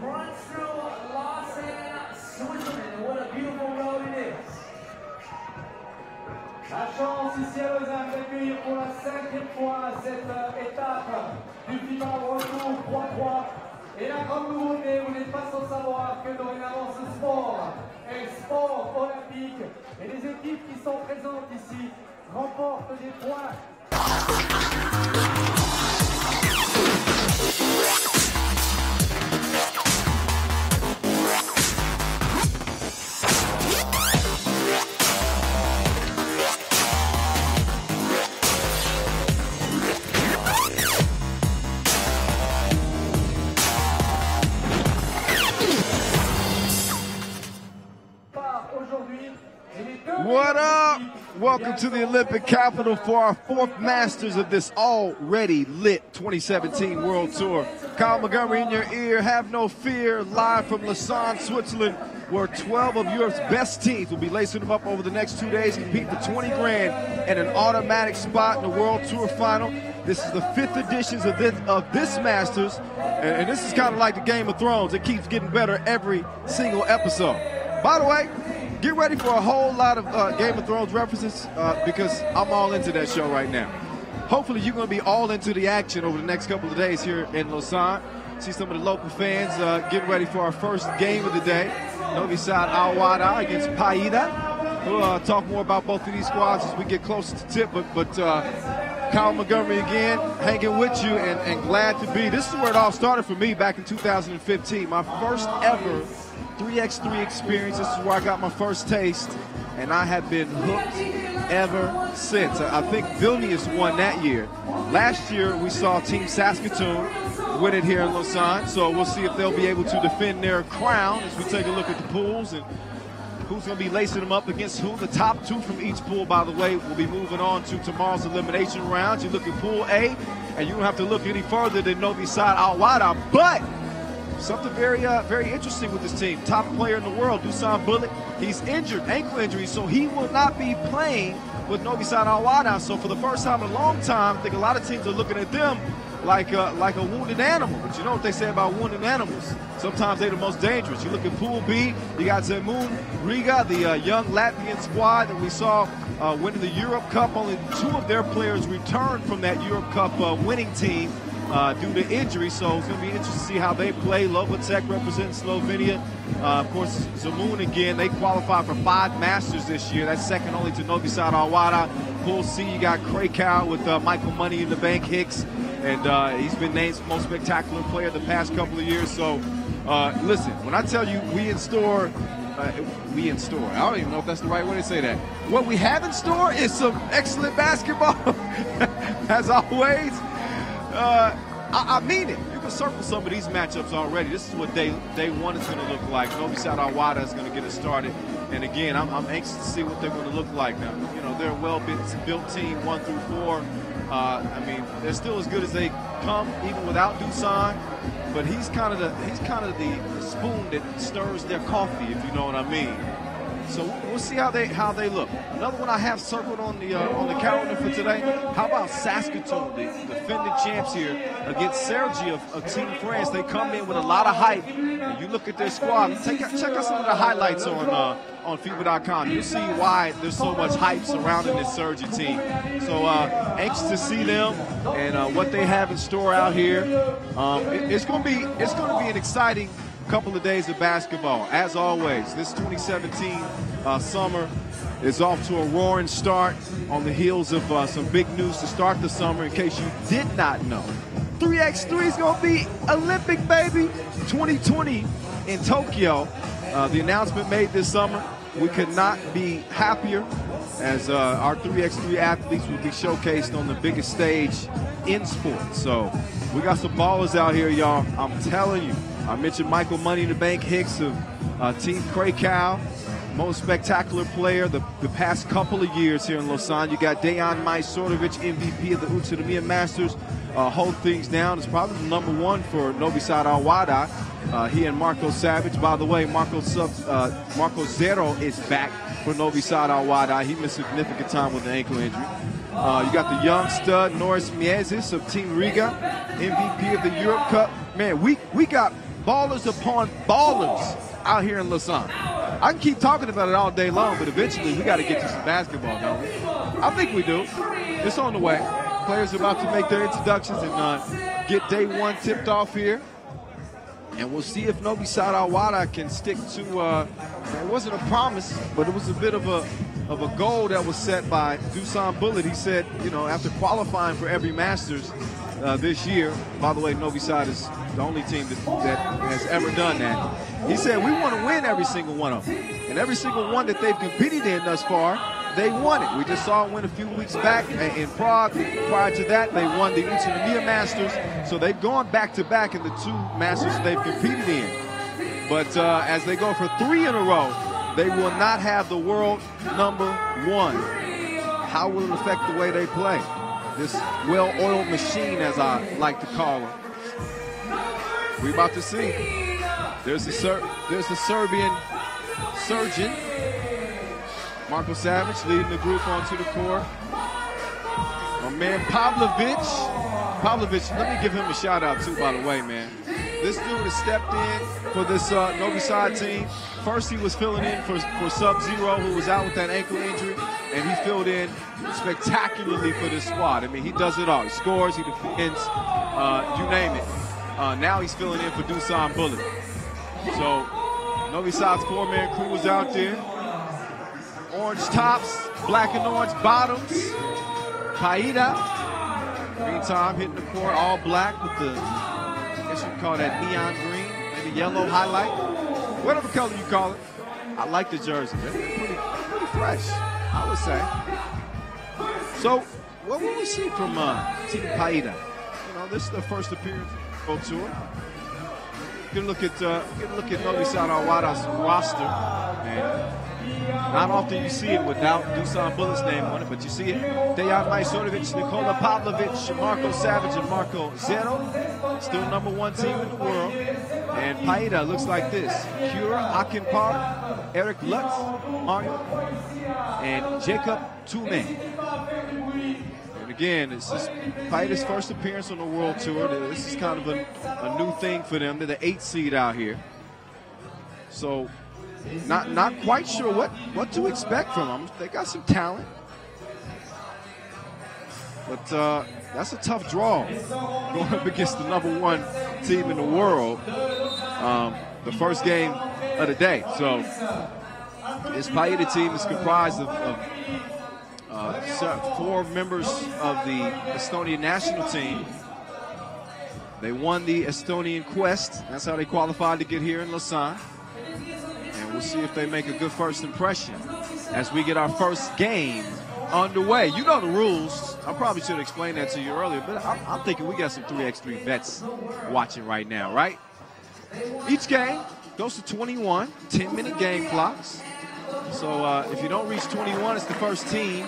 run through Lausanne, Switzerland. What a beautiful road it is. La chance ici à Lausanne d'accueillir pour la 5e fois cette étape du FIBA Retour 3x3. Et la grande nouveauté, vous n'êtes pas sans savoir que dorénavant ce sport est le sport olympique. Et les équipes qui sont présentes ici remportent des points. What up? Welcome to the Olympic capital for our 4th Masters of this already lit 2017 World Tour. Kyle Montgomery in your ear, have no fear, live from Lausanne, Switzerland, where 12 of Europe's best teams will be lacing them up over the next 2 days, compete for 20 grand and an automatic spot in the World Tour final. This is the 5th edition of this Masters, and this is kind of like the Game of Thrones. It keeps getting better every single episode. By the way, get ready for a whole lot of Game of Thrones references because I'm all into that show right now. Hopefully you're going to be all into the action over the next couple of days here in Lausanne. See some of the local fans getting ready for our first game of the day. Novi Wahda against Paide. We'll talk more about both of these squads as we get closer to tip, but Kyle Montgomery again, hanging with you and glad to be. This is where it all started for me back in 2015. My first ever 3x3 experience. This is where I got my first taste, and I have been hooked ever since. I think Vilnius won that year. Last year, we saw Team Saskatoon win it here in Lausanne, so we'll see if they'll be able to defend their crown as we take a look at the pools and who's going to be lacing them up against who. The top 2 from each pool, by the way, will be moving on to tomorrow's elimination rounds. You look at Pool A, and you don't have to look any further than Novi Wahda, but something very interesting with this team. Top player in the world, Dusan Bullet, he's injured, ankle injury, so he will not be playing with Novi Wahda. So for the first time in a long time, I think a lot of teams are looking at them like a wounded animal. But you know what they say about wounded animals? Sometimes they're the most dangerous. You look at Pool B, you got Zemun, Riga, the young Latvian squad that we saw winning the Europe Cup. Only 2 of their players returned from that Europe Cup winning team due to injury, so it's going to be interesting to see how they play. Logatec representing Slovenia. Of course, Zemun again, they qualified for 5 Masters this year. That's second only to Novi Wahda. Pool C, you got Krakow with Michael Money in the Bank Hicks, and he's been named most spectacular player the past couple of years. So, listen, when I tell you we in store, I don't even know if that's the right way to say that. What we have in store is some excellent basketball, as always. I mean it. You can circle some of these matchups already. This is what day 1 is going to look like. Novi Wahda is going to get us started. And again, I'm anxious to see what they're going to look like now. You know, they're a well-built team, 1 through 4. I mean, they're still as good as they come, even without Dusan. But he's kind of the spoon that stirs their coffee, if you know what I mean. So we'll see how they look. Another one I have circled on the calendar for today. How about Saskatoon, the defending champs here, against Cergy of Team France? They come in with a lot of hype. And you look at their squad. Check out some of the highlights on FIBA.com. You'll see why there's so much hype surrounding this Cergy team. So anxious to see them and what they have in store out here. It's going to be an exciting couple of days of basketball. As always, this 2017 summer is off to a roaring start on the heels of some big news to start the summer. In case you did not know, 3x3 is going to be Olympic, baby. 2020 in Tokyo. The announcement made this summer. We could not be happier as our 3x3 athletes will be showcased on the biggest stage in sports. So we got some ballers out here, y'all. I'm telling you. I mentioned Michael Money in the Bank Hicks of Team Krakow, most spectacular player the past couple of years here in Lausanne. You got Dejan Majsorovic, MVP of the Untitled Masters, hold things down. It's probably the #1 for Novi Wahda. He and Marco Savage. By the way, Marco Zero is back for Novi Wahda. He missed significant time with an ankle injury. You got the young stud Norris Miezis of Team Riga, MVP of the Europe Cup. Man, we got ballers upon ballers out here in Lausanne. I can keep talking about it all day long, but eventually we got to get to some basketball, don't we? I think we do. It's on the way. Players are about to make their introductions and get day one tipped off here. And we'll see if Novi Wahda can stick to, it wasn't a promise, but it was a bit of a goal that was set by Dusan Bullet. He said, you know, after qualifying for every Masters this year, by the way, Novi Sad is the only team that has ever done that. He said, we want to win every single one of them. And every single one that they've competed in thus far, they won it. We just saw them win a few weeks back in Prague. Prior to that, they won the Utsunomiya Masters. So they've gone back-to-back in the 2 Masters they've competed in. But as they go for 3 in a row, they will not have the world number 1. How will it affect the way they play? This well-oiled machine, as I like to call it. We're about to see. There's the Serbian surgeon, Marko Savage, leading the group onto the court. My man Pavlovic, let me give him a shout out too, by the way, man. This dude has stepped in for this Novi Sad team. First, he was filling in for Sub-Zero, who was out with that ankle injury, and he filled in spectacularly for this squad. I mean, he does it all. He scores, he defends, you name it. Now he's filling in for Dusan Bullet. So, Novi Sad's 4-man crew was out there. Orange tops, black and orange bottoms. Paide, meantime, hitting the court all black with the, I guess you'd call that neon green, maybe yellow highlight. Whatever color you call it. I like the jersey. They're pretty fresh, I would say. So, what will we see from Team Paide? You know, this is their first appearance on the Tour. Good look at Novi Wahda's roster. And not often you see it without Dusan Bullet's name on it, but you see it. Dejan Majsorovic, Nikola Pavlovic, Marko Savage, and Marko Zero. Still number 1 team in the world. And Paide looks like this. Kura Akinpar, Eric Lutz, Mario, and Jacob Tume. And again, this is Paide's first appearance on the World Tour. This is kind of a new thing for them. They're the 8th seed out here. So not quite sure what to expect from them. They got some talent. But that's a tough draw going up against the number 1 team in the world. The first game of the day. So this Paide team is comprised of 4 members of the Estonian national team. They won the Estonian Quest. That's how they qualified to get here in Lausanne. And we'll see if they make a good first impression as we get our first game underway. You know the rules. I probably should explain that to you earlier, but I'm thinking we got some 3x3 vets watching right now, right? Each game goes to 21, 10-minute game clocks. So if you don't reach 21, it's the first team,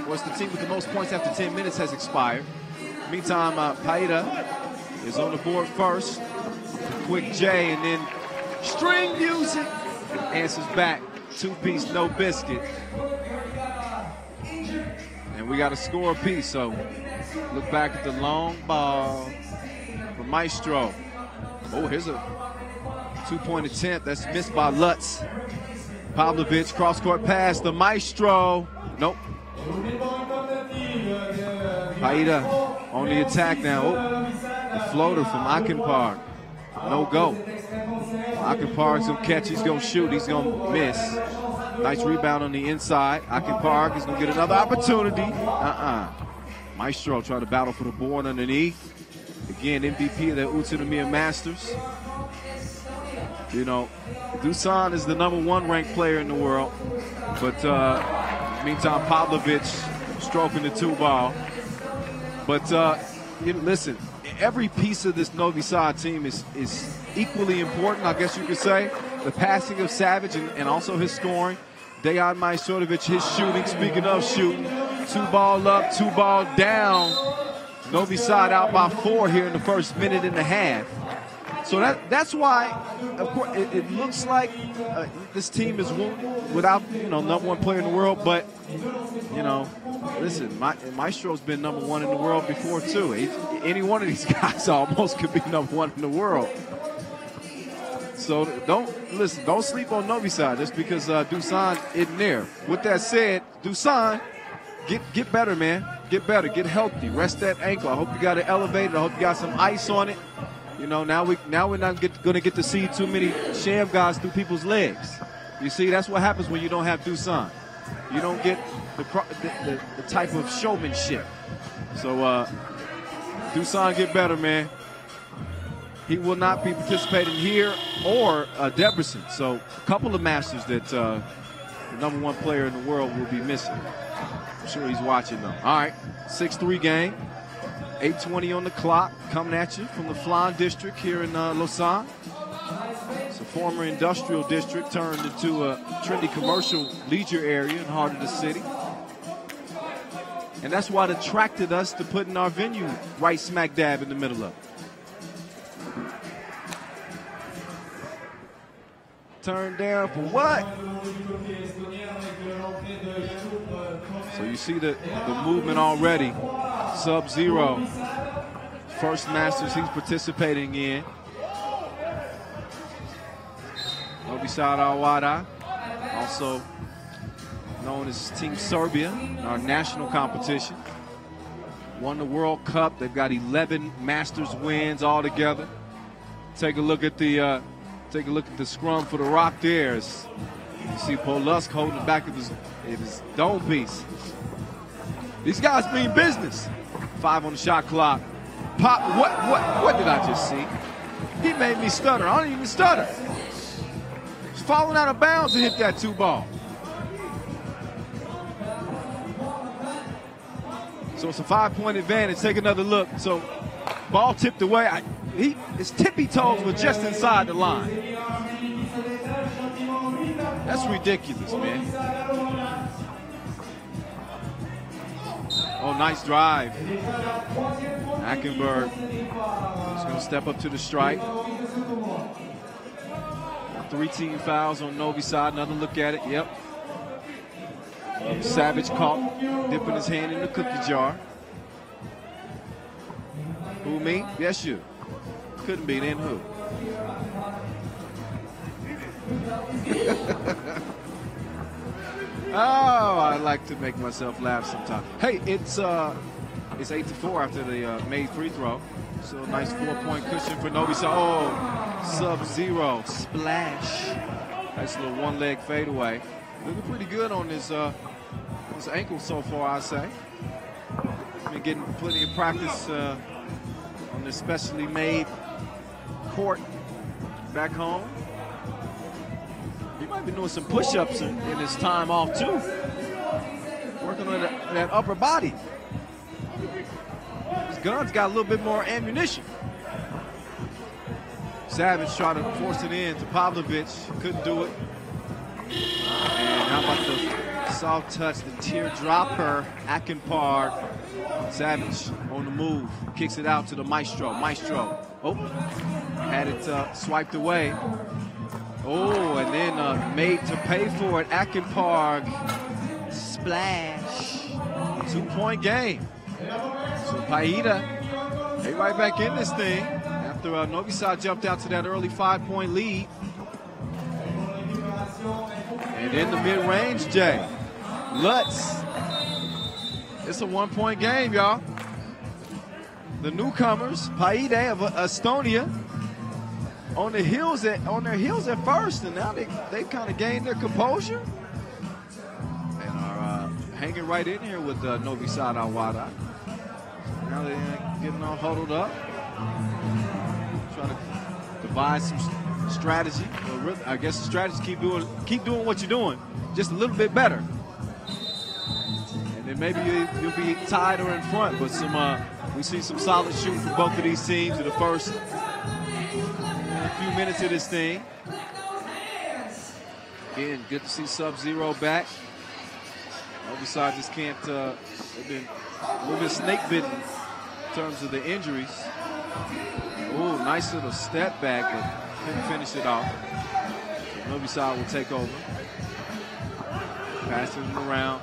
or it's the team with the most points after 10 minutes has expired. Meantime, Paide is on the board first. Quick J, and then string music. Answers back, 2-piece, no biscuit. And we got a score apiece, so look back at the long ball from Maestro. Oh, here's a 2-point attempt. That's missed by Lutz. Pavlovic, cross-court pass, the Maestro. Nope. Paide on the attack now. Oh, the floater from Akinpar. No go. Akinpar's going to catch, he's going to shoot, he's going to miss. Nice rebound on the inside. Akinpar is going to get another opportunity. Maestro trying to battle for the board underneath. Again, MVP of the Utsunomiya Masters. You know, Dusan is the number 1 ranked player in the world. But meantime, Pavlovic stroking the 2-ball. But listen, every piece of this Novi Sad team is equally important, I guess you could say. The passing of Savage and also his scoring. Dejan Majsorovic, his shooting. Speaking of shooting, 2-ball up, 2-ball down. Novi Sad out by 4 here in the first minute and a half. So that's why, of course, it looks like this team is without, number 1 player in the world. But, listen, Maestro's been number 1 in the world before, too. Any one of these guys almost could be number 1 in the world. So don't sleep on Novi side just because Dusan isn't there. With that said, Dusan, get better, man. Get better. Get healthy. Rest that ankle. I hope you got it elevated. I hope you got some ice on it. You know, now we're not going to get to see too many sham guys through people's legs. You see, that's what happens when you don't have Dusan. You don't get the type of showmanship. So Dusan, get better, man. He will not be participating here or Debrecen. So a couple of Masters that the #1 player in the world will be missing. I'm sure he's watching them. All right, 6-3 game. 8:20 on the clock, coming at you from the Flan district here in Lausanne. It's a former industrial district turned into a trendy commercial leisure area in the heart of the city. And that's what attracted us to putting our venue right smack dab in the middle of it. Turn down for what? So you see the movement already. Sub-Zero, first Masters he's participating in. Novi Sad Wahda, also known as Team Serbia, our national competition. Won the World Cup. They've got 11 Masters wins altogether. Take a look at the scrum for the rock there. You see Polusk holding the back of his dome piece. These guys mean business. 5 on the shot clock. Pop, what did I just see? He made me stutter. I don't even stutter. He's falling out of bounds and hit that 2 ball. So it's a 5-point advantage. Take another look. So ball tipped away. His tippy toes were just inside the line. That's ridiculous, man. Oh, nice drive. Ackenberg is going to step up to the strike. 3 team fouls on Novi side. Another look at it. Yep. Savage caught, dipping his hand in the cookie jar. Who, me? Yes, you. Couldn't be, then who? Oh, I like to make myself laugh sometimes. Hey, it's 8-4 after the made free throw. So a nice 4-point cushion for Novi. So, Sub-Zero splash. Nice little one-leg fadeaway. Looking pretty good on his ankle so far, I say. Been getting plenty of practice on this specially made court back home. He might be doing some push-ups in his time off too. Working on that upper body. His gun's got a little bit more ammunition. Savage tried to force it in to Pavlovic. Couldn't do it. And how about the soft touch, the teardropper, Ackenpark. Savage on the move. Kicks it out to the Maestro. Oh, had it swiped away. Oh, and then made to pay for it. Ackenpark, splash. 2-point game. So Paide, they right back in this thing after Novi Sad jumped out to that early 5-point lead. And in the mid-range, Jay. Lutz. It's a 1-point game, y'all. The newcomers, Paide of Estonia, on their heels at first, and now they kind of gained their composure and are hanging right in here with Novi Sad Wahda. Now they're getting all huddled up, trying to devise some strategy. Well, I guess the strategy keep doing what you're doing, just a little bit better, and then maybe you'll be tied or in front. But we see some solid shooting from both of these teams in the first few minutes of this thing. Again, good to see Sub-Zero back. Novi Sad just can't, they've been a little bit snake bitten in terms of the injuries. Oh, nice little step back, but couldn't finish it off. So Novi Sad will take over. Passing him around.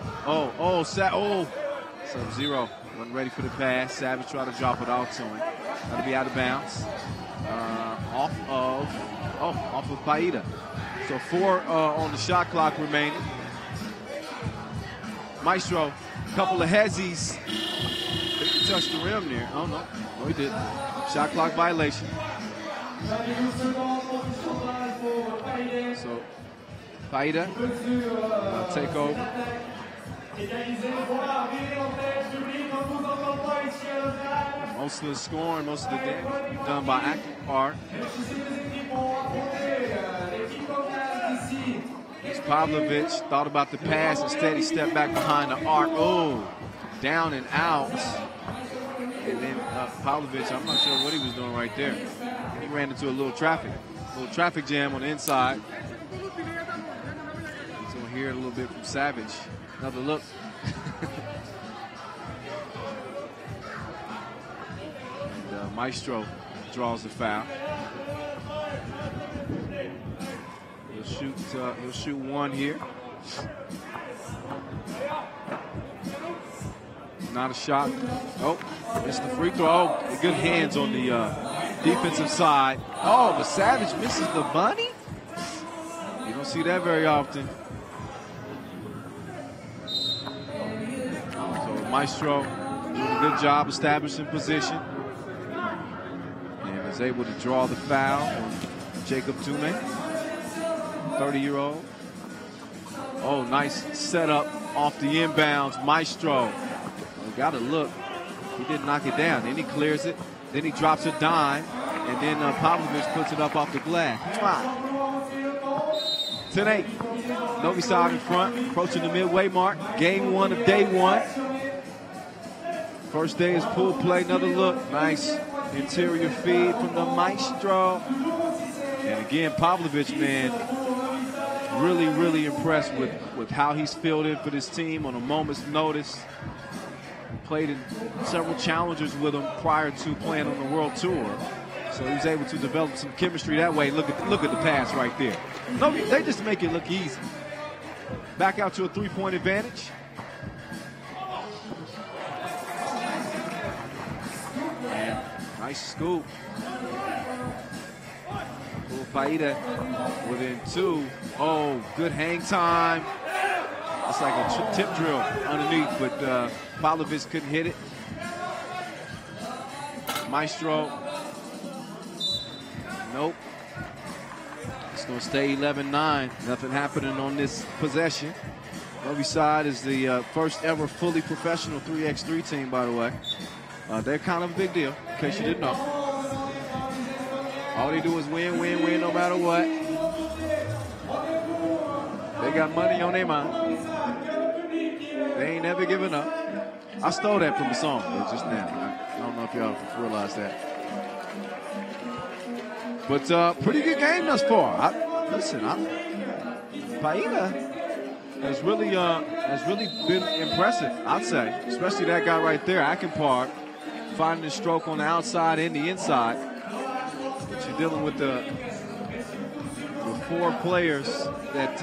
Sub-Zero wasn't ready for the pass. Savage tried to drop it off to him. Got to be out of bounds. Off of Oh, off of Paide. So 4 on the shot clock remaining. Maestro, couple of hezies. Didn't touch the rim there. Oh, no. No, he didn't. Shot clock violation. So, Paide take over. Most of the scoring, most of the damage done by active art. Pavlovic thought about the pass, instead he stepped back behind the arc. Oh, down and out. And then Pavlovic, I'm not sure what he was doing right there. He ran into a little traffic jam on the inside. So we'll hear it a little bit from Savage. Another look. And Maestro draws the foul. He'll shoot one here. Not a shot. Oh, missed the free throw. Oh, good hands on the defensive side. Oh, but Savage misses the bunny. You don't see that very often. So Maestro doing a good job establishing position. And is able to draw the foul on Jacob Tume, 30-year-old. Oh, nice setup off the inbounds. Maestro. Got to look. He didn't knock it down. Then he clears it. Then he drops a dime. And then Pavlovic puts it up off the glass. 10-8. Novi side in front. Approaching the midway mark. Game 1 of day 1. First day is pool play. Another look. Nice interior feed from the Maestro. And again, Pavlovic, man, really, really impressed with how he's filled in for this team on a moment's notice. Played in several challengers with him prior to playing on the World Tour. So he was able to develop some chemistry that way. Look at the pass right there. No, they just make it look easy. Back out to a 3-point advantage. And nice scoop. Paide within 2. Oh, good hang time. It's like a tip drill underneath, but Pavlovic couldn't hit it. Maestro. Nope. It's going to stay 11-9. Nothing happening on this possession. Novi side is the first ever fully professional 3x3 team, by the way. They're kind of a big deal, in case you didn't know. All they do is win, win, win, no matter what. They got money on their mind. They ain't never giving up. I stole that from the song just now. I don't know if y'all realize that. But pretty good game thus far. Paide has really been impressive, I'd say. Especially that guy right there, Akinpark, finding his stroke on the outside and the inside. But you're dealing with the 4 players that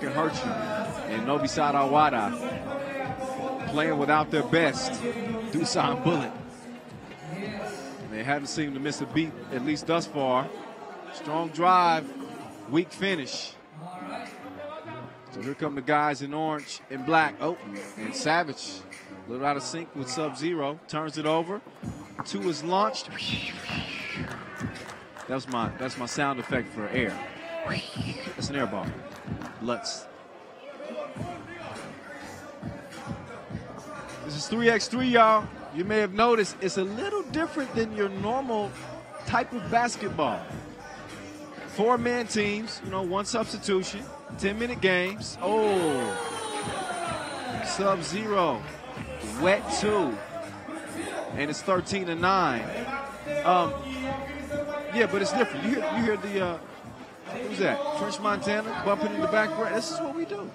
can hurt you. And Novi Sad Wahda playing without their best, Dusan Bullet. And they haven't seemed to miss a beat, at least thus far. Strong drive, weak finish. So here come the guys in orange and black. Oh, and Savage, a little out of sync with Sub-Zero, turns it over. 2 is launched. That's my sound effect for air. That's an air ball. Lutz. This is 3x3, y'all. You may have noticed it's a little different than your normal type of basketball. 4-man teams, 1 substitution, 10-minute games. Oh, Sub-Zero, wet 2, and it's 13-9. Yeah, but it's different. You hear the who's that? French Montana bumping in the background. This is what we do.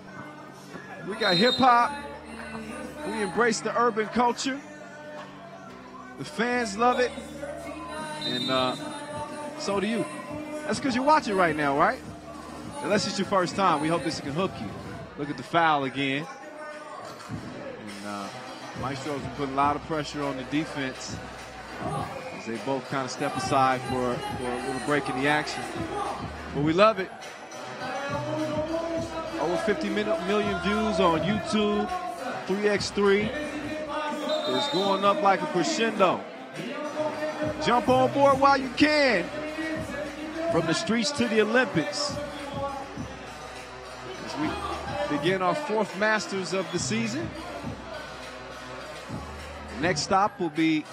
We got hip hop. We embrace the urban culture. The fans love it, and so do you. That's because you're watching right now, right? Unless it's your first time, we hope this can hook you. Look at the foul again. And Maestro's been putting a lot of pressure on the defense. They both kind of step aside for a little break in the action. But we love it. Over 50 million views on YouTube. 3x3 is going up like a crescendo. Jump on board while you can. From the streets to the Olympics. As we begin our 4th Masters of the season. Next stop will be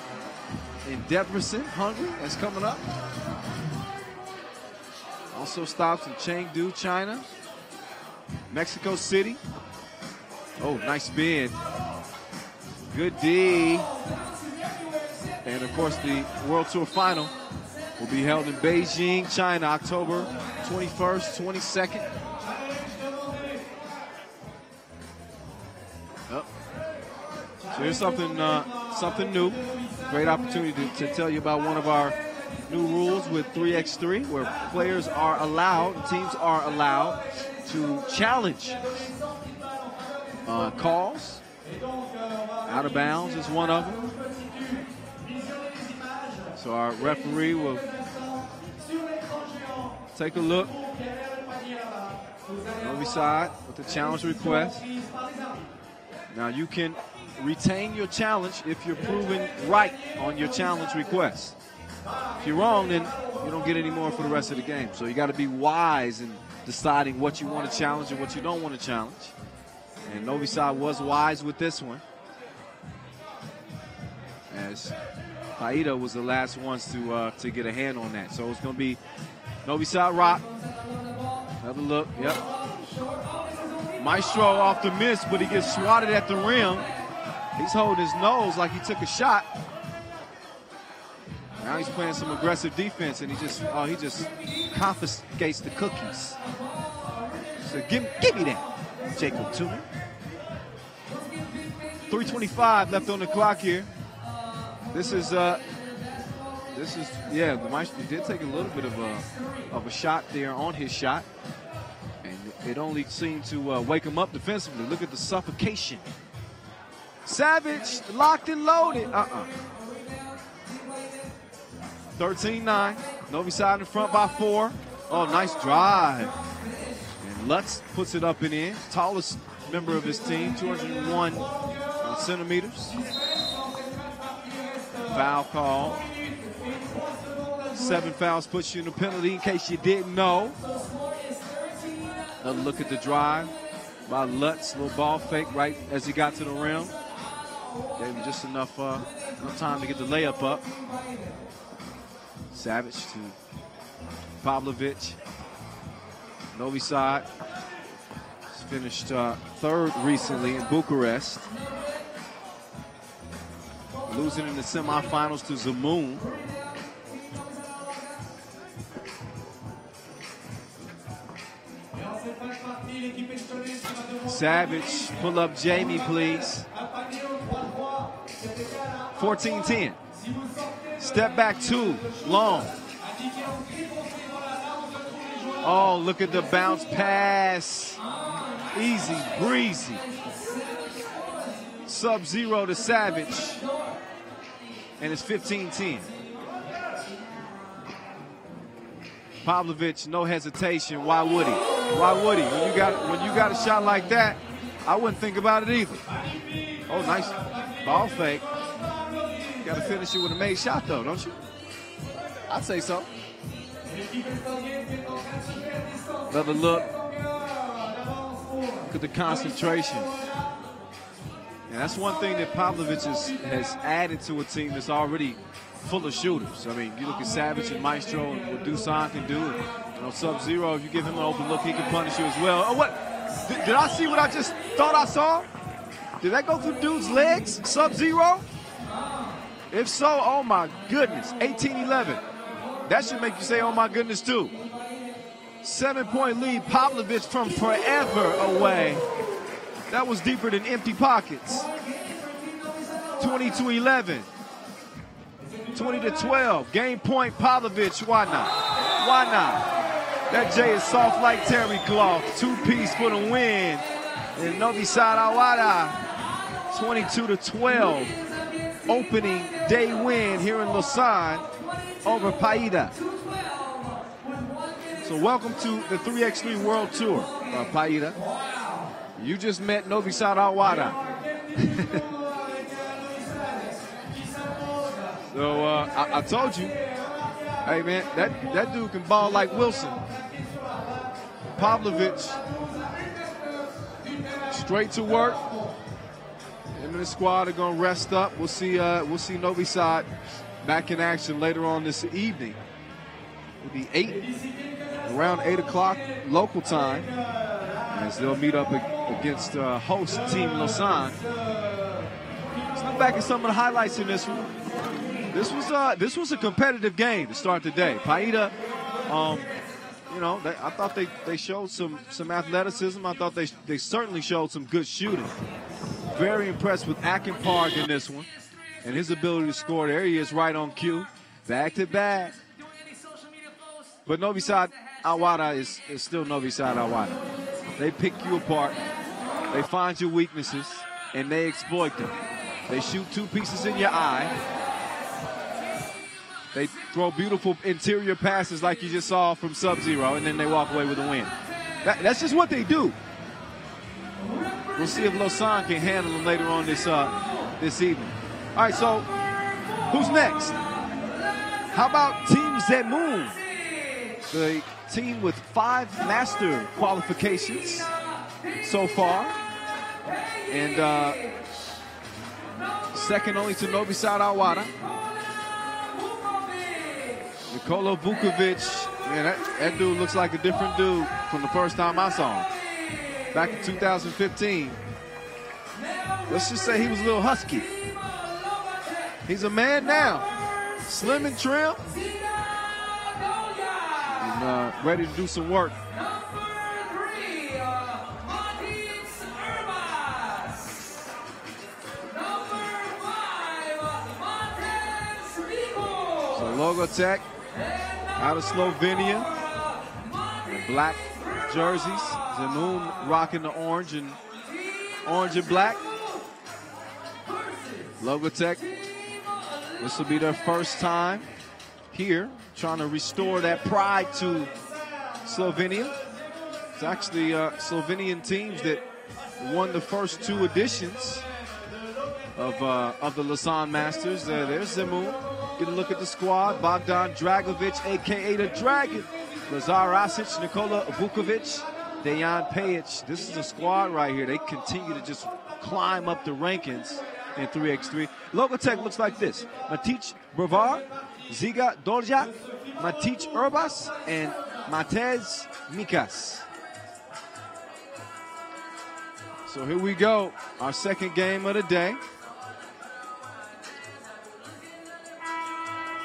in Debrecen, Hungary. That's coming up. Also stops in Chengdu, China. Mexico City. Oh, nice spin. Good D. And of course, the World Tour final will be held in Beijing, China, October 21st, 22nd. Oh. So here's something new. Great opportunity to tell you about one of our new rules with 3x3, where players are allowed, teams are allowed to challenge calls. Out of bounds is one of them. So our referee will take a look. Novi side with the challenge request. Now you can retain your challenge if you're proven right on your challenge request. If you're wrong, then you don't get any more for the rest of the game. So you got to be wise in deciding what you want to challenge and what you don't want to challenge. And Novi side was wise with this one, as Paide was the last ones to get a hand on that. So it's going to be Novi side rock. Another look. Yep. Maestro off the miss, but he gets swatted at the rim. He's holding his nose like he took a shot. Now he's playing some aggressive defense, and he just confiscates the cookies. So give me that, Jacob Tooman. 3:25 left on the clock here. This is the Maestro did take a little bit of a shot there on his shot, and it only seemed to wake him up defensively. Look at the suffocation. Savage locked and loaded. 13-9. Novi side in front by 4. Oh, nice drive. And Lutz puts it up and in. Tallest member of his team, 201 centimeters. Foul call. 7 fouls puts you in the penalty, in case you didn't know. Another look at the drive by Lutz. Little ball fake right as he got to the rim. Gave him just enough time to get the layup up. Savage to Pavlovic. Novi side finished 3rd recently in Bucharest. Losing in the semifinals to Zemun. Savage, pull up Jamie, please. 14-10. Step back 2, long. Oh, look at the bounce pass. Easy breezy. Sub-0 to Savage. And it's 15-10. Pavlovic, no hesitation. Why would he? Why would he? When you got a shot like that, I wouldn't think about it either. Oh, nice ball fake. You got to finish it with a made shot, though, don't you? I'd say so. Another look. Look at the concentration. And that's one thing that Pavlovic has added to a team that's already full of shooters. I mean, you look at Savage and Maestro and what Dusan can do. And, Sub-0, if you give him an open look, he can punish you as well. Oh, what? Did I see what I just thought I saw? Did that go through dude's legs? Sub-0? If so, oh my goodness. 18-11. That should make you say, oh my goodness, too. 7-point lead, Pavlovic from forever away. That was deeper than empty pockets. 20-11. 20-12. Game point, Pavlovic. Why not? Why not? That J is soft like terry cloth. 2-piece for the win. And Novi side Wahda, 22-12. opening day win here in Lausanne over Paide. So welcome to the 3x3 World Tour, Paide. You just met Novi Wahda. So I told you, hey man, that dude can ball like Wilson. Pavlovic, straight to work. Him and the squad are gonna rest up. We'll see Novi back in action later on this evening. It'll be around 8 o'clock local time, as they'll meet up against host team Lausanne. Let's look back at some of the highlights in this one. This was a competitive game to start the day. Paide, I thought they showed some athleticism. I thought they certainly showed some good shooting. Very impressed with Akinparg in this one and his ability to score. There he is, right on cue. Back to back. But Novi Wahda is still Novi Wahda. They pick you apart. They find your weaknesses, and they exploit them. They shoot two pieces in your eye. They throw beautiful interior passes like you just saw from Sub-Zero, and then they walk away with a win. That's just what they do. We'll see if Lausanne can handle them later on this evening. All right, so who's next? How about Team Zemun? The team with 5 master qualifications so far. And second only to Novi Wahda. Nikola Vukovic, man, that dude looks like a different dude from the first time I saw him. Back in 2015. Let's just say he was a little husky. He's a man now. Slim and trim. And ready to do some work. So Logatec out of Slovenia. The black jerseys. Zemun rocking the orange and black. Logatec, this will be their first time here, trying to restore that pride to Slovenia. It's actually Slovenian teams that won the first 2 editions of the Lausanne Masters. There's Zemun. Get a look at the squad. Bogdan Dragovic, a.k.a. the Dragon. Lazar Rasic, Nikola Vukovic, Dejan Pajic. This is a squad right here. They continue to just climb up the rankings in 3x3. Logatec looks like this. Matic Brevar, Ziga Doljak, Matic Urbas, and Matez Mikas. So here we go. Our second game of the day.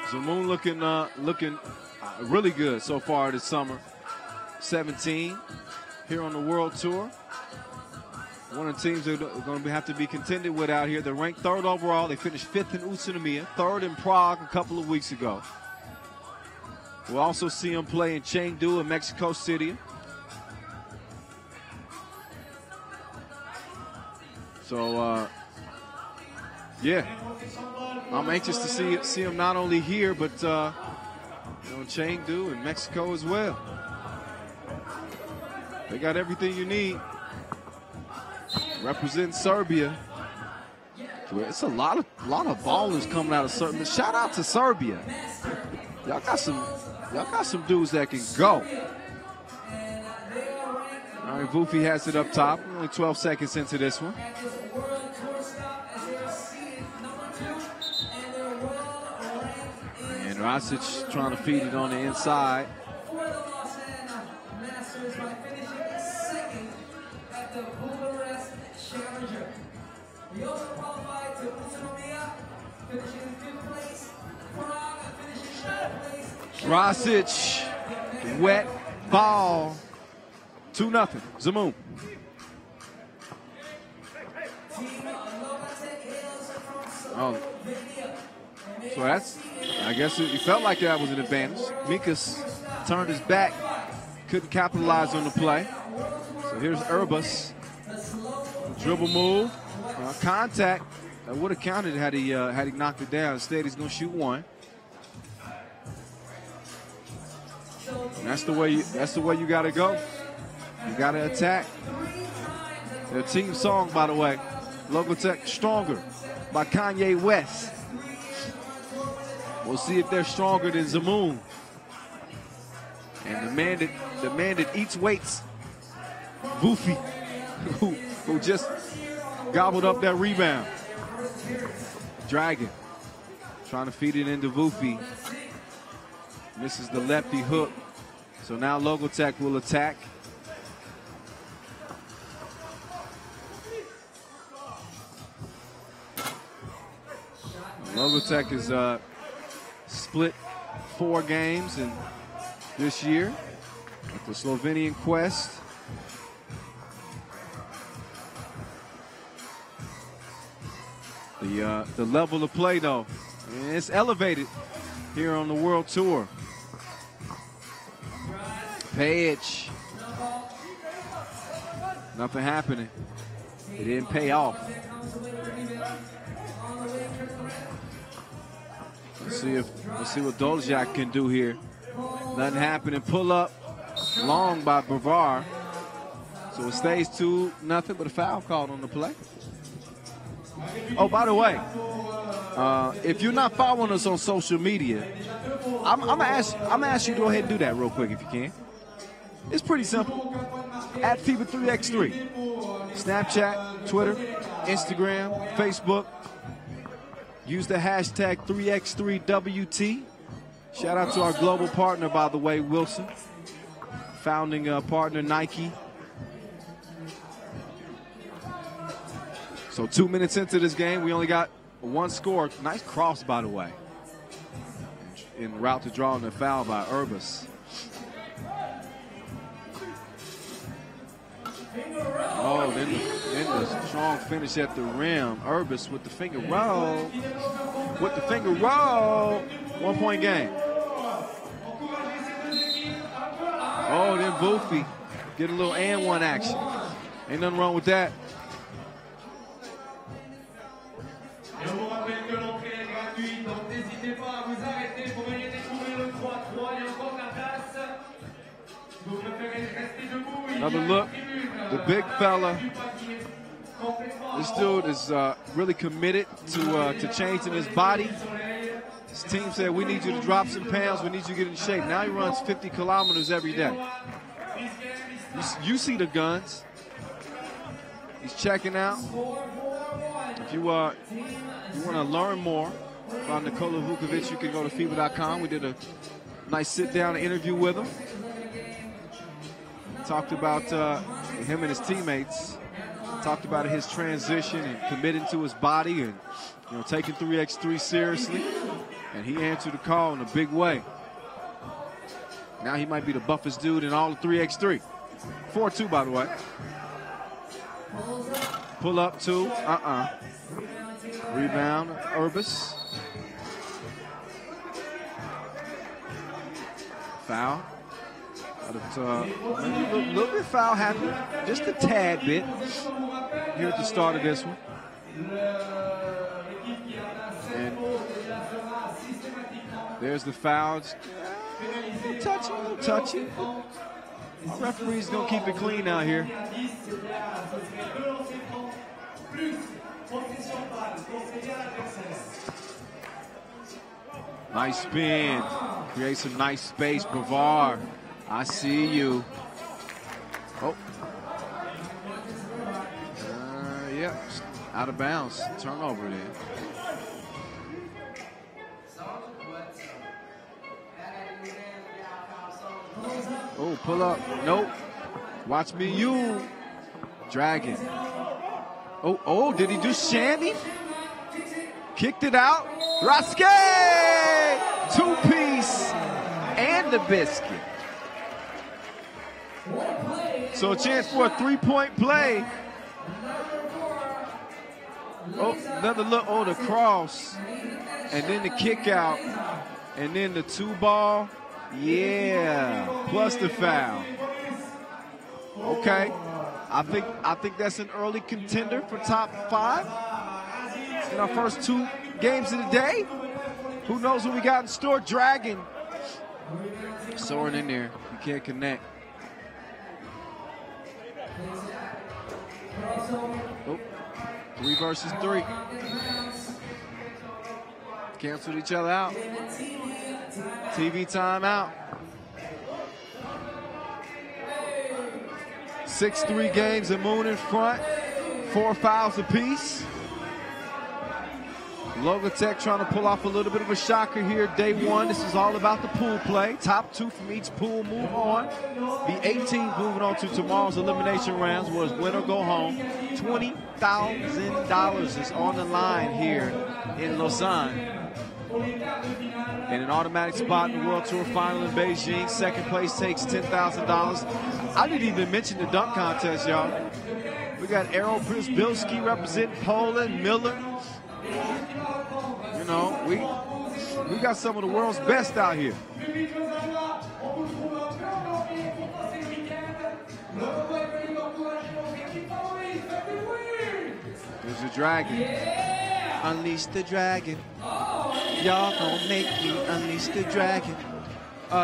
Zemun looking really good so far this summer. 17 here on the World Tour. One of the teams that are going to have to be contended with out here. They're ranked 3rd overall. They finished 5th in Utsunomiya, 3rd in Prague a couple of weeks ago. We'll also see them play in Chengdu in Mexico City. So, yeah, I'm anxious to see them not only here, but in Chengdu and Mexico as well. They got everything you need. Represent Serbia. It's a lot of ballers coming out of Serbia. Shout out to Serbia. Y'all got some dudes that can go. All right, Vufi has it up top. Only 12 seconds into this one. And Rasic trying to feed it on the inside. Rasic, wet ball, 2-0, Zemun. Oh, so that's, I guess it felt like that was an advantage. Mikas turned his back, couldn't capitalize on the play. So here's Urbas, dribble move, contact. That would have counted had he knocked it down. Instead, he's going to shoot one. And that's the way you got to go. You got to attack. Their team song, by the way, Logatec Stronger by Kanye West. We'll see if they're stronger than Zemun. And the man that eats weights, Woofy, who just gobbled up that rebound. Dragon trying to feed it into Woofy. Misses the lefty hook. So now Logatec will attack. Logatec is split 4 games in this year at the Slovenian Quest. The level of play, though, it's elevated here on the World Tour. Paide. Nothing happening. It didn't pay off. Let's see what Doljak can do here. Nothing happening. Pull up long by Brevard. So it stays 2-0, but a foul called on the play. Oh, by the way, if you're not following us on social media, I'm gonna ask you to go ahead and do that real quick if you can. It's pretty simple. At FIBA 3x3. Snapchat, Twitter, Instagram, Facebook. Use the hashtag 3x3WT. Shout out to our global partner, by the way, Wilson. Founding partner, Nike. So 2 minutes into this game, we only got 1 score. Nice cross, by the way. En route to drawing the foul by Urbis. Oh, then the strong finish at the rim. Urbis with the finger roll. With the finger roll. 1-point game. Oh, then Woofy get a little and one action. Ain't nothing wrong with that. Another look. The big fella. This dude is really committed to changing his body. His team said, we need you to drop some pounds. We need you to get in shape. Now he runs 50 kilometers every day. You see the guns. He's checking out. If you want to learn more about Nikola Vukovic, you can go to FIBA.com. We did a nice sit-down interview with him. Talked about him and his teammates. Talked about his transition and committing to his body and taking 3x3 seriously. And he answered the call in a big way. Now he might be the buffest dude in all of 3x3. 4-2, by the way. Pull up 2. Rebound, Urbis. Foul. Maybe a little bit foul happy. Just a tad bit here at the start of this one. And there's the fouls. A little touchy. Our referee's going to keep it clean out here. Nice spin. Creates some nice space. Brevard, I see you. Oh. Yeah, out of bounds. Turnover there. Oh, pull up. Nope. Watch me, you. Dragon. Oh, did he do shandy? Kicked it out. Raske! 2-piece and the biscuit. So a chance for a 3-point play. Oh, another look. Oh, the cross. And then the kick out. And then the 2-ball. Yeah. Plus the foul. Okay. I think that's an early contender for top 5. in our first 2 games of the day. Who knows what we got in store? Dragon soaring in there. You can't connect. Oh, 3 versus 3. Canceled each other out. TV timeout. 6-3 games, Zemun in front. 4 fouls apiece. Logatec trying to pull off a little bit of a shocker here. Day 1, this is all about the pool play. Top 2 from each pool move on. The 18th moving on to tomorrow's elimination rounds was win or go home. $20,000 is on the line here in Lausanne. And an automatic spot in the World Tour final in Beijing. Second place takes $10,000. I didn't even mention the dunk contest, y'all. We got Aaron Przybylski representing Poland, Miller. You know, we got some of the world's best out here. There's the dragon. Unleash the dragon. Y'all gonna make me unleash the dragon.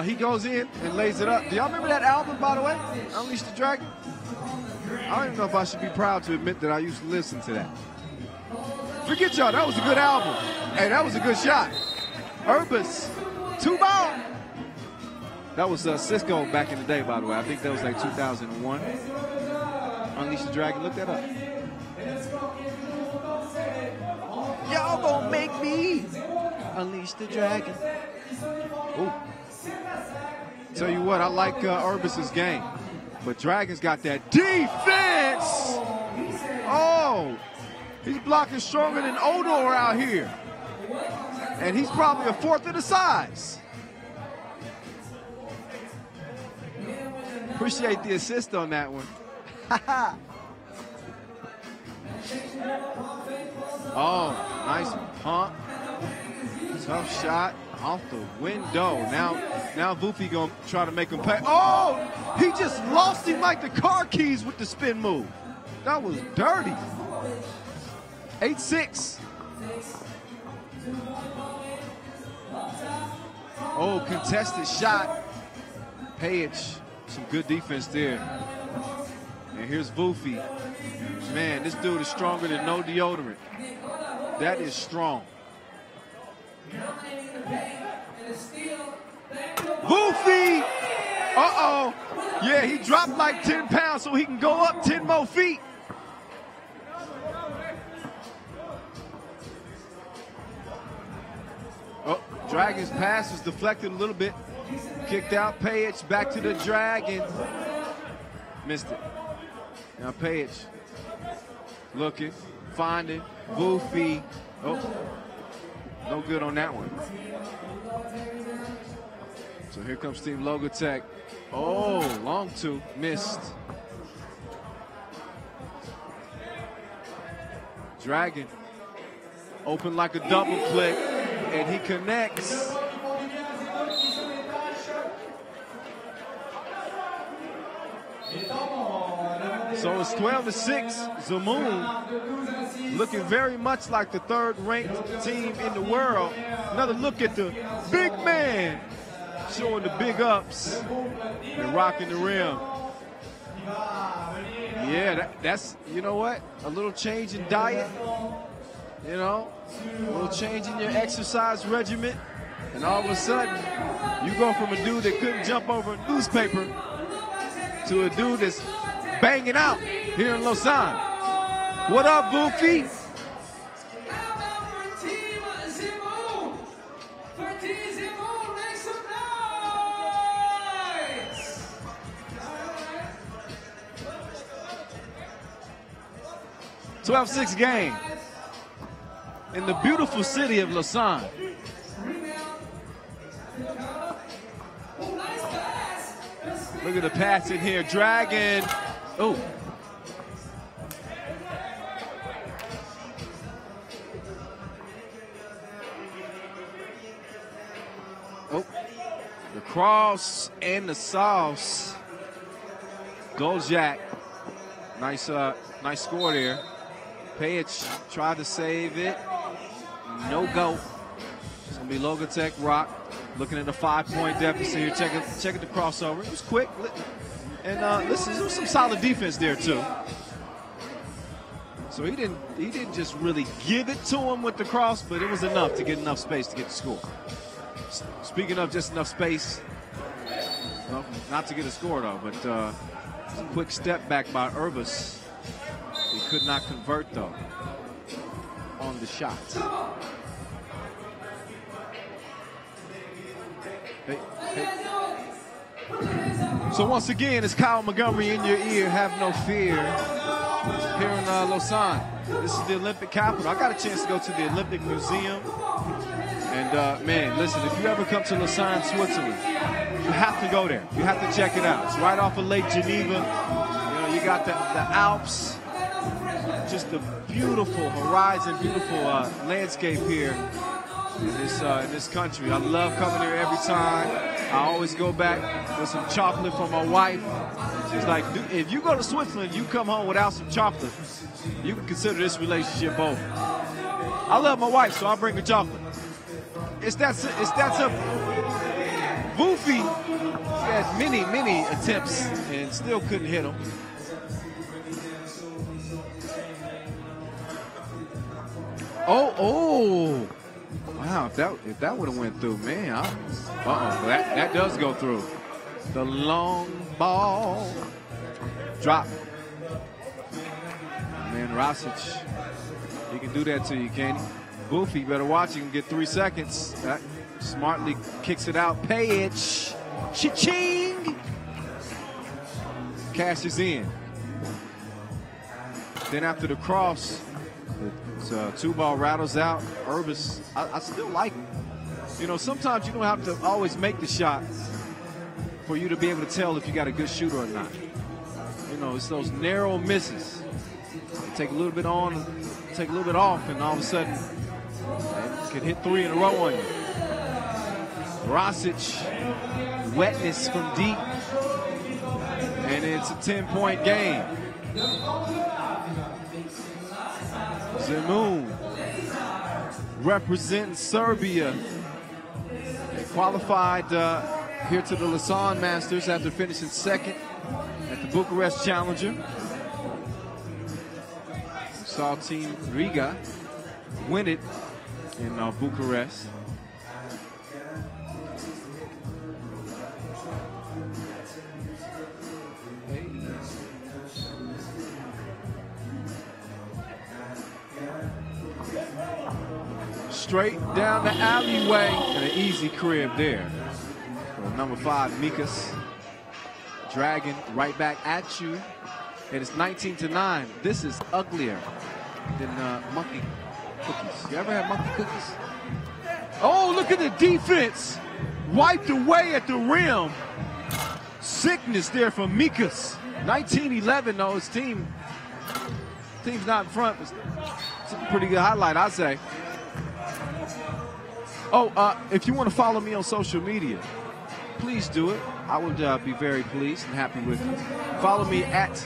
He goes in and lays it up. Do y'all remember that album, by the way? Unleash the Dragon? I don't even know if I should be proud to admit that I used to listen to that. Forget y'all, that was a good album. Hey, that was a good shot. Urbis, 2 ball. That was Cisco back in the day, by the way. I think that was like 2001. Unleash the Dragon, look that up. Y'all gonna make me unleash the dragon. Ooh. Tell you what, I like Urbis's game, but Dragon's got that defense. Oh, he's blocking stronger than Odor out here, and he's probably a 1/4 of the size. Appreciate the assist on that one. Oh, nice pump. Tough shot off the window. Now Vufi gonna try to make him pay. Oh, he just lost him like the car keys with the spin move. That was dirty. 8-6. Oh, contested shot. Paide, some good defense there. And here's Vufi. Man, this dude is stronger than no deodorant. That is strong. Vufi! Uh-oh. Yeah, he dropped like 10 pounds so he can go up 10 more feet. Oh, Dragon's pass was deflected a little bit. Kicked out Paide, back to the Dragon. Missed it. Now Paide looking, finding, Vufi. Oh, no good on that one. So here comes Team Logatec. Oh, long 2, missed. Dragon, open like a double click, and he connects. So it's 12-6. Zemun looking very much like the 3rd-ranked team in the world. Another look at the big man showing the big ups and rocking the rim. Yeah, that's, you know what? A little change in diet, you know, a little change in your exercise regimen, and all of a sudden, you go from a dude that couldn't jump over a newspaper to a dude that's banging out here in Lausanne. What up, Vufi? $12-6 game in the beautiful city of Lausanne. Look at the pass in here, Dragon. Oh. Oh. The cross and the sauce. Goljak. Nice score there. Paige tried to save it. no go. It's going to be Logatec rock. Looking at a 5-point deficit here. Checking the crossover. It was quick. And listen, there was some solid defense there, too. So he didn't just really give it to him with the cross, but it was enough to get enough space to get the score. Speaking of just enough space, well, not to get a score, though, but a quick step back by Urbis. He could not convert, though, on the shot. Hey. So once again, it's Kyle Montgomery in your ear. Have no fear. Here in Lausanne. This is the Olympic capital. I got a chance to go to the Olympic Museum. And man, listen, if you ever come to Lausanne, Switzerland, you have to go there. You have to check it out. It's right off of Lake Geneva. You know, you got the Alps. Just the beautiful horizon, beautiful landscape here in this country. I love coming here every time. I always go back with some chocolate for my wife. She's like, if you go to Switzerland, you come home without some chocolate, you can consider this relationship over. I love my wife, so I'll bring her chocolate. It's that simple. Woofy had many attempts and still couldn't hit him. Oh! Wow, if that would have went through, man. That does go through. The long ball. Drop. Man, Rosic, he can do that to you, can't he? Boofy, better watch him get 3 seconds. That smartly kicks it out. Paide. Cha-ching! Cashes in. Then after the cross, the 2-ball rattles out. Urbis, I still like him. You know, sometimes you don't have to always make the shot for you to be able to tell if you got a good shooter or not. You know, it's those narrow misses. You take a little bit on, take a little bit off, and all of a sudden, you can hit 3 in a row on you. Rosic, wetness from deep, and it's a 10-point game. Zemun representing Serbia. They qualified here to the Lausanne Masters after finishing second at the Bucharest Challenger. We saw Team Riga win it in Bucharest. Straight down the alleyway and an easy crib there. For number 5, Mikas. Dragon right back at you. And it's 19-9. This is uglier than monkey cookies. You ever had monkey cookies? Oh, look at the defense. Wiped away at the rim. Sickness there from Mikas. 19-11 though. His team's not in front. But it's a pretty good highlight, I'd say. Oh, if you want to follow me on social media, please do it. I would be very pleased and happy with it. Follow me at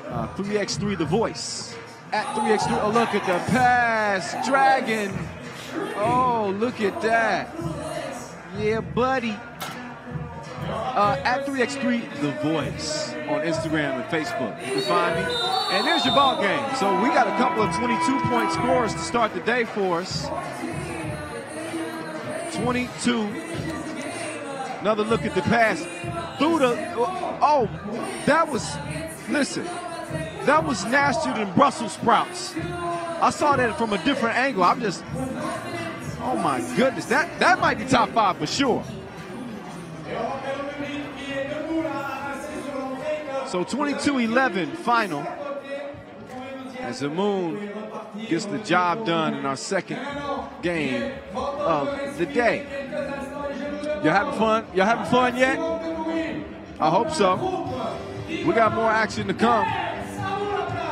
3x3 The Voice. At 3x3. Oh, look at the pass. Dragon. Oh, look at that. Yeah, buddy. At 3x3 The Voice on Instagram and Facebook. You can find me. And there's your ball game. So we got a couple of 22-point scores to start the day for us. 22. Another look at the pass. Through the, oh, that was, listen, that was nastier than Brussels sprouts. I saw that from a different angle. I'm just, oh my goodness, that might be top 5 for sure. So 22-11 final. As Zemun gets the job done in our second game of the day. You having fun? You having fun yet? I hope so. We got more action to come.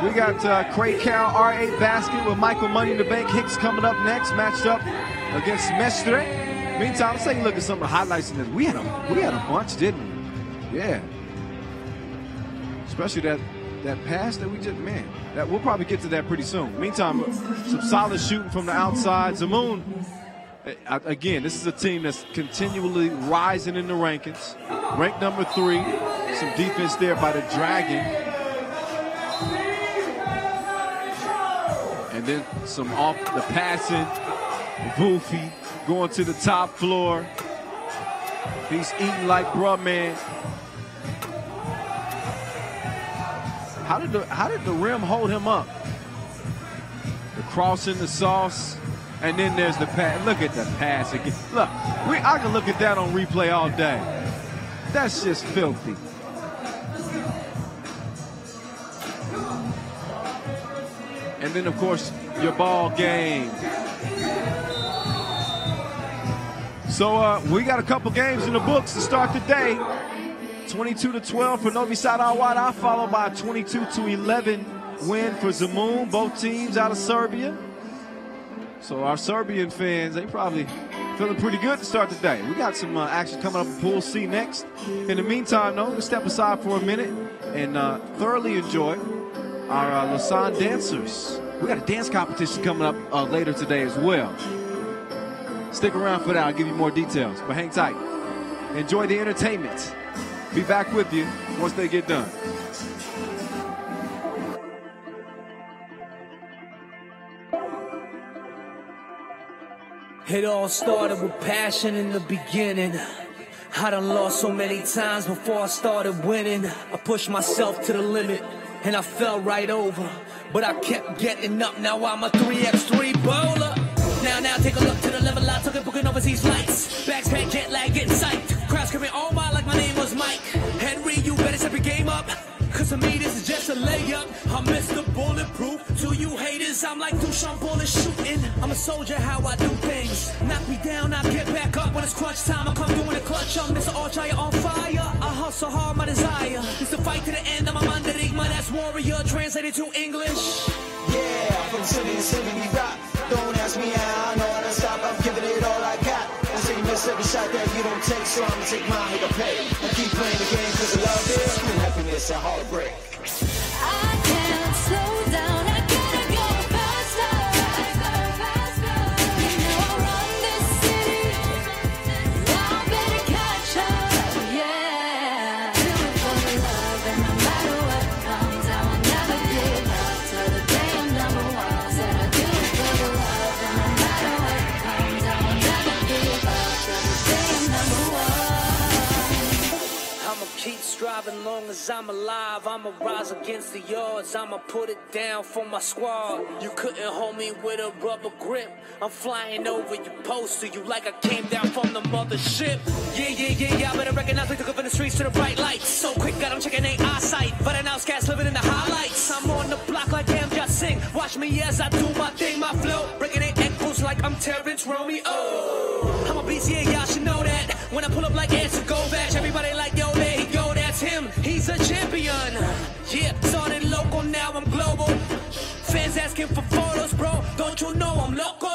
We got Krakow R8 basket with Michael Money in the Bank Hicks coming up next, matched up against Mestre. Meantime, let's take a look at some of the highlights in this. We had a bunch, didn't we? Yeah. Especially that that pass that we just, man, that we'll probably get to that pretty soon. Meantime, some solid shooting from the outside. Zemun, again, this is a team that's continually rising in the rankings. Ranked number 3. Some defense there by the Dragon. And then some off the passing. Boofy going to the top floor. He's eating like bruh, man. How did the rim hold him up? The cross in the sauce, and then there's the pass. Look at the pass again. Look, I can look at that on replay all day. That's just filthy. And then, of course, your ball game. So we got a couple games in the books to start the day. 22-12 for Novi Wahda, followed by a 22-11 win for Zemun. Both teams out of Serbia. So our Serbian fans, they probably feeling pretty good to start the day. We got some action coming up in Pool C next. In the meantime, though, let's step aside for a minute and thoroughly enjoy our Lausanne dancers. We got a dance competition coming up later today as well. Stick around for that. I'll give you more details, but hang tight. Enjoy the entertainment. Be back with you once they get done. It all started with passion in the beginning. I done lost so many times before I started winning. I pushed myself to the limit and I fell right over. But I kept getting up, now I'm a 3x3 bowler. Now take a look to the level I took it, booking overseas flights. Backpack, jet lag, getting psyched. Crowd screaming, oh my, like my name was Mike. Henry, you better step your game up. Cause to me this is just a layup. I'm Mr. Bulletproof. To you haters, I'm like Dushan bullet shooting. I'm a soldier, how I do things. Knock me down, I get back up. When it's crunch time, I come doing a clutch. I'm Mr. Archer on fire. I hustle hard, my desire is to fight to the end. I'm a mandarigma, that's warrior, translated to English. Yeah, from city to city we rock. Don't ask me how, I know how to stop. I'm giving it all I got. I say you miss every shot that you don't take, so I'ma take mine to pay. I keep playing the game cause I love it, and happiness and heartbreak. I can't slow down, I gotta go faster. You know I run this city, now I better catch up, yeah. Do it for the love, and no matter what comes, I will never give up till the day I'm number 1. Said I do it for the love, and no matter what comes, I will never give up till the day I'm number 1. I'ma keep striving long as I'm alive. I'ma rise against the odds. I'ma put it down for my squad. You couldn't hold me with a rubber grip. I'm flying over you, post to you like I came down from the mothership. Yeah. I better recognize we took up in the streets to the bright lights. So quick, got them checking their eyesight. But an outcast living in the highlights. I'm on the block like Amjad Singh. Watch me as I do my thing, my flow. Breaking their ankles like I'm Terrence Romeo. I'm a beast, yeah, y'all should know that. When I pull up like Answer Go Bash, everybody like, yo, there he go, that's him. He's a champion. Yeah, started local, now I'm global. Fans asking for photos, bro. Don't you know I'm local?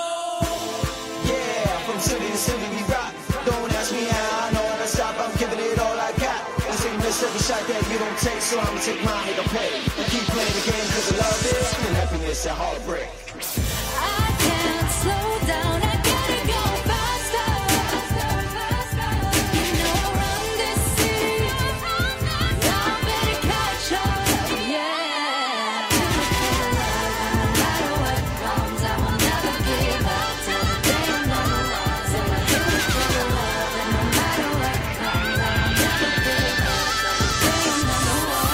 Yeah, from city to city we rock. Don't ask me how, I know how to stop. I'm giving it all I got. I say you miss every shot that you don't take, so I'ma take mine to pay. I keep playing the game cause I love it, and happiness and heartbreak. I can't slow down, I gotta go faster. You know I run this city, now I better catch up, yeah. Do it for the love, and no matter what comes, I will never give up till the day I'm number 1. So I do it for the love, and no matter what comes, I will never give up till the day I'm number 1.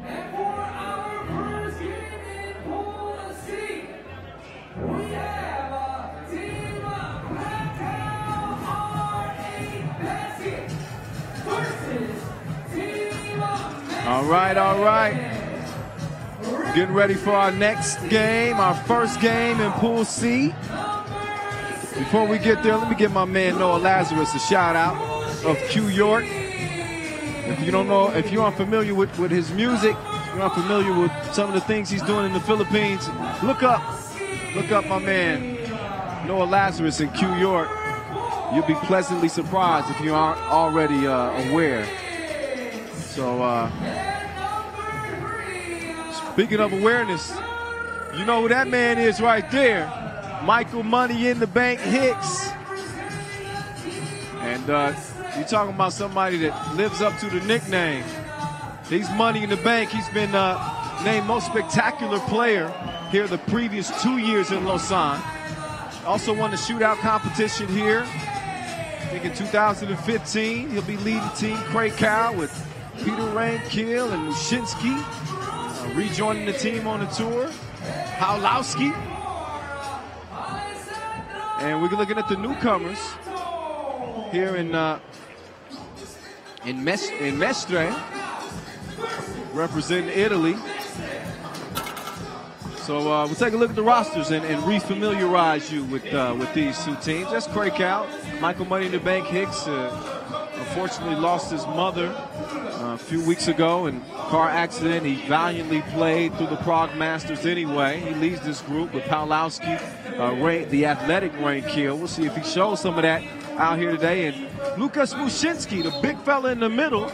And for our first game in Pool C, we have Team Krakow R8 Basket versus Team Mestre. All right. Getting ready for our next game, our first game in Pool C. Before we get there, let me give my man Noah Lazarus a shout out of Q York. If you don't know, if you're unfamiliar with his music, you're unfamiliar with some of the things he's doing in the Philippines, look up my man, Noah Lazarus in Q York. You'll be pleasantly surprised if you aren't already aware. So, speaking of awareness, you know who that man is right there. Michael Money in the Bank Hicks. And you're talking about somebody that lives up to the nickname. He's Money in the Bank. He's been named most spectacular player here the previous 2 years in Lausanne. Also won the shootout competition here. I think in 2015, he'll be leading Team Krakow with Peter Rainkill and Mushinski. Rejoining the team on the tour. Paulowski. And we're looking at the newcomers here in Mestre, representing Italy. So we'll take a look at the rosters and refamiliarize you with these two teams. That's Krakow. Michael Money in the Bank Hicks unfortunately lost his mother a few weeks ago in a car accident. He valiantly played through the Prague Masters anyway. He leads this group with Paulowski, the athletic Rainkill. We'll see if he shows some of that out here today. And Lukas Mushinski, the big fella in the middle,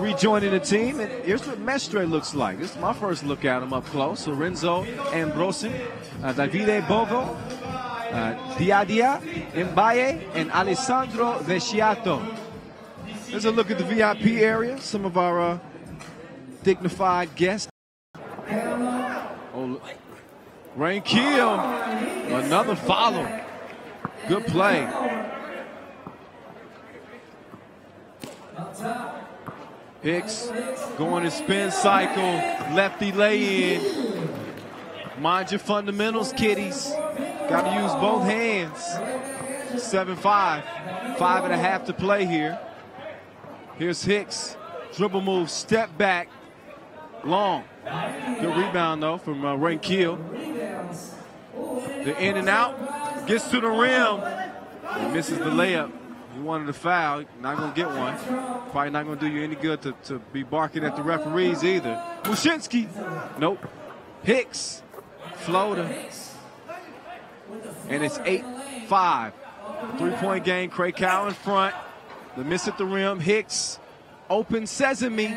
rejoining the team. And here's what Mestre looks like. This is my first look at him up close. Lorenzo Ambrosin, Davide Bogo, Diadia Mbaye, and Alessandro Vesciato. There's a look at the VIP area. Some of our dignified guests. Oh, Rainkill, another follow. Good play. Hicks going to spin cycle, lefty lay in. Mind your fundamentals, kiddies. Got to use both hands. 7-5, 5.5 to play here. Here's Hicks, dribble move, step back, long. Good rebound though from Rainkill. The in and out, gets to the rim, and misses the layup. He wanted a foul, not gonna get one. Probably not gonna do you any good to be barking at the referees either. Mushinski, nope. Hicks, floater. And it's 8-5. 3-point game, Krakow in front. The miss at the rim, Hicks, open sesame.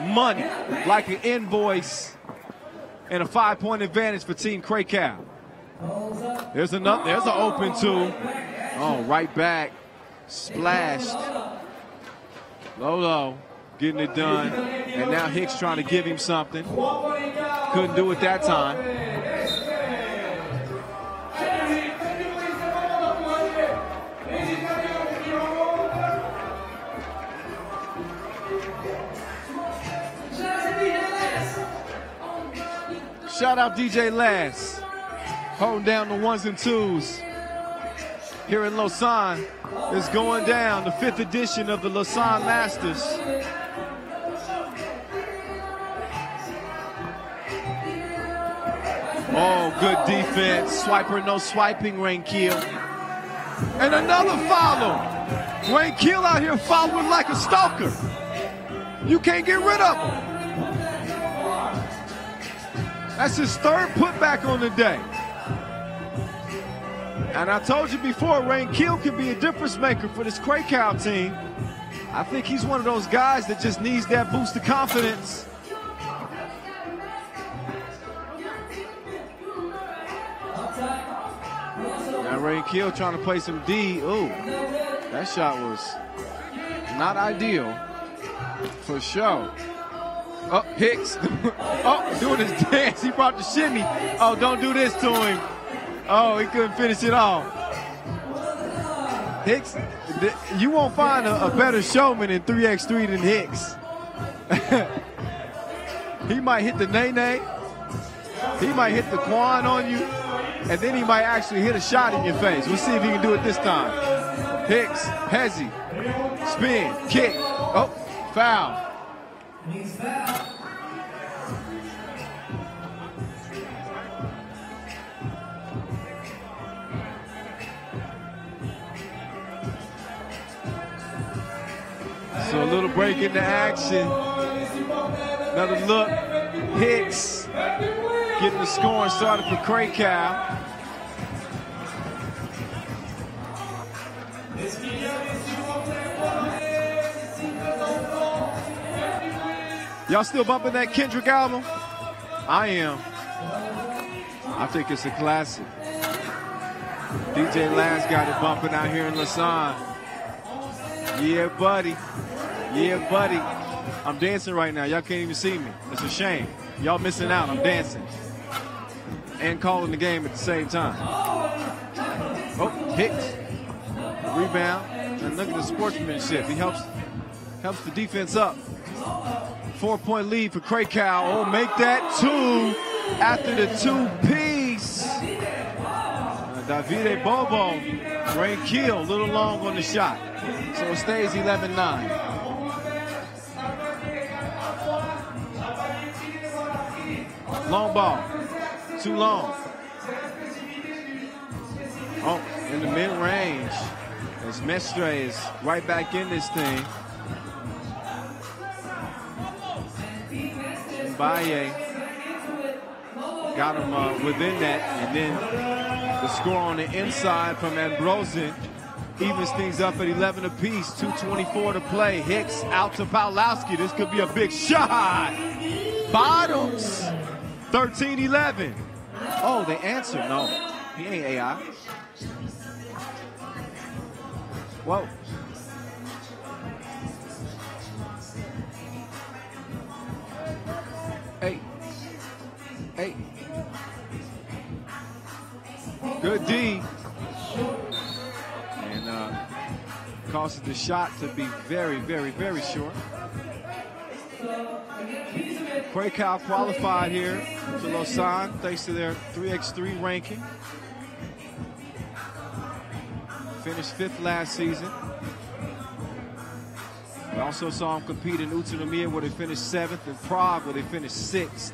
Money, like an invoice. And a 5-point advantage for Team Krakow. There's an open two. Oh, right back, splashed. Lolo getting it done. And now Hicks trying to give him something. Couldn't do it that time. Shout out DJ Lass, holding down the ones and twos here in Lausanne. It's going down, the 5th edition of the Lausanne Masters. Oh, good defense. Swiper, no swiping, Rainkill. And another follow. Rainkill out here following like a stalker. You can't get rid of him. That's his 3rd putback on the day. And I told you before, Rainkill could be a difference maker for this Krakow team. I think he's one of those guys that just needs that boost of confidence. Now Rainkill trying to play some D. Ooh, that shot was not ideal for sure. Oh, Hicks. Oh, doing his dance. He brought the shimmy. Oh, don't do this to him. Oh, he couldn't finish it off. Hicks, you won't find a better showman in 3x3 than Hicks. He might hit the nay-nay. He might hit the Quan on you. And then he might actually hit a shot in your face. We'll see if he can do it this time. Hicks, Hezzy, spin, kick. Oh, foul. He's fouled. So a little break into action. Another look. Hicks getting the scoring started for Krakow. Y'all still bumping that Kendrick album? I am. I think it's a classic. DJ Laz got it bumping out here in Lausanne. Yeah, buddy. Yeah, buddy. I'm dancing right now. Y'all can't even see me. It's a shame. Y'all missing out. I'm dancing. And calling the game at the same time. Oh, Hicks. Rebound. And look at the sportsmanship. He helps the defense up. 4-point lead for Krakow. Oh, make that two after the two-piece. Davide Bobo, Rain Keel, a little long on the shot. So it stays 11-9. Long ball, too long. Oh, in the mid-range. As Mestre is right back in this thing. Paide got him within that, and then the score on the inside from Ambrosin evens things up at 11 apiece. 2:24 to play. Hicks out to Pawlowski. This could be a big shot. Bottoms. 13-11. Oh, they answered. No, he ain't AI. Whoa. Hey. Good D. And causes the shot to be very, very, very short. Krakow qualified here to Lausanne thanks to their 3x3 ranking. Finished 5th last season. We also saw them compete in Utsunomiya where they finished 7th, and Prague where they finished 6th.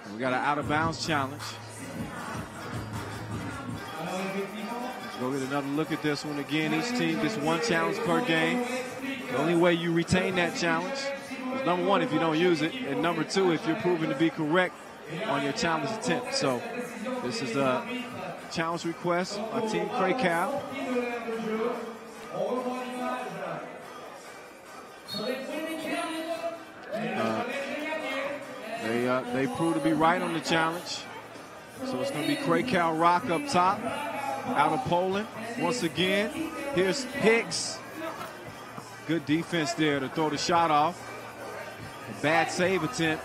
And we got an out-of-bounds challenge. Let's go get another look at this one again. Each team gets 1 challenge per game. The only way you retain that challenge is number 1 if you don't use it, and number 2 if you're proven to be correct on your challenge attempt. So this is a challenge request by Team Krakow. They proved to be right on the challenge. So it's going to be Krakow Rock up top, out of Poland. Once again, here's Hicks. Good defense there to throw the shot off. A bad save attempt.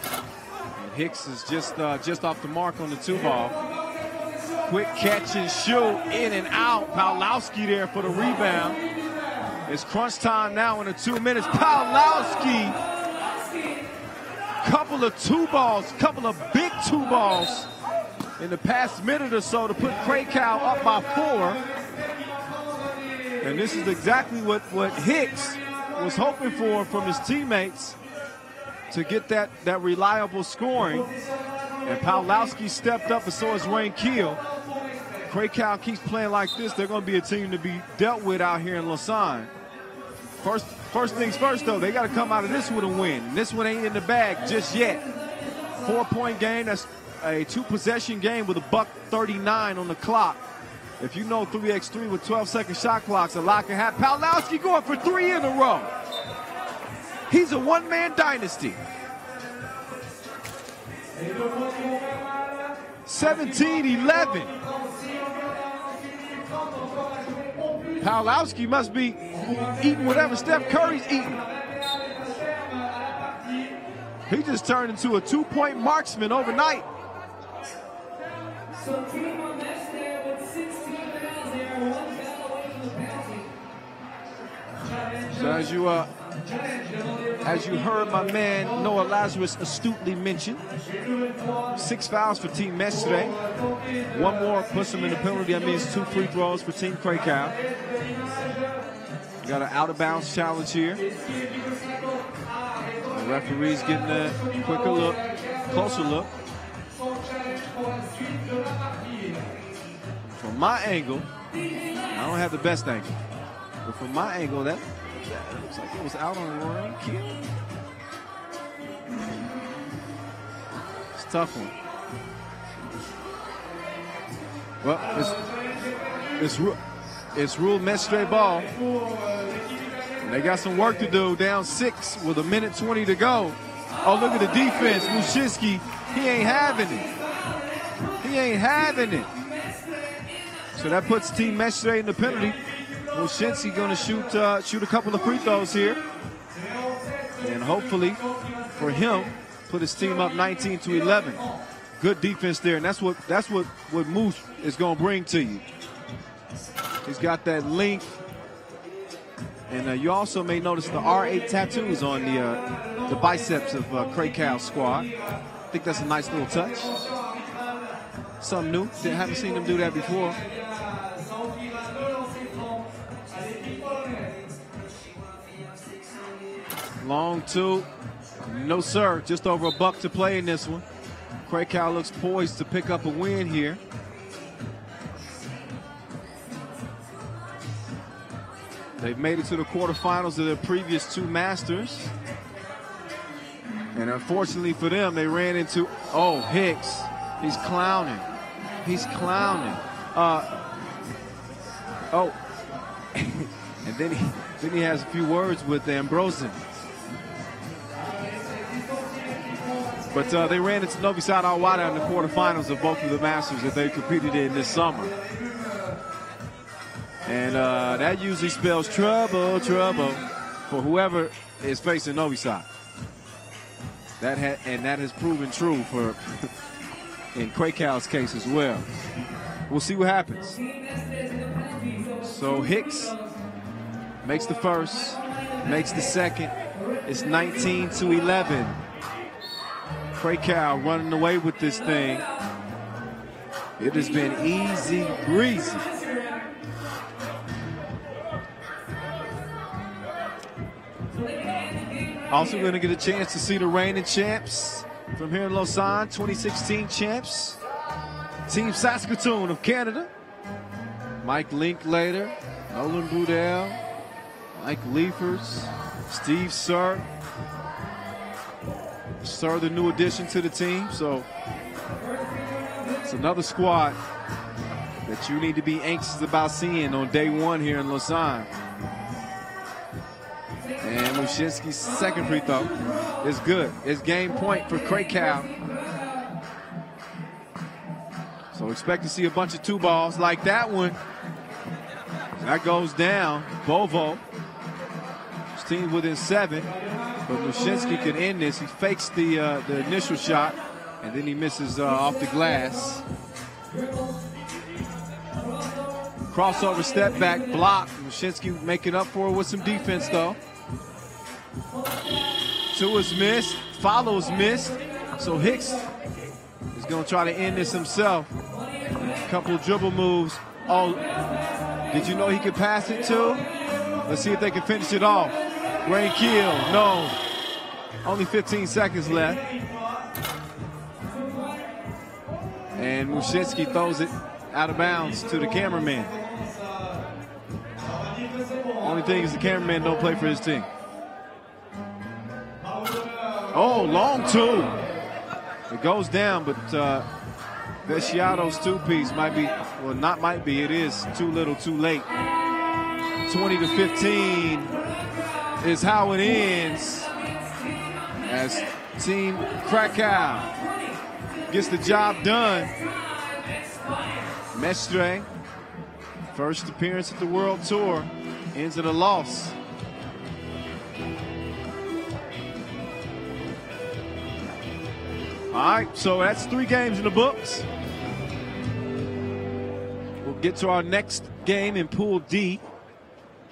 And Hicks is just off the mark on the 2-ball. Quick catch and shoot, in and out. Pawlowski there for the rebound. It's crunch time now in the 2 minutes. Pawlowski, couple of 2-balls, couple of big 2-balls in the past minute or so to put Krakow up by 4. And this is exactly what Hicks was hoping for from his teammates to get that reliable scoring. And Pawlowski stepped up, and so has Rain Keel. Krakow keeps playing like this, they're going to be a team to be dealt with out here in Lausanne. First things first, though, they got to come out of this with a win. And this one ain't in the bag just yet. 4-point game, that's a 2-possession game with $1:39 on the clock. If you know 3x3 with 12-second shot clocks, a lot can happen. Pawlowski going for 3 in a row. He's a one-man dynasty. 17-11. Pawlowski must be eating whatever Steph Curry's eating. He just turned into a 2-point marksman overnight. So as you heard my man Noah Lazarus astutely mention, 6 fouls for Team Mestre. 1 more puts them in the penalty. That means 2 free throws for Team Krakow. Got an out-of-bounds challenge here. The referee's getting a quicker look, closer look. From my angle, I don't have the best angle. But from my angle, that looks like it was out on the ring. It's a tough one. Well, it's ruled Mestre ball. And they got some work to do, down 6 with 1:20 to go. Oh, look at the defense. Mushinski, he ain't having it. He ain't having it. So that puts Team Mestre in the penalty. Mushinski going to shoot a couple of free throws here. And hopefully, for him, put his team up 19-11. Good defense there, and that's what Moose is going to bring to you. He's got that length, and you also may notice the R8 tattoos on the biceps of Krakow's squad. I think that's a nice little touch. Something new. Haven't seen them do that before. Long two. No, sir. Just over $1 to play in this one. Krakow looks poised to pick up a win here. They've made it to the quarterfinals of their previous 2 Masters. And unfortunately for them, they ran into, oh, Hicks. He's clowning. He's clowning. Oh. And then he has a few words with Ambrosen. But they ran into Novi Wahda in the quarterfinals of both of the Masters that they competed in this summer. And that usually spells trouble for whoever is facing Novi Sad. That has proven true for in Krakow's case as well. We'll see what happens. So Hicks makes the first, makes the second. It's 19-11. Krakow running away with this thing. It has been easy breezy. Also going to get a chance to see the reigning champs from here in Lausanne, 2016 champs. Team Saskatoon of Canada. Mike Linklater, Nolan Boudel, Mike Liefers, Steve Sir. Sir, the new addition to the team. So it's another squad that you need to be anxious about seeing on day 1 here in Lausanne. And Mushinski's second free throw is good. It's game point for Krakow. So expect to see a bunch of 2 balls like that one. That goes down. Bovo. His team within 7. But Mushinski can end this. He fakes the initial shot, and then he misses off the glass. Crossover step back block. Mushinski making up for it with some defense, though. 2 is missed. Follows missed. So Hicks is going to try to end this himself. A couple dribble moves. Oh, did you know he could pass it too? Let's see if they can finish it off. Rain kill, no. Only 15 seconds left. And Mushinski throws it out of bounds to the cameraman. Only thing is the cameraman don't play for his team. Oh, long 2. It goes down, but Veciato's 2-piece might be, well, not might be, it is too little, too late. 20-15 is how it ends as Team Krakow gets the job done. Mestre, first appearance at the World Tour, ends in a loss. All right, so that's 3 games in the books. We'll get to our next game in Pool D.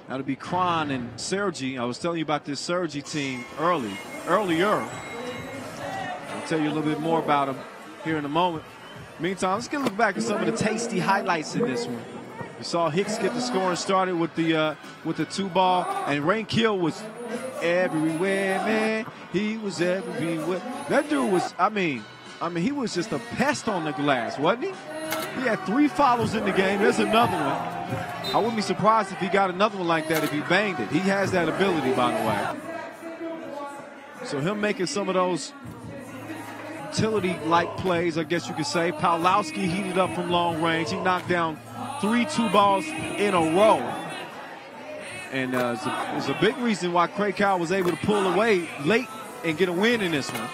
That'll be Kranj and Cergy. I was telling you about this Cergy team earlier. I'll tell you a little bit more about them here in a moment. Meantime, let's get a look back at some of the tasty highlights in this one. We saw Hicks get the scoring started with the 2-ball, and Rain Kill was everywhere, man. He was everywhere. That dude was, I mean, he was just a pest on the glass, wasn't he? He had 3 follows in the game. There's another one. I wouldn't be surprised if he got another one like that if he banged it. He has that ability, by the way. So him making some of those utility-like plays, I guess you could say. Pawlowski heated up from long range. He knocked down 3 2-balls in a row. And it's a big reason why Krakow was able to pull away late and get a win in this one.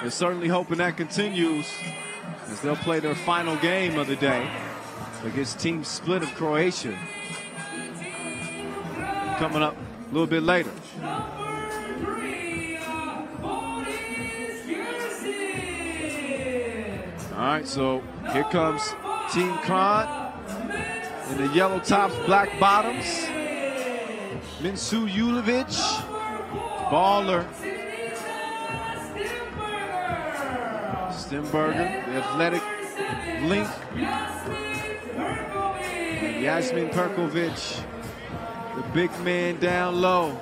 They're certainly hoping that continues as they'll play their final game of the day against Team Split of Croatia. Coming up a little bit later. All right, so here comes Team Kranj in the yellow tops, black bottoms. Minsu Julovic, baller. Stemberger, the athletic link. And Yasmin Perkovic, the big man down low.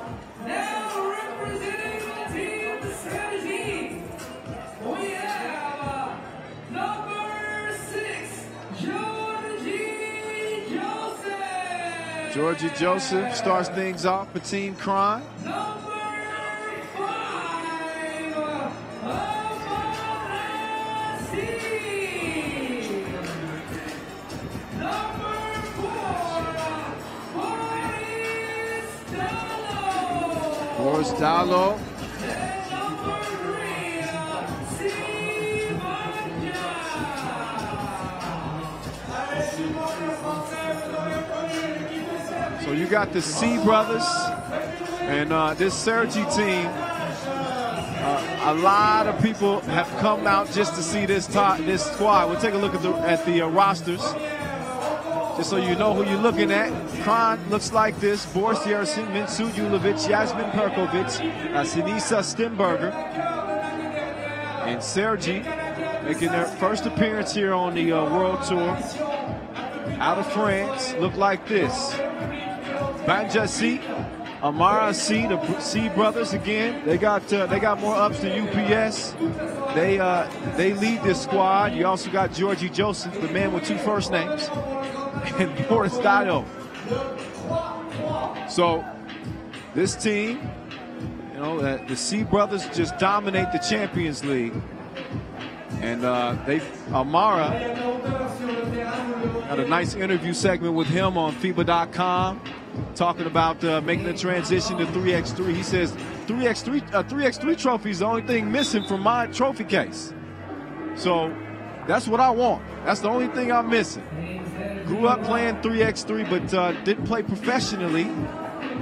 Georgie Joseph starts things off for Team Kranj. Boris Dalo. So you got the C brothers and this Cergy team. A lot of people have come out just to see this squad. We'll take a look at the rosters, just so you know who you're looking at. Kranj looks like this: Boris Yersin, Minsu Julovic, Yasmin Perkovic, Sinisa Stemberger, and Cergy making their first appearance here on the World Tour out of France. Look like this: Banja C, Amara C, the C brothers again. They got more ups than UPS. They lead this squad. You also got Georgie Joseph, the man with 2 first names, and Boris Dado. So this team, you know, the C brothers just dominate the Champions League. And Amara had a nice interview segment with him on FIBA.com, talking about making the transition to 3x3. He says 3x3 trophy is the only thing missing from my trophy case. So that's what I want. That's the only thing I'm missing. Grew up playing 3x3, but didn't play professionally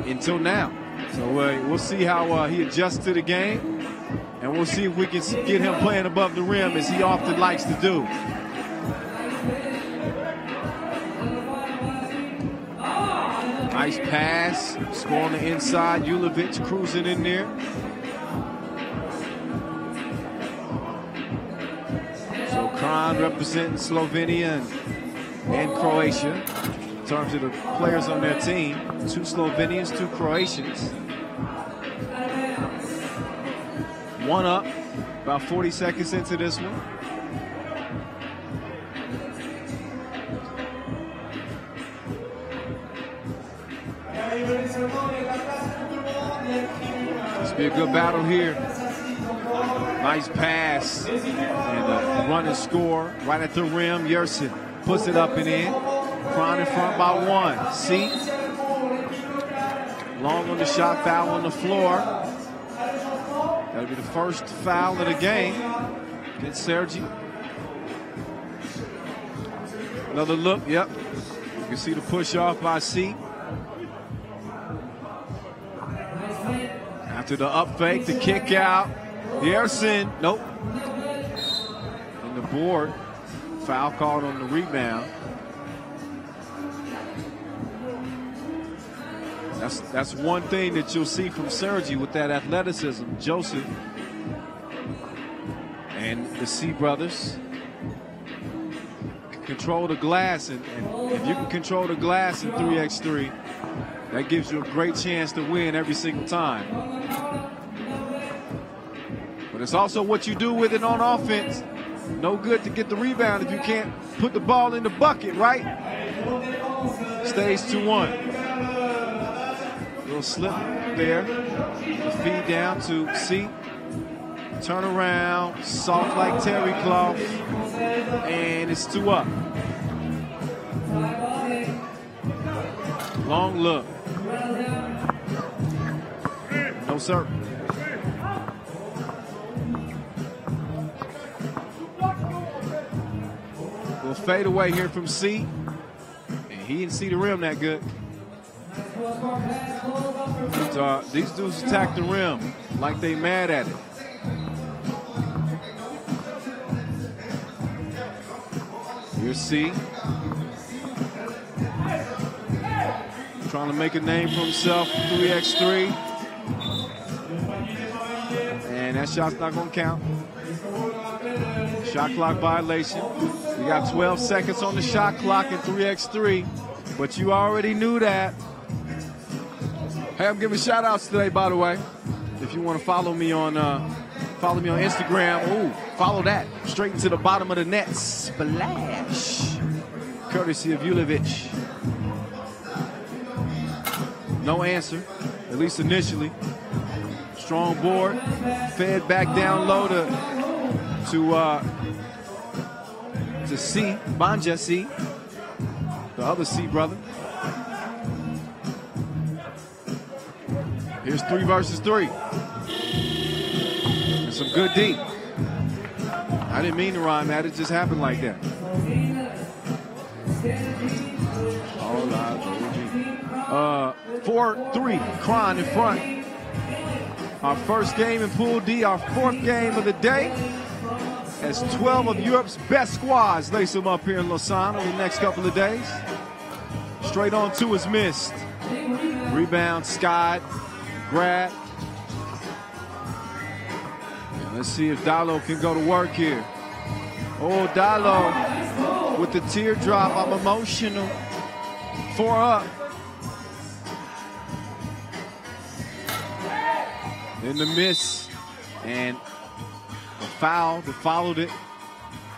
until now. So we'll see how he adjusts to the game, and we'll see if we can get him playing above the rim as he often likes to do. Nice pass, score on the inside. Julovic cruising in there. So Kranj representing Slovenia and Croatia in terms of the players on their team. 2 Slovenians, 2 Croatians. 1 up, about 40 seconds into this one. This will be a good battle here. Nice pass and a run and score right at the rim. Yersin puts it up and in. Kranj in front by 1. C. Long on the shot, foul on the floor. That'll be the first foul of the game against Cergy. Another look, yep. You can see the push off by C. After the up fake, the kick out. Yersin, nope. And the board, foul called on the rebound. That's one thing that you'll see from Cergy with that athleticism. Joseph and the C brothers can control the glass, and if you can control the glass in 3x3, that gives you a great chance to win every single time. But it's also what you do with it on offense. No good to get the rebound if you can't put the ball in the bucket, right? Stays 2-1. Little slip there. The feed down to C. Turn around, soft like terry cloth, and it's 2 up. Long look. No, sir. We'll fade away here from C. And he didn't see the rim that good. But, these dudes attack the rim like they mad at it. Here's C. Trying to make a name for himself, 3x3. And that shot's not going to count. Shot clock violation. You got 12 seconds on the shot clock at 3x3, but you already knew that. Hey, I'm giving shout outs today, by the way. If you want to follow me on Instagram, follow that. Straight into the bottom of the net. Splash. Courtesy of Ulovic. No answer, at least initially. Strong board. Fed back down low to C. Banja C. The other C brother. Here's 3 versus 3. And some good D. I didn't mean to rhyme that. It just happened like that. All right, 4-3. Kranj in front. Our first game in Pool D, our 4th game of the day. As 12 of Europe's best squads lace them up here in Lausanne over the next couple of days. Straight on 2 is missed. Rebound, skied, grab. And let's see if Dalo can go to work here. Oh, Dalo with the teardrop. I'm emotional. 4 up. Then the miss and a foul that followed it.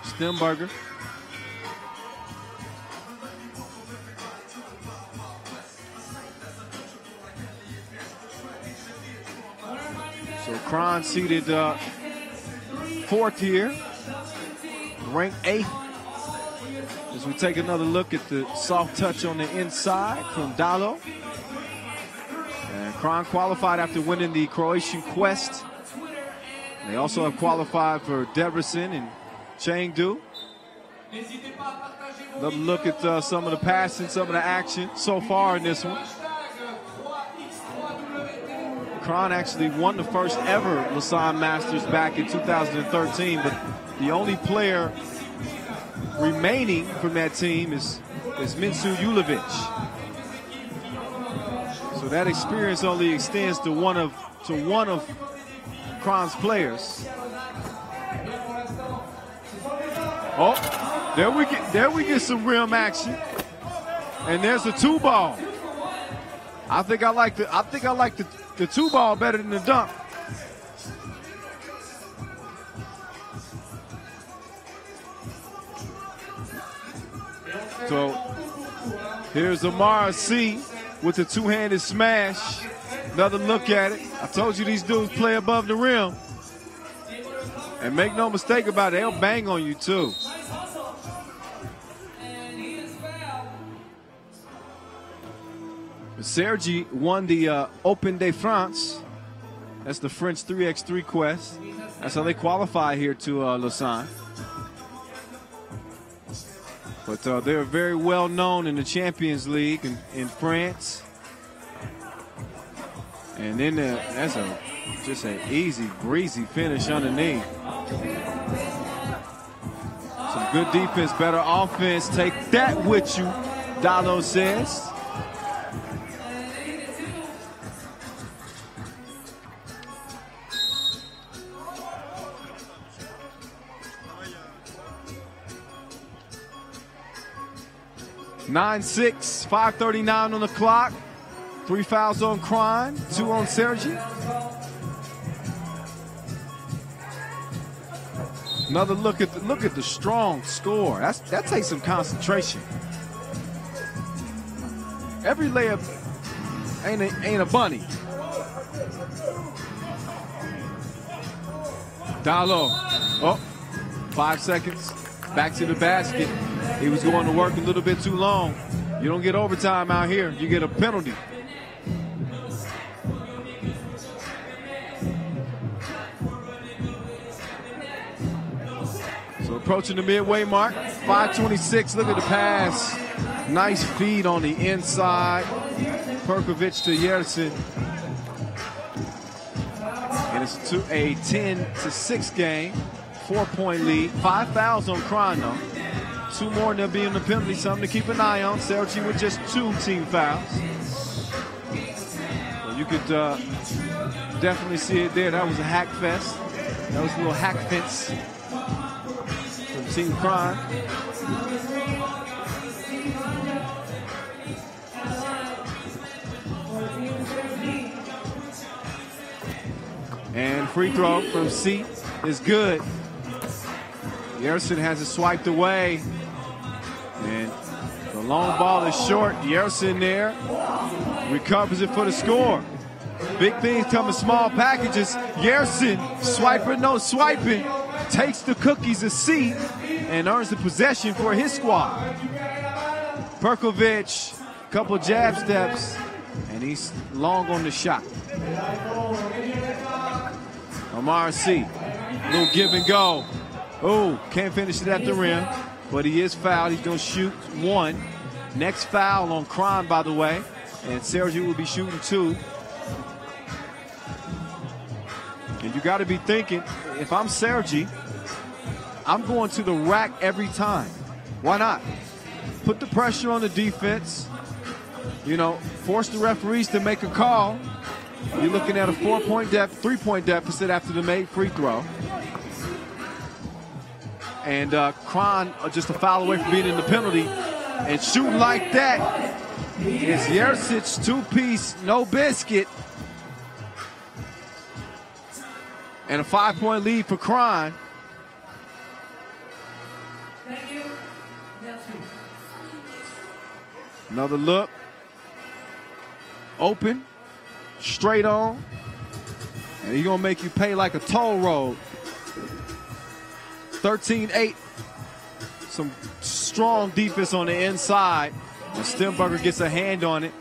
Stemberger. So Kranj seated 4th here, ranked 8th. As we take another look at the soft touch on the inside from Dalo. And Kranj qualified after winning the Croatian Quest. They also have qualified for Debrecen and Chengdu. Another look at some of the passing, some of the action so far in this one. Kranj actually won the first ever Lausanne Masters back in 2013, but the only player remaining from that team is Minsu Ulovic. So that experience only extends to one of Kranj's players. Oh, there we get some rim action, and there's the 2-ball. I think I like the 2-ball better than the dunk. So here's Amara C with the 2-handed smash. Another look at it. I told you these dudes play above the rim. And make no mistake about it, they'll bang on you too. Cergy won the Open de France. That's the French 3x3 quest. That's how they qualify here to Lausanne. But they're very well known in the Champions League in France. And then that's just an easy, breezy finish underneath. Some good defense, better offense. Take that with you, Dalo says. (9-6), 5:39 on the clock. 3 fouls on Kranj, 2 on Cergy. Another look at the strong score. That takes some concentration. Every layup ain't a bunny. Dalo. Oh, 5 seconds. Back to the basket. He was going to work a little bit too long. You don't get overtime out here. You get a penalty. So approaching the midway mark. 5:26. Look at the pass. Nice feed on the inside. Perkovic to Yersin. And it's a 10-6 game. 4-point lead. 5 fouls on Kranj though. 2 more and they'll be in the penalty. Something to keep an eye on. Cergy with just 2 team fouls. So you could definitely see it there. That was a hack fest. That was a little hack fence from Team Kranj. And free throw from C is good. Yersin has it swiped away. And the long ball is short. Yersin there. Recovers it for the score. Big things come in small packages. Yersin, swiper, no swiping. Takes the cookies of C and earns the possession for his squad. Perkovic, couple jab steps, and he's long on the shot. Amar C, little give and go. Oh, can't finish it at the rim, but he is fouled. He's going to shoot 1. Next foul on Kranj, by the way, and Cergy will be shooting 2. And you got to be thinking, if I'm Cergy, I'm going to the rack every time. Why not? Put the pressure on the defense. You know, force the referees to make a call. You're looking at a 3-point deficit after the made free throw. And Kranj just a foul away from being in the penalty. And shooting like that is Yersic's 2-piece, no biscuit. And a 5-point lead for Kranj. Thank you. Another look. Open. Straight on. And he's going to make you pay like a toll road. 13-8. Some strong defense on the inside. And Stemberger gets a hand on it.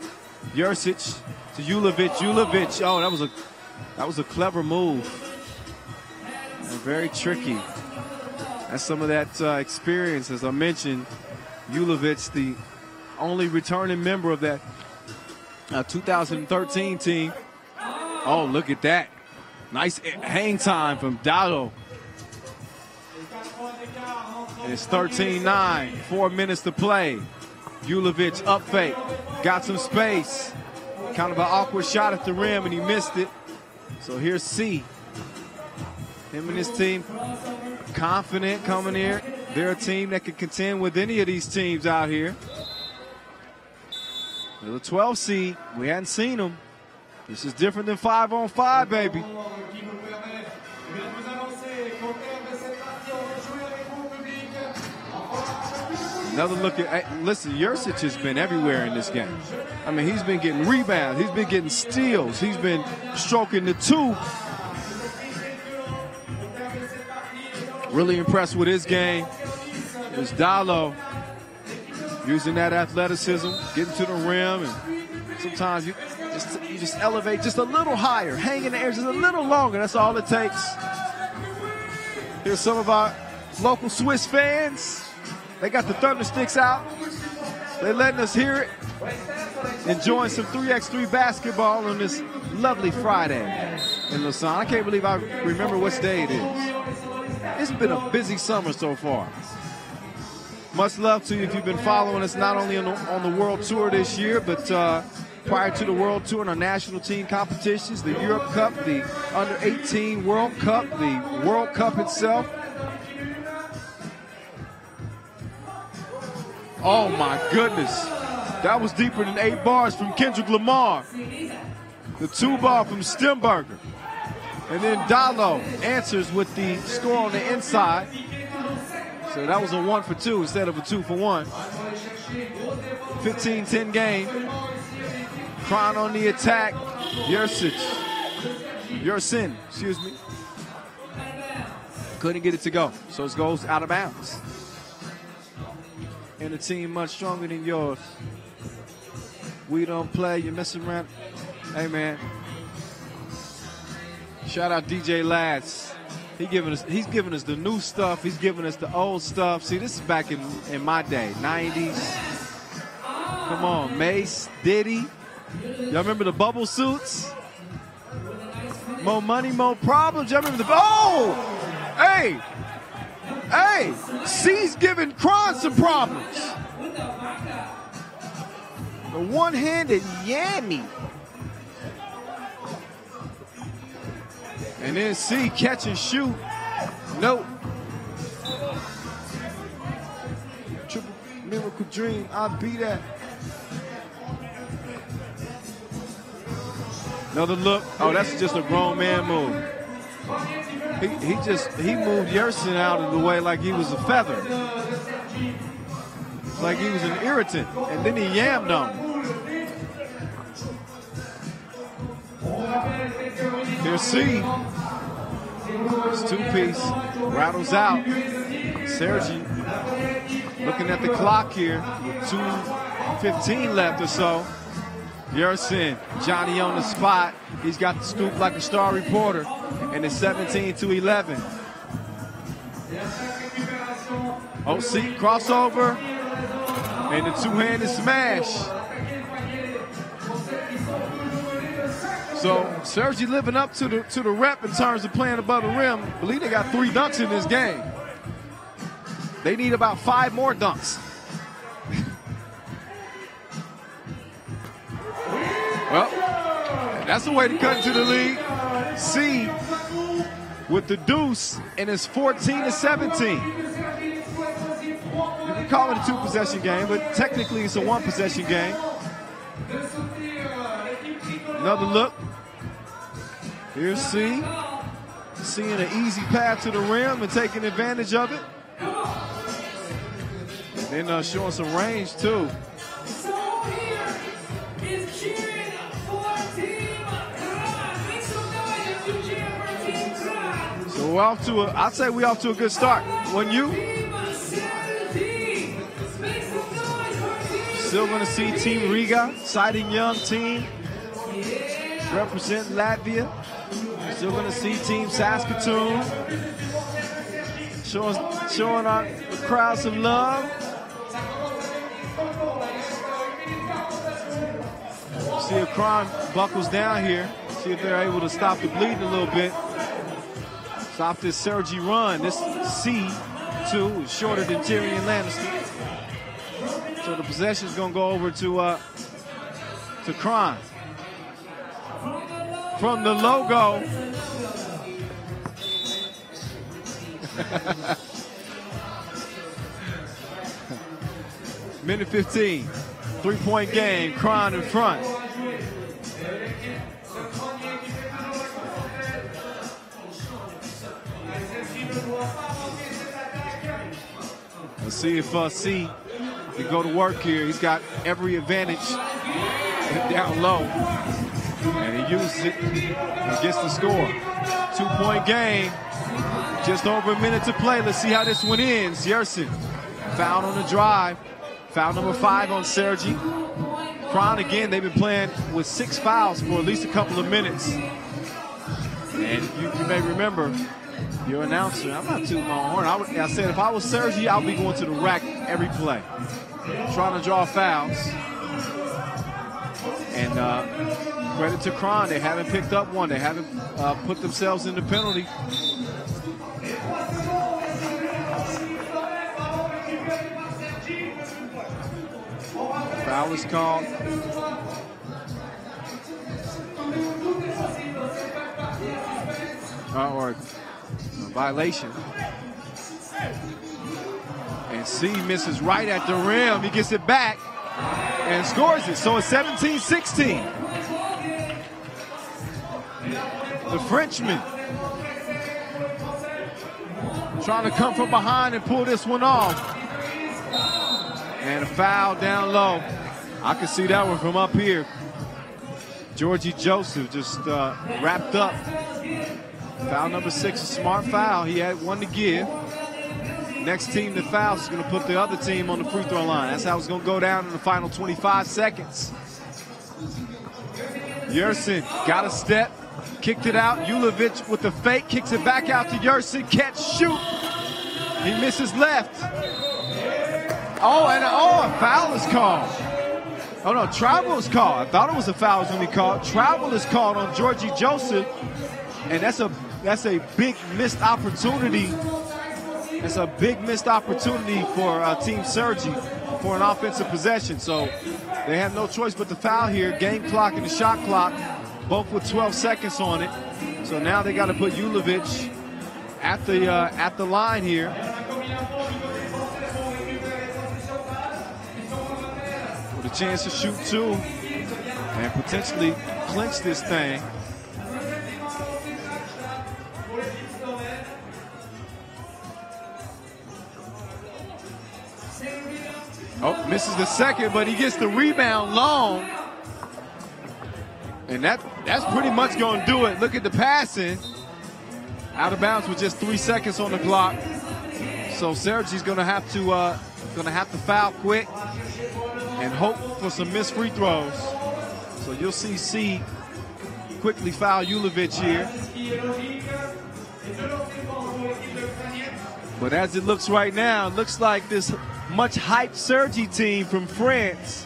Yersic to Julovic. Oh, that was a clever move. And very tricky. That's some of that experience. As I mentioned, Julovic, the only returning member of that 2013 team. Oh, look at that. Nice hang time from Dado. And it's 13-9, 4 minutes to play. Julovic up fake, got some space. Kind of an awkward shot at the rim and he missed it. So here's C. Him and his team confident coming here. They're a team that can contend with any of these teams out here. They're the 12 seed. We hadn't seen them. This is different than 5-on-5, baby. Another look at, listen, Yersic has been everywhere in this game. I mean, he's been getting rebounds. He's been getting steals. He's been stroking the 2. Really impressed with his game. There's Dalo using that athleticism, getting to the rim, and sometimes you just elevate just a little higher, hang in the air just a little longer. That's all it takes. Here's some of our local Swiss fans. They got the thunder sticks out. They're letting us hear it. Enjoying some 3x3 basketball on this lovely Friday in Lausanne. I can't believe I remember what day it is. It's been a busy summer so far. Much love to you if you've been following us not only on the World Tour this year, but prior to the World Tour and our national team competitions, the Europe Cup, the Under-18 World Cup, the World Cup itself. Oh my goodness. That was deeper than 8 bars from Kendrick Lamar. The 2 ball from Stemberger. And then Dalo answers with the score on the inside. So that was a 1 for 2 instead of a 2 for 1. 15-10 game. Kranj on the attack. Yersin, excuse me. Couldn't get it to go, so it goes out of bounds. And a team much stronger than yours. We don't play, you messing around. Hey man. Shout out DJ Lads. He's giving us the new stuff. He's giving us the old stuff. See, this is back in my day, 90s. Come on, Mace, Diddy. Y'all remember the bubble suits? More money, more problems. Y'all remember the, oh! Hey! C's giving Kranj some problems. The one-handed yammy. And then C, catch and shoot. Nope. Triple miracle dream, I'll be that. Another look. Oh, that's just a grown man move. He moved Yersin out of the way like he was a feather. Like he was an irritant. And then he yammed him. Here's C. It's two-piece. Rattles out. Cergy looking at the clock here with 2:15 left or so. Yersin, Johnny on the spot. He's got the scoop like a star reporter. And it's 17-11. OC crossover. And the two-handed smash. So Cergy living up to the rep in terms of playing above the rim. I believe they got 3 dunks in this game. They need about 5 more dunks. Well, that's the way to cut into the lead. C with the deuce, and it's 14-17. You can call it a 2-possession game, but technically it's a 1-possession game. Another look. Here's C. Seeing an easy path to the rim and taking advantage of it. Then showing some range too. So we're off to I'd say we're off to a good start. Wouldn't you? Still going to see Team Riga, exciting young team, represent Latvia. Still going to see Team Saskatoon, showing our crowd some love. See if Kranj buckles down here. See if they're able to stop the bleeding a little bit. Stop this Cergy run. This C2 is shorter than Tyrion Lannister. So the possession's gonna go over to Kranj. From the logo. Minute 15. 3-point game. Kranj in front. Let's see if C can go to work here. He's got every advantage down low. And he uses it and gets the score. 2-point game. Just over a minute to play. Let's see how this one ends. Yersin foul on the drive. Foul number 5 on Cergy. Kranj again, they've been playing with 6 fouls for at least a couple of minutes. And you may remember your announcer, I'm not tooting my horn. I said if I was Cergy, I'll be going to the rack every play. Trying to draw fouls. And credit to Kranj, they haven't picked up one. They haven't put themselves in the penalty. Foul is called. Or violation. And C misses right at the rim. He gets it back and scores it. So it's 17-16. The Frenchman trying to come from behind and pull this one off. And a foul down low. I can see that one from up here. Georgie Joseph just wrapped up. Foul number 6, a smart foul. He had one to give. Next team that fouls is going to put the other team on the free throw line. That's how it's going to go down in the final 25 seconds. Yersin got a step, kicked it out. Ulovic with the fake, kicks it back out to Yersin. Catch, shoot. He misses left. Oh, and a foul is called. Oh no, travel is called. I thought it was a foul was going to be called. Travel is called on Georgie Joseph, and that's a big missed opportunity. It's a big missed opportunity for Team Cergy for an offensive possession. So they have no choice but to foul here. Game clock and the shot clock, both with 12 seconds on it. So now they got to put Ulovic at the line here. With a chance to shoot 2 and potentially clinch this thing. Oh, misses the second, but he gets the rebound long. And that's pretty much going to do it. Look at the passing. Out of bounds with just 3 seconds on the clock. So Cergy's going to have to foul quick and hope for some missed free throws. So you'll see C quickly foul Ulovic here. But as it looks right now, it looks like this much hyped Cergy team from France,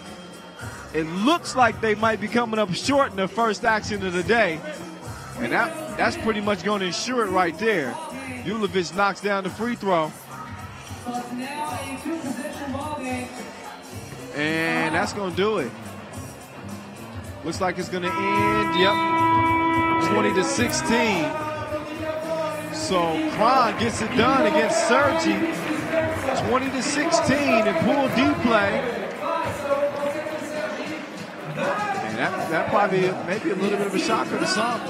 it looks like they might be coming up short in their first action of the day. And that's pretty much going to ensure it right there. Ulovic knocks down the free throw. And that's going to do it. Looks like it's going to end, yep, 20-16. So Kranj gets it done against Cergy, 20-16 in pool D play. And that probably maybe a little bit of a shocker to some.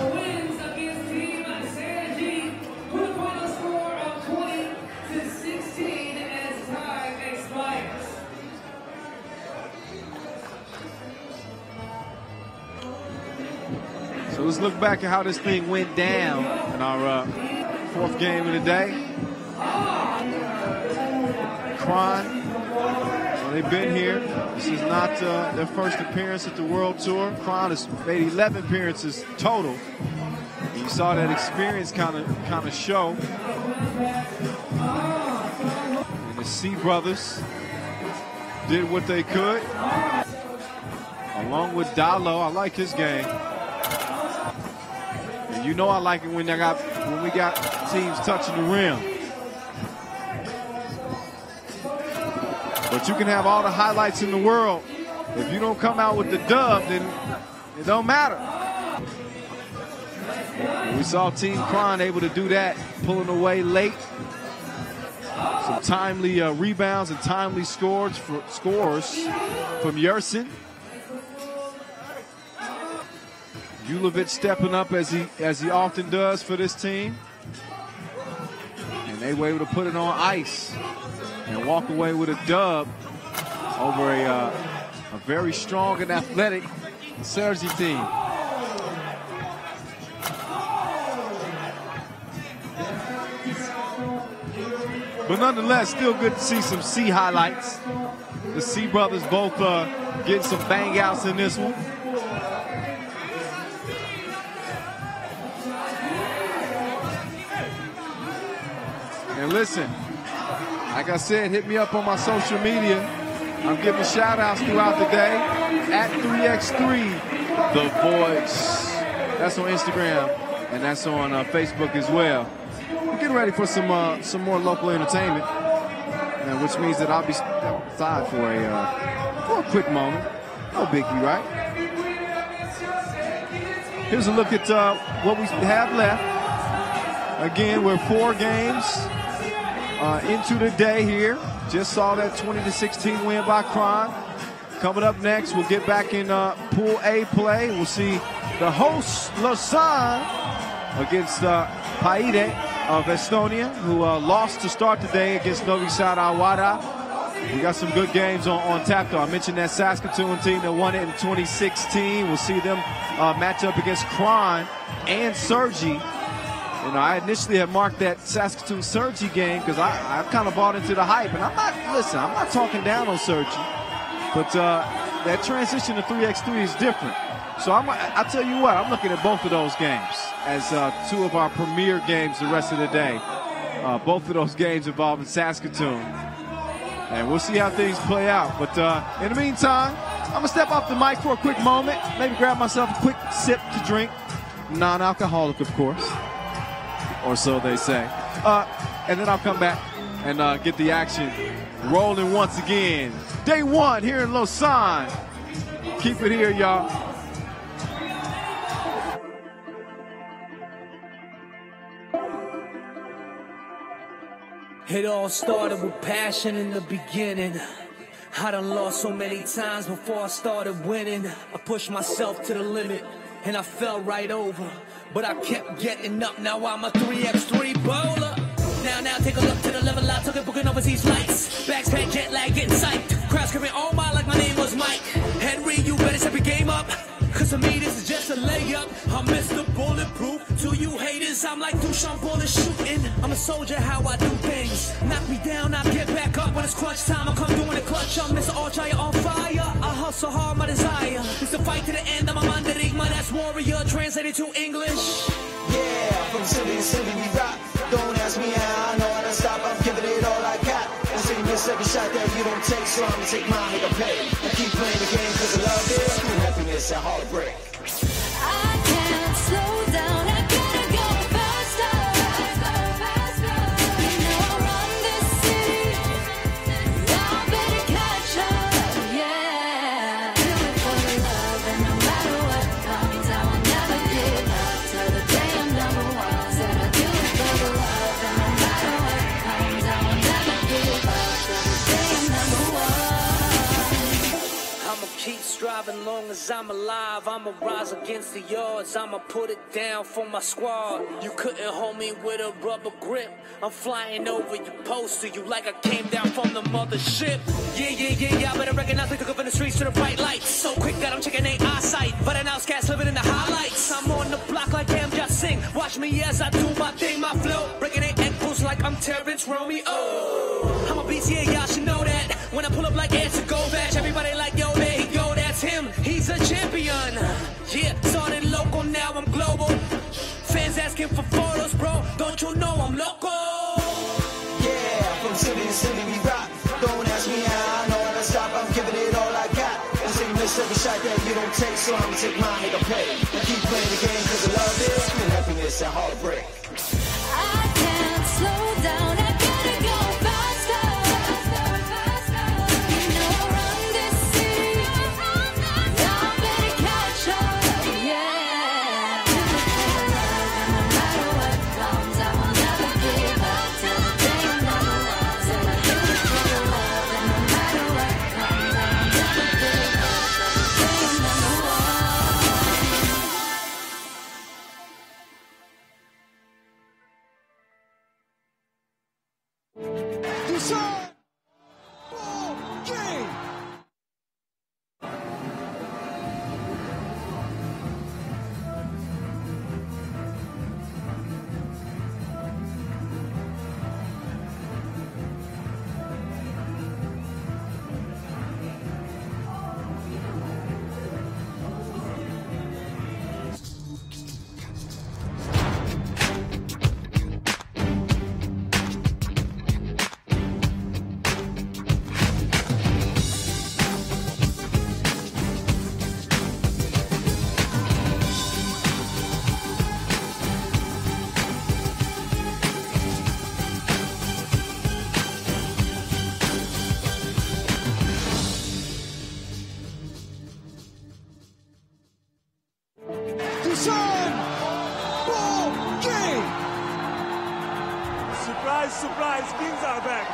So let's look back at how this thing went down in our fourth game of the day. Kranj, well, they've been here. This is not their first appearance at the World Tour. Kranj has made 11 appearances total. And you saw that experience kind of show. And the C brothers did what they could. Along with Dalo, I like his game. And you know I like it when we got teams touching the rim. But you can have all the highlights in the world. If you don't come out with the dub, then it don't matter. We saw Team Kranj able to do that, pulling away late. Some timely rebounds and timely scores from Yersin. Ulovic stepping up as he often does for this team. And they were able to put it on ice and walk away with a dub over a very strong and athletic Cergy team. But nonetheless, still good to see some C highlights. The C brothers both getting some bang outs in this one. And listen, like I said, hit me up on my social media. I'm giving shout outs throughout the day at 3x3 The Voice. That's on Instagram and that's on Facebook as well. We're getting ready for some more local entertainment, which means that I'll be outside for a quick moment. No biggie, right? Here's a look at what we have left. Again, we're 4 games into the day here. Just saw that 20-16 win by Kranj. Coming up next, we'll get back in Pool A play. We'll see the hosts, Lausanne, against Paide. of Estonia, who lost to start today against Novi Wahda. We got some good games on tap, though. I mentioned that Saskatoon team that won it in 2016. We'll see them match up against Kranj and Cergy. You know, I initially had marked that Saskatoon-Cergy game because I kind of bought into the hype. And I'm not talking down on Cergy. But that transition to 3x3 is different. So I'll tell you what, I'm looking at both of those games as two of our premier games the rest of the day. Both of those games involving Saskatoon. And we'll see how things play out. But in the meantime, I'm going to step off the mic for a quick moment. Maybe grab myself a quick sip to drink. Non-alcoholic, of course. Or so they say. And then I'll come back and get the action rolling once again. Day one here in Lausanne. Keep it here, y'all. It all started with passion in the beginning. I done lost so many times before I started winning. I pushed myself to the limit and I fell right over. But I kept getting up, now I'm a 3x3 bowler. Now take a look to the level I took it, booking overseas flights. Backpack, jet lag, getting psyched. Crowd screaming, oh my, like my name was Mike. Henry, you better step your game up. Cause to me this is just a layup. I'm Mr. Bulletproof. To you haters, I'm like Duchamp bullet shooting. I'm a soldier, how I do things. Knock me down, I get back up. When it's crunch time, I come doing the clutch. I'm Mr. Archer on fire. I hustle hard, my desire is to fight to the end. I'm a mandarigma, that's warrior, translated to English. Yeah, from city to city we rock. Don't ask me how, I know how to stop. I'm giving it all I got. And say you miss every shot that you don't take, so I'ma take mine to pay. And keep playing the game cause I love it. Through happiness and heartbreak. I can't slow down, I gotta go faster. You know I run this city, y'all better catch up, yeah. Do it for the love, and no matter what comes, I will never give up till the day I'm number one. Said I do it for the love, and no matter what comes, I will never give up till the day I'm number one. I'ma keep striving long as I'm alive. I'ma rise against the odds. I'ma put it down for my squad. You couldn't hold me with a rubber grip. I'm flying over you, poster you like I came down from the mothership. Yeah, y'all better recognize we took up in the streets to the bright lights. So quick that I'm checking their eyesight, but an outcast living in the highlights. I'm on the block like Cam just sing. Watch me as I do my thing, my flow. Breaking their ankles like I'm Terrence Romeo. I'm a beast, yeah, y'all should know that. When I pull up like Ed to go back, everybody like, yo, there he go, that's him. He's a champion. Yeah, started local, now I'm global. Fans asking for photos, bro. Don't you know I'm local? Yeah, from city to city we rock. Don't ask me how, I know how to stop. I'm giving it all I got. And say you miss every shot that you don't take, so I'ma take mine to pay. And keep playing the game cause I love it. Through happiness and heartbreak. I can't slow down, I gotta go faster. You know I run this city, y'all better catch up, yeah. Do it for the love, and no matter what comes, I will never give up till the day I'm number one. Said I do it for the love, and no matter what comes, I will never give up till the day I'm number one. Decide! Ball game! Lausanne! Ball game! Surprise, surprise, Kings are back.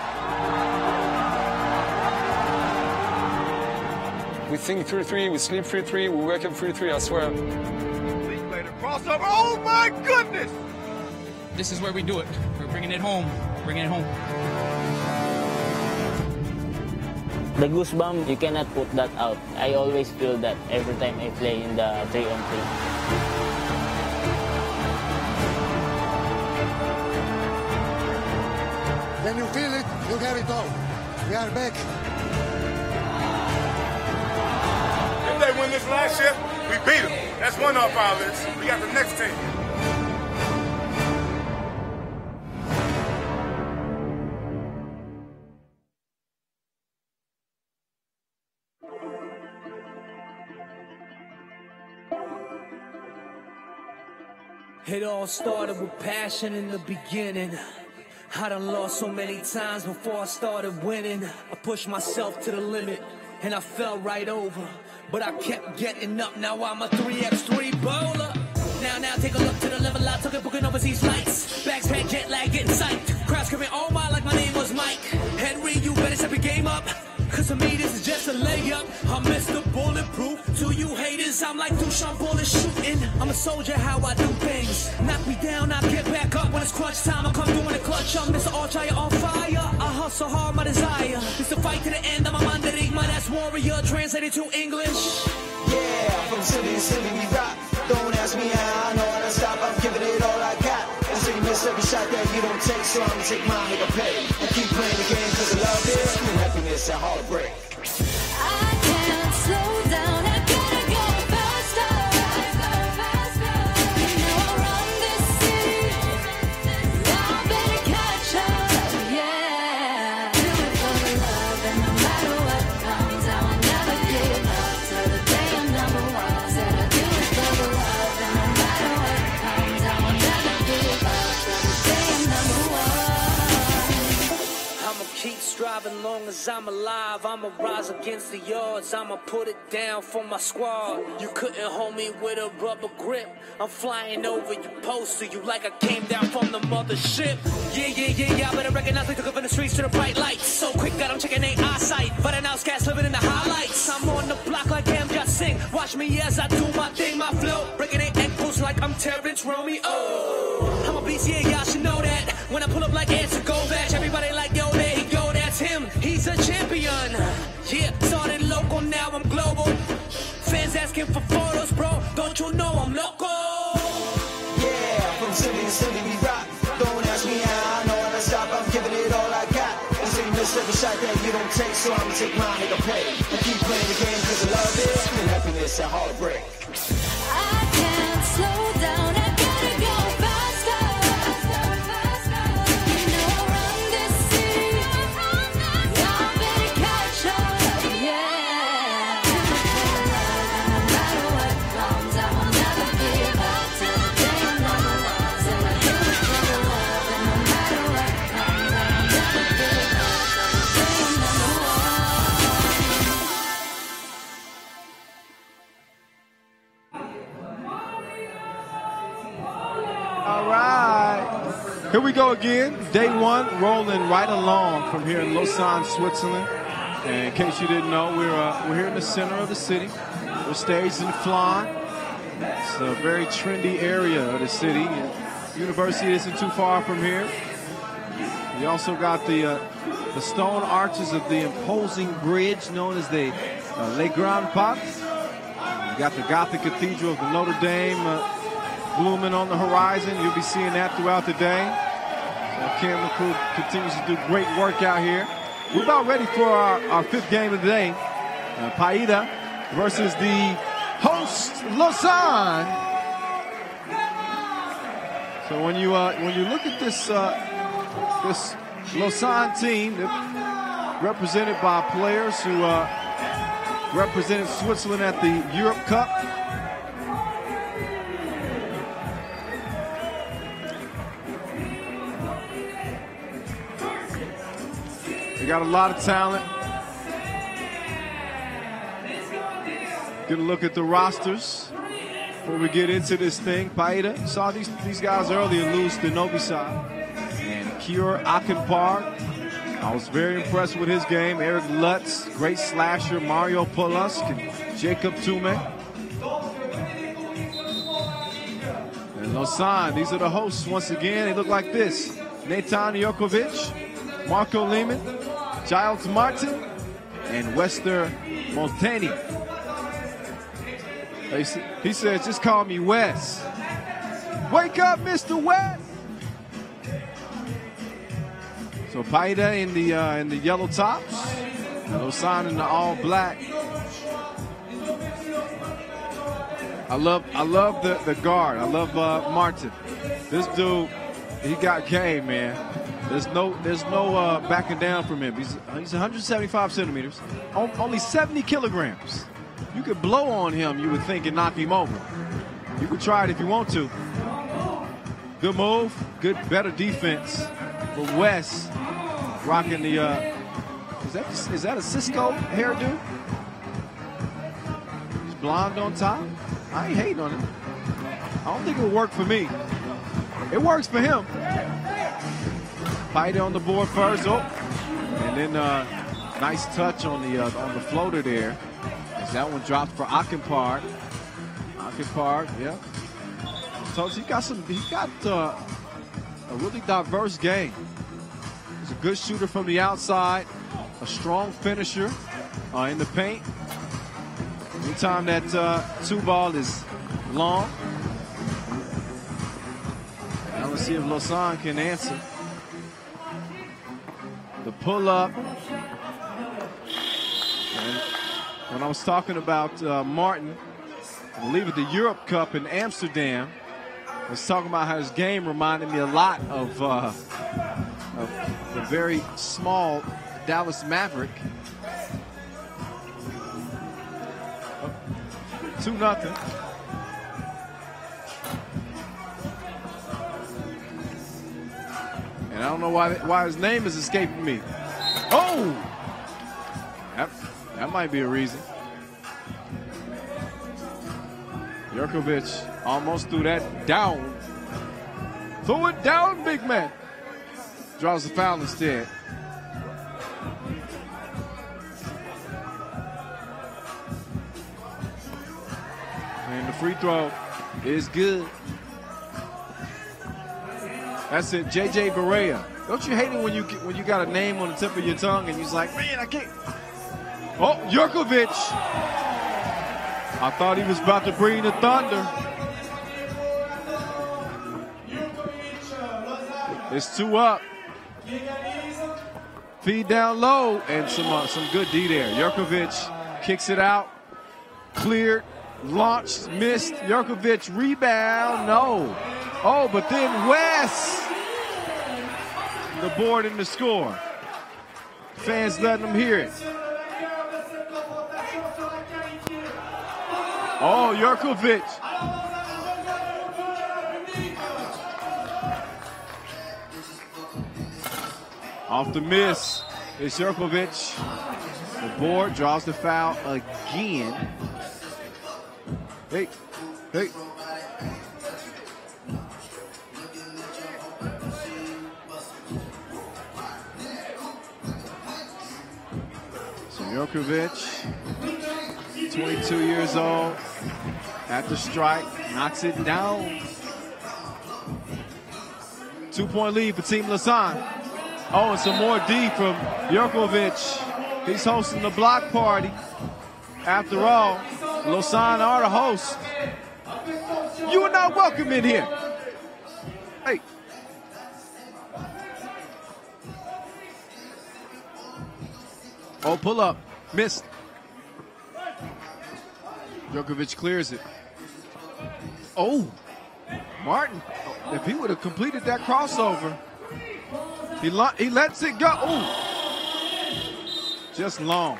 We think 3-3, we sleep 3-3, we wake up 3-3, I swear. Crossover. Oh my goodness! this is where we do it. We're bringing it home. Bringing it home. The goosebump, you cannot put that out. I always feel that every time I play in the 3-on-3. When you feel it, you have it all. We are back. If they win this last year, we beat them. That's one off our list. We got the next team. It all started with passion in the beginning. I done lost so many times before I started winning. I pushed myself to the limit and I fell right over. But I kept getting up, now I'm a 3x3 bowler. Now take a look to the level I took it, booking overseas flights. Bags packed, jet lag, getting psyched. Crowds screaming, oh my, like my name was Mike. Henry, you better step your game up. Cause to me this is just a layup. I'm Mr. Bulletproof. To you haters, I'm like Dushan bullet shooting. I'm a soldier, how I do things. Knock me down, I get back up. When it's crunch time, I come through in the clutch. I'm Mr. Archie on fire. I hustle hard, my desire is to fight to the end. I'm a mandarigma, that's warrior, translated to English. Yeah, from city to city we rock. Don't ask me how, I know how to stop. I'm giving it all I got. And so you miss every shot that you don't take, so I'ma take mine to pay. And keep playing the game cause I love it. And happiness and heartbreak. I can't slow down, I gotta go faster, faster. You know I run this city, y'all better catch up, yeah. Do it for the love, and no matter what comes, I will never give up till the day I'm number one. Said I do it for the love, and no matter what comes, I will never give up till the day I'm number one. I'ma keep striving long as I'm alive. I'ma rise against the odds. I'ma put it down for my squad. You couldn't hold me with a rubber grip. I'm flying over you, poster you like I came down from the mothership. Yeah. I better recognize we took up in the streets to the bright lights. So quick that I'm checking their eyesight. But an outcast living in the highlights. I'm on the block like Amjad Singh. Watch me as I do my thing, my flow. Breaking their ankles like I'm Terrence Romeo. I'm a beast, yeah, y'all should know that. When I pull up like Ed to go back, everybody like, yo, there he go, that's him. He's a champion. Yeah, started local, now I'm global. Fans asking for photos, bro. Don't you know I'm local? Yeah, from city to city we rock. Don't ask me how, I know how to stop. I'm giving it all I got. And so you miss every shot that you don't take, so I'ma take mine to pay. And keep playing the game cause I love it. And happiness and heartbreak. I can't slow down, I gotta go faster, faster. You know I run this city, y'all better catch up, yeah. Do it for the love, and no matter what comes, I will never give up till the day I'm number one. Said I do it for the love, and no matter what comes, I will never give up till the day I'm number one. All right. Here we go again. Day one, rolling right along from here in Lausanne, Switzerland. And in case you didn't know, we're here in the center of the city. We're staged in Flan. It's a very trendy area of the city. University isn't too far from here. You also got the stone arches of the imposing bridge known as the Les Grands Pas. You got the Gothic Cathedral of the Notre Dame blooming on the horizon. You'll be seeing that throughout the day. So camera crew continues to do great work out here. We're about ready for our fifth game of the day. Paide versus the host, Lausanne. So when you look at this Lausanne team, represented by players who represented Switzerland at the Europe Cup. They got a lot of talent. Get a look at the rosters before we get into this thing. Paide, saw these guys earlier lose to Novi and Kior Akinpar. I was very impressed with his game. Eric Lutz, great slasher. Mario Polusk and Jacob Tume. And And Lausanne, these are the hosts once again. They look like this. Nathan Jokovic, Marco Lehman, Giles Martin, and Wester Montani. He says, just call me Wes. Wake up, Mr. Wes! So Paide in the yellow tops, Lausanne in the all black. I love the guard. I love Martin. This dude, he got game, man. There's no backing down from him. He's 175 centimeters, only 70 kilograms. You could blow on him, you would think, and knock him over. You could try it if you want to. Good move, better defense. But Wes rocking the, is that a Cisco hairdo? He's blonde on top. I ain't hating on him. I don't think it would work for me. It works for him. Paide on the board first. Oh, and then nice touch on the floater there. As that one dropped for Akinpard. Akinpard, yeah. So he got a really diverse game. He's a good shooter from the outside, a strong finisher in the paint. Anytime that two ball is long. Now let's see if Lausanne can answer. The pull up. And when I was talking about Martin, I believe at the Europe Cup in Amsterdam, I was talking about how his game reminded me a lot of the very small Dallas Maverick. 2-0. And I don't know why his name is escaping me. Oh! That might be a reason. Jokovic almost threw that down. Throw it down, big man. Draws the foul instead. And the free throw is good. That's it, JJ Barea. Don't you hate it when you got a name on the tip of your tongue and you're like, man, I can't. Oh, Jokovic. I thought he was about to bring the thunder. It's 2 up. Feed down low and some good D there. Jokovic kicks it out. Cleared. Launched, missed. Jokovic rebound, no. Oh, but then Wes, the board and the score. Fans letting them hear it. Oh, Jokovic. Off the miss. It's Jokovic. The board draws the foul again. Hey. So Jokovic, 22 years old, at the strike, knocks it down. 2-point lead for Team Lausanne. Oh, and some more D from Jokovic. He's hosting the block party. After all, Lausanne are the hosts. You are not welcome in here. Hey. Oh, pull up. Missed. Jokovic clears it. Oh, Martin. If he would have completed that crossover, he lets it go. Ooh. Just long.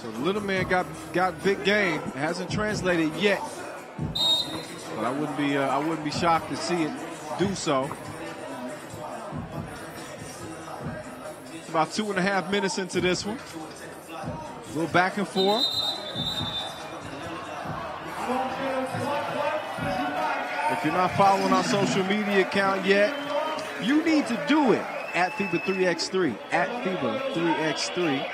So the little man got big game. It hasn't translated yet, but I wouldn't be shocked to see it do so. It's about 2.5 minutes into this one. A little back and forth. If you're not following our social media account yet, you need to do it at FIBA 3x3. At FIBA 3x3.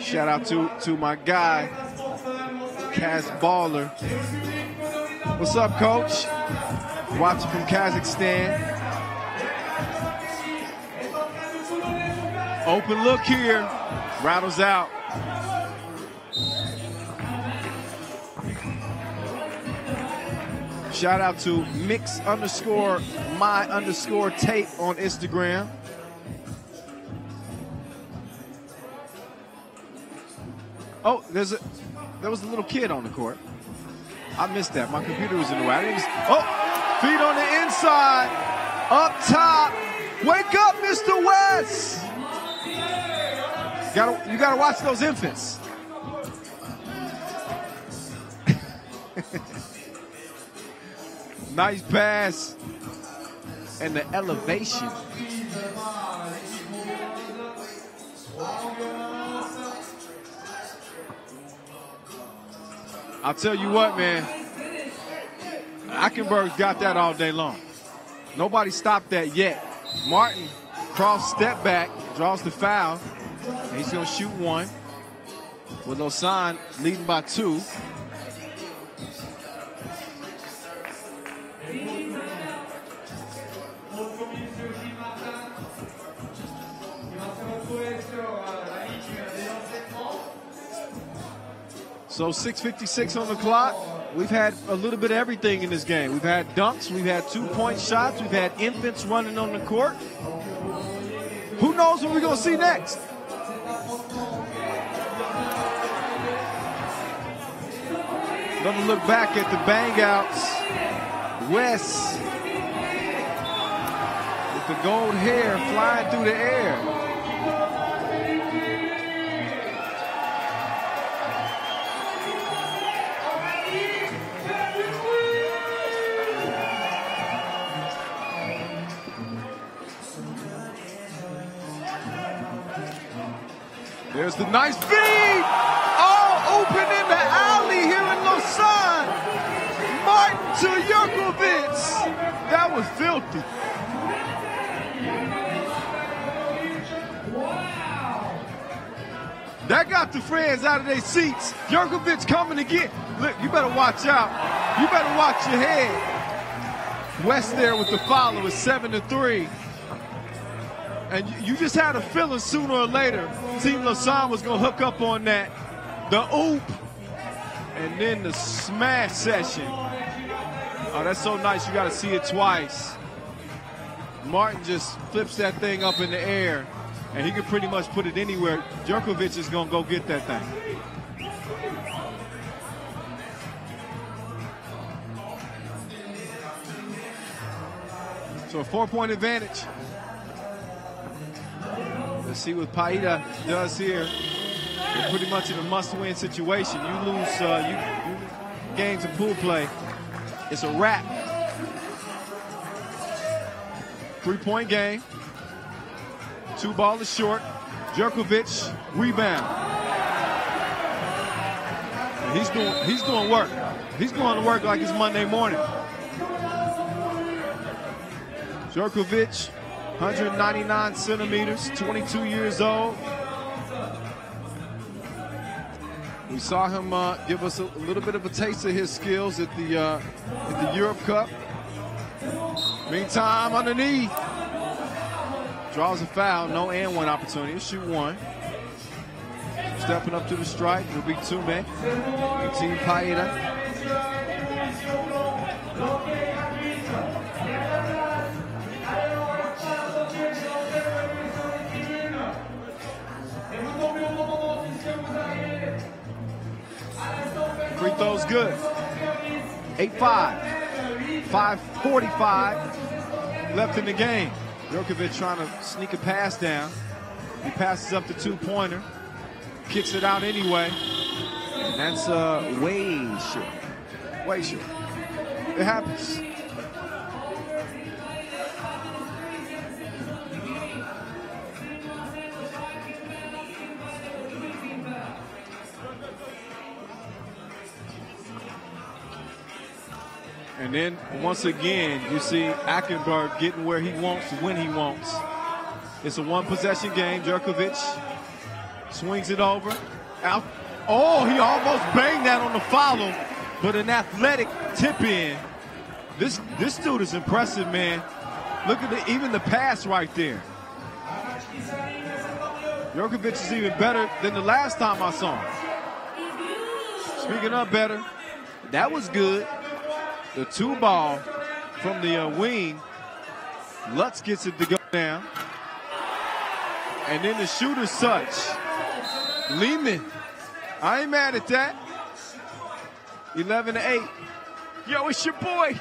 Shout out to my guy, Kaz Baller. What's up, Coach? Watching from Kazakhstan. Open look here. Rattles out. Shout out to mix_my_tape on Instagram. Oh, there was a little kid on the court. I missed that. My computer was in the way. Feet on the inside. Up top. Wake up, Mr. West. You gotta watch those infants. Nice pass. And the elevation. I'll tell you what, man. Eichenberg's got that all day long. Nobody stopped that yet. Martin, cross step back, draws the foul. And he's going to shoot one. With Lausanne leading by 2. So 6:56 on the clock. We've had a little bit of everything in this game. We've had dunks, we've had 2-point shots, we've had infants running on the court. Who knows what we're going to see next? Another look back at the bang outs. West with the gold hair flying through the air. There's the nice feed. Oh, open in the alley here in Lausanne. Martin to Jurkovic. That was filthy. That got the fans out of their seats. Jurkovic coming again. Look, you better watch out. You better watch your head. West there with the follow is 7-3. And you just had a feeling sooner or later Team Lausanne was going to hook up on that. The oop. And then the smash session. Oh, that's so nice. You got to see it twice. Martin just flips that thing up in the air. And he can pretty much put it anywhere. Jurkovic is going to go get that thing. So a 4-point advantage. Let's see what Paide does here. They're pretty much in a must-win situation. You lose games of pool play, it's a wrap. 3-point game. 2 ball is short. Jurkovic rebound. And he's doing work. He's going to work like it's Monday morning. Jurkovic, 199 centimeters, 22 years old. We saw him give us a little bit of a taste of his skills at the Europe Cup. Meantime, underneath. Draws a foul, no and one opportunity. He'll shoot one. Stepping up to the strike will be Tume. Team Paide. Free throw's good. 8-5. 5:45 left in the game. Jurkovic trying to sneak a pass down. He passes up the 2-pointer. Kicks it out anyway. And that's way short. Way short. It happens. And then, once again, you see Eichenberg getting where he wants, when he wants. It's a one-possession game. Jerkovic swings it over. Out. Oh, he almost banged that on the follow, but an athletic tip-in. This dude is impressive, man. Look at even the pass right there. Jerkovic is even better than the last time I saw him. Speaking of better, that was good. The 2-ball from the wing. Lutz gets it to go down. And then the shooter's touch. Lehman. I ain't mad at that. 11-8. Yo, it's your boy.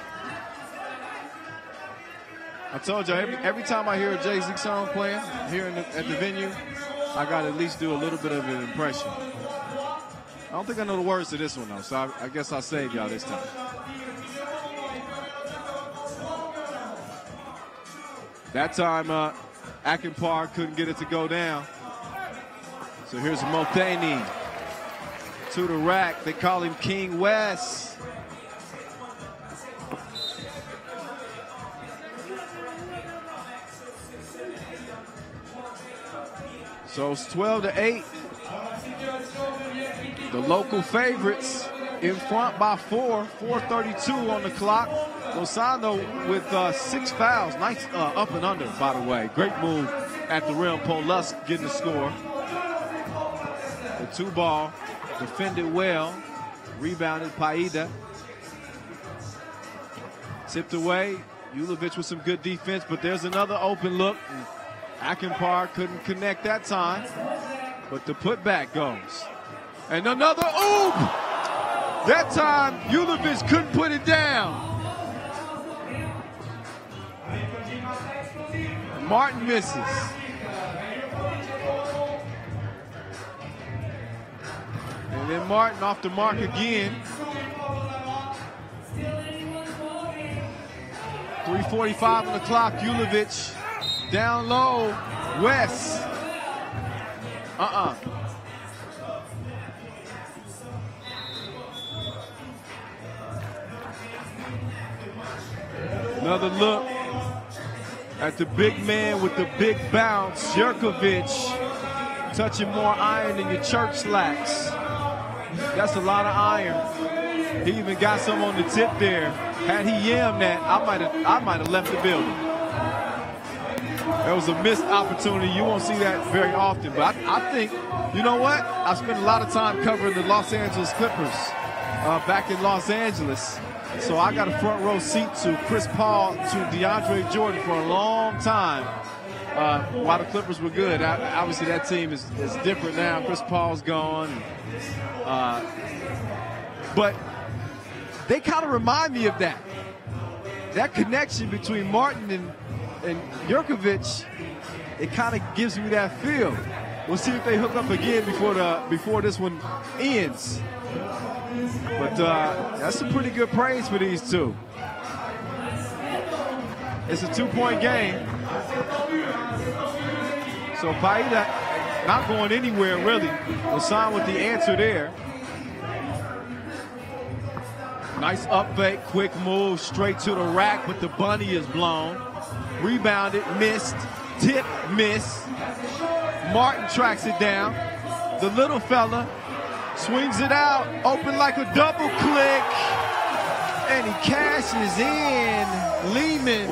I told you, every time I hear a Jay-Z song playing here at the venue, I got to at least do a little bit of an impression. I don't think I know the words to this one, though, so I guess I'll save y'all this time. That time, Akinpar couldn't get it to go down. So here's Mulvaney to the rack. They call him King West. So it's 12-8. The local favorites in front by 4. 4:32 on the clock. Lausanne, though, with 6 fouls. Nice up and under, by the way. Great move at the rim. Paul Lusk getting the score. The 2-ball defended well. Rebounded Paide. Tipped away. Ulovic with some good defense, but there's another open look. Akinpar couldn't connect that time, but the putback goes. And another oop! That time, Ulovic couldn't put it down. Martin misses. And then Martin off the mark again. 3:45 on the clock. Ulovic down low. West. Another look at the big man with the big bounce. Jerkovic touching more iron than your church slacks. That's a lot of iron. He even got some on the tip there. Had he yammed that, I might have left the building. That was a missed opportunity. You won't see that very often. But I think, you know what? I spent a lot of time covering the Los Angeles Clippers back in Los Angeles. So I got a front row seat to Chris Paul, to DeAndre Jordan for a long time while the Clippers were good. Obviously, that team is different now. Chris Paul's gone. But they kind of remind me of that. That connection between Martin and Jerkovic, it kind of gives me that feel. We'll see if they hook up again before this one ends. But that's some pretty good praise for these two. It's a 2-point game. So Paide not going anywhere, really. Lausanne with the answer there. Nice up fake, quick move, straight to the rack, but the bunny is blown. Rebounded, missed, tip, miss. Martin tracks it down. The little fella swings it out, open like a double click, and he cashes in. Lehman.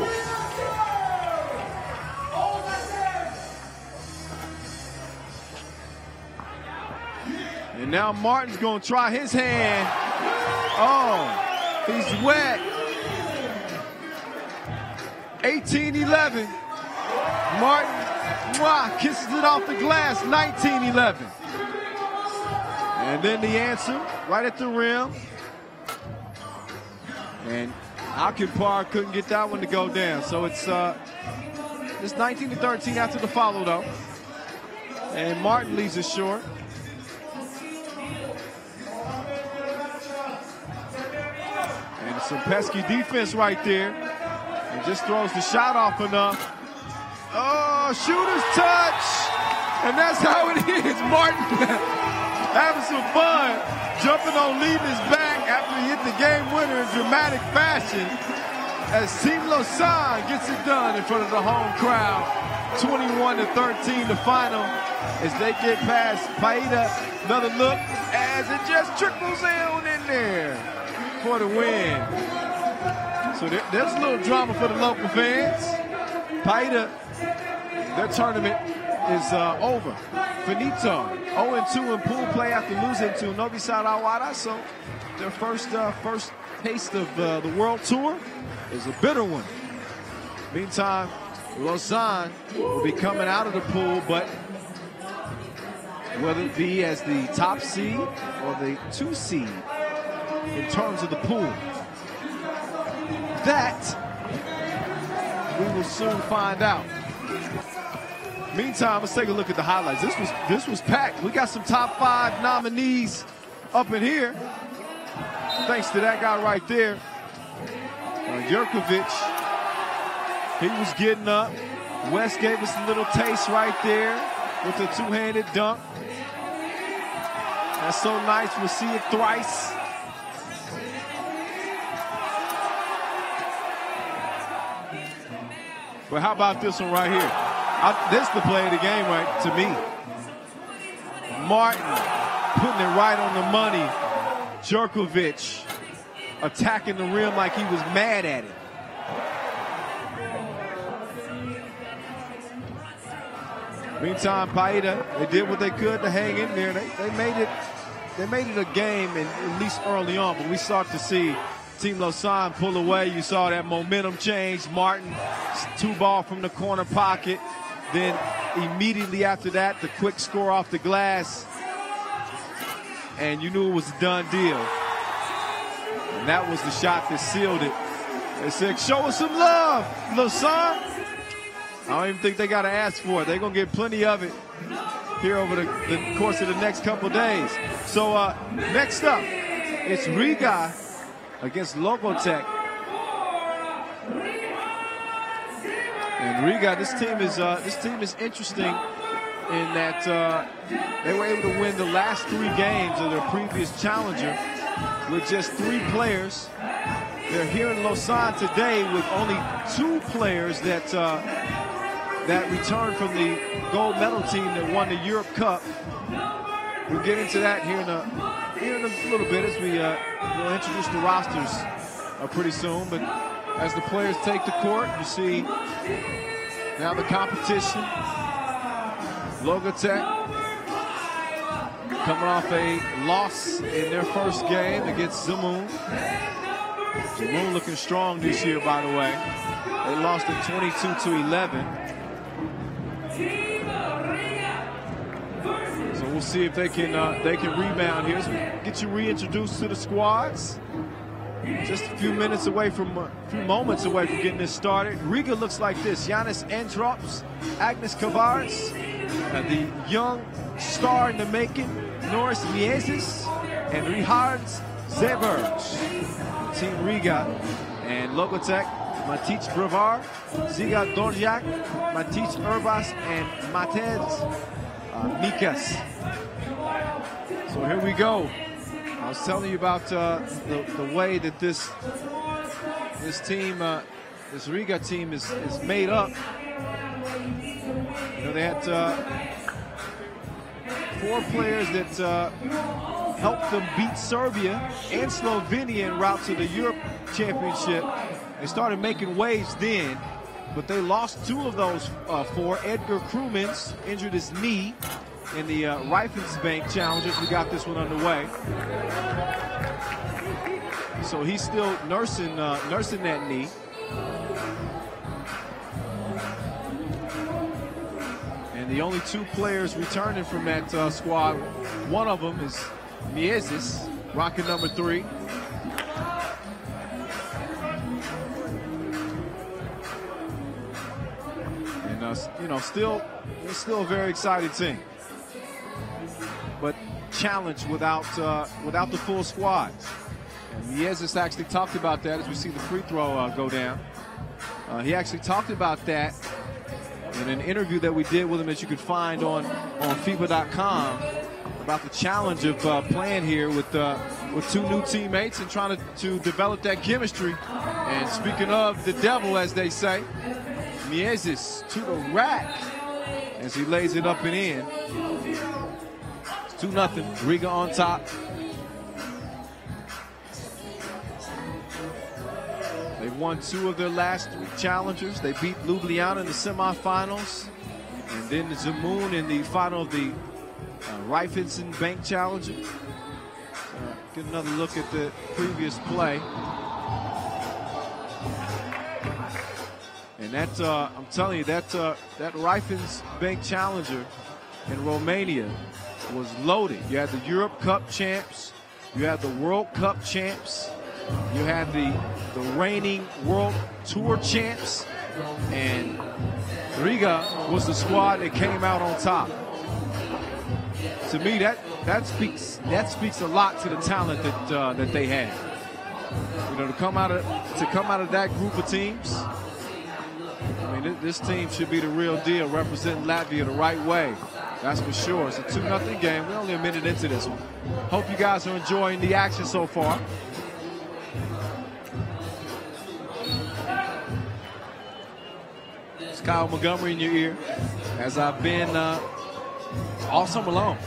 And now Martin's going to try his hand. Oh, he's wet. 18-11. Martin kisses it off the glass. 19-11. And then the answer right at the rim. And Akinpar couldn't get that one to go down. So it's 19-13 after the follow, though. And Martin leaves it short. And some pesky defense right there. And just throws the shot off enough. Oh, shooter's touch. And that's how it is. Martin having some fun, jumping on Lehman's back after he hit the game winner in dramatic fashion as Team Lausanne gets it done in front of the home crowd. 21-13 the final as they get past Paide. Another look as it just trickles in there for the win. So there's a little drama for the local fans. Paide, their tournament is over. Finito, 0-2 in pool play after losing to Novi Wahda. So their first taste of the World Tour is a bitter one. Meantime, Lausanne will be coming out of the pool, but whether it be as the top seed or the 2 seed in terms of the pool, that we will soon find out. Meantime, let's take a look at the highlights. This was packed. We got some top 5 nominees up in here. Thanks to that guy right there, Jurkovic. He was getting up. West gave us a little taste right there with the 2-handed dunk. That's so nice. We'll see it thrice. But how about this one right here? This is the play of the game, right, to me. Martin putting it right on the money. Jurkovic attacking the rim like he was mad at it. Meantime, Paide, they did what they could to hang in there. They made it a game, at least early on, but we start to see Team Lausanne pull away. You saw that momentum change. Martin, 2-ball from the corner pocket. Then immediately after that, the quick score off the glass. And you knew it was a done deal. And that was the shot that sealed it. They said, show us some love, Lausanne. I don't even think they got to ask for it. They're going to get plenty of it here over the course of the next couple days. So next up, it's Riga against Logatec. And Riga, this team is interesting in that they were able to win the last 3 games of their previous challenger with just 3 players. They're here in Lausanne today with only 2 players that returned from the gold medal team that won the Europe Cup. We'll get into that here in a little bit as we'll introduce the rosters pretty soon. But as the players take the court, you see now the competition. Logatec coming off a loss in their first game against Zemun. Zemun looking strong this year, by the way. They lost it 22-11. So we'll see if they can rebound here. So we get you reintroduced to the squads. Just a few moments away from getting this started. Riga looks like this: Giannis Antrops, Agnes Kavars, the young star in the making, Norris Mieses, and Richard Zeberge. Team Riga and Logatec, Matic Brevar, Ziga Dorjak, Matic Urbas, and Matez Mikas. So here we go. I was telling you about the way that this team, this Riga team is made up. You know, they had 4 players that helped them beat Serbia and Slovenia en route to the Europe Championship. They started making waves then, but they lost 2 of those 4. Edgar Krumens injured his knee in the Reifensbank Challengers. We got this one underway. So he's still nursing that knee. And the only 2 players returning from that squad, one of them is Mieses, rocking number 3. And you know, still a very excited team, but challenged without the full squad. And Mieses actually talked about that as we see the free throw go down. He actually talked about that in an interview that we did with him that you could find on FIBA.com about the challenge of playing here with 2 new teammates and trying to develop that chemistry. And speaking of the devil, as they say, Mieses to the rack as he lays it up and in. It's 2-0, Riga on top. They've won 2 of their last 3 challengers. They beat Ljubljana in the semifinals, and then the Zemun in the final of the Raiffeisen Bank Challenger. Get another look at the previous play. And that, I'm telling you, that Raiffeisen Bank Challenger in Romania was loaded. You had the Europe Cup champs, you had the World Cup champs, you had the reigning World Tour champs, and Riga was the squad that came out on top. To me, that speaks a lot to the talent that they had. You know, to come out of that group of teams. I mean, this team should be the real deal, representing Latvia the right way. That's for sure. It's a 2-0 game. We're only a minute into this one. Hope you guys are enjoying the action so far. It's Kyle Montgomery in your ear, as I've been all summer long,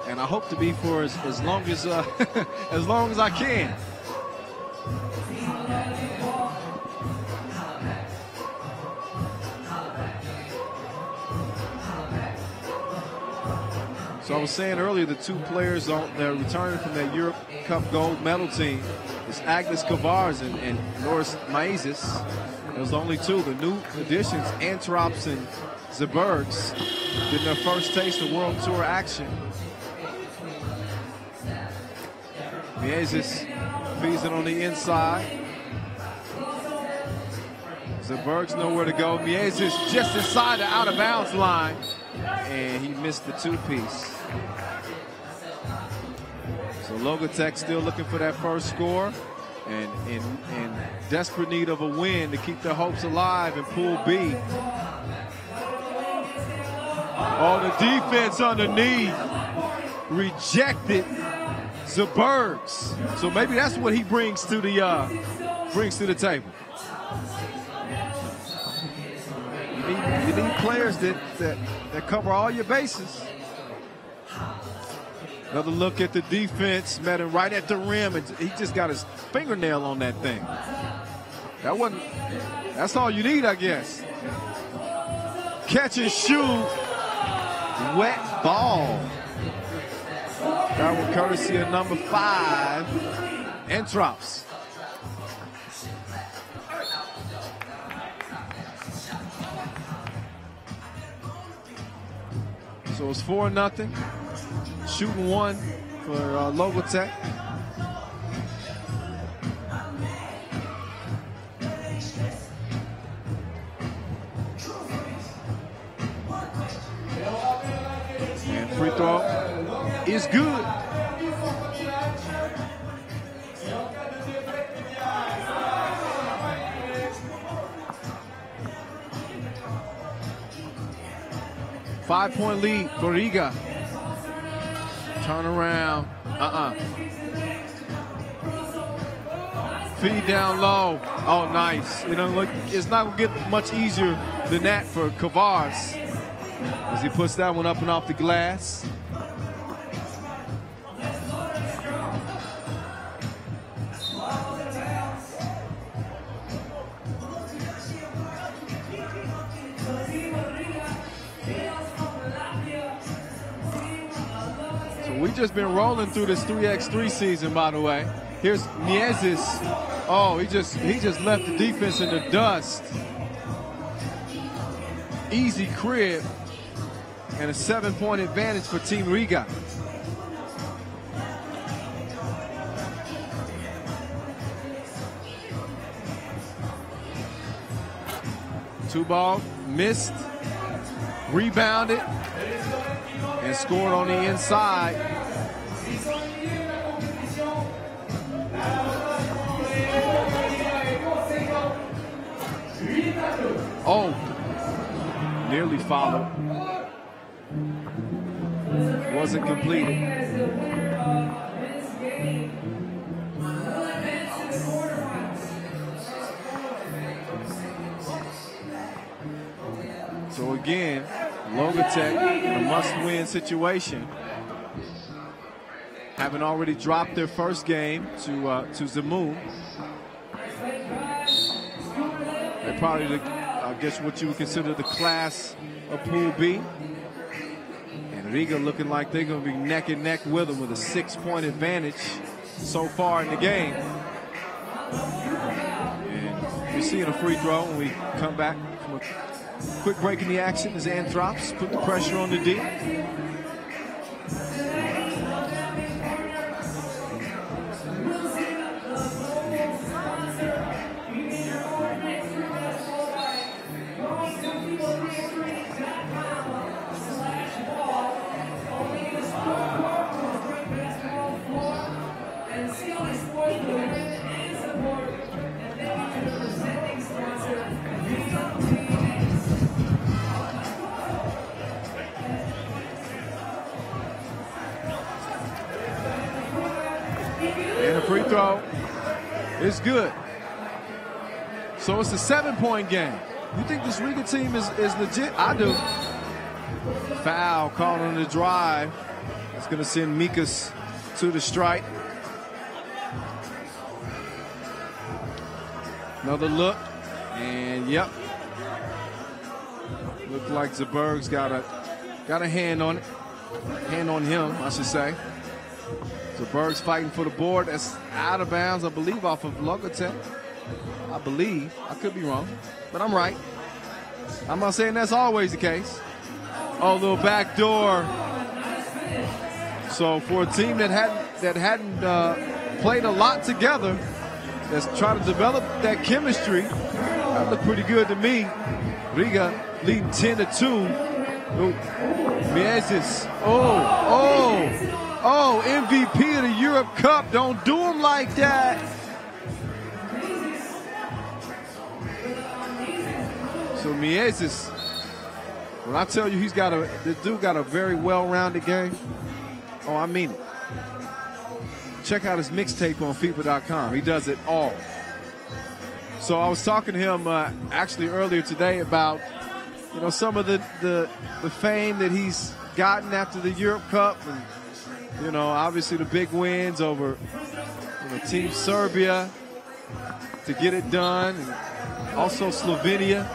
and I hope to be for as long as as long as I can. So I was saying earlier, the 2 players that are returning from that Europe Cup gold medal team is Agnes Kavars and Norris Maizes. Those are the only 2. The new additions, Antrops and Zebergs, did their first taste of World Tour action. Maizes feeds it on the inside. Zebergs nowhere to go. Maizes just inside the out-of-bounds line, and he missed the 2-piece. So Logatec still looking for that first score, and in desperate need of a win to keep their hopes alive in Pool B. Oh, the defense underneath rejected Zebergs. So maybe that's what he brings to the table. You need players that cover all your bases. Another look at the defense, met him right at the rim, and he just got his fingernail on that thing. That's all you need, I guess. Catch and shoot, wet ball. That one courtesy of number 5, Entrops. So it's 4-0. Shooting 1 for Logatec. And free throw is good. Five-point lead for Riga. Turn around. Feed down low. Oh, nice. You know, look, it's not going to get much easier than that for Kavars as he puts that one up and off the glass. We've just been rolling through this 3x3 season, by the way. Here's Mieses. Oh, he just left the defense in the dust. Easy crib and a 7-point advantage for Team Riga. Two ball, missed, rebounded, and scored on the inside. Oh, nearly fouled. Wasn't completed. So again, Logatec in a must-win situation. Having already dropped their first game to Zemun. They're probably, I guess, what you would consider the class of Pool B. And Riga looking like they're going to be neck and neck with them with a 6-point advantage so far in the game. And we're seeing a free throw when we come back from a quick break in the action as Anthrops put the pressure on the D. And a free throw is good. So it's a 7-point game. You think this Riga team is legit? I do. Foul called on the drive. It's going to send Mikas to the strike. Another look. And yep. Looked like Zeberg's got a hand on it. Hand on him, I should say. Zeberg's fighting for the board. That's out of bounds, I believe, off of Logatec. I believe. I could be wrong, but I'm right. I'm not saying that's always the case. Oh, little back door. So for a team that hadn't played a lot together, that's trying to develop that chemistry, that looked pretty good to me. Riga leading 10-2. Miezis. Oh, MVP of the Europe Cup. Don't do him like that. So Miezis, when I tell you this dude got a very well-rounded game, oh, I mean it. Check out his mixtape on FIBA.com. He does it all. So I was talking to him actually earlier today about, you know, some of the fame that he's gotten after the Europe Cup, and you know, obviously the big wins over, you know, Team Serbia to get it done, and also Slovenia.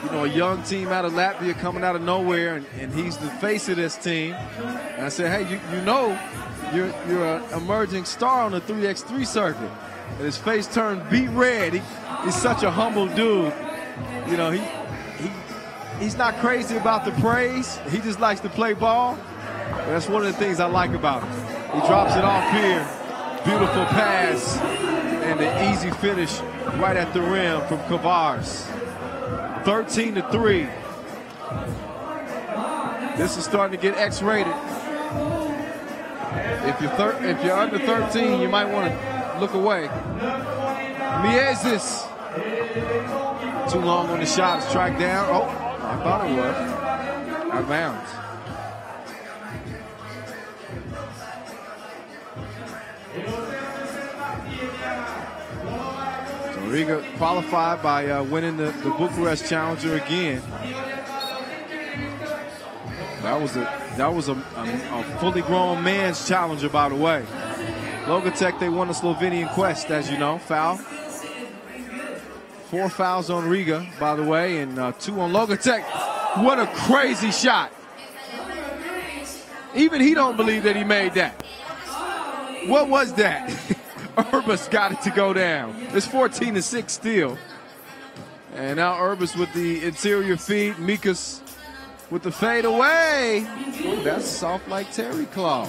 You know, a young team out of Latvia coming out of nowhere, and he's the face of this team. And I said, hey, you know, you're an emerging star on the 3x3 circuit. And his face turned beet red. He's such a humble dude. You know, he's not crazy about the praise. He just likes to play ball. And that's one of the things I like about him. He drops it off here. Beautiful pass. And an easy finish right at the rim from Kavars. 13-3. This is starting to get X-rated. If you're under 13, you might want to look away. Miezis. Too long on the shot. Strike down. Oh, I thought it was. Out of bounds. So Riga qualified by winning the Bucharest Challenger again. That was a fully grown man's challenger, by the way. Logatec, they won the Slovenian Quest, as you know. Foul. 4 fouls on Riga, by the way, and 2 on Logatec. What a crazy shot. Even he don't believe that he made that. What was that? Urbas got it to go down. It's 14-6 still. And now Urbas with the interior feed. Mikas with the fade away. Ooh, that's soft like terry claw.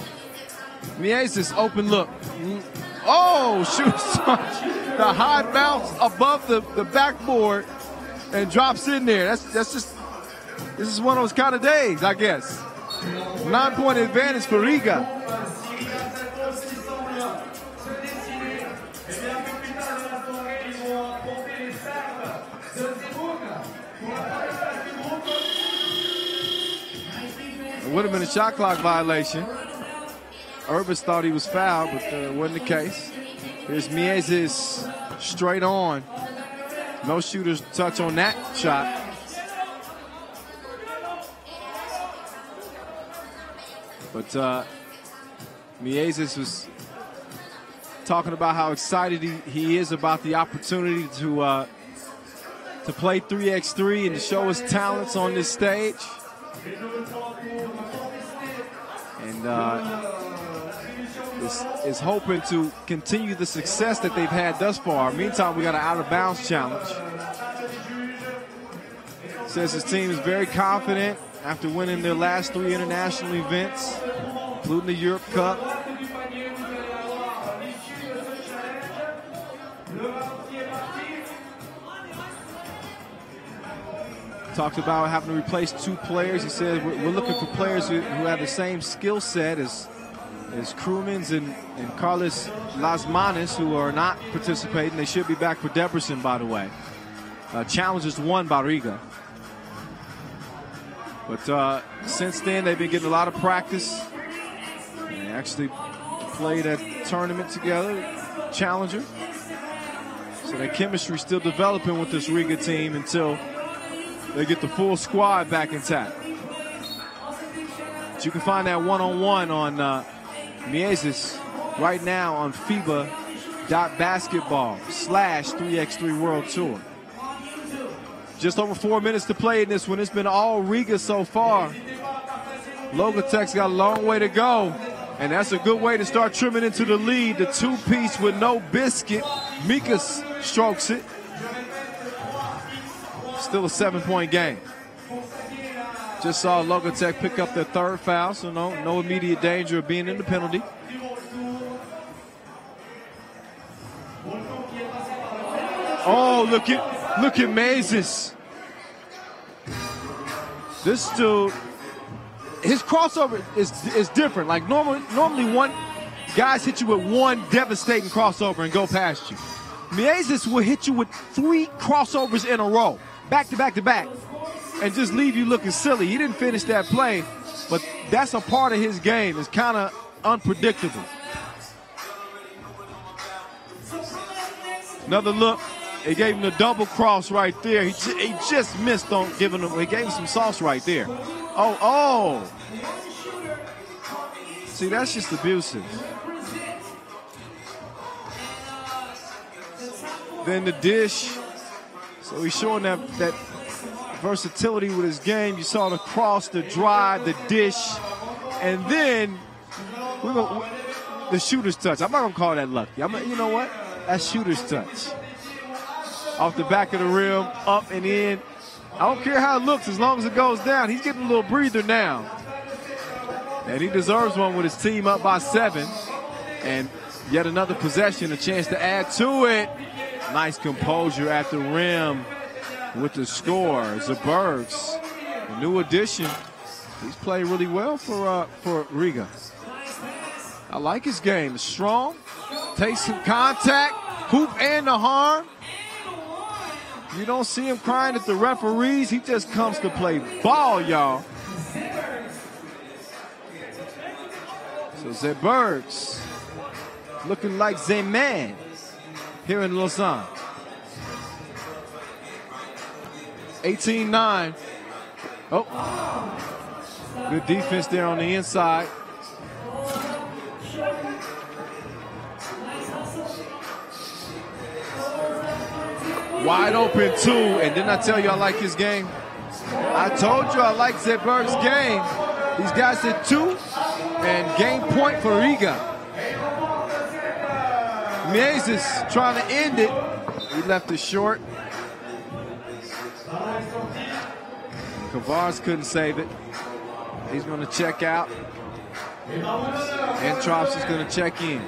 Miezis, open look. Oh, shoots the high bounce above the backboard and drops in there. That's just, this is one of those kind of days, I guess. 9-point advantage for Riga. It would have been a shot clock violation. Urbas thought he was fouled, but wasn't the case. Here's Miezis straight on. No shooter's touch on that shot. But Miezes was talking about how excited he is about the opportunity to play 3x3 and to show his talents on this stage. And is hoping to continue the success that they've had thus far. Meantime, we got an out-of-bounds challenge. Says his team is very confident after winning their last 3 international events, including the Europe Cup. Talked about having to replace 2 players. He said we're looking for players who have the same skill set as Krumens and Carlos Lasmanes, who are not participating. They should be back for Debrecen, by the way. Challenge is won by Riga. But since then, they've been getting a lot of practice. They actually played a tournament together, Challenger. So their chemistry still developing with this Riga team until they get the full squad back intact. But you can find that one-on-one on Miezes right now on FIBA.basketball/3x3 World Tour. Just over 4 minutes to play in this one. It's been all Riga so far. Logatec's got a long way to go, and that's a good way to start trimming into the lead. The 2-piece with no biscuit. Mikas strokes it. Still a 7-point game. Just saw Logatec pick up their 3rd foul, so no immediate danger of being in the penalty. Oh, look at Miezes. This dude, his crossover is different. Like normally one guys hit you with one devastating crossover and go past you. Miezes will hit you with 3 crossovers in a row, back to back to back, and just leave you looking silly. He didn't finish that play, but that's a part of his game. It's kind of unpredictable. Another look. He gave him the double cross right there. He just missed on giving him. He gave him some sauce right there. Oh. See, that's just abusive. Then the dish. So he's showing that versatility with his game. You saw the cross, the drive, the dish, and then the shooter's touch. I'm not gonna call that lucky. You know what? That's shooter's touch. Off the back of the rim, up and in. I don't care how it looks as long as it goes down. He's getting a little breather now. And he deserves one with his team up by 7. And yet another possession, a chance to add to it. Nice composure at the rim with the score. Zebergs, a new addition. He's played really well for Riga. I like his game. Strong, takes some contact, hoop and the harm. You don't see him crying at the referees. He just comes to play ball, y'all. So Zebergs looking like Zemun here in Lausanne. 18-9. Oh, good defense there on the inside. Wide open 2, and didn't I tell you I like his game? I told you I like Zeberg's game. These guys hit 2, and game point for Riga. Miezes trying to end it. He left it short. Kavars couldn't save it. He's going to check out. Entrops is going to check in.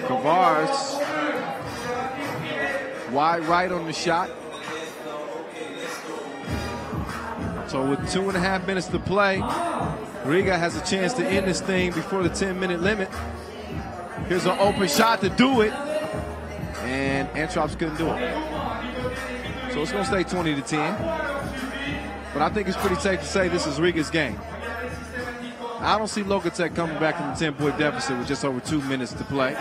Kavars, wide right on the shot. So with 2.5 minutes to play, Riga has a chance to end this thing before the 10-minute limit. Here's an open shot to do it, and Entrops couldn't do it. So it's going to stay 20-10. But I think it's pretty safe to say this is Riga's game. I don't see Logatec coming back from the 10-point deficit with just over 2 minutes to play.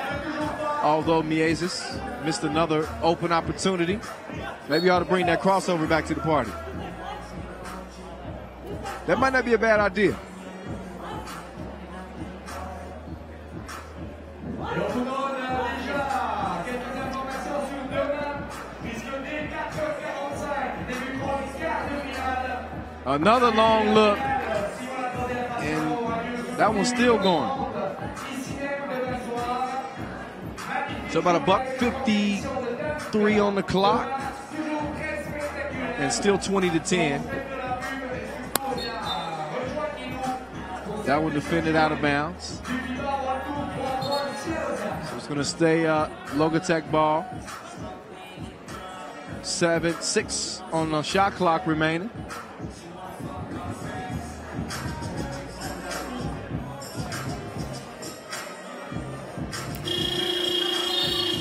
Although Miezes missed another open opportunity. Maybe you ought to bring that crossover back to the party. That might not be a bad idea. Another long look, and that one's still going. So about $1:53 on the clock, and still 20-10. That one defended out of bounds. So it's going to stay Logatec ball. 7-6 on the shot clock remaining.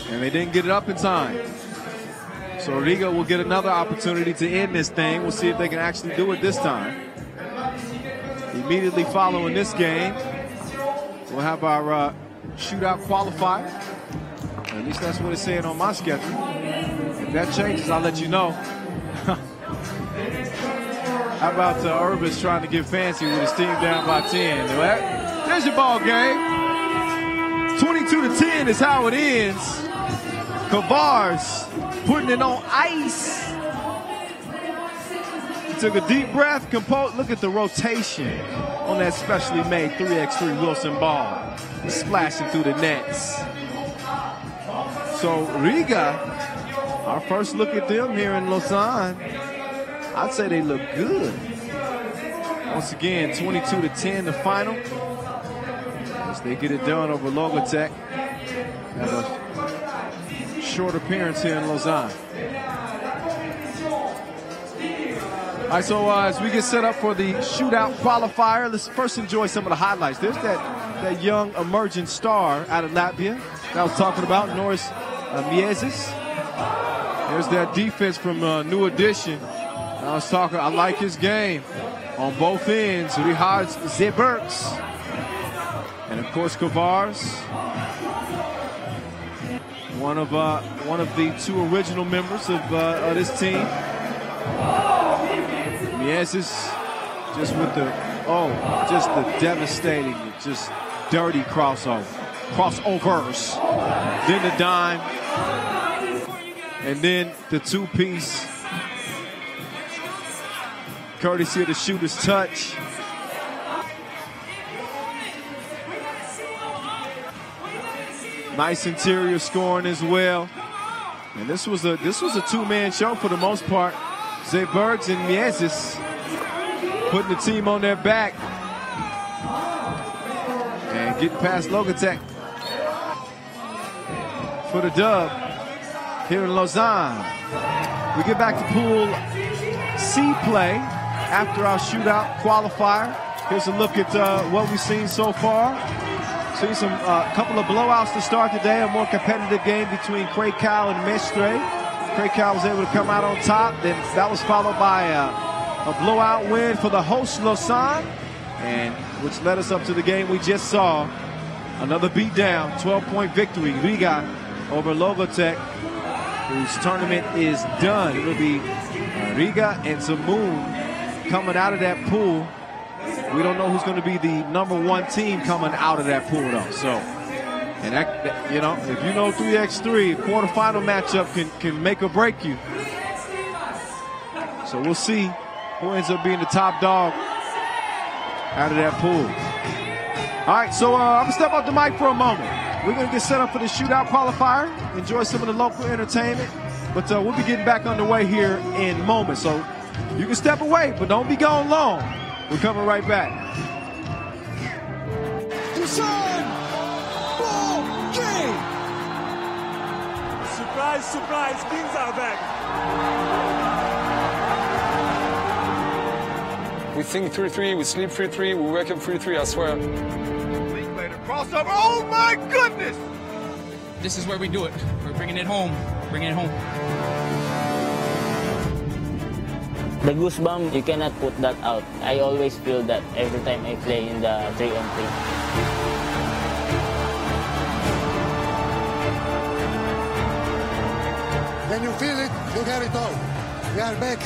And they didn't get it up in time. So Riga will get another opportunity to end this thing. We'll see if they can actually do it this time. Immediately following this game, we'll have our shootout qualifier. At least that's what it's saying on my schedule. If that changes, I'll let you know. How about Urbis trying to get fancy with his team down by 10? There's your ball game. 22-10 is how it ends. Kavars putting it on ice. He took a deep breath, composed. Look at the rotation on that specially made 3x3 Wilson ball. Splashing through the nets. So Riga, our first look at them here in Lausanne, I'd say they look good. Once again, 22-10 the final. As they get it done over Logatec. Have a short appearance here in Lausanne. All right, so as we get set up for the shootout qualifier, let's first enjoy some of the highlights. There's that young emerging star out of Latvia that I was talking about, Norris Miezis. There's that defense from New Edition. I like his game on both ends. Richard Zeberks. And of course, Kavars. One of the two original members of this team. Miezis just with the devastating, just dirty crossovers. Then the dime. And then the two-piece. Courtesy of the shooter's touch. Nice interior scoring as well. And this was a two-man show for the most part. Zebergs and Miezis putting the team on their back. And getting past Logatec for the dub here in Lausanne. We get back to Pool C play after our shootout qualifier. Here's a look at what we've seen so far. Seen some couple of blowouts to start today. A more competitive game between Krakow and Mestre. Krakow was able to come out on top. Then that was followed by a blowout win for the host Lausanne, and which led us up to the game we just saw. Another beatdown, 12-point victory. Riga over Logatec, whose tournament is done. It'll be Riga and Zemun coming out of that pool. We don't know who's going to be the #1 team coming out of that pool, though. So, and that, if you know 3x3, quarterfinal matchup can make or break you. So we'll see who ends up being the top dog out of that pool. All right, so I'm gonna step off the mic for a moment. We're gonna get set up for the shootout qualifier, enjoy some of the local entertainment, but we'll be getting back underway here in moments. So you can step away, but don't be gone long. We're coming right back. Lausanne ball game. Surprise, surprise, Kings are back. We think 3-3, we sleep 3-3, we wake up 3-3, I swear. Later crossover. Oh my goodness! This is where we do it. We're bringing it home. Bringing it home. The goosebump, you cannot put that out. I always feel that every time I play in the 3-on-3. When you feel it, you get it all. We are back.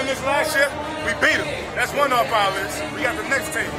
win this last year, we beat them. That's one off our list. We got the next team.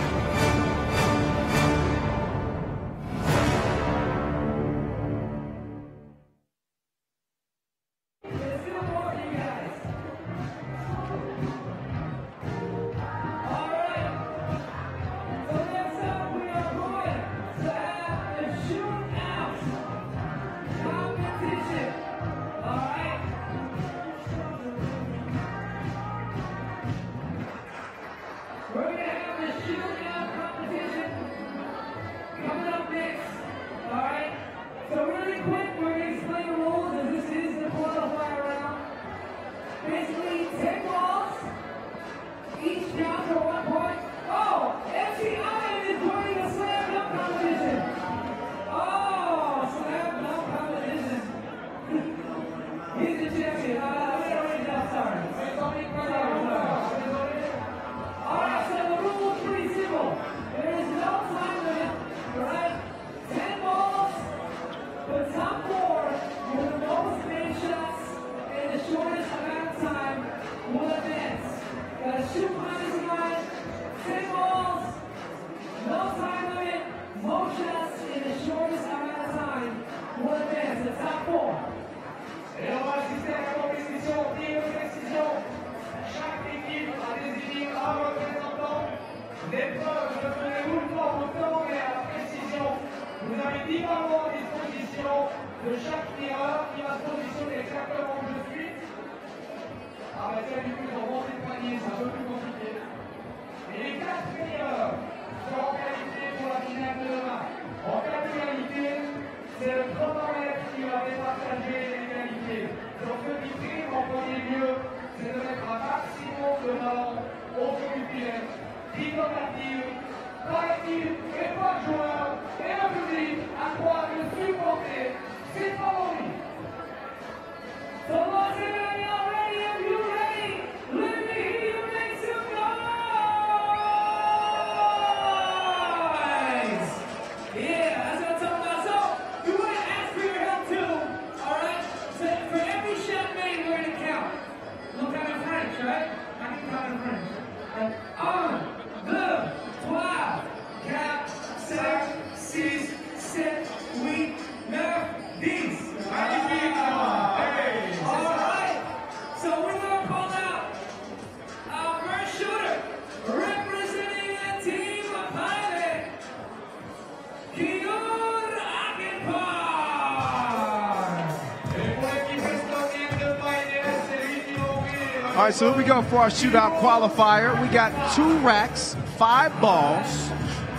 All right, so here we go for our shootout qualifier. We got 2 racks, 5 balls.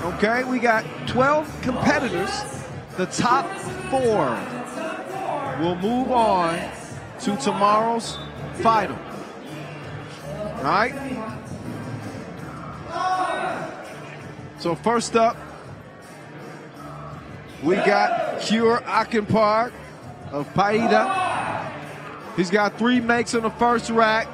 Okay, we got 12 competitors. The top 4 will move on to tomorrow's final. All right. So first up, we got Cure Akinpark of Paide. He's got 3 makes on the first rack.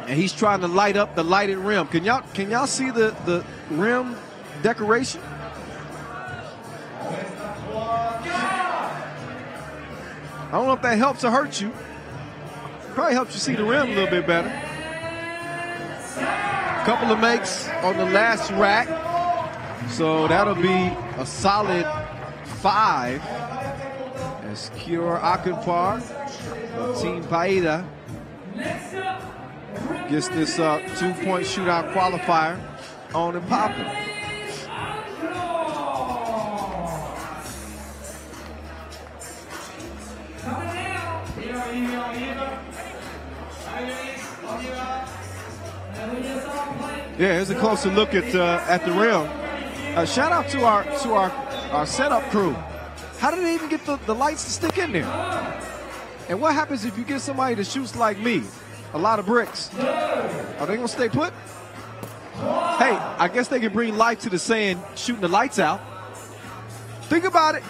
And he's trying to light up the lighted rim. Can y'all see the rim decoration? I don't know if that helps or hurts you. Probably helps you see the rim a little bit better. Couple of makes on the last rack. So that'll be a solid 5 as Cure Akinpark of Team Paide gets this 2-point shootout qualifier on and popping. Yeah, here's a closer look at the rim. Shout out to our setup crew. How did they even get the lights to stick in there? And what happens if you get somebody that shoots like me? A lot of bricks. Are they gonna stay put? Hey, I guess they can bring life to the saying, shooting the lights out. Think about it.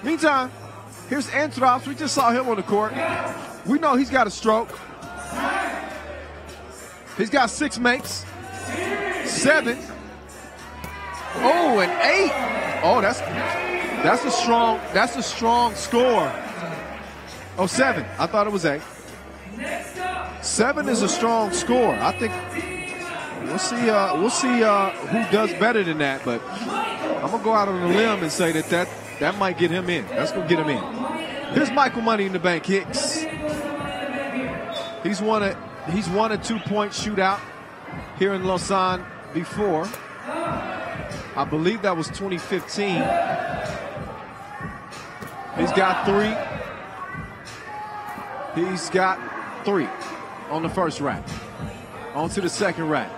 Meantime, here's Anthrops. We just saw him on the court. We know he's got a stroke. He's got 6 makes, 7. Oh, and 8. Oh, that's a strong score. Oh, 7. I thought it was 8. 7 is a strong score. I think we'll see who does better than that. But I'm gonna go out on a limb and say that might get him in. That's gonna get him in. Here's Michael Money in the Bank Hicks. He's won a 2-point shootout here in Lausanne before. I believe that was 2015. He's got 3. He's got 3 on the first rack. On to the second rack.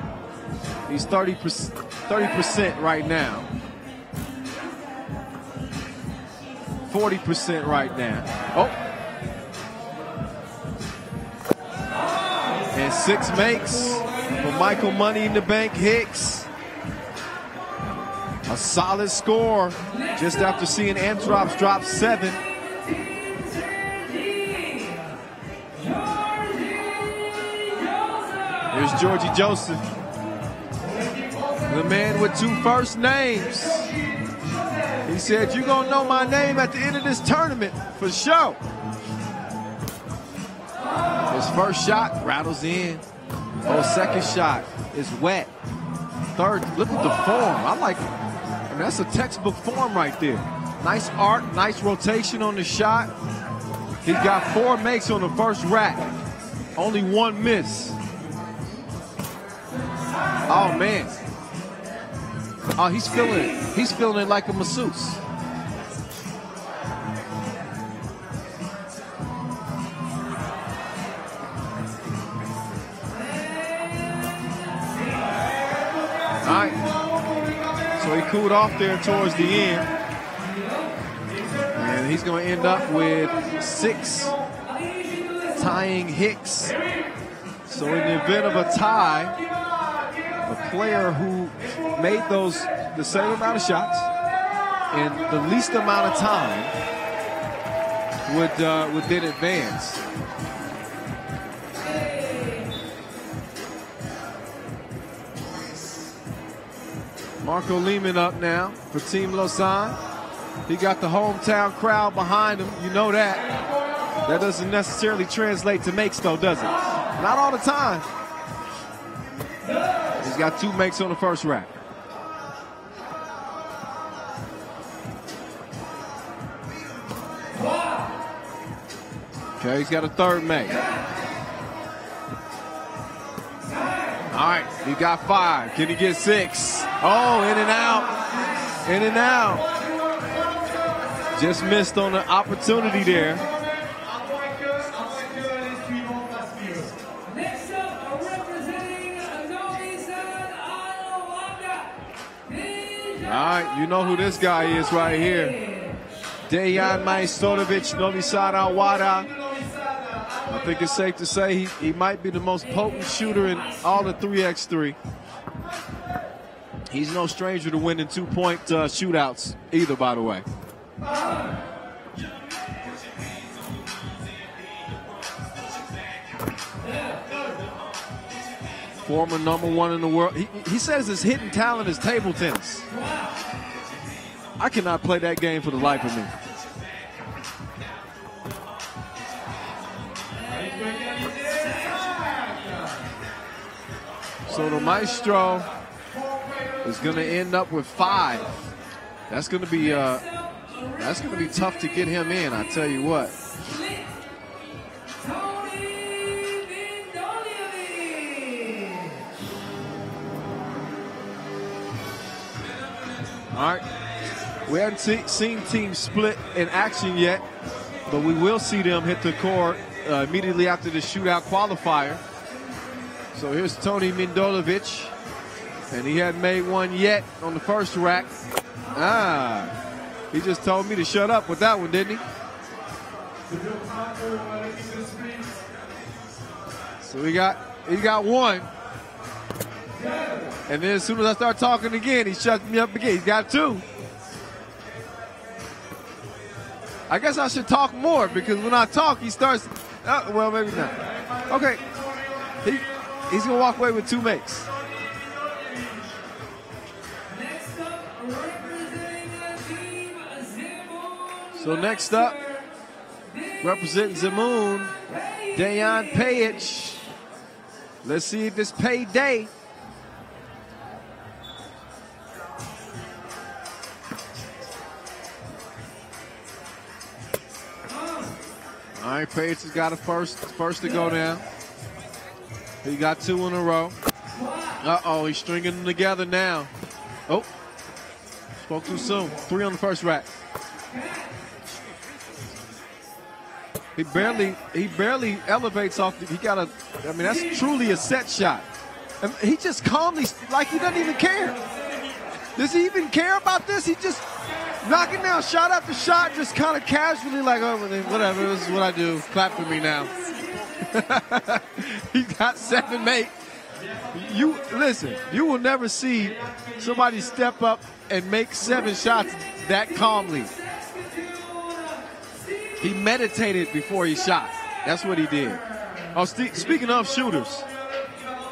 He's 30% right now. 40% right now. Oh. And 6 makes for Michael Money in the Bank Hicks. A solid score just after seeing Antrops drop 7. Here's Georgie Joseph, the man with 2 first names. He said, "You're going to know my name at the end of this tournament for sure." His first shot rattles in. Oh, second shot is wet. Third, look at the form. I like it. And that's a textbook form right there. Nice arc, nice rotation on the shot. He's got 4 makes on the first rack. Only 1 miss. Oh, man. Oh, he's feeling it like a masseuse. All right. So he cooled off there towards the end. And he's going to end up with 6, tying Hicks. So in the event of a tie, a player who made the same amount of shots in the least amount of time would then advance. Marco Lehman up now for Team Lausanne. He got the hometown crowd behind him. You know that. That doesn't necessarily translate to makes, though, does it? Not all the time. He's got 2 makes on the first rack. Okay, he's got a 3rd make. All right, he got 5. Can he get 6? Oh, in and out. In and out. Just missed on the opportunity there. Next up, representing Novi, All right, you know who this guy is right here. Dejan Majstorovic, Novi Sad Wahda. I think it's safe to say he might be the most potent shooter in all the 3x3. He's no stranger to winning 2-point shootouts either, by the way. Former #1 in the world. He says his hitting talent is table tennis. I cannot play that game for the life of me. So the Maestro is going to end up with 5. That's going to be tough to get him in, I tell you what. All right, we haven't seen teams split in action yet, but we will see them hit the court immediately after the shootout qualifier. So here's Tony Mindolovic, and he hadn't made one yet on the first rack. He just told me to shut up with that one, didn't he? So he got 1. And then as soon as I start talking again, he shuts me up again. He's got 2. I guess I should talk more because when I talk, he starts, well, maybe not. Okay, he's going to walk away with 2 makes. So next up, representing Zemun, Dejan Paide. Let's see if it's payday. All right, Paide has got a first to go down. He got 2 in a row. Uh-oh, he's stringing them together now. Oh, spoke too soon. 3 on the first rack. He barely elevates off. I mean, that's truly a set shot. And he just calmly, like he doesn't even care. Does he even care about this? He just knocking down shot after shot, just kind of casually like, oh, whatever, this is what I do. Clap for me now. He got 7 makes. Listen, you will never see somebody step up and make 7 shots that calmly. He meditated before he shot. That's what he did. Oh, speaking of shooters,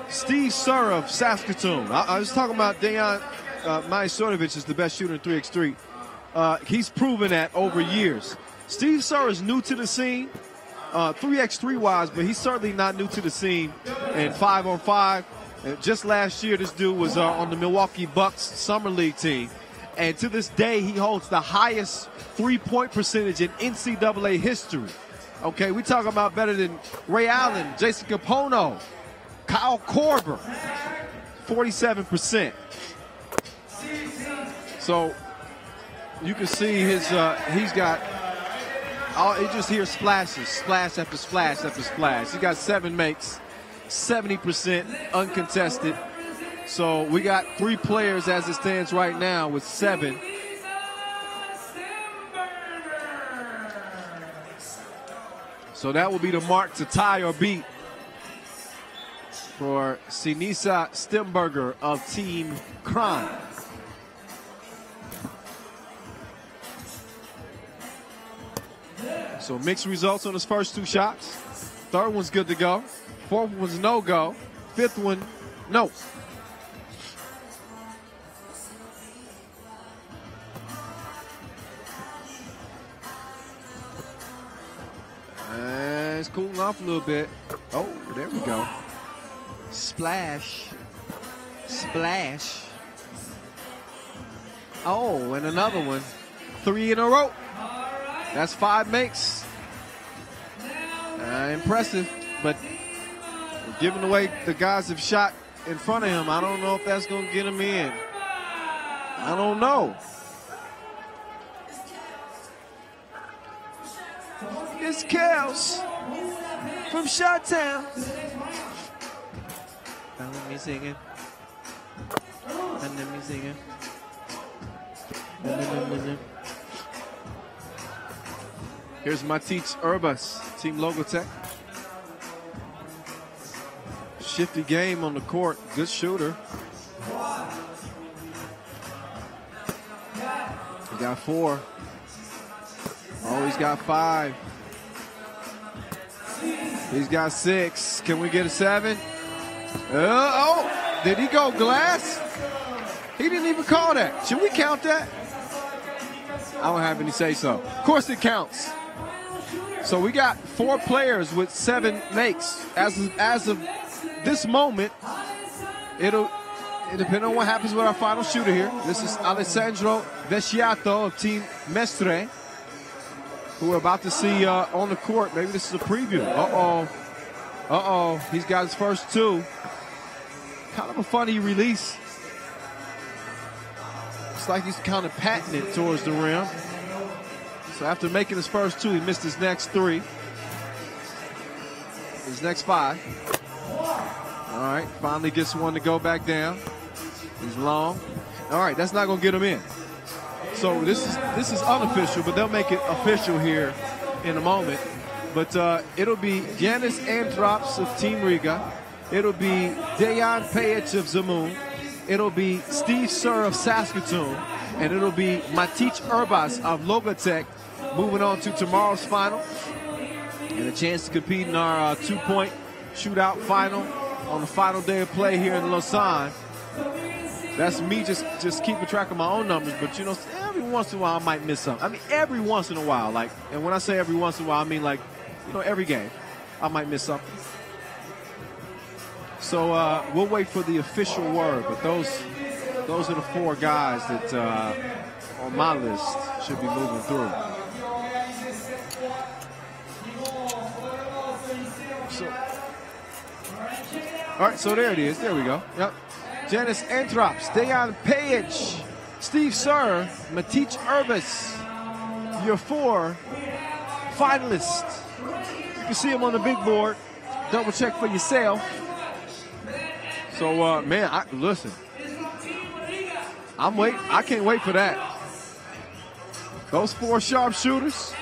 Steve Surr of Saskatoon. I was talking about Dejan Majsorovic is the best shooter in 3x3. He's proven that over years. Steve Surr is new to the scene, 3x3 wise, but he's certainly not new to the scene in 5-on-5. Just last year, this dude was on the Milwaukee Bucks Summer League team. And to this day, he holds the highest three-point percentage in NCAA history. Okay, we talking about better than Ray Allen, Jason Capono, Kyle Korver, 47%. So you can see his, he's got, you just hear splashes, splash after splash after splash. He got 7 makes, 70% uncontested. So we got 3 players as it stands right now with 7. So that will be the mark to tie or beat for Sinisa Stemberger of Team Kranj. So mixed results on his first 2 shots. 3rd one's good to go. 4th one's no go. 5th one, no. And it's cooling off a little bit. Oh, there we go. Splash. Splash. Oh, and another one. 3 in a row. That's 5 makes. Impressive, but giving away the guys have shot in front of him. I don't know if that's going to get him in. I don't know. It's Kels from Shot-Town. Let me singing. Let me singing. Here's Matic Urbas, Team Logatec. Shifty game on the court. Good shooter. He got 4. Oh, he's got 5. He's got 6. Can we get a 7? Oh, did he go glass? He didn't even call that. Should we count that? I don't have any say so. Of course it counts. So we got 4 players with 7 makes. As of this moment, it'll depend on what happens with our final shooter here. This is Alessandro Vesciato of Team Mestre, who we're about to see on the court. Maybe this is a preview. Uh-oh. He's got his first 2. Kind of a funny release. It's like he's kind of patting it towards the rim. So after making his first 2, he missed his next 3. His next 5. All right, finally gets one to go back down. He's long. All right, that's not going to get him in. So this is unofficial, but they'll make it official here in a moment. But it'll be Yanis Androps of Team Riga. It'll be Dejan Paide of Zemun. It'll be Steve Surr of Saskatoon. And it'll be Matic Urbas of Logatec moving on to tomorrow's final. And a chance to compete in our 2-point shootout final on the final day of play here in Lausanne. That's me just keeping track of my own numbers. But, you know, every once in a while I might miss something. I mean, every once in a while. Like, and when I say every once in a while, I mean, like, you know, every game I might miss something. So we'll wait for the official word. But those are the 4 guys that on my list should be moving through. So, all right, so there it is. There we go. Yep. Janice Antrops, Dejan Paige, Steve Sir, Matic Urbis, your 4 finalists. You can see them on the big board. Double check for yourself. So, man, listen. I'm waiting. I can't wait for that. Those 4 sharpshooters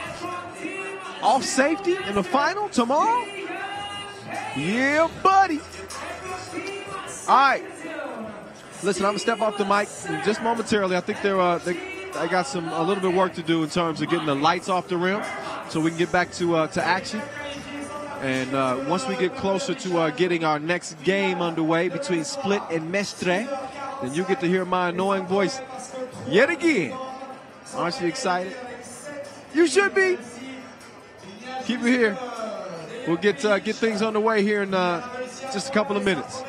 off safety in the final tomorrow. Yeah, buddy. All right. Listen, I'm gonna step off the mic just momentarily. I think I got a little bit of work to do in terms of getting the lights off the rim, so we can get back to action. And once we get closer to getting our next game underway between Split and Mestre, then you get to hear my annoying voice yet again. Aren't you excited? You should be. Keep it here. We'll get things underway here in just a couple of minutes.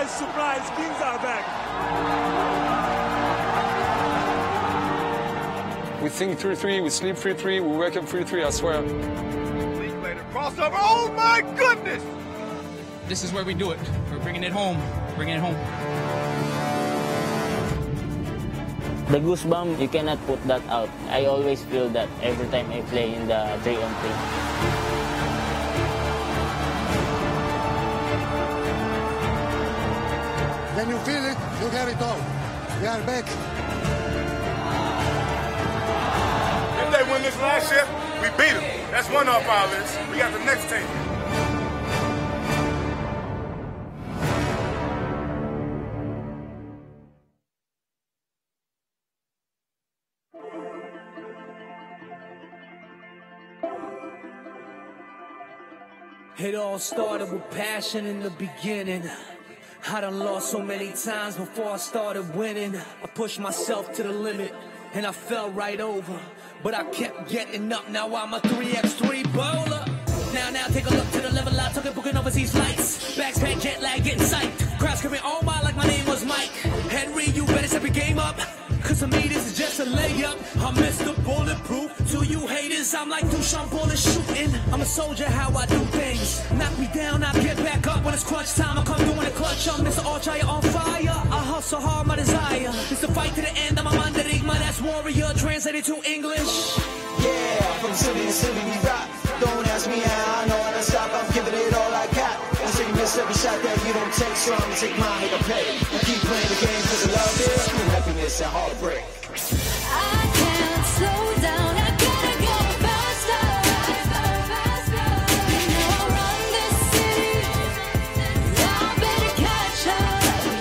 Surprise, Kings are back. We think 3-3, we sleep 3-3, we wake up 3-3, I swear. League later crossover. Oh my goodness! This is where we do it. We're bringing it home. Bringing it home. The goosebump, you cannot put that out. I always feel that every time I play in the 3-on-3. When you feel it, you get it all. We are back. If they win this last year, we beat them. That's one off our list. We got the next team. It all started with passion in the beginning. I done lost so many times before I started winning. I pushed myself to the limit and I fell right over. But I kept getting up, now I'm a 3x3 bowler. Now take a look to the level I took it, booking overseas flights. Backpack, jet lag, getting psyched. Crowd screaming, oh my, like my name was Mike. Henry, you better step your game up. Cause to me this is just a layup. I'm Mr. Bulletproof. To you haters, I'm like Dushan bullet shooting. I'm a soldier, how I do things. Knock me down, I get back up. When it's crunch time, I come through in a clutch. I'm Mr. Archer on fire. I hustle hard, my desire. It's the fight to the end, I'm a mandarigma. That's warrior, translated to English. Yeah, from city to city we rock. Don't ask me how, I know how to stop. I'm giving it all I got. I say you miss every shot that you don't take, so I'ma take mine here to pay. I keep playing the game cause I love it. Through happiness and heartbreak. I can't slow down, I gotta go faster. You know I run this city, y'all better catch up,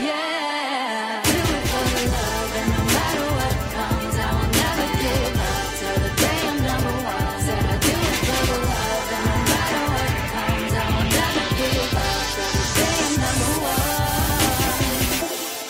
yeah. Do it for the love, and no matter what comes, I will never give up till the day I'm number one. Said I do it for the love, and no matter what comes, I will never give up till the day I'm number one.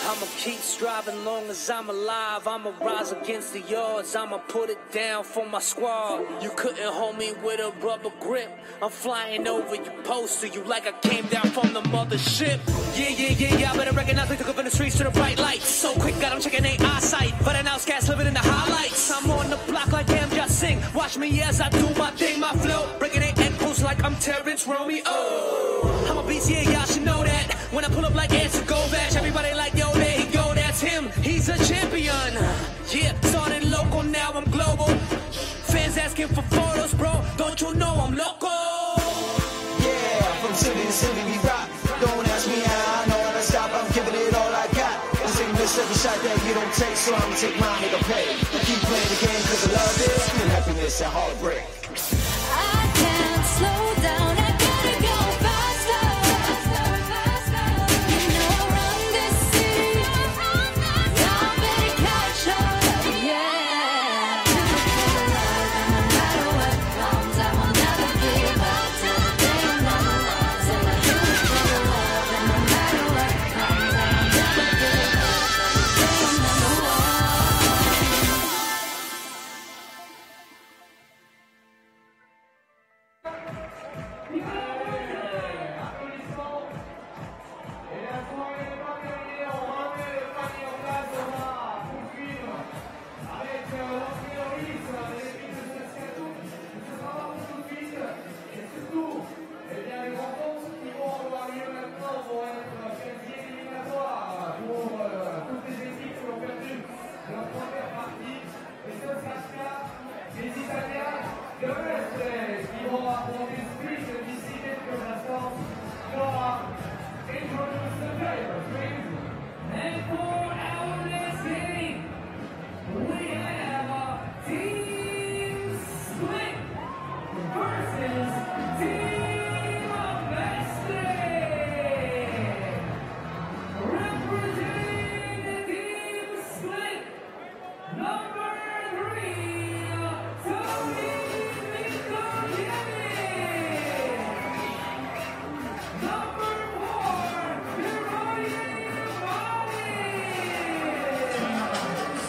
I'ma keep striving long as I'm alive. I'ma rise against the odds. I'ma put it down for my squad. You couldn't hold me with a rubber grip. I'm flying over you, poster you like I came down from the mothership. Yeah. I better recognize we took up in the streets to the bright lights. So quick, got them checking their eyesight. But an outcast living in the highlights. I'm on the block like damn just sing. Watch me as I do my thing, my flow. Breaking their ankles like I'm Terrence Romeo. I'm a beast, yeah, y'all should know that. When I pull up like Answer Govac, everybody like, yo, there he go, that's him. He's a champion. Yeah, started local, now I'm global. Fans asking for photos, bro. Don't you know I'm local? miss every shot that you don't take, so I'ma take mine here to pay. I keep playing the game because I love it, and happiness and heartbreak. I can't slow down, I gotta go faster. You know I run this city, y'all better catch up, yeah. Do it for the love, and no matter what comes, I will never give up till the day I'm number one. So I do it for the love, and no matter what comes, I will never give up till the day I'm number one. Et la soirée n'est pas terminée, on remet le panier en place, on va poursuivre avec l'entrée en lice de l'équipe de Saskatoon. Ce sera pas pour tout de suite, et surtout, eh bien, les rencontres qui vont avoir lieu maintenant vont être quasi éliminatoires pour toutes les équipes qui ont perdu leur première partie. Et ce sera les Italiens de Mestre qui vont affronter Split d'ici quelques instants. Introduce the players, please. And for our next game, we have Team Split versus Team Mestre. Representing Team Split, number 3, Tony Nicolini. Number 4,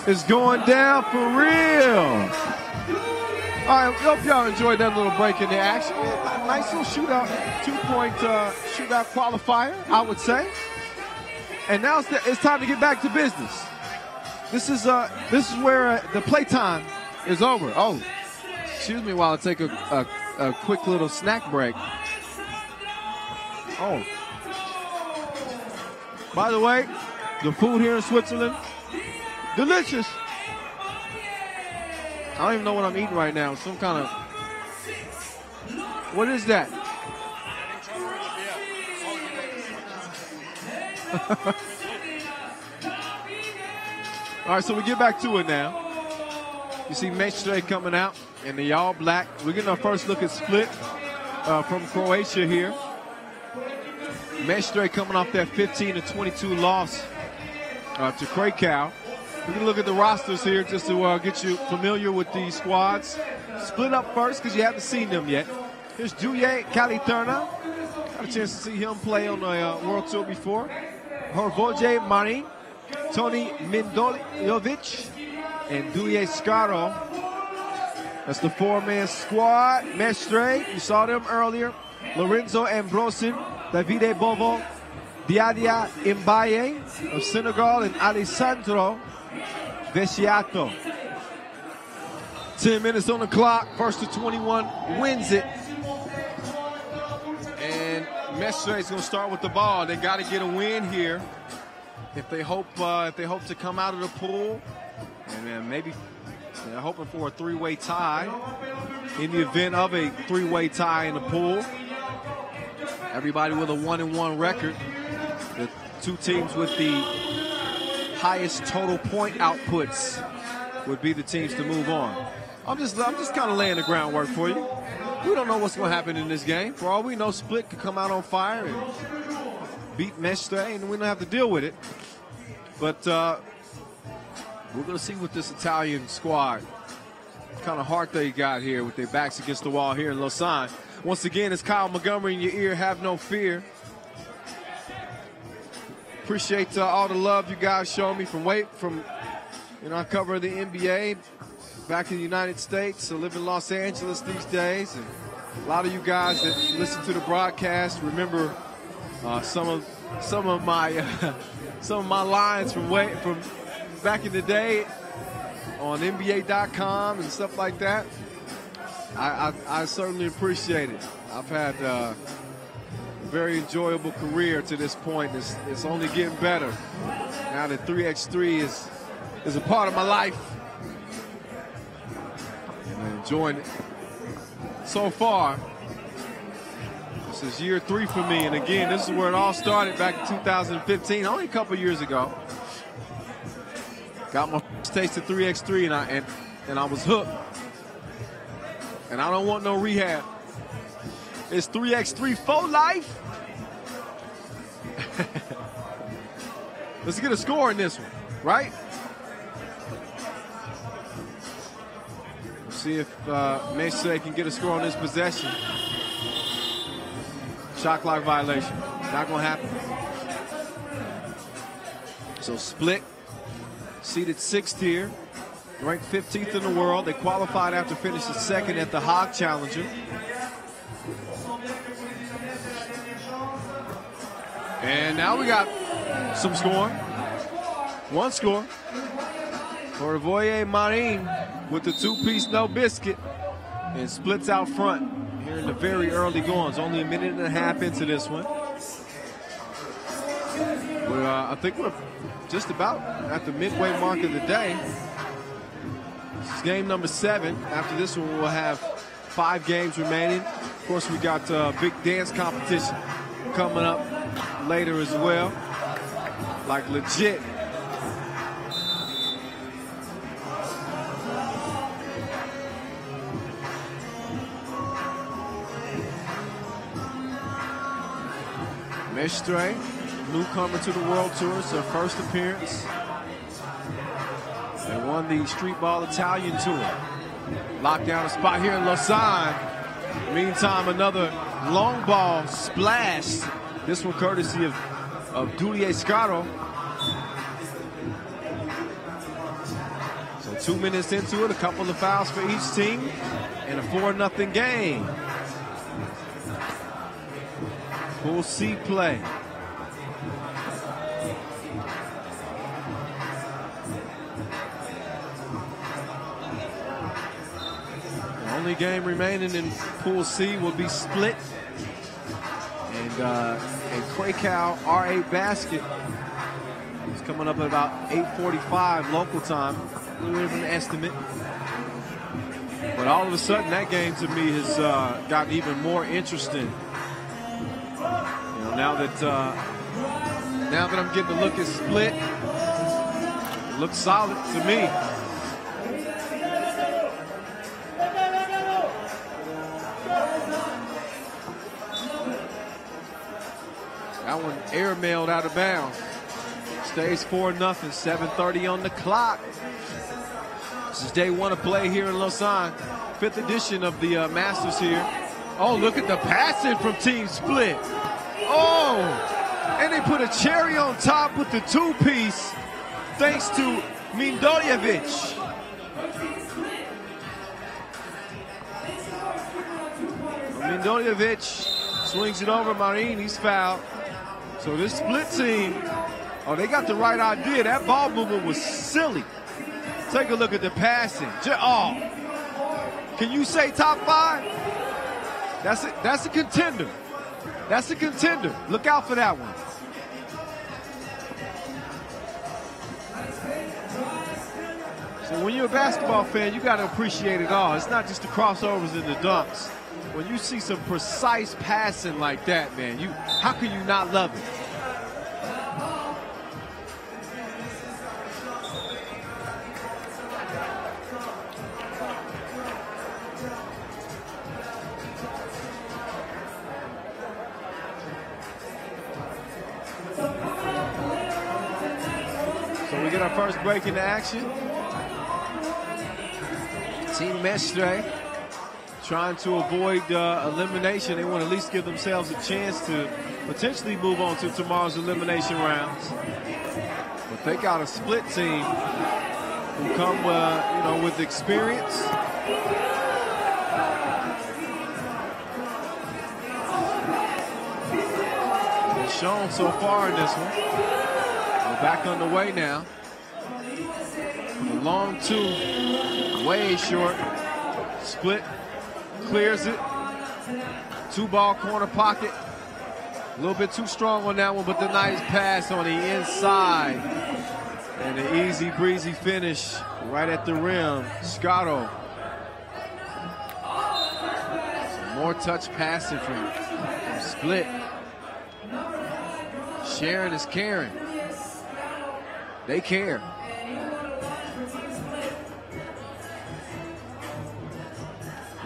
It's going down for real. All right, hope y'all enjoyed that little break in the action. Nice little shootout, 2-point shootout qualifier, I would say. And now it's time to get back to business. This is where the playtime is over. Oh, excuse me while I take a quick little snack break. Oh, by the way, the food here in Switzerland, delicious. I don't even know what I'm eating right now. Some kind of, what is that? All right, so we get back to it now. You see Mestre coming out in the all black. We're getting our first look at Split from Croatia here. Mestre coming off that 15-22 loss to Krakow. We can look at the rosters here just to get you familiar with these squads. Split up first because you haven't seen them yet. Here's Duje Kaliterna. Got a chance to see him play on the World Tour before. Horvoje Marin, Tony Mindoljovic, and Duje Skaro. That's the four-man squad. Mestre, you saw them earlier. Lorenzo Ambrosin, Davide Bovo, Diadia Mbaye of Senegal, and Alessandro Veciato. 10 minutes on the clock. First to 21 wins it. And Mestre is going to start with the ball. They got to get a win here if they hope to come out of the pool. And then maybe they're hoping for a three-way tie. In the event of a three-way tie in the pool, everybody with a 1-1 record. The two teams with the highest total point outputs would be the teams to move on. I'm just kind of laying the groundwork for you. We don't know what's going to happen in this game. For all we know, Split could come out on fire and beat Mestre, and we don't have to deal with it. But we're going to see what this Italian squad, what kind of heart they got here with their backs against the wall here in Lausanne. Once again, it's Kyle Montgomery in your ear. Have no fear. Appreciate all the love you guys show me from I cover the NBA back in the United States. I live in Los Angeles these days, and a lot of you guys that listen to the broadcast remember some of my lines from back in the day on NBA.com and stuff like that. I certainly appreciate it. I've had a very enjoyable career to this point. It's only getting better now that 3x3 is a part of my life. I'm enjoying it so far. This is year 3 for me, and again, this is where it all started back in 2015, only a couple years ago. Got my first taste of 3x3 and I was hooked. And I don't want no rehab. It's 3x3 for life. Let's get a score in this one, right? See if Mestre can get a score on this possession. Shot clock violation. Not going to happen. So split, seeded 6th here, ranked 15th in the world. They qualified after finishing 2nd at the Hague Challenger. And now we got some scoring. One score for Voyer Marine with the 2-piece no biscuit and splits out front here in the very early goings. Only a minute and a half into this one. I think we're just about at the midway mark of the day. This is game number 7. After this one, we'll have 5 games remaining. Of course, we got a big dance competition coming up later as well. Like legit. Mestre, newcomer to the World Tour, it's their first appearance. They won the Street Ball Italian Tour. Locked down a spot here in Lausanne. Meantime, another long ball splash. This one courtesy of Dulier Scaro. So 2 minutes into it, a couple of fouls for each team, and a 4-0 game. Pool C play. The only game remaining in Pool C will be split. And Krakow R8 basket is coming up at about 8:45 local time. A little bit of an estimate. But all of a sudden, that game to me has gotten even more interesting. Now that I'm getting a look at split, it looks solid to me. That one airmailed out of bounds. Stays 4-0, 7:30 on the clock. This is day 1 of play here in Lausanne. 5th edition of the Masters here. Oh, look at the passing from Team Split. Oh, and they put a cherry on top with the 2-piece thanks to Mindoljevic. Mindoljevic swings it over Marine, he's fouled. So this split team, oh, they got the right idea. That ball movement was silly. Take a look at the passing. Oh, can you say top 5? That's a contender. That's a contender. Look out for that one. So when you're a basketball fan, you got to appreciate it all. It's not just the crossovers and the dunks. When you see some precise passing like that, man, how can you not love it? We get our first break into action. Team Mestre trying to avoid elimination. They want to at least give themselves a chance to potentially move on to tomorrow's elimination rounds. But they got a split team who come with experience. They've shown so far in this one. We're back underway now. The long 2, way short. Split, clears it. 2-ball corner pocket. A little bit too strong on that one, but the nice pass on the inside. And the easy breezy finish right at the rim. Scotto. Some more touch passing from Split. Sharon is caring. They care.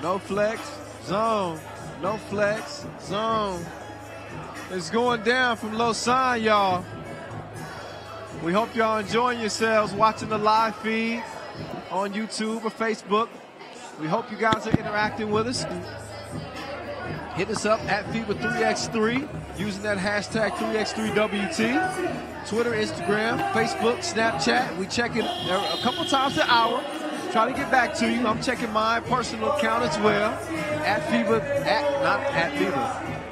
No flex, zone. No flex, zone. It's going down from Lausanne, y'all. We hope y'all enjoying yourselves watching the live feed on YouTube or Facebook. We hope you guys are interacting with us. Hit us up at FIBA 3x3 using that hashtag 3x3WT. Twitter, Instagram, Facebook, Snapchat. We check it a couple times an hour. Try to get back to you. I'm checking my personal account as well. At FIBA,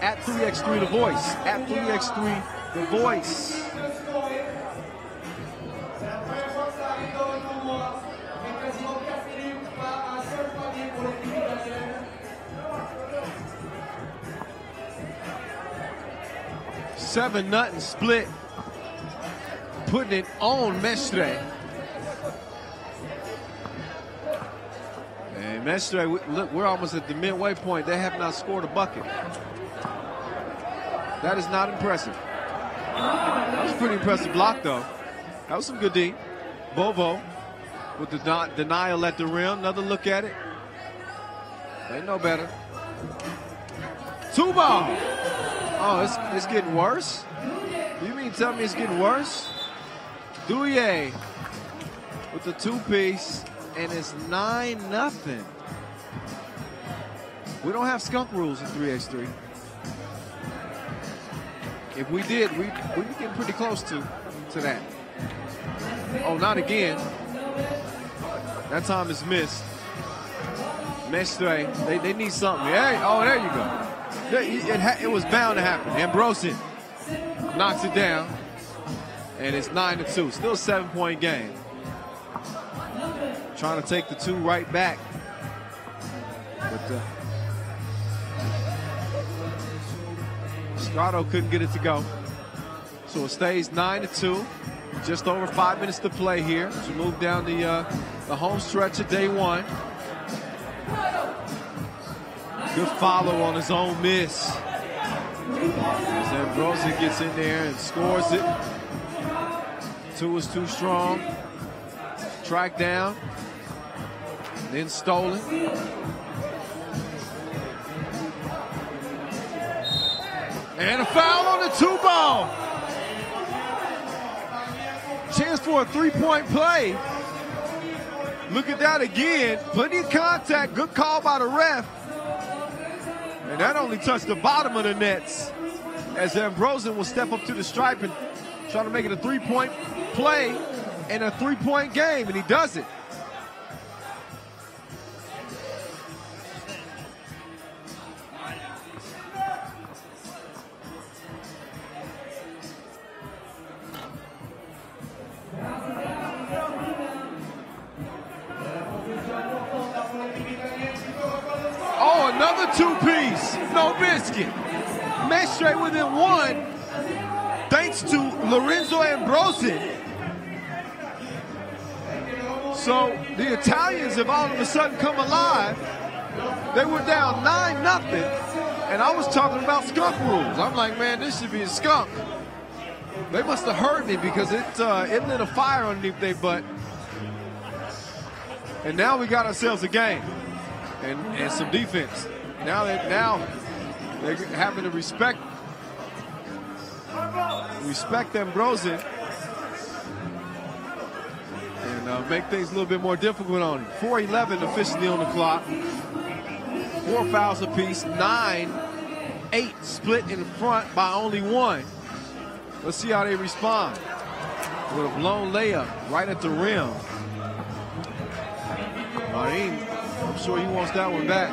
at 3x3 The Voice. At 3x3 The Voice. Seven nothing split. Putting it on Mestre. And Mestre, look, we're almost at the midway point. They have not scored a bucket. That is not impressive. That was a pretty impressive block, though. That was some good D. Bovo with the denial at the rim. Another look at it. They know better. 2 ball. Oh, it's getting worse? You mean tell me it's getting worse? Douye with the 2-piece, and it's 9-0. We don't have skunk rules in 3x3. If we did, we'd be getting pretty close to that. Oh, not again. That time is missed. Mestre, they need something. Hey, oh, there you go. It was bound to happen. Ambrosin knocks it down, and it's 9-2. Still a 7-point game. Trying to take the 2 right back. But Strato couldn't get it to go. So it stays 9-2. Just over 5 minutes to play here as we move down the home stretch of day 1. Good follow on his own miss. As Ambrosi gets in there and scores it. 2 is too strong. Tracked down. Then stolen. And a foul on the 2 ball. Chance for a 3-point play. Look at that again. Plenty of contact. Good call by the ref. And that only touched the bottom of the nets as Ambrosin will step up to the stripe and try to make it a 3-point play and a 3-point game, and he does it. Oh, another 2-piece. No biscuit. Mestre within 1 thanks to Lorenzo Ambrosin. So the Italians have all of a sudden come alive. They were down 9-0, and I was talking about skunk rules. I'm like, man, this should be a skunk. They must have heard me because it lit a fire underneath their butt. And now we got ourselves a game and some defense. Now they're having to respect Ambrosin and make things a little bit more difficult on him. 4:11 officially on the clock. 4 fouls apiece. 9-8 split in front by only 1. Let's see how they respond. With a blown layup right at the rim. Marin, I'm sure he wants that one back.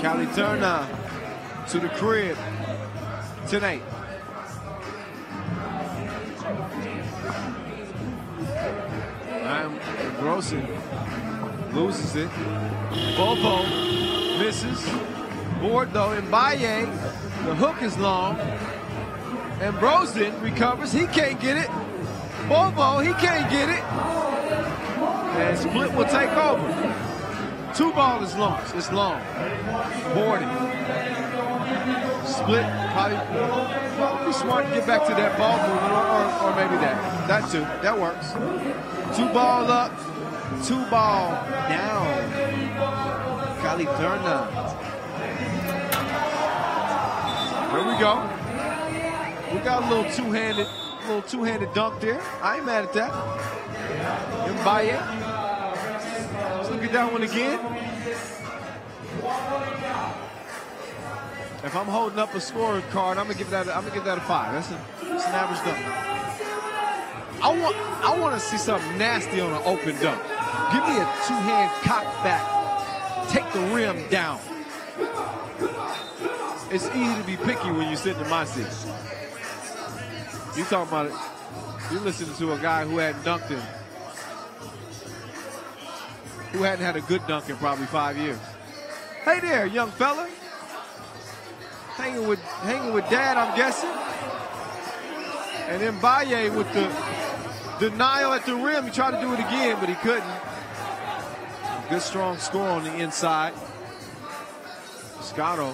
Caliturna to the crib tonight. Ambrosin loses it. Bobo misses. Board though, and Baye, the hook is long. Ambrosin recovers, he can't get it. Bobo, he can't get it. And Split will take over. 2 ball is long, it's long. Boarding. Split, probably smart to get back to that ball movement, or maybe that too, that works. 2 ball up, 2 ball down. Caliturna. There we go. We got a little two-handed dunk there. I ain't mad at that. Mbaye. Let's look at that one again. If I'm holding up a scoring card, I'm gonna give that a 5. That's an average dunk. I want to see something nasty on an open dunk. Give me a two-hand cock back. Take the rim down. It's easy to be picky when you're sitting in my seat. You talking about it? You're listening to a guy who hadn't dunked in, who hadn't had a good dunk in probably 5 years. Hey there, young fella. Hanging with Dad, I'm guessing. And then Mbaye with the denial at the rim. He tried to do it again, but he couldn't. Good strong score on the inside. Scotto.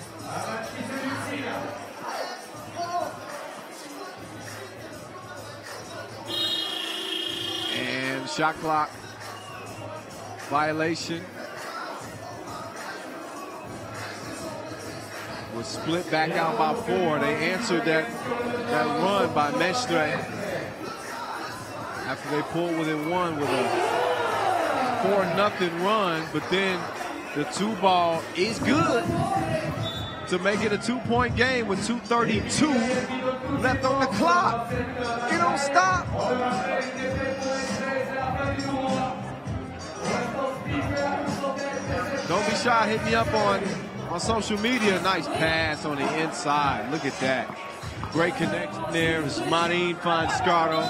And shot clock violation. Was split back out by 4. They answered that run by Mestre after they pulled within 1 with a 4-0 run, but then the 2-ball is good to make it a 2-point game with 2:32 left on the clock. It don't stop. Don't be shy. Hit me up on social media. Nice pass on the inside. Look at that. Great connection there. Marine finds Scotto.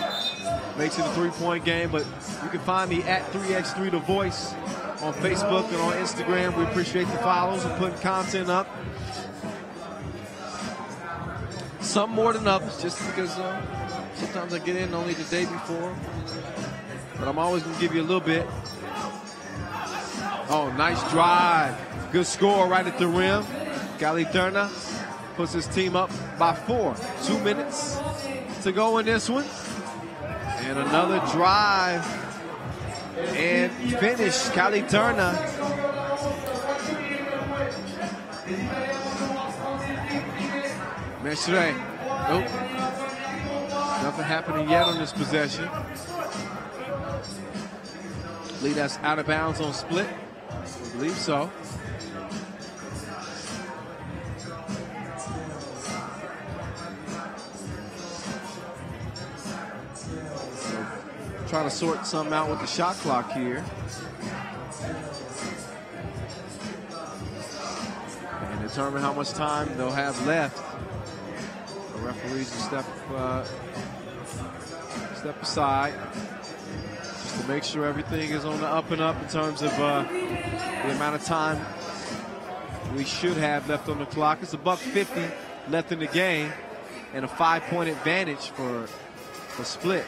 Makes it a 3-point game, but you can find me at 3x3 The Voice on Facebook and on Instagram. We appreciate the follows and putting content up. Some more than others, just because sometimes I get in only the day before. But I'm always going to give you a little bit. Oh, nice drive. Good score right at the rim. Caliturna puts his team up by 4. 2 minutes to go in this one. And another drive and finish. Caliturna. Mestre. Nope. Nothing happening yet on this possession. I believe that's out of bounds on split. I believe so. Trying to sort something out with the shot clock here. And determine how much time they'll have left. The referees will step aside just to make sure everything is on the up and up in terms of the amount of time we should have left on the clock. It's $1:50 left in the game and a 5-point advantage for split.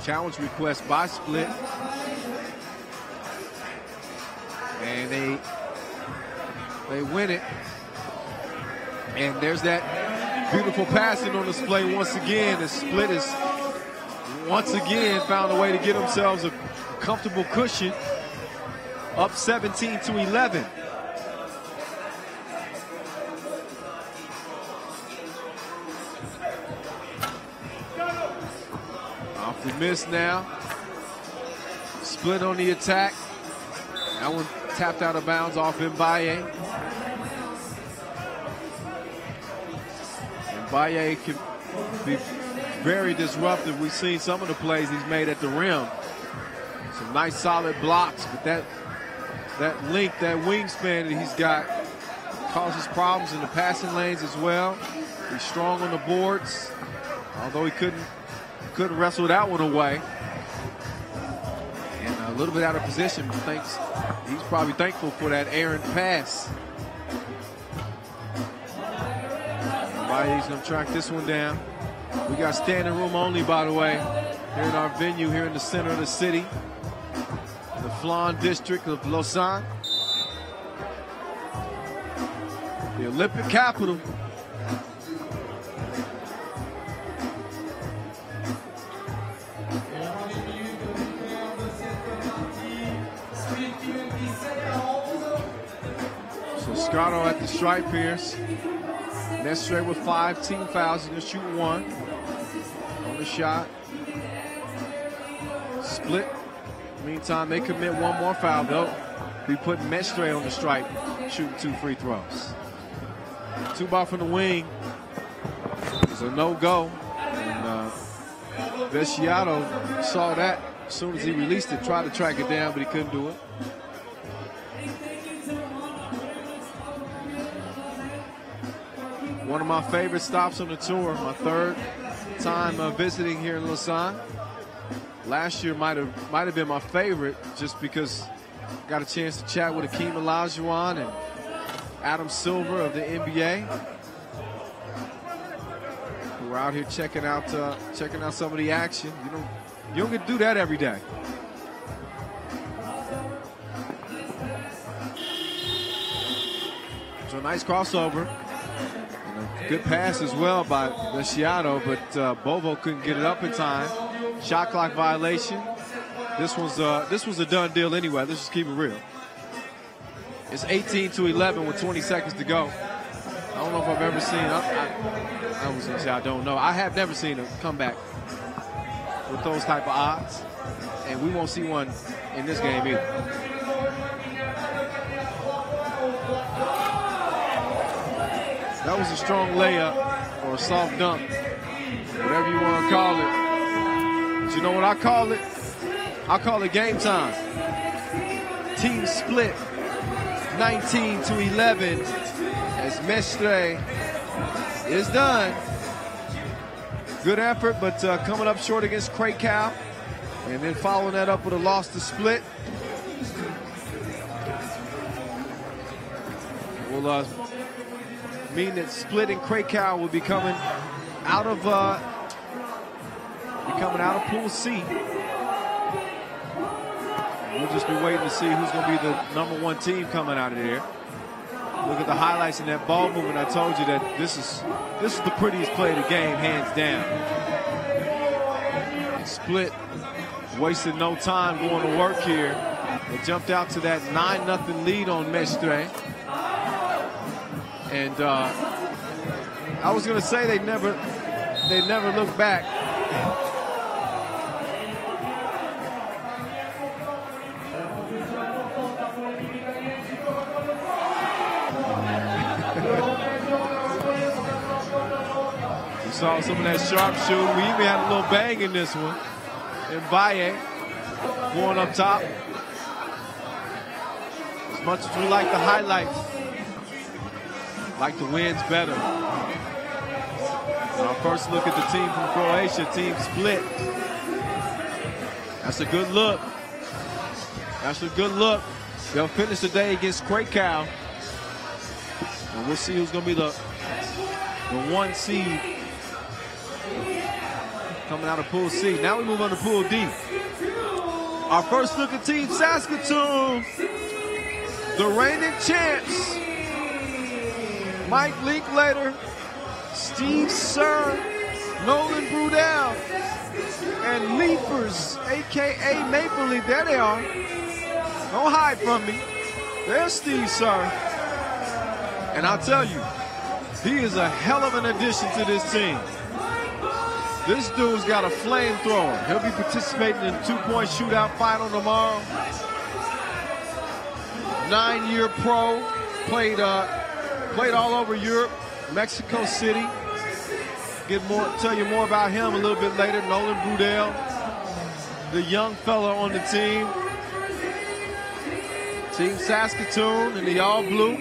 Challenge request by split. And they win it. And there's that beautiful passing on display once again. The split has once again found a way to get themselves a comfortable cushion. Up 17-11. Off the miss now. Split on the attack. That one tapped out of bounds off Mbaye. Mbaye can be very disruptive. We've seen some of the plays he's made at the rim. Some nice solid blocks, but that length, that wingspan that he's got causes problems in the passing lanes as well. He's strong on the boards, although he couldn't wrestle that one away. And a little bit out of position. He's probably thankful for that errant pass. He's going to track this one down. We got standing room only, by the way, here in our venue here in the center of the city, the Flan district of Lausanne, the Olympic capital. Moscato at the stripe here. Mestre with 5 team fouls. He's going to shoot 1 on the shot. Split. Meantime, they commit 1 more foul. They'll be putting Mestre on the stripe, shooting 2 free throws. 2-ball from the wing. It's a no-go. And Veciato saw that as soon as he released it, tried to track it down, but he couldn't do it. One of my favorite stops on the tour, my 3rd time visiting here in Lausanne. Last year might have been my favorite just because I got a chance to chat with Akeem Olajuwon and Adam Silver of the NBA, who were out here checking out some of the action. You don't get to do that every day. So a nice crossover. And a good pass as well by Veciato, but Bovo couldn't get it up in time. Shot clock violation. This was a done deal anyway. Let's just keep it real. It's 18-11 with 20 seconds to go. I don't know if I've ever seen. I was gonna say I don't know. I have never seen a comeback with those type of odds, and we won't see one in this game either. That was a strong layup or a soft dunk, whatever you want to call it. But you know what I call it? I call it game time. Team split 19-11 as Mestre is done. Good effort, but coming up short against Krakow, and then following that up with a loss to Split. Will mean that Split and Krakow will be coming out of Pool C. We'll just be waiting to see who's going to be the #1 team coming out of there. Look at the highlights in that ball movement. I told you that this is the prettiest play of the game, hands down. And Split wasted no time going to work here. They jumped out to that 9-0 lead on Mestre. And I was going to say they never look back. Saw some of that sharpshooting. We even had a little bang in this one. And Valle going up top. As much as we like the highlights, like the wins better. Our first look at the team from Croatia, Team Split. That's a good look. That's a good look. They'll finish the day against Krakow. And we'll see who's going to be the 1 seed coming out of Pool C. Now we move on to Pool D. Our first look at Team Saskatoon, the reigning champs. Mike Linklater, Steve Sir, Nolan Brudell, and Leafers, a.k.a. Maple Leaf. There they are. Don't hide from me. There's Steve Sir. And I'll tell you, he is a hell of an addition to this team. This dude's got a flamethrower. He'll be participating in a 2-point shootout final tomorrow. 9-year pro, played all over Europe, Mexico City. Tell you more about him a little bit later. Nolan Brudell, the young fella on the team. Team Saskatoon in the all blue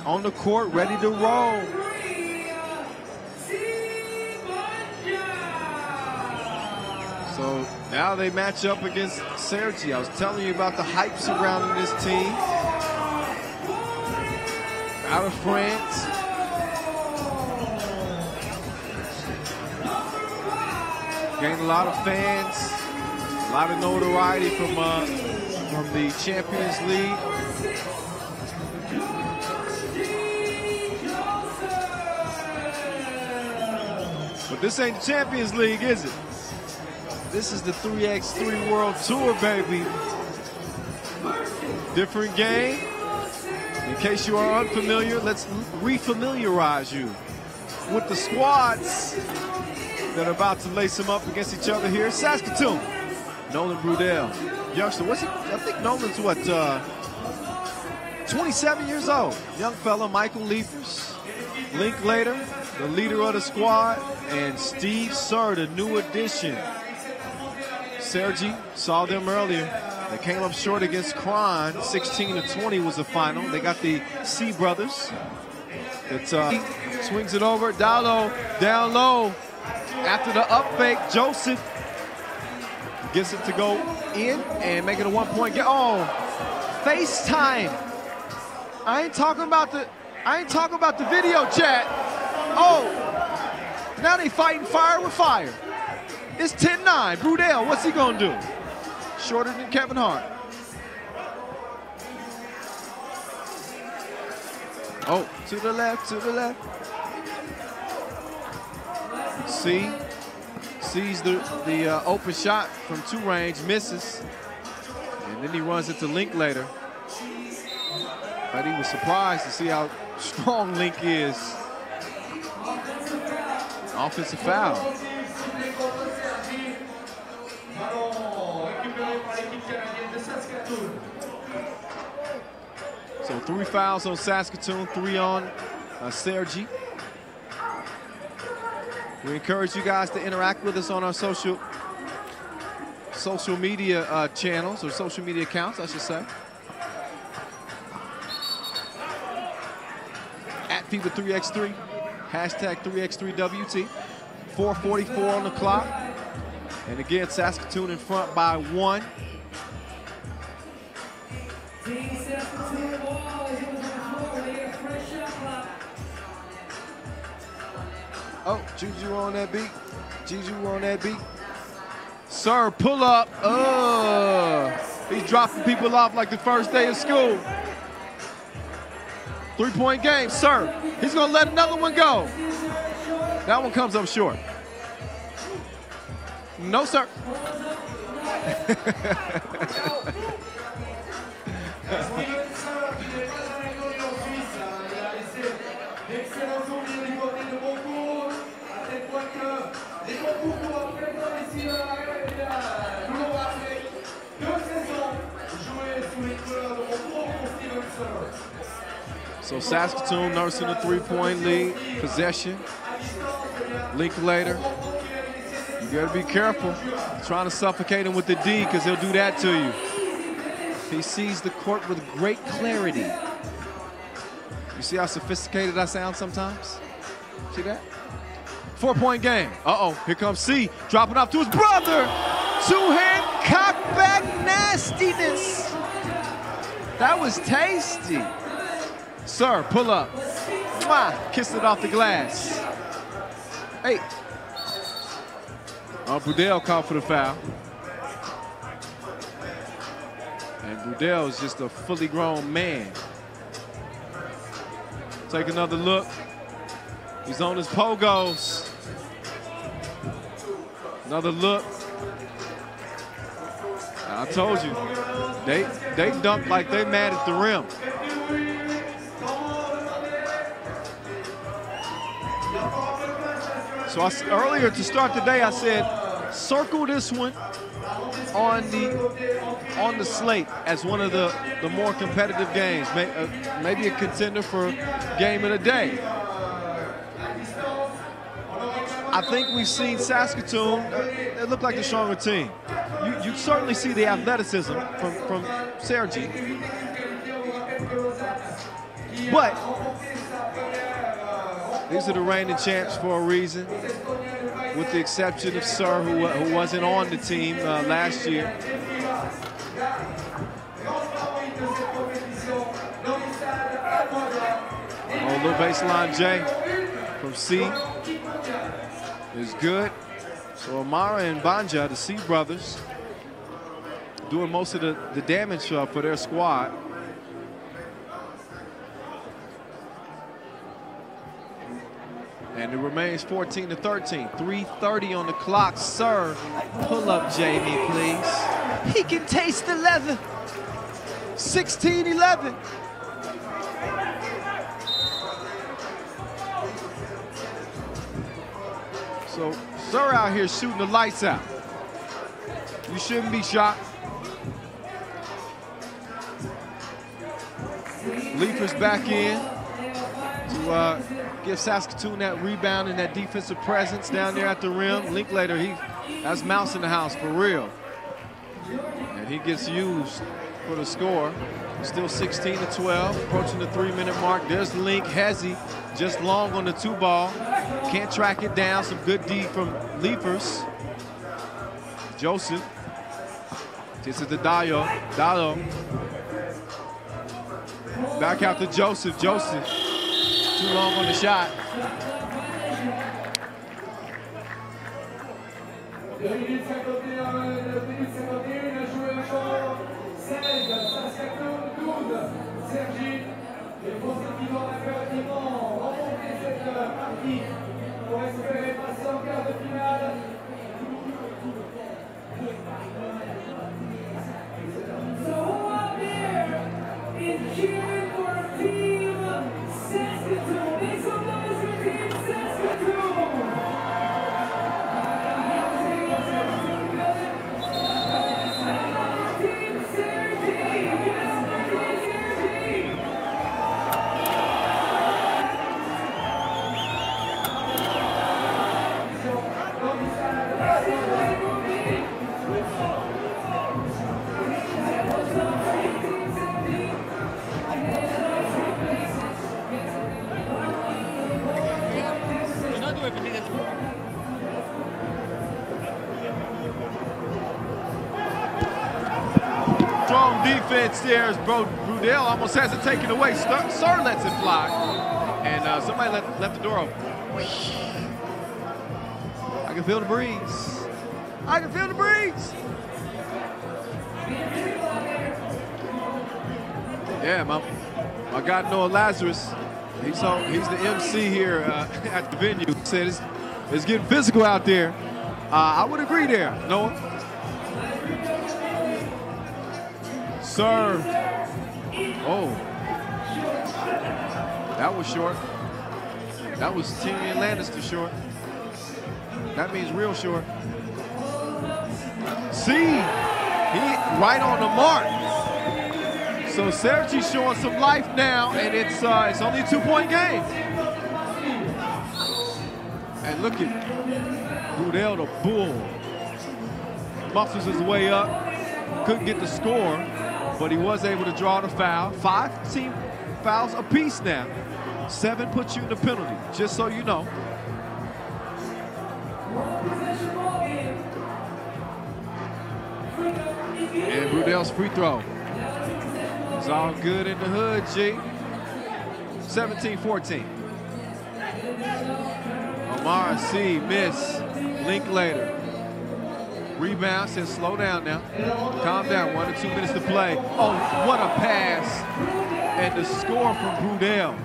on the court, ready to roll. So now they match up against Cergy. I was telling you about the hype surrounding this team. Out of France. Gained a lot of fans, a lot of notoriety from the Champions League. But this ain't the Champions League, is it? This is the 3x3 World Tour, baby. Different game. In case you are unfamiliar, let's refamiliarize you with the squads that are about to lace them up against each other here. Saskatoon, Nolan Brudell, youngster. What's he? I think Nolan's what, 27 years old. Young fella, Michael Liefers, Linklater, the leader of the squad, and Steve Sir, the new addition. Cergy, saw them earlier. They came up short against Kranj. 16-20 was the final. They got the C brothers. It swings it over. Down low. After the up fake, Joseph gets it to go in and make it a 1-point game. Oh, FaceTime. I ain't talking about the video chat. Oh, now they fighting fire with fire. It's 10-9. Brudell, what's he gonna do? Shorter than Kevin Hart. Oh, to the left. Sees the open shot from 2 range, misses. And then he runs it to Linklater. But he was surprised to see how strong Link is. Offensive foul. So 3 fouls on Saskatoon, 3 on Cergy. We encourage you guys to interact with us on our social media channels, or social media accounts, I should say. At FIBA 3x3, hashtag 3x3WT. 4:44 on the clock. And again, Saskatoon in front by 1. Oh, Juju on that beat. Sir, pull up. He's dropping people off like the first day of school. 3-point game, Sir. He's gonna let another one go. That one comes up short. No, sir. So Saskatoon nursing a 3-point lead, possession. Linklater, you gotta be careful. Trying to suffocate him with the D, because he'll do that to you. He sees the court with great clarity. You see how sophisticated I sound sometimes? See that? 4-point game. Uh-oh, here comes C, dropping off to his brother. 2-hand cockback nastiness. That was tasty. Sir, pull up. Mwah, kissed it off the glass. Hey. Brudell called for the foul. And Brudell is just a fully grown man. Take another look. He's on his pogos. Another look. I told you, they dunk like they mad at the rim. So earlier to start the day, I said, circle this one on the slate as one of the more competitive games, maybe a contender for game of the day. I think we've seen Saskatoon, it looked like the stronger team. You certainly see the athleticism from Cergy. But these are the reigning champs for a reason, with the exception of Sir, who wasn't on the team last year. Oh, little baseline J from C is good. So Amara and Banja, the C brothers, doing most of the damage for their squad. And it remains 14-13. 3:30 on the clock. Sir, pull up Jamie, please. He can taste the leather. 16-11. So Sir out here shooting the lights out. You shouldn't be shocked. Leifers back in to give Saskatoon that rebound and that defensive presence down there at the rim. Linklater, that's mouse in the house for real. And he gets used for the score. Still 16-12, approaching the 3-minute mark. There's Link, Hezzy, just long on the 2-ball. Can't track it down. Some good D from Leifers. Joseph. This is the Dallo. Back out to Joseph. Joseph, too long on the shot. Saskatoon 12, Cergy. Les Français qui vont impérativement remporter cette partie pour espérer passer en quart de finale. So who up here is cheering for Team Saskatoon? Make some noise for Team Saskatoon! Strong defense there as Brudell almost has it taken away. Sir lets it fly. And somebody left the door open. I can feel the breeze. I can feel the breeze. Yeah, my guy Noah Lazarus, he's the MC here at the venue. He said it's getting physical out there. I would agree there, Noah. Serve. Oh. That was short. That was Tyrion Lannister short. That means real short. See, he right on the mark. So Cergy showing some life now, and it's only a 2-point game. And look at Brudell, the bull. Muscles his way up. Couldn't get the score, but he was able to draw the foul. 5 team fouls apiece now. 7 puts you in the penalty, just so you know. And Brudell's free throw. It's all good in the hood, G. 17-14. Omar C, miss. Linklater. Rebound, says slow down now. Calm down, 1 to 2 minutes to play. Oh, what a pass. And the score from Brudell.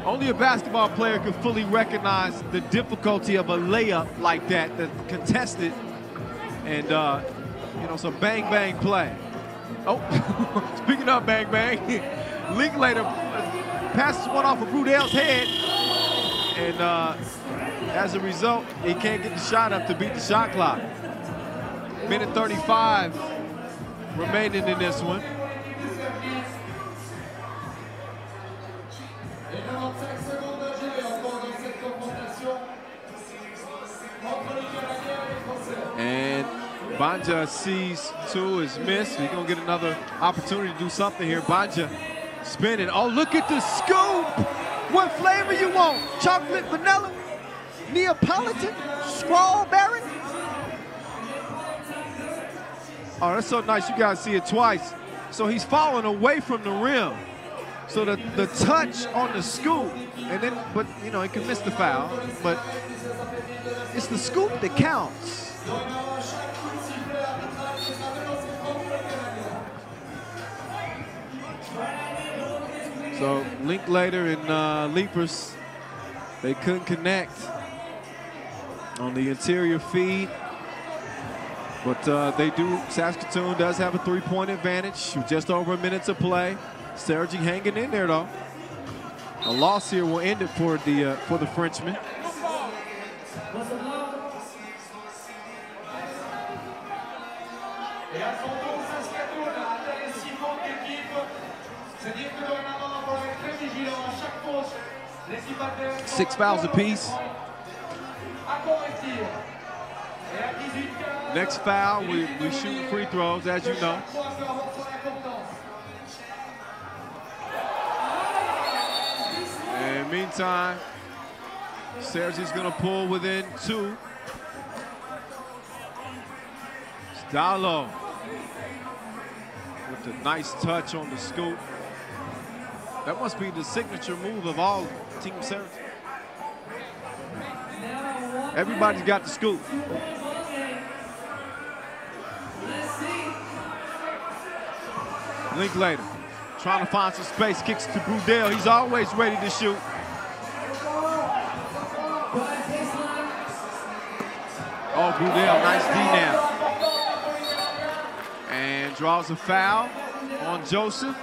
Only a basketball player can fully recognize the difficulty of a layup like that, contested, and you know, some bang bang play. Oh, speaking of bang bang, Linklater passes one off of Brudell's head, and as a result, he can't get the shot up to beat the shot clock. Minute 35 remaining in this one. And Banja sees 2 is missed. He's gonna get another opportunity to do something here. Banja spinning. Oh, look at the scoop. What flavor you want? Chocolate, vanilla, Neapolitan, strawberry? Oh, that's so nice. You guys see it twice. So he's falling away from the rim. So the touch on the scoop, and then, but you know, he can miss the foul, but it's the scoop that counts. So Linklater and Leifers, they couldn't connect on the interior feed. But they do, Saskatoon does have a 3-point advantage with just over a minute to play. Cergy hanging in there though. A loss here will end it for the Frenchman. Et à son tour, Saskatoon atteint les 6 fautes d'équipe. C'est dire que dorénavant, on va être très vigilant à chaque faute. L'équipe adverse. 6 fouls apiece. À correctir. Et à 18 cas. Next foul, we shoot free throws, as you know. And meantime, Cergy's gonna pull within 2. Stallo with a nice touch on the scoop. That must be the signature move of all Team Cergy. Everybody's got the scoop. Linklater trying to find some space, kicks to Brudell. He's always ready to shoot. Oh, Brudell, nice D now. And draws a foul on Joseph.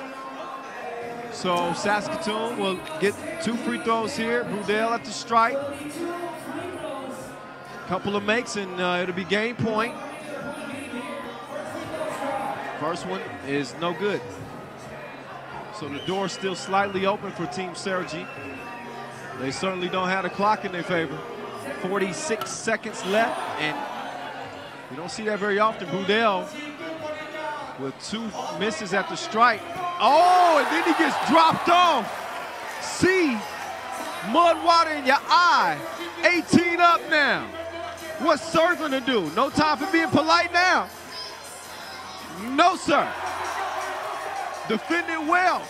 So Saskatoon will get 2 free throws here. Brudell at the stripe. Couple of makes and it'll be game point. First one is no good. So the door's still slightly open for Team Cergy. They certainly don't have the clock in their favor. 46 seconds left, and you don't see that very often. Brudell with 2 misses at the stripe. Oh, and then he gets dropped off. See, mud water in your eye. 18 up now. What's Cergy gonna do? No time for being polite now. No, sir. Defended well.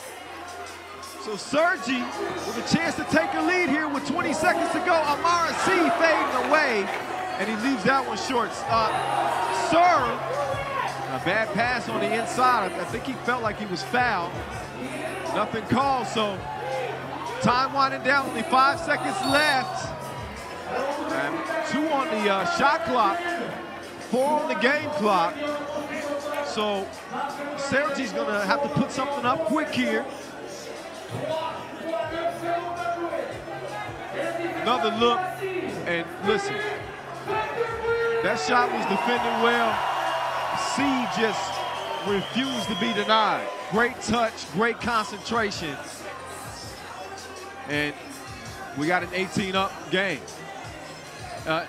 So Cergy with a chance to take a lead here with 20 seconds to go. Amara C fading away, and he leaves that one short. Cergy, a bad pass on the inside. I think he felt like he was fouled. Nothing called, so time winding down, only 5 seconds left. And 2 on the shot clock, 4 on the game clock. So Cergy's gonna have to put something up quick here. Another look, and listen, that shot was defended well. C just refused to be denied. Great touch, great concentration. And we got an 18-up game.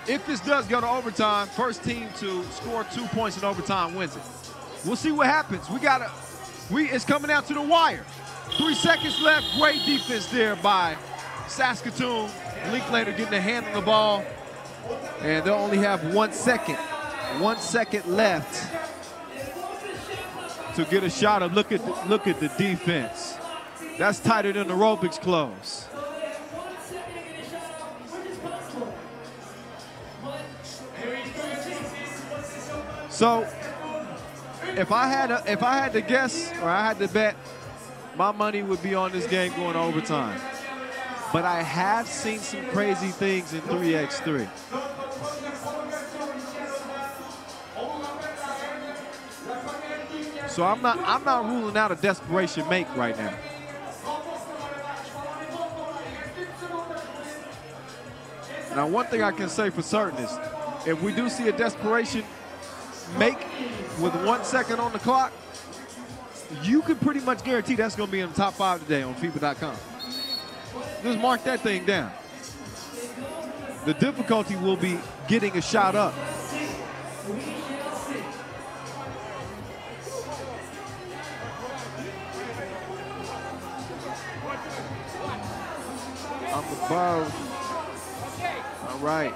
If this does go to overtime, first team to score 2 points in overtime wins it. We'll see what happens. It's coming down to the wire. 3 seconds left. Great defense there by Saskatoon. Linklater getting a hand on the ball. And they'll only have 1 second. 1 second left to get a shot up. Look at the defense. That's tighter than aerobics clothes. So if I had to guess, or I had to bet, my money would be on this game going to overtime. But I have seen some crazy things in 3x3. So I'm not ruling out a desperation make right now. Now, one thing I can say for certain is, if we do see a desperation make with 1 second on the clock, you can pretty much guarantee that's going to be in the top 5 today on FIBA.com. Just mark that thing down. The difficulty will be getting a shot up. Up above. All right.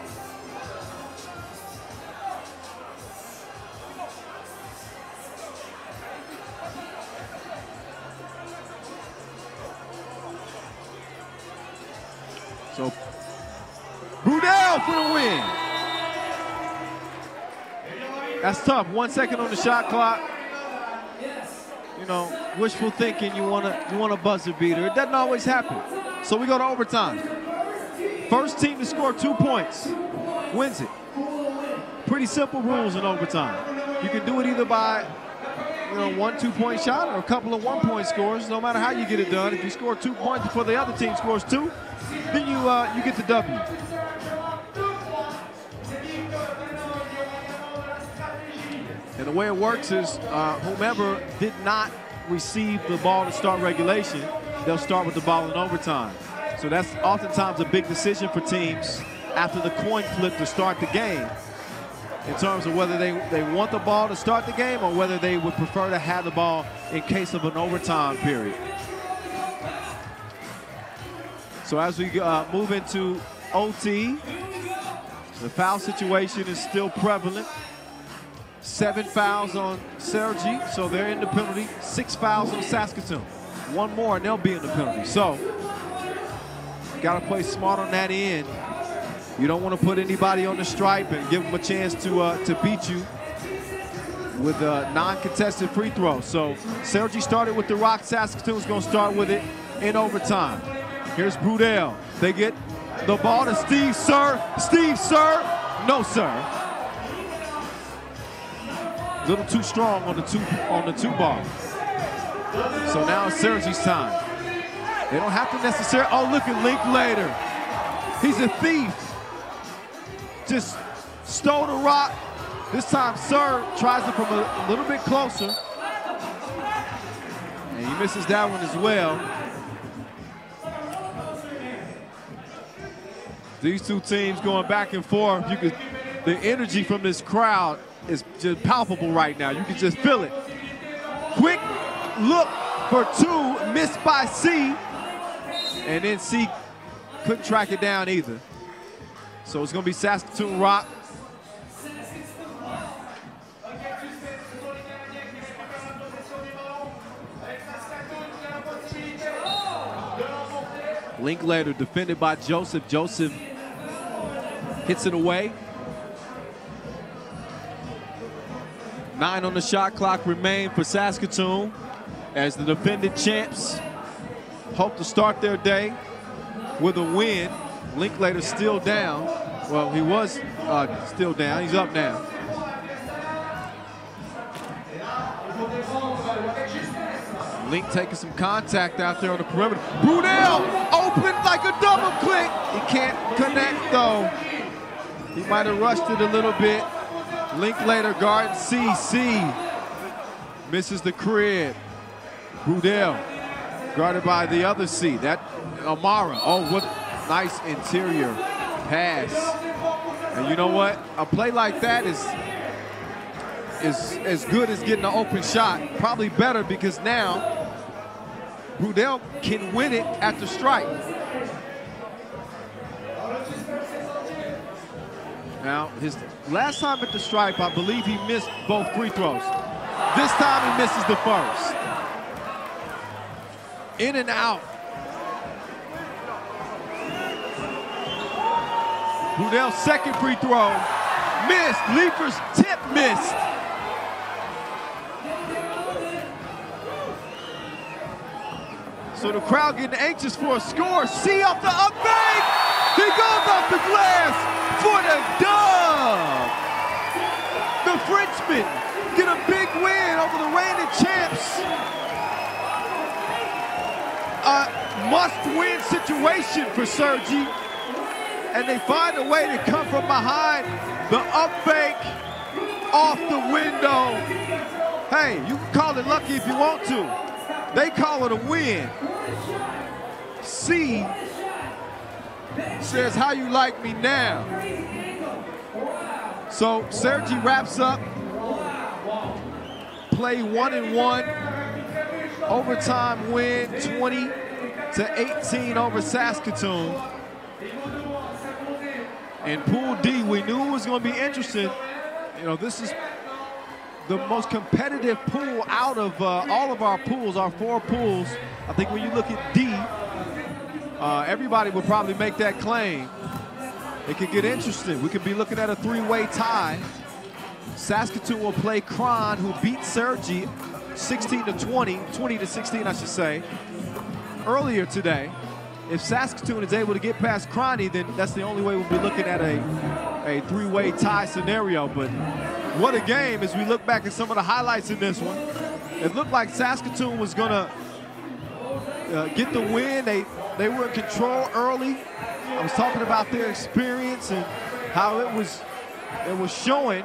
So, Brudell for the win. That's tough. 1 second on the shot clock. You know, wishful thinking. You want a buzzer beater. It doesn't always happen. So we go to overtime. First team to score 2 points wins it. Pretty simple rules in overtime. You can do it either by 1 2-point shot or a couple of 1-point scores. No matter how you get it done. If you score 2 points before the other team scores 2, then you get the W. And the way it works is whomever did not receive the ball to start regulation, they'll start with the ball in overtime. So that's oftentimes a big decision for teams after the coin flip to start the game in terms of whether they want the ball to start the game or whether they would prefer to have the ball in case of an overtime period. So as we move into OT, the foul situation is still prevalent. 7 fouls on Cergy, so they're in the penalty. 6 fouls on Saskatoon. 1 more and they'll be in the penalty. So, got to play smart on that end. You don't want to put anybody on the stripe and give them a chance to beat you with non-contested free throws. So, Cergy started with the rock. Saskatoon's going to start with it in overtime. Here's Brudel. They get the ball to Steve Sir. Steve Sir. No, sir. A little too strong on the two ball. So now it's Cergy's time. They don't have to necessarily. Oh, look at Linklater. He's a thief. Just stole the rock. This time, Sir tries it from a little bit closer. And he misses that one as well. These two teams going back and forth. The energy from this crowd is just palpable right now. You can just feel it. Quick look for 2, missed by C. And then C couldn't track it down either. So it's going to be Saskatoon rock. Linklater defended by Joseph. Joseph hits it away. 9 on the shot clock remain for Saskatoon as the defending champs hope to start their day with a win. Linklater's still down. Well, he was still down. He's up now. Link taking some contact out there on the perimeter. Brunel open like a double click. He can't connect though. He might have rushed it a little bit. Linklater guarding C. Misses the crib. Brudel guarded by the other C. That Amara. Oh, what nice interior pass. And you know what? A play like that is as good as getting an open shot. Probably better because now Brudel can win it at the stripe. Now, his last time at the stripe, I believe he missed both free throws. This time he misses the first. In and out. Brudel's second free throw. Missed. Leaper's tip missed. So the crowd getting anxious for a score. C off the up bank. He goes off the glass for the dub. The Frenchmen get a big win over the reigning champs. A must-win situation for Cergy. And they find a way to come from behind the up fake off the window. Hey, you can call it lucky if you want to. They call it a win. C says, how you like me now? So Cergy wraps up play 1-1. Overtime win 20-18 over Saskatoon. In Pool D, we knew it was going to be interesting. You know, this is the most competitive pool out of all of our pools, our 4 pools. I think when you look at D, everybody would probably make that claim. It could get interesting. We could be looking at a 3-way tie. Saskatoon will play Kranj, who beat Cergy 16-20, 20-16, I should say, earlier today. If Saskatoon is able to get past Kranj, then that's the only way we'll be looking at a 3-way tie scenario. But what a game as we look back at some of the highlights in this one. It looked like Saskatoon was going to get the win. They were in control early. I was talking about their experience and how it was showing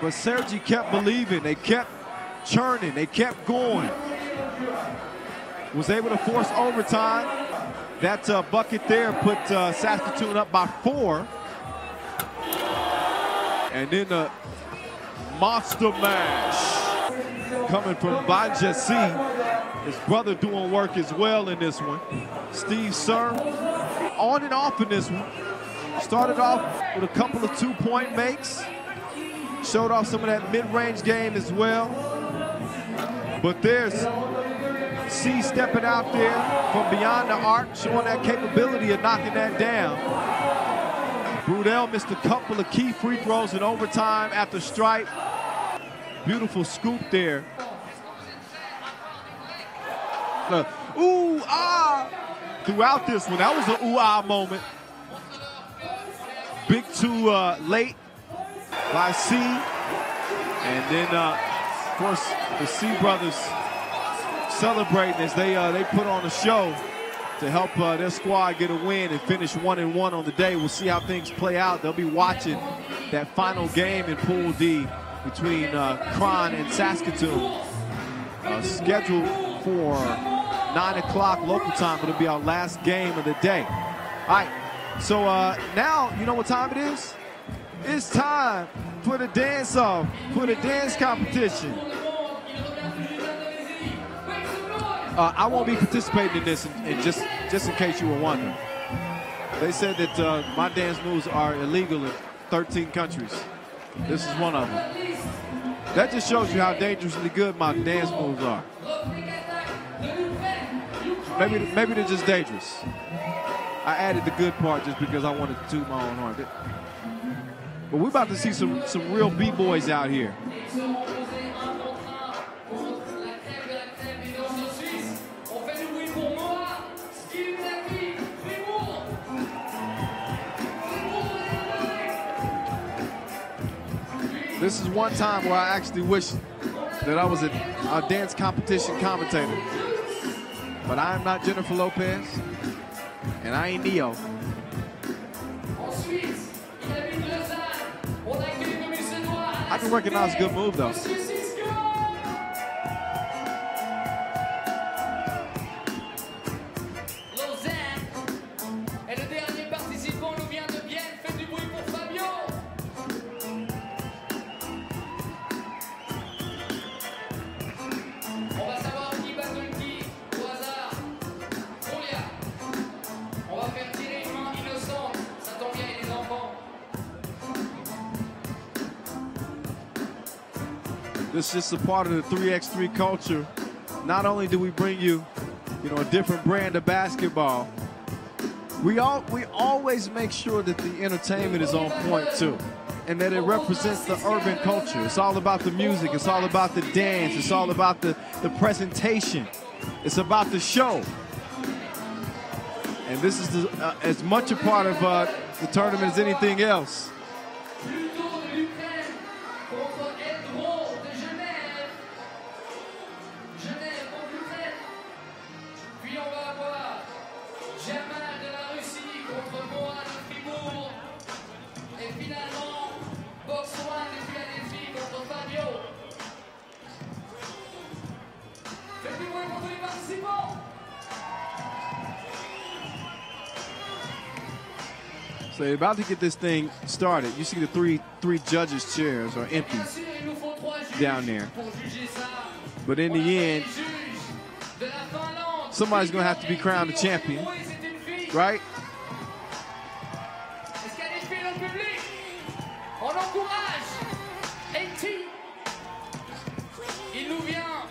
But Cergy kept believing. They kept churning. They kept going. Was able to force overtime. That bucket there put Saskatoon up by 4. And then the monster mash coming from Bajasi. His brother doing work as well in this one. Steve Sir on and off in this one. Started off with a couple of 2-point makes. Showed off some of that mid-range game as well. But there's C stepping out there from beyond the arc, showing that capability of knocking that down. Brudel missed a couple of key free throws in overtime after stripe. Beautiful scoop there. Ooh, ah! Throughout this one, that was an ooh, ah moment. Big 2 late by C. And then, of course, the C brothers celebrating as they put on a show to help their squad get a win and finish 1-1 on the day. We'll see how things play out. They'll be watching that final game in Pool D between Kranj and Saskatoon. Scheduled for 9 o'clock local time. It'll be our last game of the day. All right, so now you know what time it is? It's time for the dance-off, for the dance competition. I won't be participating in this, and just in case you were wondering. They said that my dance moves are illegal in 13 countries. This is one of them. That just shows you how dangerously good my dance moves are. Maybe they're just dangerous. I added the good part just because I wanted to toot my own horn. But we're about to see some real B-boys out here. This is one time where I actually wish that I was a dance competition commentator. But I am not Jennifer Lopez, and I ain't Neo. I can recognize a good move, though. This is just a part of the 3x3 culture. Not only do we bring you, a different brand of basketball, we always make sure that the entertainment is on point too, and that it represents the urban culture. It's all about the music. It's all about the dance. It's all about the presentation. It's about the show. And this is as much a part of the tournament as anything else. So they're about to get this thing started. You see the three judges' chairs are empty down there. But in the end, somebody's going to have to be crowned the champion, right?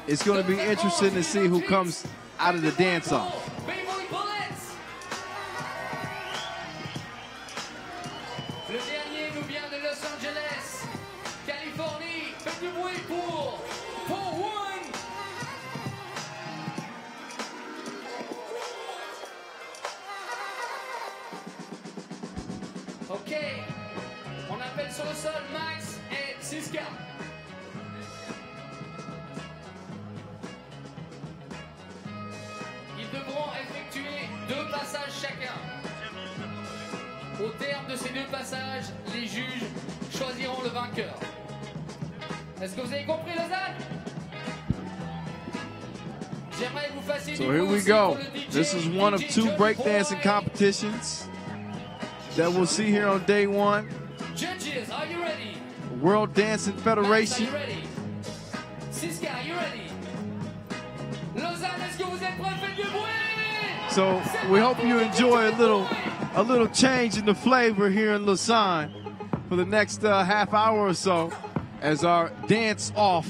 It's going to be interesting to see who comes out of the dance-off. Ok, on appelle sur le sol Max et Siska. Ils devront effectuer 2 passages chacun. Au terme de ces 2 passages, les juges choisiront le vainqueur. Est-ce que vous avez compris, Lausanne? J'aimerais que vous fassiez So du here bruit we aussi go. pour le DJ, This is one of DJ two Johnny breakdancing Boy. competitions that we'll see here on day one. Judges, are you ready? World Dancing Max, are Federation. you ready? Siska, are you ready? Lausanne, est-ce que vous êtes prêts? Faites du bruit! So we hope you enjoy a little change in the flavor here in Lausanne for the next half hour or so as our dance off,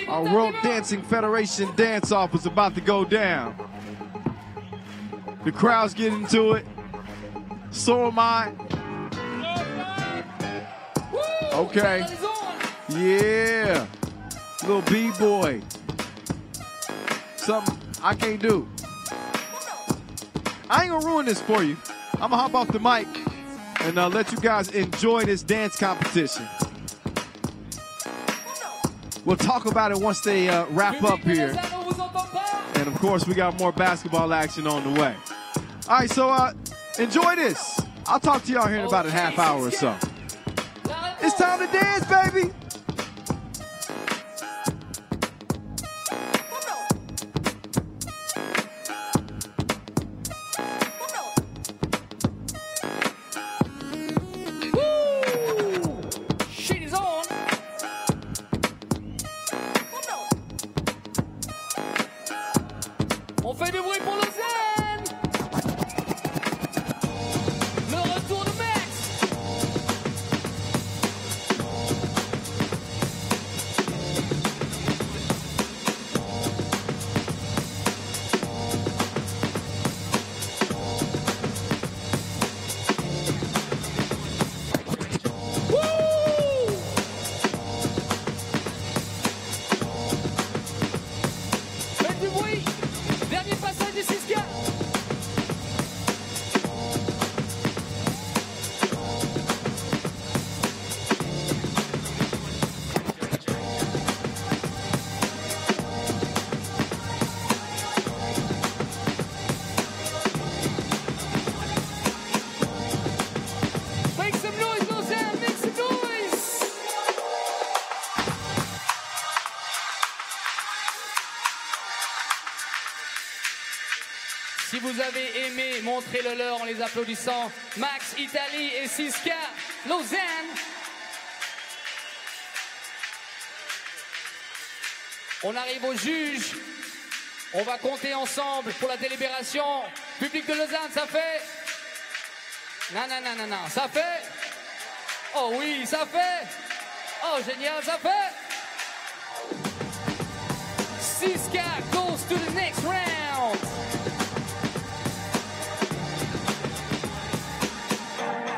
our World Dancing Federation dance off is about to go down. The crowd's getting to it. So am I. Okay. Yeah. Little B-boy. Something I can't do. I ain't gonna ruin this for you. I'm gonna hop off the mic and let you guys enjoy this dance competition. We'll talk about it once they wrap up here. And of course, we got more basketball action on the way. All right, so enjoy this. I'll talk to y'all here in about a half hour or so. It's time to dance, baby. Shit is on. On fait du bruit pour Lausanne. Le retour de Max. Faites du bruit. Dernier passage des 6K. Make some noise, Lausanne. Make some noise. Si vous avez aimé, montrez-le leur en les applaudissant. Max, Italie et 6K, Lausanne. On arrive au juge. On va compter ensemble pour la délibération. Public de Lausanne, ça fait... Non, non, non, non, non. Ça fait... Oh oui, ça fait... Oh, génial, ça fait... 6K goes to the next round.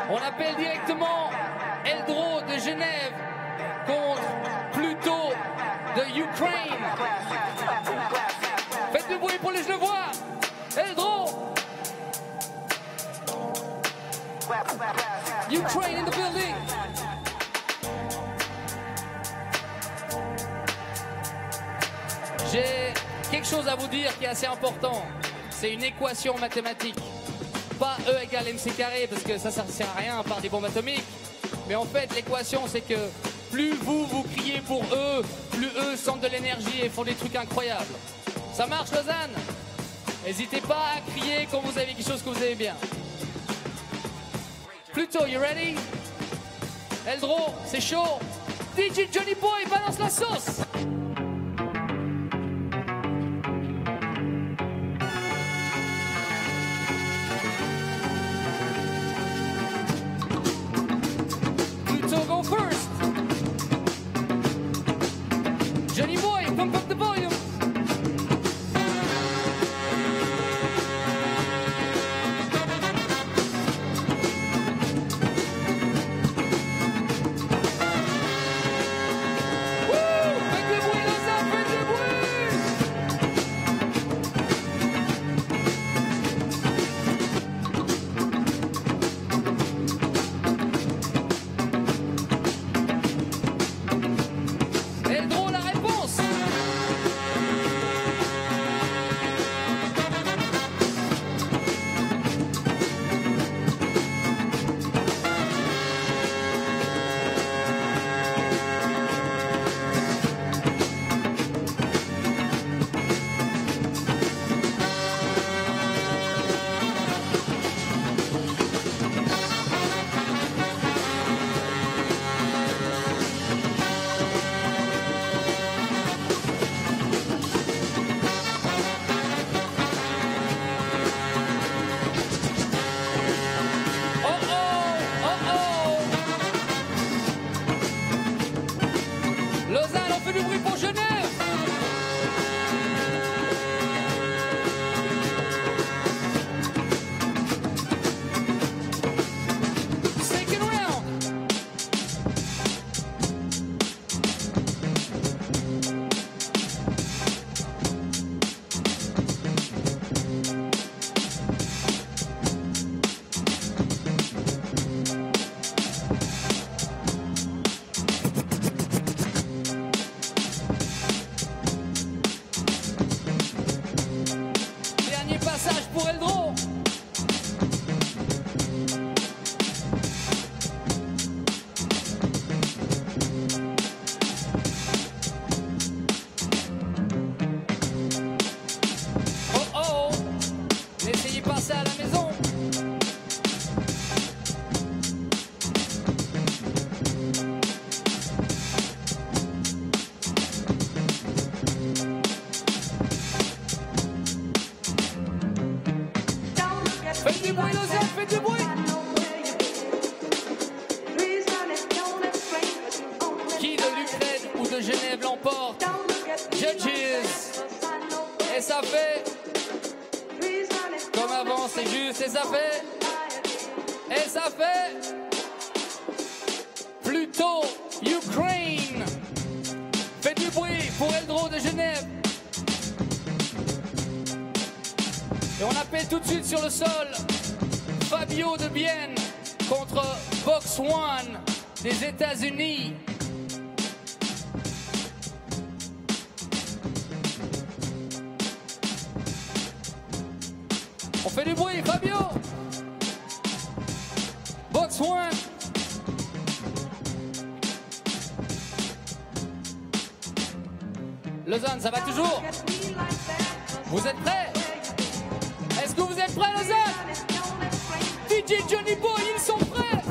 On appelle directement Eldro de Genève contre Pluto de Ukraine. Faites du bruit pour les Genevois. Eldro. Ukraine in the building. J'ai quelque chose à vous dire qui est assez important. C'est une équation mathématique. Pas E égale MC carré, parce que ça sert à rien à part des bombes atomiques. Mais en fait, l'équation, c'est que plus vous criez pour eux, plus eux sentent de l'énergie et font des trucs incroyables. Ça marche, Lausanne? N'hésitez pas à crier quand vous avez quelque chose que vous aimez bien. Pluto, you ready? Eldro, c'est chaud. DJ Johnny Boy, balance la sauce. Pluto, go first. Johnny Boy, pump up the volume. Woo! Faites ça fait comme avant, c'est juste, et ça fait, plutôt Ukraine. Faites du bruit pour Eldro de Genève. Et on appelle tout de suite sur le sol Fabio de Bienne contre Box One des États-Unis. On fait du bruit, Fabio. Box One. Lausanne, ça va toujours? Vous êtes prêts? Est-ce que vous êtes prêts, Lausanne? DJ Johnny Boy, ils sont prêts?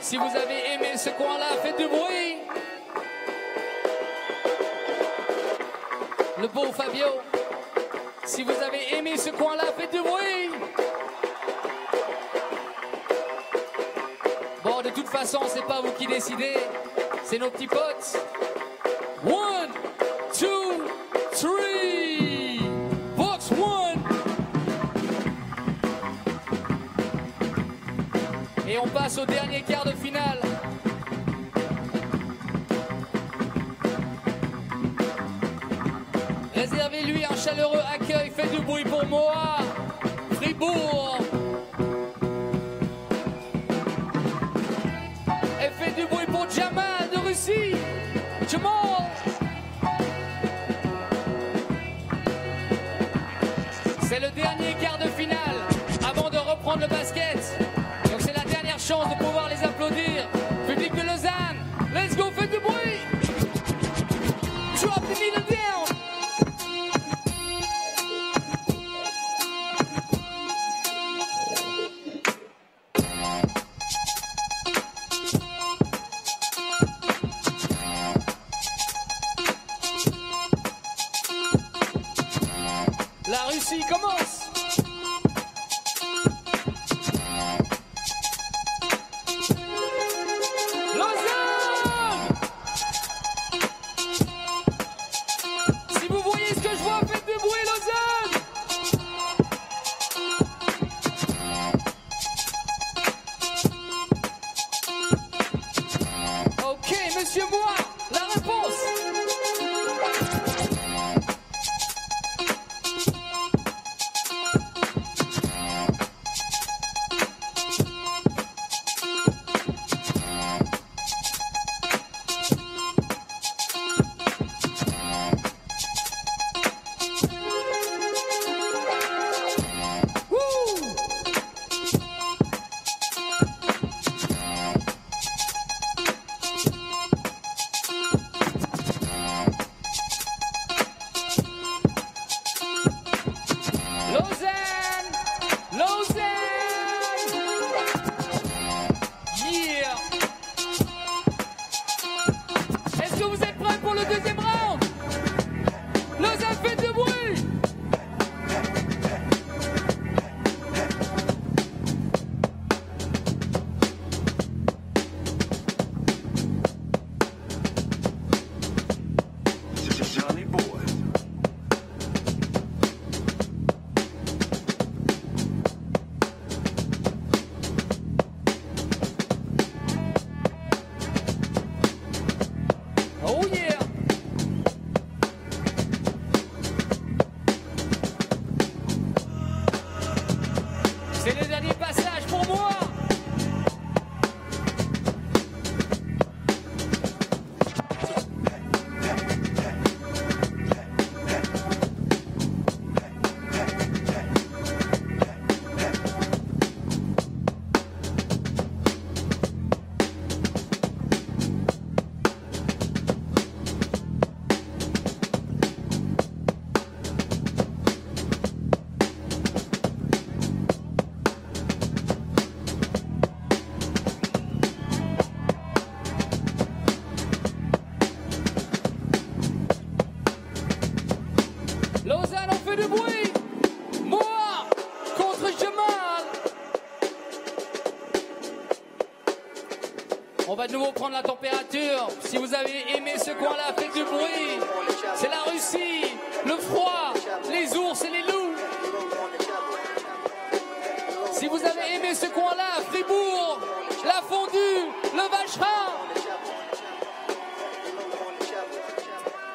Si vous avez aimé ce coin-là, faites du bruit. Le beau Fabio. Si vous avez aimé ce coin-là, faites du bruit. Bon, de toute façon, c'est pas vous qui décidez. C'est nos petits potes. 1, 2, 3. Box 1. Et on passe au dernier quart de finale. Réservez-lui un chaleureux accueil. Faites du bruit pour moi. Fribourg. Et faites du bruit pour Jamal de Russie. Jamal. C'est le dernier quart de finale avant de reprendre le basket. Donc c'est la dernière chance de pouvoir les applaudir. Public de Lausanne, let's go, faites du bruit. Drop the needle down. La Russie commence. fait du bruit. Moi contre Jamal. On va de nouveau prendre la température. Si vous avez aimé ce coin-là, faites du bruit. C'est la Russie, le froid, les ours et les loups. Si vous avez aimé ce coin-là, Fribourg, la fondue, le vacherin.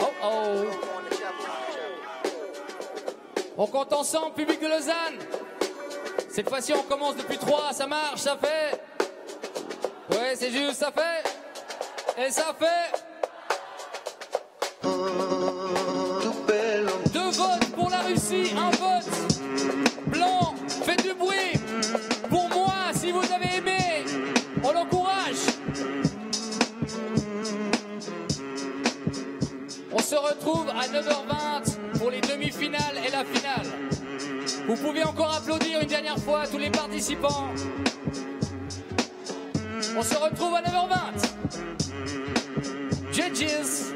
Oh oh. On compte ensemble, public de Lausanne. Cette fois-ci, on commence depuis 3, ça marche, ça fait. Ouais, c'est juste, ça fait. Et ça fait. 2 votes pour la Russie, 1 vote. Blanc, faites du bruit. Pour moi, si vous avez aimé, on l'encourage. On se retrouve à 9h20 pour les demi-finales et la finale. Vous pouvez encore applaudir une dernière fois tous les participants. On se retrouve à 9h20. Judges.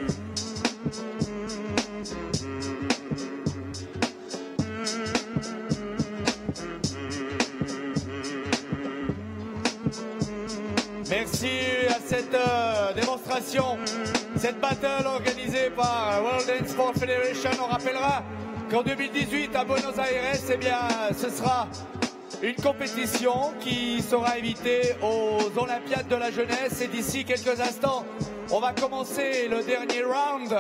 Merci à cette démonstration, cette battle organisée par World Sport Federation. On rappellera qu'en 2018 à Buenos Aires, eh bien, ce sera une compétition qui sera invitée aux Olympiades de la jeunesse. Et d'ici quelques instants, on va commencer le dernier round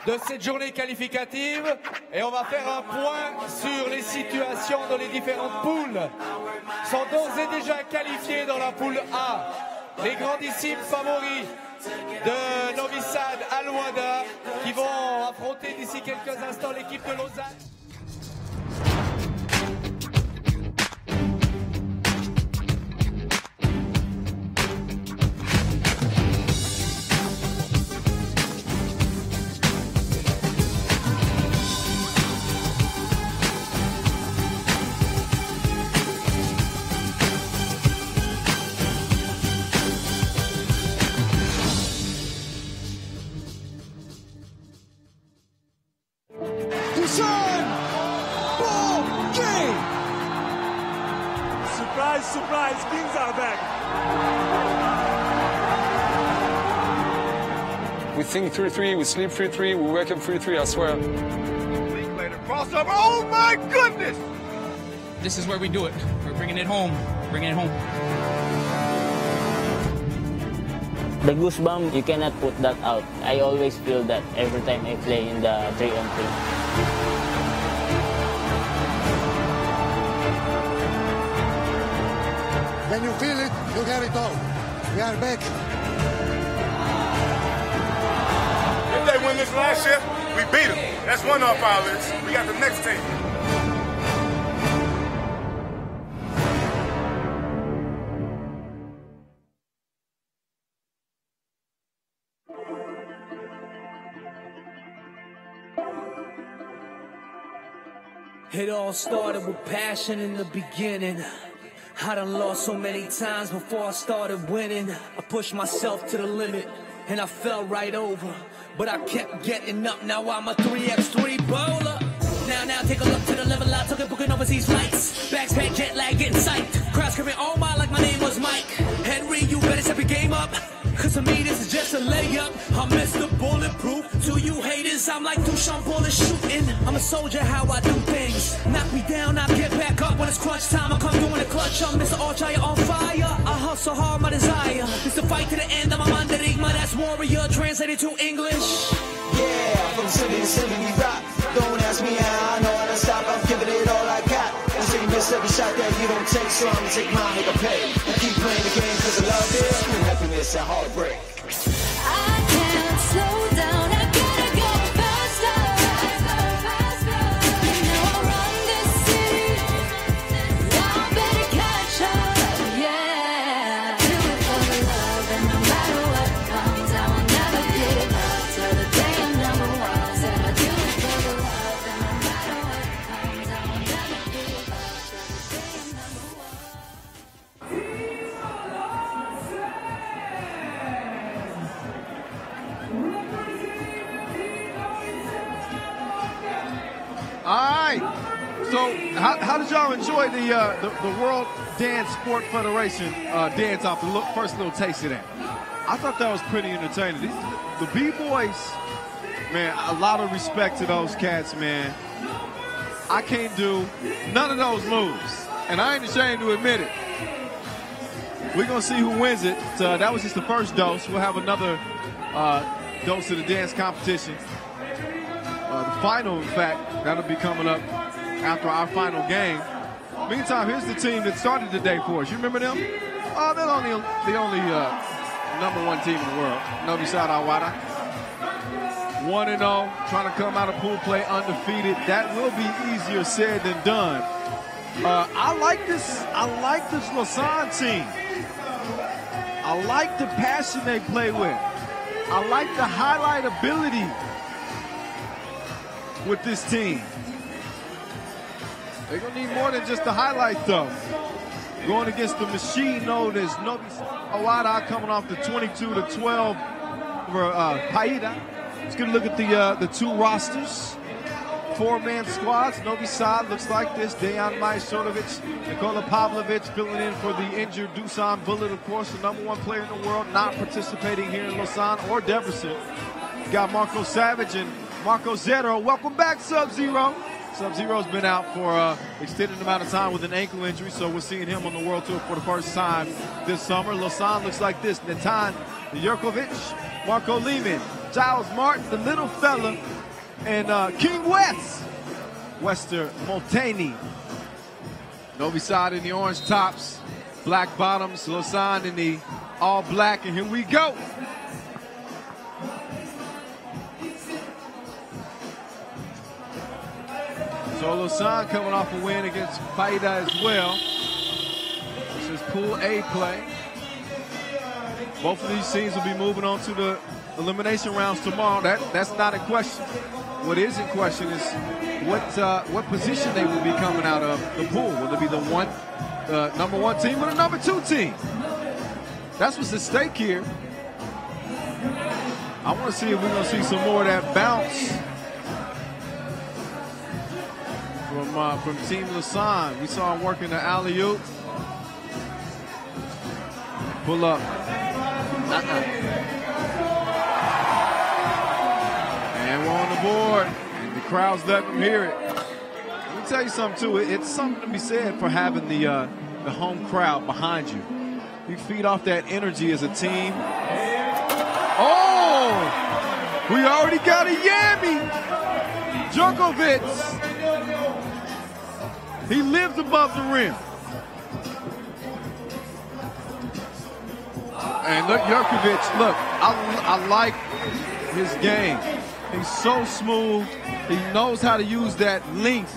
de cette journée qualificative et on va faire un point sur les situations dans les différentes poules. Sont d'ores et déjà qualifiés dans la poule A les grandissimes favoris de Novi à Wahda qui vont affronter d'ici quelques instants l'équipe de Lausanne. Surprise, Kings are back. We think 3-3, we sleep 3-3, we wake up 3-3, I swear. Week later, crossover. Oh my goodness! This is where we do it. We're bringing it home. Bringing it home. The goosebump, you cannot put that out. I always feel that every time I play in the 3-on-3. When you feel it, you have it all. We are back. If they win this last year, we beat them. That's one off our list. We got the next team. It all started with passion in the beginning. I done lost so many times before I started winning. I pushed myself to the limit and I fell right over. But I kept getting up, now I'm a 3x3 bowler. Now take a look to the level I took it, booking overseas flights. Backpack, jet lag, getting psyched. Crowd screaming, oh my, like my name was Mike. Henry, you better step your game up. Cause to me this is just a layup. I'm Mr. Bulletproof. To you haters, I'm like Dushan bullet shooting. I'm a soldier, how I do things. Knock me down, I get back up. When it's crunch time, I come through in the clutch. I'm Mr. Archer on fire. I hustle hard, my desire. It's the fight to the end, I'm under Rigma. That's warrior, translated to English. Yeah, from city to city we rock. Don't ask me how, I know how to stop. I'm giving it all I got. And say you miss every shot that you don't take, so I'ma take mine, make a pay. And keep playing the game cause I love it. Through happiness and heartbreak. I can't slow down, I gotta go faster. Now I run this city, now I better catch up, yeah. Do it for the love, and no matter what comes, I will never give up till the day I'm number one. Said I do it for the love, and no matter what comes, I will never give up till the day I'm number one. right. So how did y'all enjoy the World Dance Sport Federation dance off, the first little taste of that? I thought that was pretty entertaining. The B-boys, man, a lot of respect to those cats, man. I can't do none of those moves, and I ain't ashamed to admit it. We're going to see who wins it. So that was just the first dose. We'll have another dose of the dance competition. The final, in fact, that'll be coming up after our final game. Meantime, here's the team that started the day for us. You remember them? Oh, they're the only #1 team in the world. Novi Wahda. 1-0, trying to come out of pool play undefeated. That will be easier said than done. I like this Lausanne team. I like the passion they play with. I like the highlight ability with this team. They're going to need more than just the highlight, though. Going against the machine known as Novi Wahda, coming off the 22-12 for Paide. Let's get a look at the two rosters. 4-man squads. Novi Sad looks like this. Dejan Majsorovic, Nikola Pavlovic filling in for the injured Dusan Bullet, of course, the #1 player in the world, not participating here in Lausanne or Debrecen. Got Marco Savage and Marco Zero. Welcome back, Sub-Zero. Sub-Zero's been out for an extended amount of time with an ankle injury, so we're seeing him on the World Tour for the first time this summer. Lausanne looks like this. Natan Jurkovic, Marco Lehman, Giles Martin, the little fella, and King West, Wester Montaigne. Novi Sad in the orange tops, black bottoms, Lausanne in the all black, and here we go. So Lausanne coming off a win against Paide as well. This is Pool A play. Both of these teams will be moving on to the elimination rounds tomorrow. That's not in question. What is in question is what position they will be coming out of the pool. Will it be the #1 team or the #2 team? That's what's at stake here. I want to see if we're going to see some more of that bounce from Team Lausanne. We saw him working the alley-oop. Pull up. And we're on the board. And the crowd's letting them hear it. Let me tell you something, too. It's something to be said for having the home crowd behind you. You feed off that energy as a team. Oh! We already got a Yami! Djokovic! He lives above the rim. And look, Jurkovic, look, I like his game. He's so smooth. He knows how to use that length.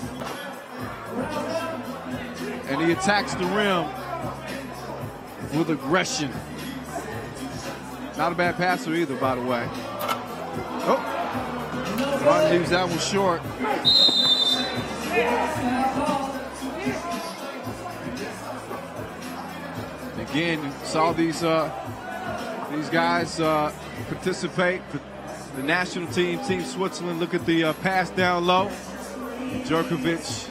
And he attacks the rim with aggression. Not a bad passer either, by the way. Oh, Martin leaves that one short. Again, you saw these guys participate. The national team, Team Switzerland. Look at the pass down low. Djokovic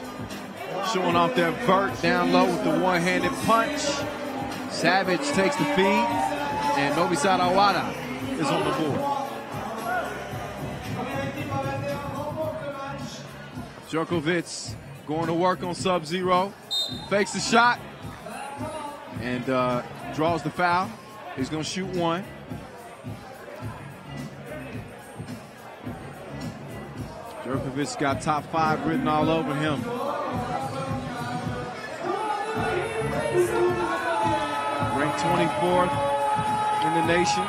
showing off that vert down low with the one-handed punch. Savage takes the feed, and Novi Wahda is on the board. Djokovic going to work on Sub-Zero. Fakes the shot and draws the foul. He's going to shoot one. Djokovic got top 5 written all over him. Ranked 24th in the nation.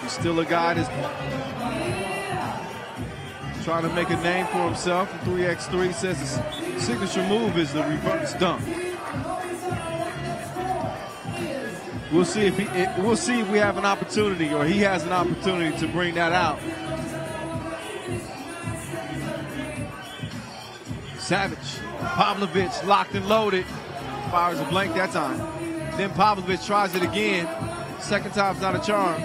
He's still a guy that's trying to make a name for himself. 3x3 says his signature move is the reverse dunk. We'll see if we have an opportunity, or he has an opportunity to bring that out. Savage, Pavlovic locked and loaded. Fires a blank that time. Then Pavlovic tries it again. Second time's not a charm.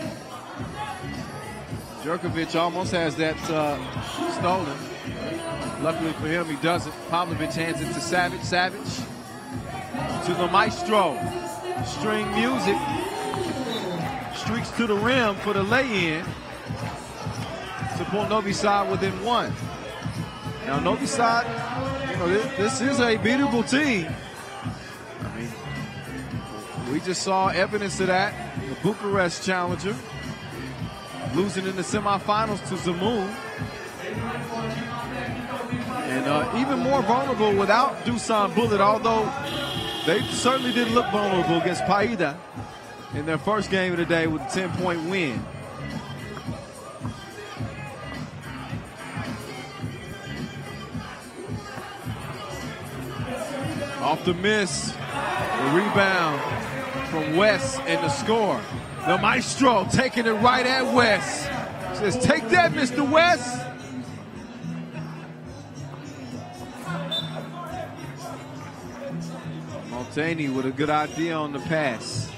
Djokovic almost has that stolen. Luckily for him, he doesn't. Pavlovich hands it to Savage. Savage to the Maestro. String music. Streaks to the rim for the lay-in to pull Novi side within one. Now Novi side, you know, this is a beatable team. I mean, we just saw evidence of that. The Bucharest challenger losing in the semifinals to Zemun. And even more vulnerable without Dusan Bullet, although they certainly didn't look vulnerable against Paide in their first game of the day with a 10-point win. Off the miss, the rebound from West and the score. The Maestro taking it right at West. Says, take that, Mr. West. Maltani with a good idea on the pass.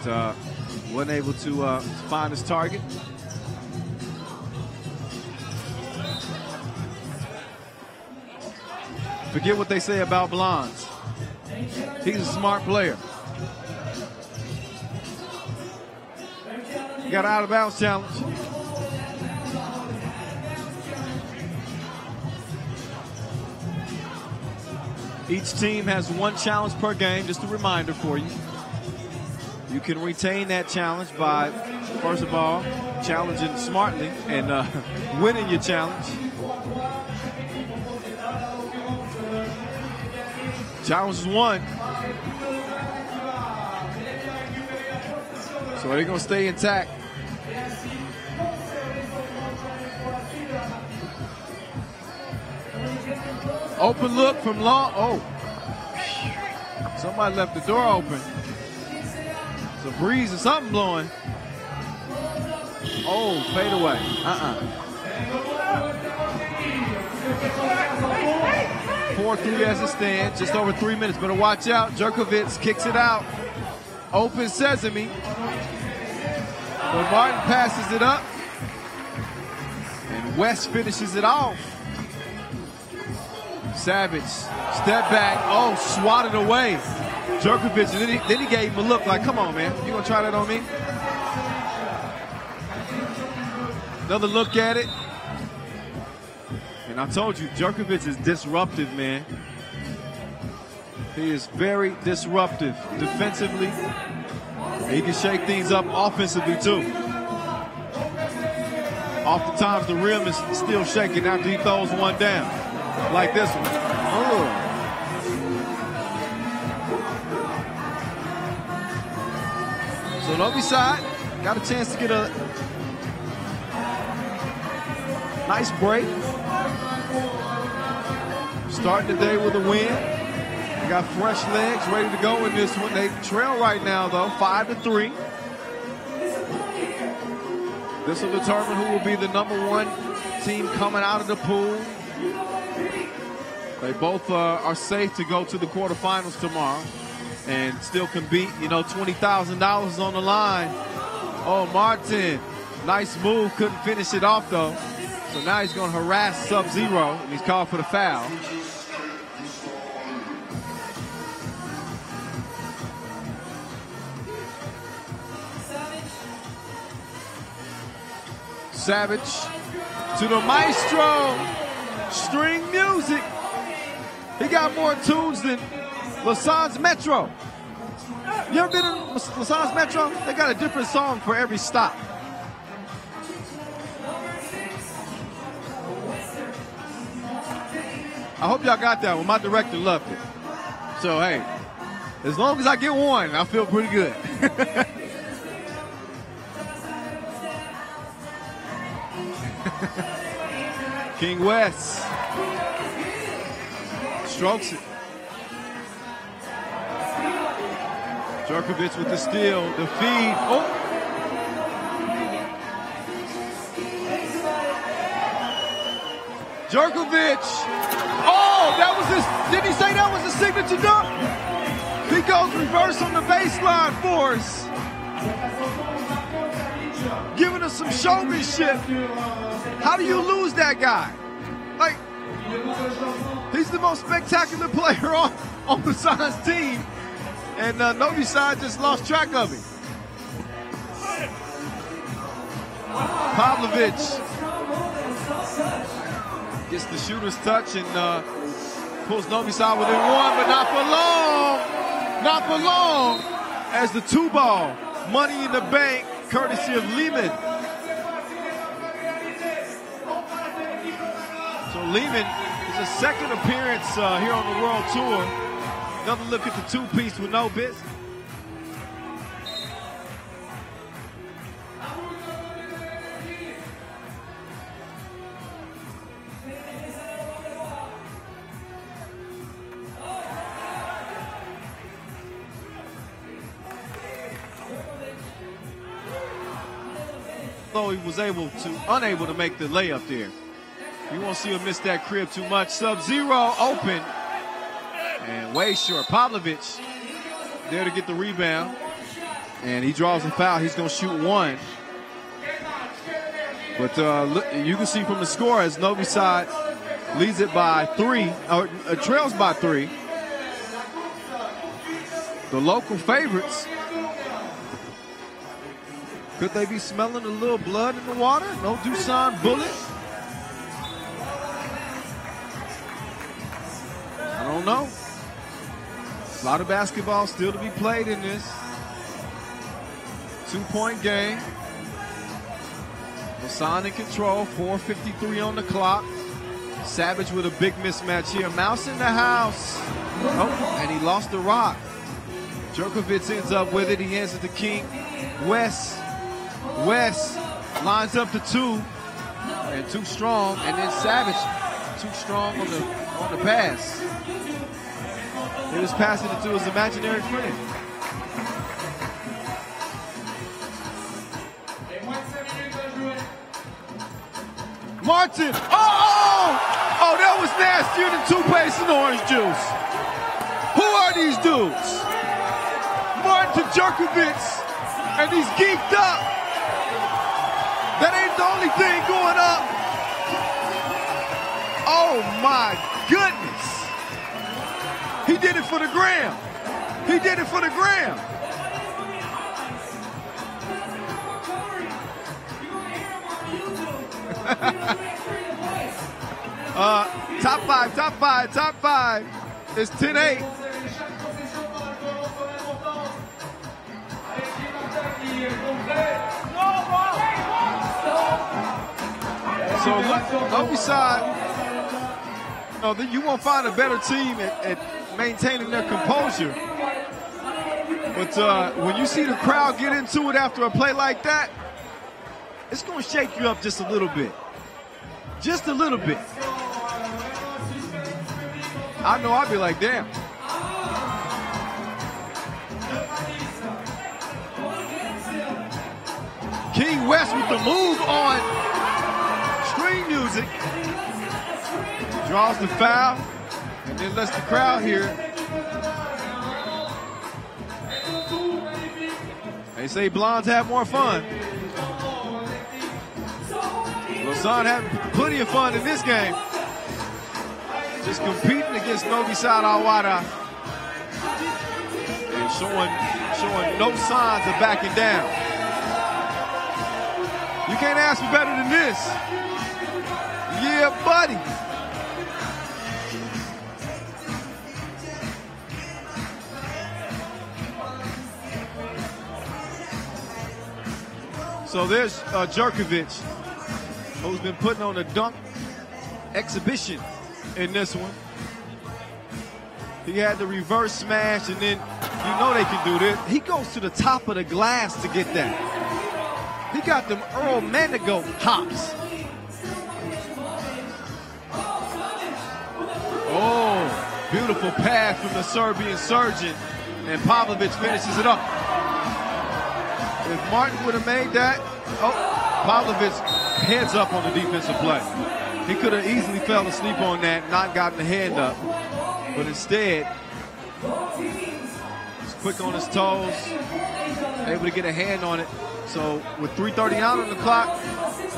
But wasn't able to find his target. Forget what they say about Blondes. He's a smart player. He got an out-of-bounds challenge. Each team has one challenge per game, just a reminder for you. You can retain that challenge by, first of all, challenging smartly and winning your challenge. Challenge is won. So they're going to stay intact. Open look from Long. Oh. Somebody left the door open. It's a breeze or something blowing. Oh, fade away. 4-3 as it stands, just over 3 minutes. Better watch out. Jerkovic kicks it out. Open sesame. But Martin passes it up. And West finishes it off. Savage, step back. Oh, swatted away. Jerkovic, and then he gave him a look like, come on, man. You gonna try that on me? Another look at it. And I told you, Jerkovic is disruptive, man. He is very disruptive defensively. He can shake things up offensively, too. Oftentimes, the rim is still shaking after he throws one down, like this one. Oh. So, Novi side got a chance to get a nice break. Starting the day with a win. They got fresh legs ready to go in this one. They trail right now, though, 5-3. This will determine who will be the ~1 team coming out of the pool. They both are safe to go to the quarterfinals tomorrow and still can beat, you know, $20,000 on the line. Oh, Martin, nice move, couldn't finish it off, though. So now he's going to harass Sub-Zero, and he's called for the foul. Savage to the Maestro. String music. He got more tunes than Lausanne's Metro. You ever been in Lausanne's Metro? They got a different song for every stop. I hope y'all got that one. My director loved it. So, hey, as long as I get one, I feel pretty good. King West strokes it. Jerkovic with the steal, the feed. Oh! Jerkovic. Oh, that was his. Didn't he say that was his signature dunk? He goes reverse on the baseline for us. Giving of some showmanship. How do you lose that guy? Like, he's the most spectacular player on Lausanne's team, and Novi side just lost track of him. Pavlovic gets the shooter's touch and pulls Novi side within one, but not for long. Not for long, as the 2-ball, money in the bank, courtesy of Lehman. So Lehman is a second appearance here on the World Tour. Another look at the two-piece with no bits. Though he was unable to make the layup there. You won't see him miss that crib too much. Sub-Zero open. And way short. Pavlovic there to get the rebound. And he draws a foul. He's going to shoot one. But look, you can see from the score as Novi side leads it by 3, or trails by 3. The local favorites. Could they be smelling a little blood in the water? No Doosan bullet? I don't know. A lot of basketball still to be played in this. 2-point game. Lausanne in control, 4:53 on the clock. Savage with a big mismatch here. Mouse in the house. Oh, and he lost the rock. Djokovic ends up with it. He ends at the king. West lines up to 2, and too strong, and then Savage too strong on the pass. He was passing it to his imaginary friend. Martin, oh, that was nastier than toothpaste and orange juice. Who are these dudes? Martin to Djokovic, and he's geeked up. That ain't the only thing going up. Oh my goodness. He did it for the gram. He did it for the gram. Top five. It's 10-8. So look, Novi side, you won't find a better team at maintaining their composure. But when you see the crowd get into it after a play like that, it's going to shake you up just a little bit. Just a little bit. I know I'd be like, damn. King West with the move on screen music. Draws the foul and then lets the crowd hear it. They say blondes have more fun. Lausanne having plenty of fun in this game. Just competing against Novi side Wahda. And showing no signs of backing down. You can't ask for better than this. Yeah, buddy. So there's Djokovic, who's been putting on a dunk exhibition in this one. He had the reverse smash, and then you know they can do this. He goes to the top of the glass to get that. He got them Earl Manigault hops. Oh, beautiful pass from the Serbian surgeon, and Pavlovic finishes it up. If Martin would have made that, Pavlovic heads up on the defensive play. He could have easily fell asleep on that, not gotten the hand up. But instead, he's quick on his toes, able to get a hand on it. So with 3:30 out on the clock,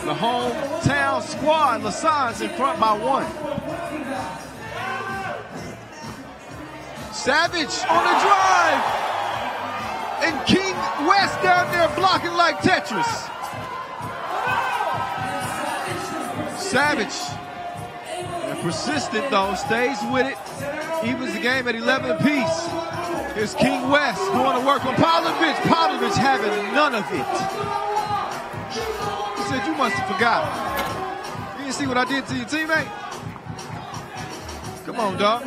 the hometown squad, Lausanne's in front by 1. Savage on the drive. And King West down there blocking like Tetris. Savage, and persistent though, stays with it. Evens the game at 11 apiece. Here's King West going to work on Pavlovich. Pavlovich having none of it. He said, you must have forgot. You didn't see what I did to your teammate? Come on, dog.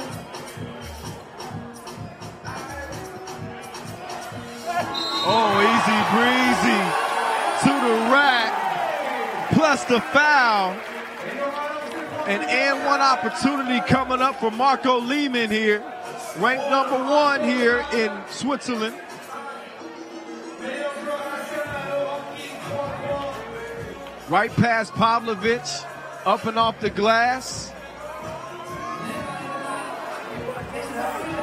Oh, easy breezy to the rack, plus the foul. And one opportunity coming up for Marco Lehman here, ranked #1 here in Switzerland. Right past Pavlovich, up and off the glass.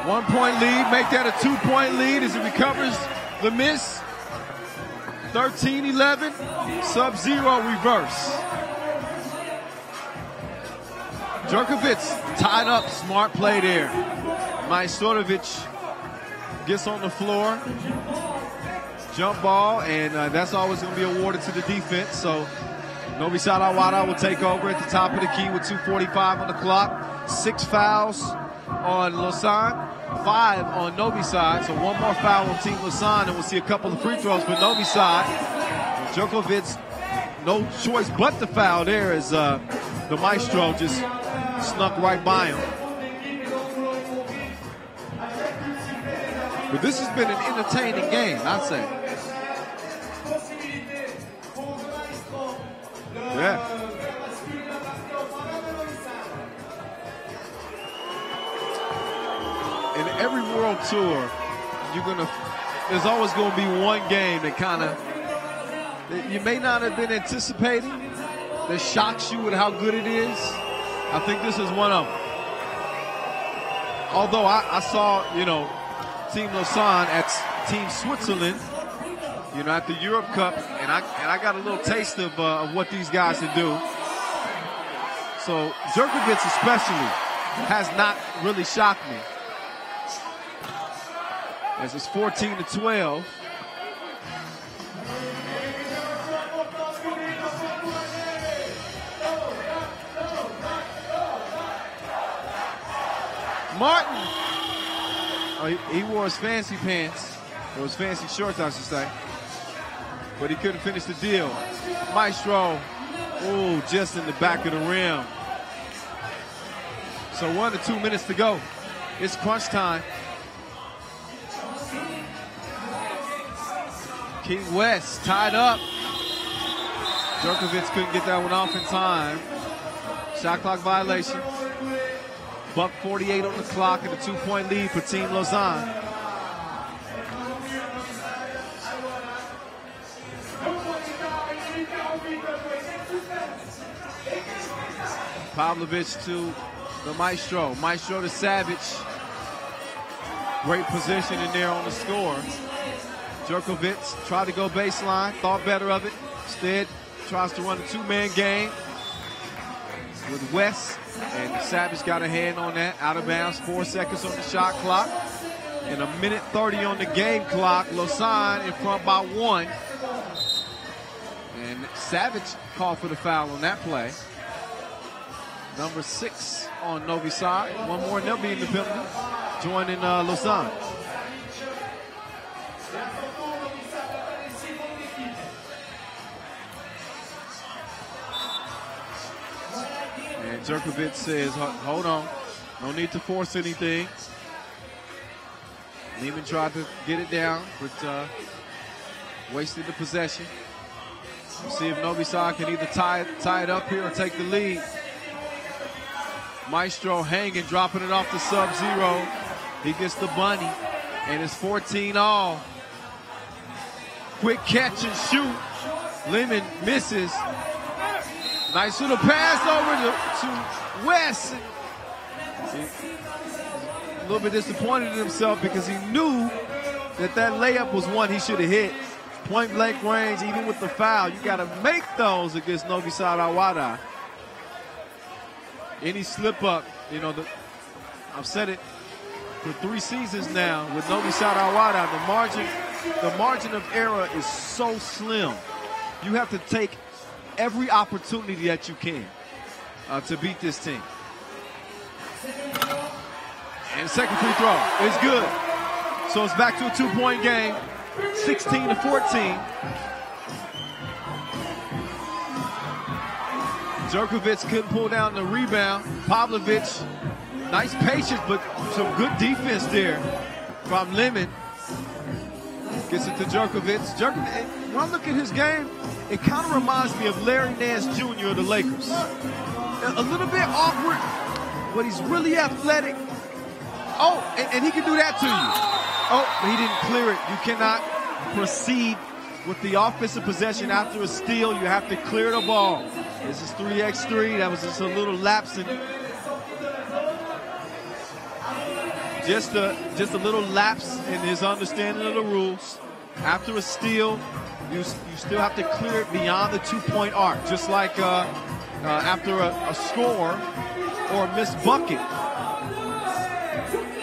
1 point lead, make that a 2-point lead as he recovers the miss. 13-11, sub-zero reverse. Djurkovic tied up, smart play there. Majstorovic gets on the floor. Jump ball, and that's always going to be awarded to the defense. So Novi Wahda will take over at the top of the key with 2:45 on the clock. 6 fouls on Lausanne, 5 on Novi side. So 1 more foul on Team Lausanne, and we'll see a couple of free throws for Novi side. Djurkovic, no choice but the foul there as the Maestro just snuck right by him. But this has been an entertaining game, I'd say. Yeah. In every world tour, there's always going to be one game that that you may not have been anticipating, that shocks you with how good it is. I think this is one of them. Although I saw, Team Lausanne at Team Switzerland, at the Europe Cup, and I got a little taste of what these guys can do. So Djurkovic especially has not really shocked me. As it's 14-12. Martin, he wore his fancy pants, or his fancy shorts, I should say, but he couldn't finish the deal. Maestro, just in the back of the rim. So 1 to 2 minutes to go. It's crunch time. King West tied up. Djurkovic couldn't get that one off in time. Shot clock violation. Buck 48 on the clock and a 2-point lead for Team Lausanne. Pavlovich to the Maestro. Maestro to Savage. Great position in there on the score. Djurkovic tried to go baseline, thought better of it. Instead, tries to run a 2-man game with West. And Savage got a hand on that. Out of bounds, 4 seconds on the shot clock. And 1:30 on the game clock. Lausanne in front by 1. And Savage called for the foul on that play. Number 6 on Novi side. One more and they'll be in the penalty. Joining Lausanne. And Djurkovic says, hold on. No need to force anything. Lehman tried to get it down, but wasted the possession. We'll see if Novi Sad can either tie it up here or take the lead. Maestro hanging, dropping it off the sub-zero. He gets the bunny, and it's 14-all. Quick catch and shoot. Lehman misses. Nice little pass over to West. A little bit disappointed in himself because he knew that layup was one he should have hit. point blank range, even with the foul. You got to make those against Novi Sad Wahda. Any slip up, you know, I've said it for 3 seasons now with Novi Sad Wahda, the margin of error is so slim. You have to take every opportunity that you can to beat this team. And second free throw is good. So it's back to a 2-point game, 16-14. Djurkovic couldn't pull down the rebound. Pavlovic, nice patience, but some good defense there from Lemon. Gets it to Djurkovic. When I look at his game, it kind of reminds me of Larry Nance Jr. of the Lakers. A little bit awkward, but he's really athletic. Oh, and he can do that to you. Oh, but he didn't clear it. You cannot proceed with the offensive possession after a steal. You have to clear the ball. This is 3x3. That was just a little lapse in. Just a little lapse in his understanding of the rules. After a steal, you still have to clear it beyond the 2-point arc, just like after a score or a missed bucket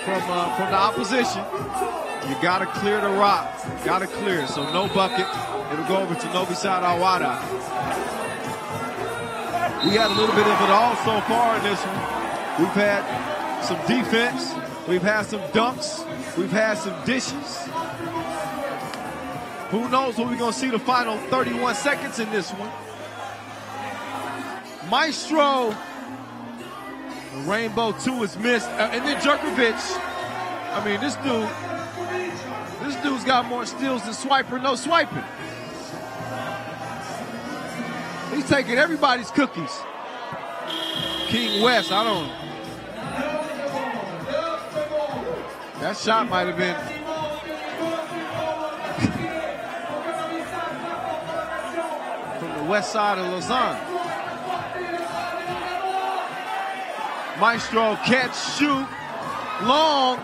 from the opposition. You got to clear the rock. Got to clear it. So no bucket. It'll go over to Novi Sad Wahda. We had a little bit of it all so far in this one. We've had some defense. We've had some dunks. We've had some dishes. Who knows what we're going to see the final 31 seconds in this one. Maestro. The Rainbow 2 is missed. And then Djurkovic. I mean, this dude's got more steals than Swiper, no swiping. He's taking everybody's cookies. King West, I don't know. That shot might have been. From the west side of Lausanne. Maestro, catch, shoot, long.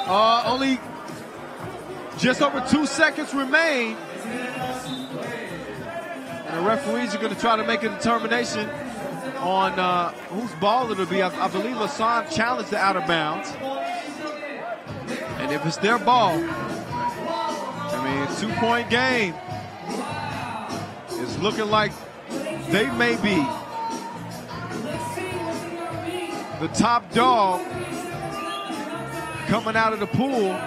Only just over 2 seconds remain. And the referees are going to try to make a determination on whose ball it'll be. I believe Lausanne challenged the out of bounds. And if it's their ball, I mean, 2-point game. It's looking like they may be the top dog coming out of the pool.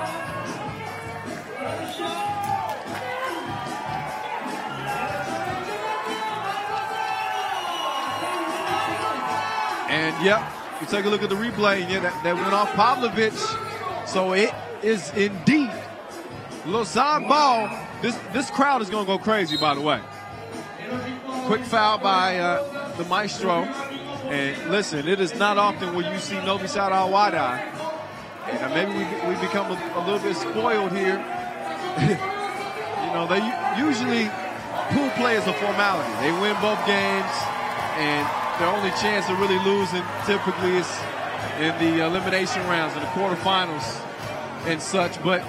And yep, you take a look at the replay, yeah, that went off Pavlovic. So it is indeed Lausanne ball. This crowd is going to go crazy, by the way. Quick foul by the Maestro. And listen, it is not often where you see Novi Sad Wahda. And maybe we become a little bit spoiled here. You know, they usually pool play is a formality. They win both games, and their only chance of really losing typically is in the elimination rounds, in the quarterfinals and such. But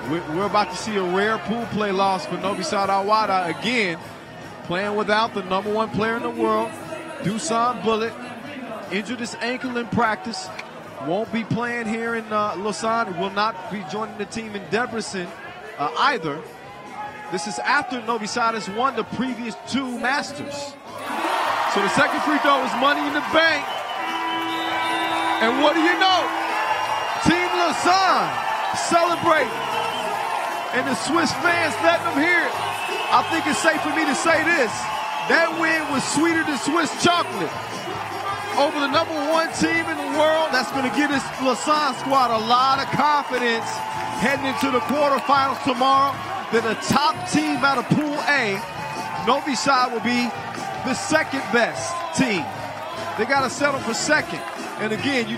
we're about to see a rare pool play loss for Novi Sad Wahda again, playing without the #1 player in the world, Dusan Bullet, injured his ankle in practice. Won't be playing here in Lausanne. Will not be joining the team in Debrecen either. This is after Novi Sad has won the previous 2 Masters. So the second free throw is money in the bank. And what do you know? Team Lausanne celebrating. And the Swiss fans letting them hear it. I think it's safe for me to say this. That win was sweeter than Swiss chocolate. Over the #1 team in the world, that's going to give this Lausanne squad a lot of confidence heading into the quarterfinals tomorrow. They're the top team out of Pool A. Novi Sad will be the second best team. They got to settle for second. And again, you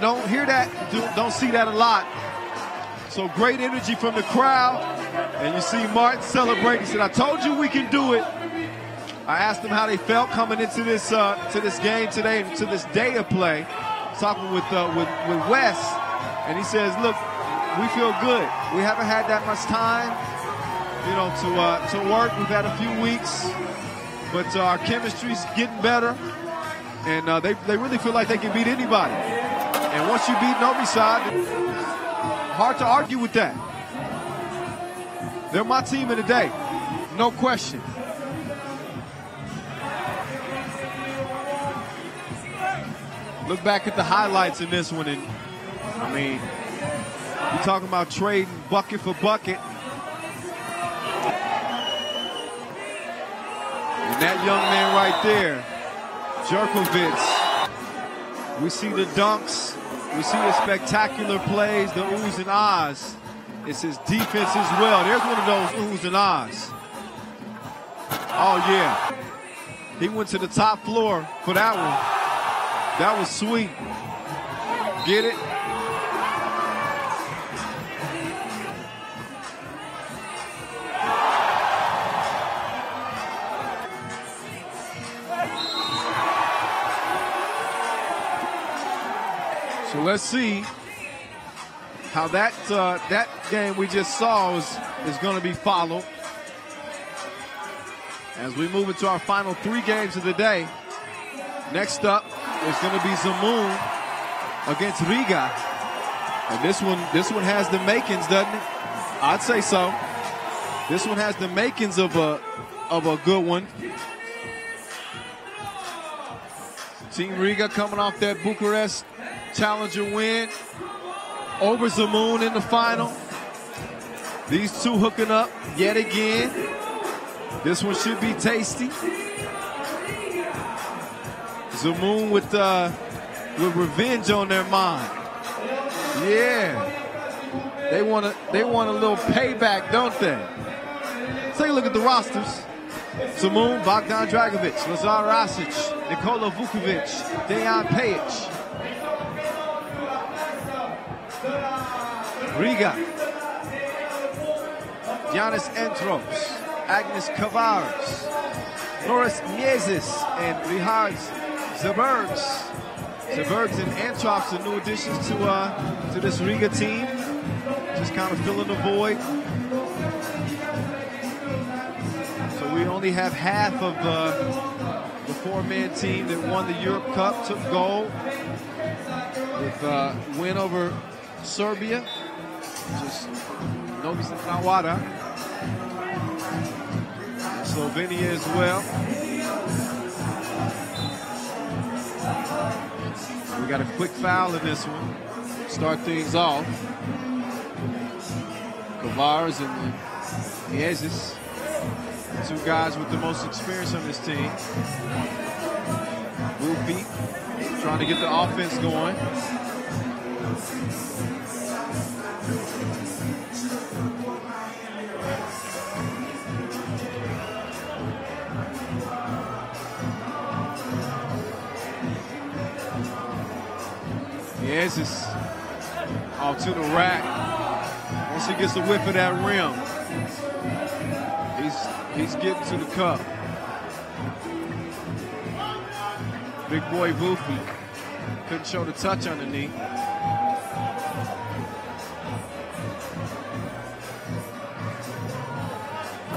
don't hear that, don't see that a lot. So great energy from the crowd. And you see Martin celebrating. He said, I told you we can do it. I asked them how they felt coming into this game today and to this day of play. Talking with Wes, and he says, look, we feel good. We haven't had that much time. you know, to work. We've had a few weeks, but our chemistry's getting better, and they really feel like they can beat anybody. And once you beat Novi side, hard to argue with that. They're my team of the day, no question. Look back at the highlights in this one, and I mean, you're talking about trading bucket for bucket. And that young man right there, Jerkovic, we see the dunks, we see the spectacular plays, the oohs and ahs. It's his defense as well. There's one of those oohs and ahs. Oh, yeah. He went to the top floor for that one. That was sweet. Get it? So let's see how that game we just saw is going to be followed as we move into our final 3 games of the day. Next up is going to be Zemun against Riga, and this one has the makings, doesn't it? I'd say so. This one has the makings of a good one. Team Riga coming off that Bucharest Challenger win over Zemun in the final. These two hooking up yet again. This one should be tasty. Zemun with revenge on their mind. Yeah, they want a little payback, don't they? Take a look at the rosters. Zemun, Bogdan Dragovic, Lazar Rasic, Nikola Vukovic, Dejan Pajic. Riga, Giannis Entros, Agnes Kavares, Norris Miezis, and Richard Zebergs. Zebergs and Antrops are new additions to this Riga team. Just kind of filling the void. So we only have half of the 4-man team that won the Europe Cup, took gold with a win over Serbia, just Novi and Wahda, Slovenia as well. We got a quick foul in this one. Start things off. Kavares and Miezis, two guys with the most experience on this team. Goofy trying to get the offense going. Miezis off to the rack. Once he gets a whiff of that rim, he's getting to the cup. Big boy Vufi couldn't show the touch underneath.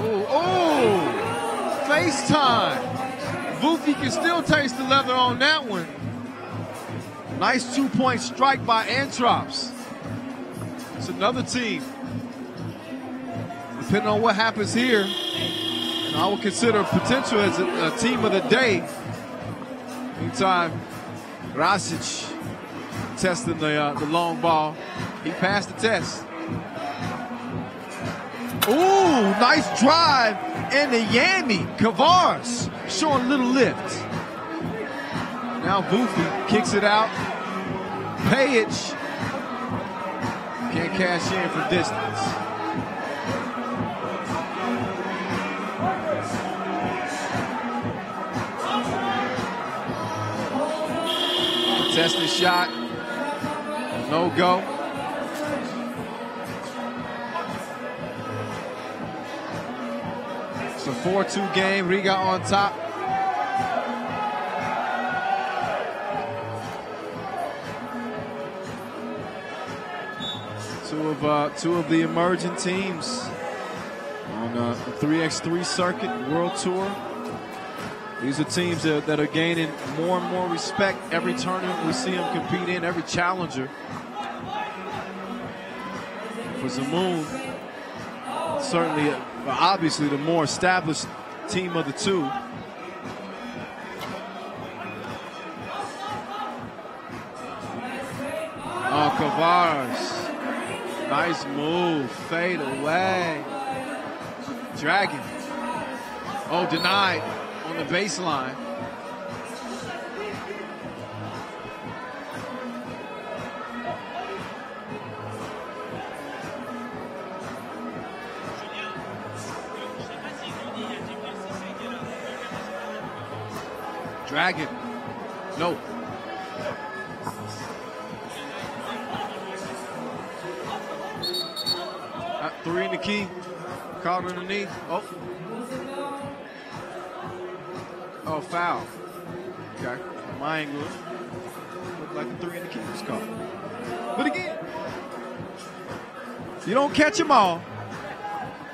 Oh, FaceTime. Vufi can still taste the leather on that one. Nice 2-point strike by Antrops. It's another team. Depending on what happens here, I would consider potential as a team of the day. Meantime, Rasic testing the long ball. He passed the test. Ooh, nice drive and the Yami. Kavares showing a little lift. Now Vufi kicks it out. Pajic can't cash in from distance. Contested shot. No go. It's a 4-2 game. Riga on top. Two of the emerging teams on the 3x3 circuit, World Tour. These are teams that are gaining more and more respect every tournament we see them compete in, every challenger. For Zemun, certainly, obviously, the more established team of the two. Oh, Kavars. Nice move. Fade away. Dragon. Oh, denied on the baseline. Dragon. No. Three in the key. Caught underneath. Oh. Oh, foul. Okay. My angle. Looked like the three in the key was caught. But again, you don't catch them all.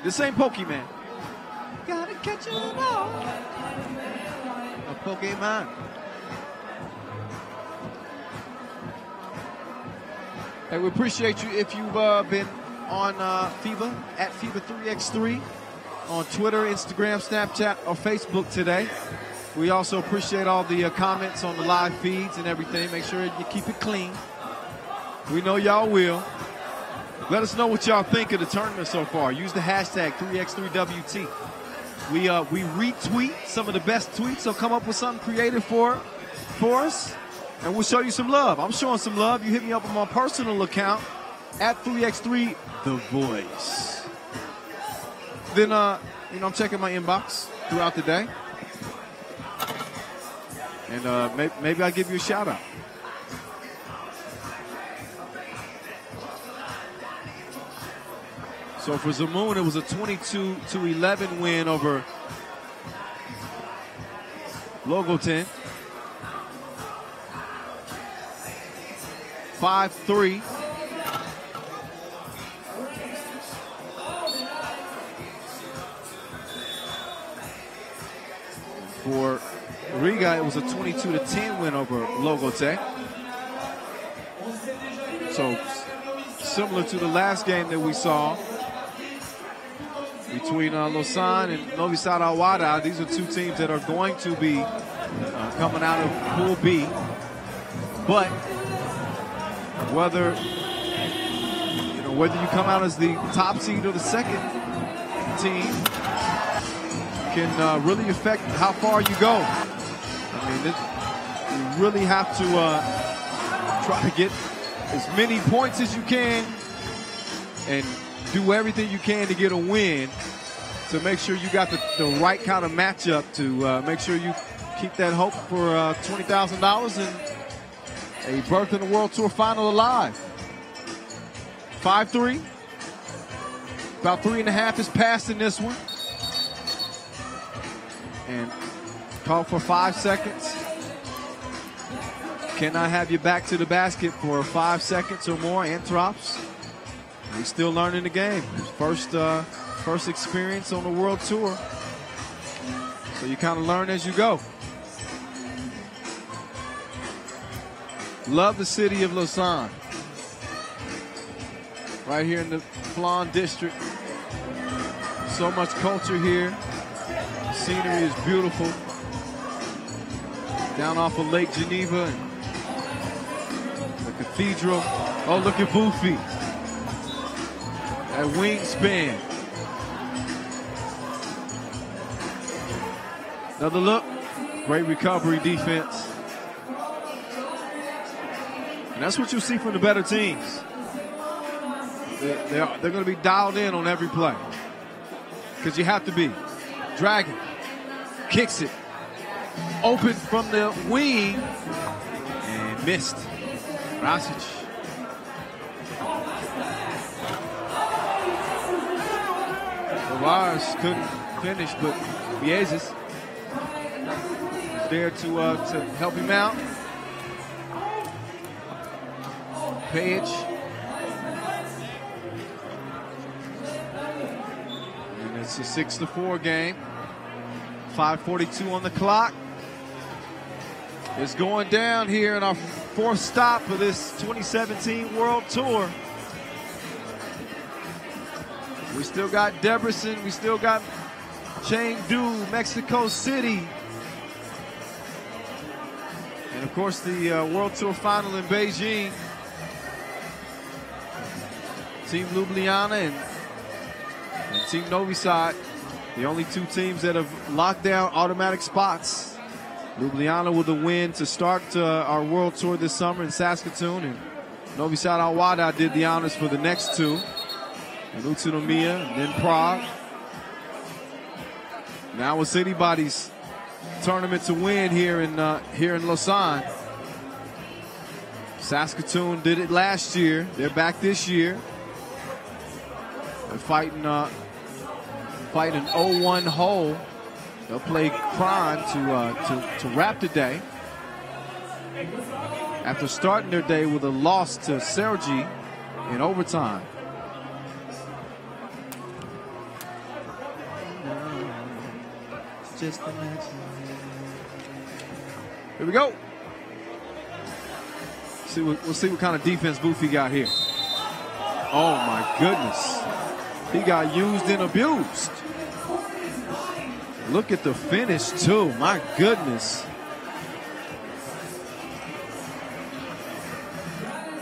This ain't Pokemon. Gotta catch them all. A Pokemon. Hey, we appreciate you if you've been on FIBA, at FIBA 3x3, on Twitter, Instagram, Snapchat, or Facebook today. We also appreciate all the comments on the live feeds and everything. Make sure you keep it clean. We know y'all will. Let us know what y'all think of the tournament so far. Use the hashtag 3x3WT. We retweet some of the best tweets, so come up with something creative for us, and we'll show you some love. I'm showing some love. You hit me up on my personal account, at 3x3 The Voice. Then, I'm checking my inbox throughout the day. And maybe I'll give you a shout out. So for Zemun, it was a 22-11 win over Logatec. 5-3. For Riga, it was a 22-10 win over Logatec. So similar to the last game that we saw between Lausanne and Novi Wahda, these are two teams that are going to be coming out of Pool B. But whether you come out as the top seed or the second team can really affect how far you go. I mean, you really have to try to get as many points as you can and do everything you can to get a win to make sure you got the right kind of matchup to make sure you keep that hope for $20,000 and a berth in the World Tour final alive. 5-3. About 3.5 is passed in this one. And call for 5 seconds. Can I have you back to the basket for 5 seconds or more? Antrops. We're still learning the game. First experience on the World Tour. So you kind of learn as you go. Love the city of Lausanne. Right here in the Flan district. So much culture here. The scenery is beautiful. Down off of Lake Geneva and the cathedral. Oh, look at Boofy. That wingspan. Another look. Great recovery defense. And that's what you'll see from the better teams. They're going to be dialed in on every play. Because you have to be. Dragon kicks it. Open from the wing. And missed. Rasic. Lars couldn't finish, but Vieses there to help him out. Paide. And it's It's a 6-4 game. 5:42 on the clock. It's going down here in our fourth stop of this 2017 World Tour. We still got Debrecen. We still got Chengdu, Mexico City. And of course the World Tour final in Beijing. Team Ljubljana and Team Novi, the only two teams that have locked down automatic spots. Ljubljana with a win to start our World Tour this summer in Saskatoon, and Novi Sad Wahda did the honors for the next two, in Utsunomiya and then Prague. Now it's anybody's tournament to win here in Lausanne. Saskatoon did it last year. They're back this year. They're fighting an 0-1 hole. They'll play Kranj to wrap the day after starting their day with a loss to Cergy in overtime. Just imagine. Here we go. We'll see what kind of defense Boofy got here. Oh my goodness. He got used and abused. Look at the finish too, my goodness.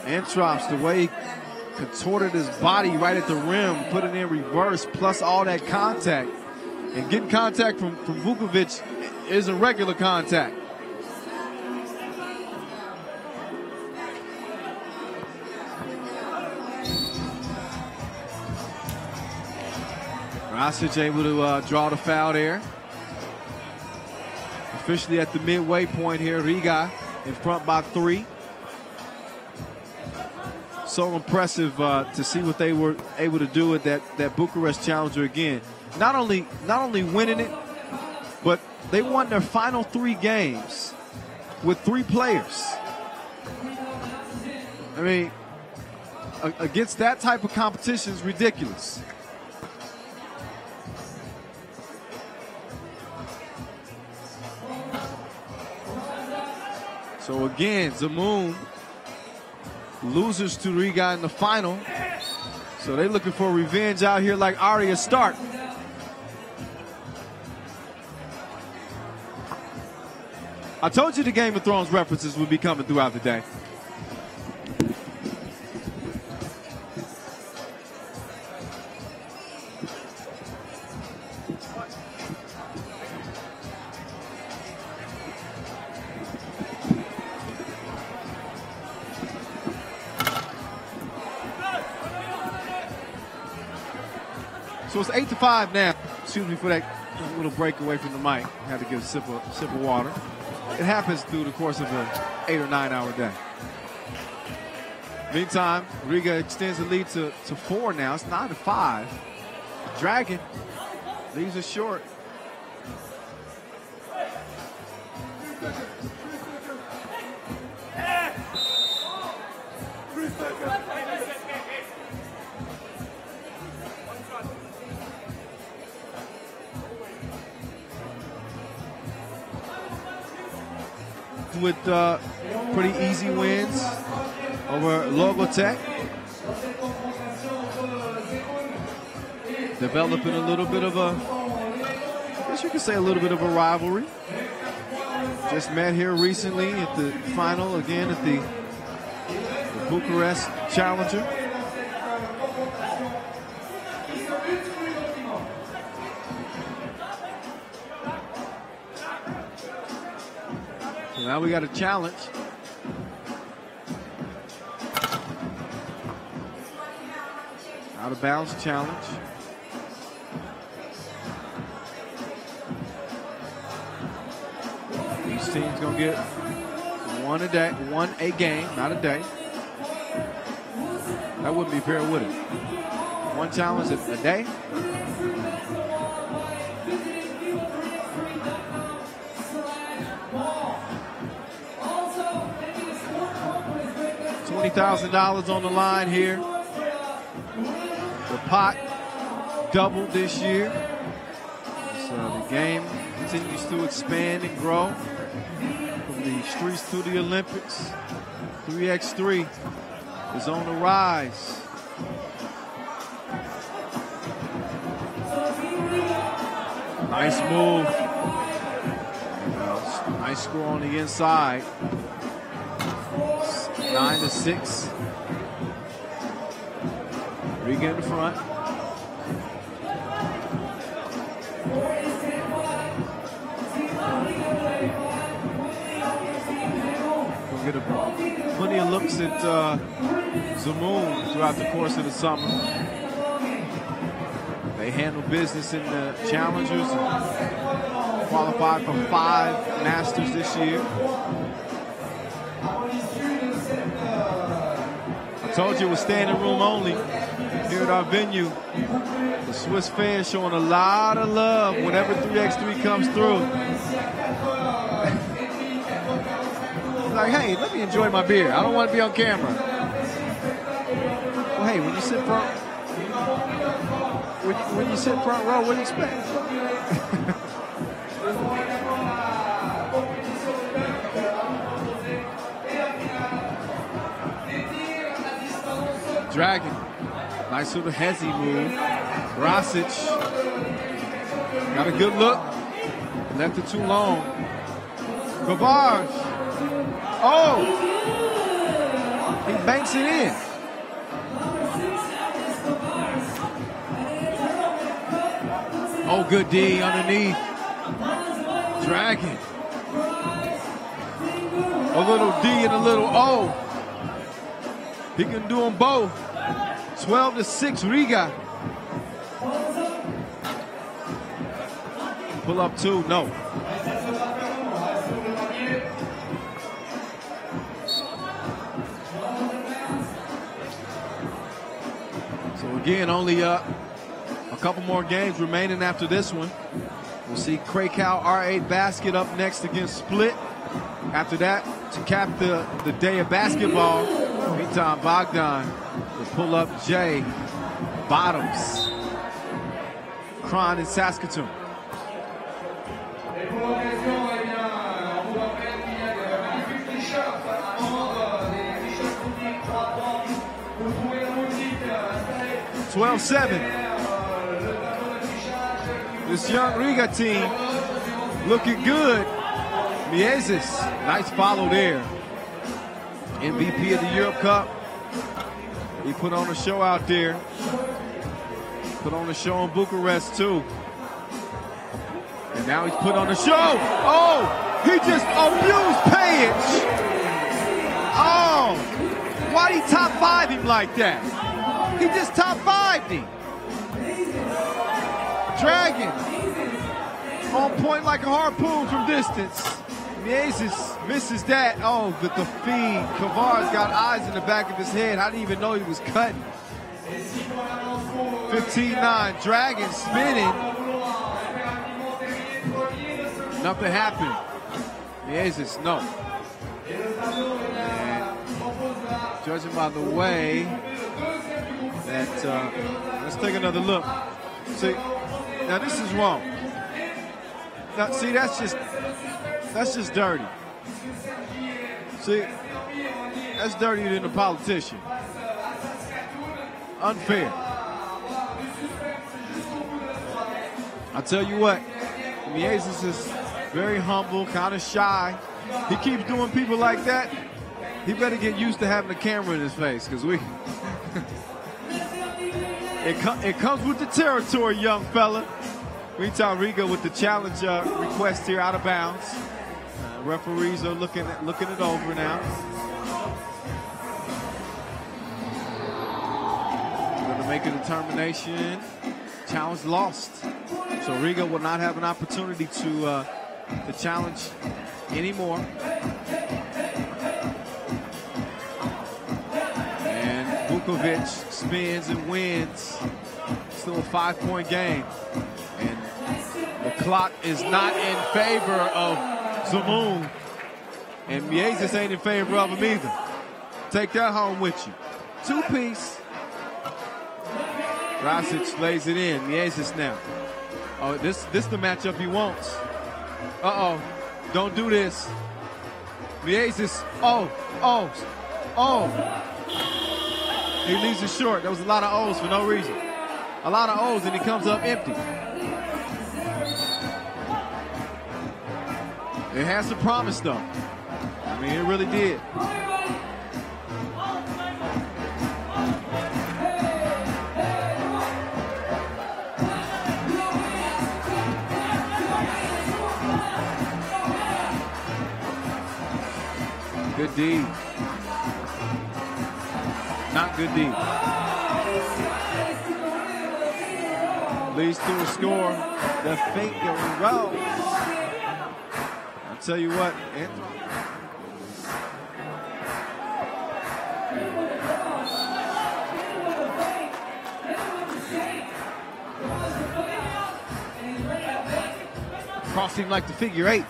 Entrops, the way he contorted his body right at the rim, put it in reverse, plus all that contact. And getting contact from Vukovic isn't regular contact. Rasic able to draw the foul there. Officially at the midway point here, Riga in front by 3. So impressive to see what they were able to do at that Bucharest Challenger again. Not only winning it, but they won their final 3 games with 3 players. I mean, against that type of competition is ridiculous. So again, Zemun loses to Riga in the final. So they're looking for revenge out here like Arya Stark. I told you the Game of Thrones references would be coming throughout the day. So it's 8-5 now. Excuse me for that little break away from the mic. Had to get a sip of water. It happens through the course of an 8 or 9 hour day. Meantime, Riga extends the lead to 4 now. It's 9-5. Dragon leaves it short. With pretty easy wins over Logatec. Developing a little bit of I guess you could say a little bit of a rivalry. Just met here recently at the final again at the Bucharest Challenger. Now we got a challenge. Out of bounds challenge. Each team's gonna get one a game, not a day. That wouldn't be fair, would it? One challenge a day. $20,000 on the line here. The pot doubled this year. The game continues to expand and grow from the streets to the Olympics. 3x3 is on the rise. Nice move. Nice score on the inside. 9-6. Riga in the front. We'll get plenty of looks at Zemun throughout the course of the summer. They handle business in the Challengers and qualified for 5 Masters this year. I told you it was standing room only here at our venue. The Swiss fans showing a lot of love whenever 3x3 comes through. Like, hey, let me enjoy my beer. I don't want to be on camera. Well, hey, when you sit front, when you sit front row, what do you expect? Dragon, nice little hezzy move. Rasic got a good look, left it too long. Gavage, oh, he banks it in. Oh, good D underneath. Dragon. A little D and a little O. He can do them both. 12-6 Riga. Pull up 2, no. So again, only a couple more games remaining after this one. We'll see Krakow R8 basket up next against Split. After that, to cap the day of basketball, meantime, Bogdan will pull up J. Bottoms. Kranj in Saskatoon. (12-7). This young Riga team looking good. Miezis, nice follow there. MVP of the Europe Cup. He put on a show out there. Put on a show in Bucharest too. And now he's put on a show. Oh, he just abused Paide. Oh, why'd he top 5 him like that? He just top 5'd him. Dragon on point like a harpoon from distance. Miezis misses that. Oh, but the feed. Kavar's got eyes in the back of his head. I didn't even know he was cutting. 15-9. Dragon spinning. Nothing happened. Miezis, no. And judging by the way that, let's take another look. See, now this is wrong. Now, see, that's just dirty. See, that's dirtier than a politician. Unfair. I tell you what, Miezis is very humble, kind of shy. He keeps doing people like that. He better get used to having a camera in his face, because it comes with the territory, young fella. Meantime, Riga with the challenge request here out of bounds. Referees are looking it over now. Going to make a determination. Challenge lost. So Riga will not have an opportunity to challenge anymore. And Vukovic spins and wins. Still a 5-point game. And the clock is not in favor of Zemun. And Miezis ain't in favor of him either. Take that home with you. 2-piece. Rasic lays it in. Miezis now. Oh, this the matchup he wants. Uh-oh. Don't do this. Liasis. Oh. He leaves it short. There was a lot of O's for no reason. A lot of O's, and he comes up empty. It has some promise, though. I mean, it really did. Good D. Not good D. Leads to a score. The finger rolls. I'll tell you what. Crossing like the figure 8.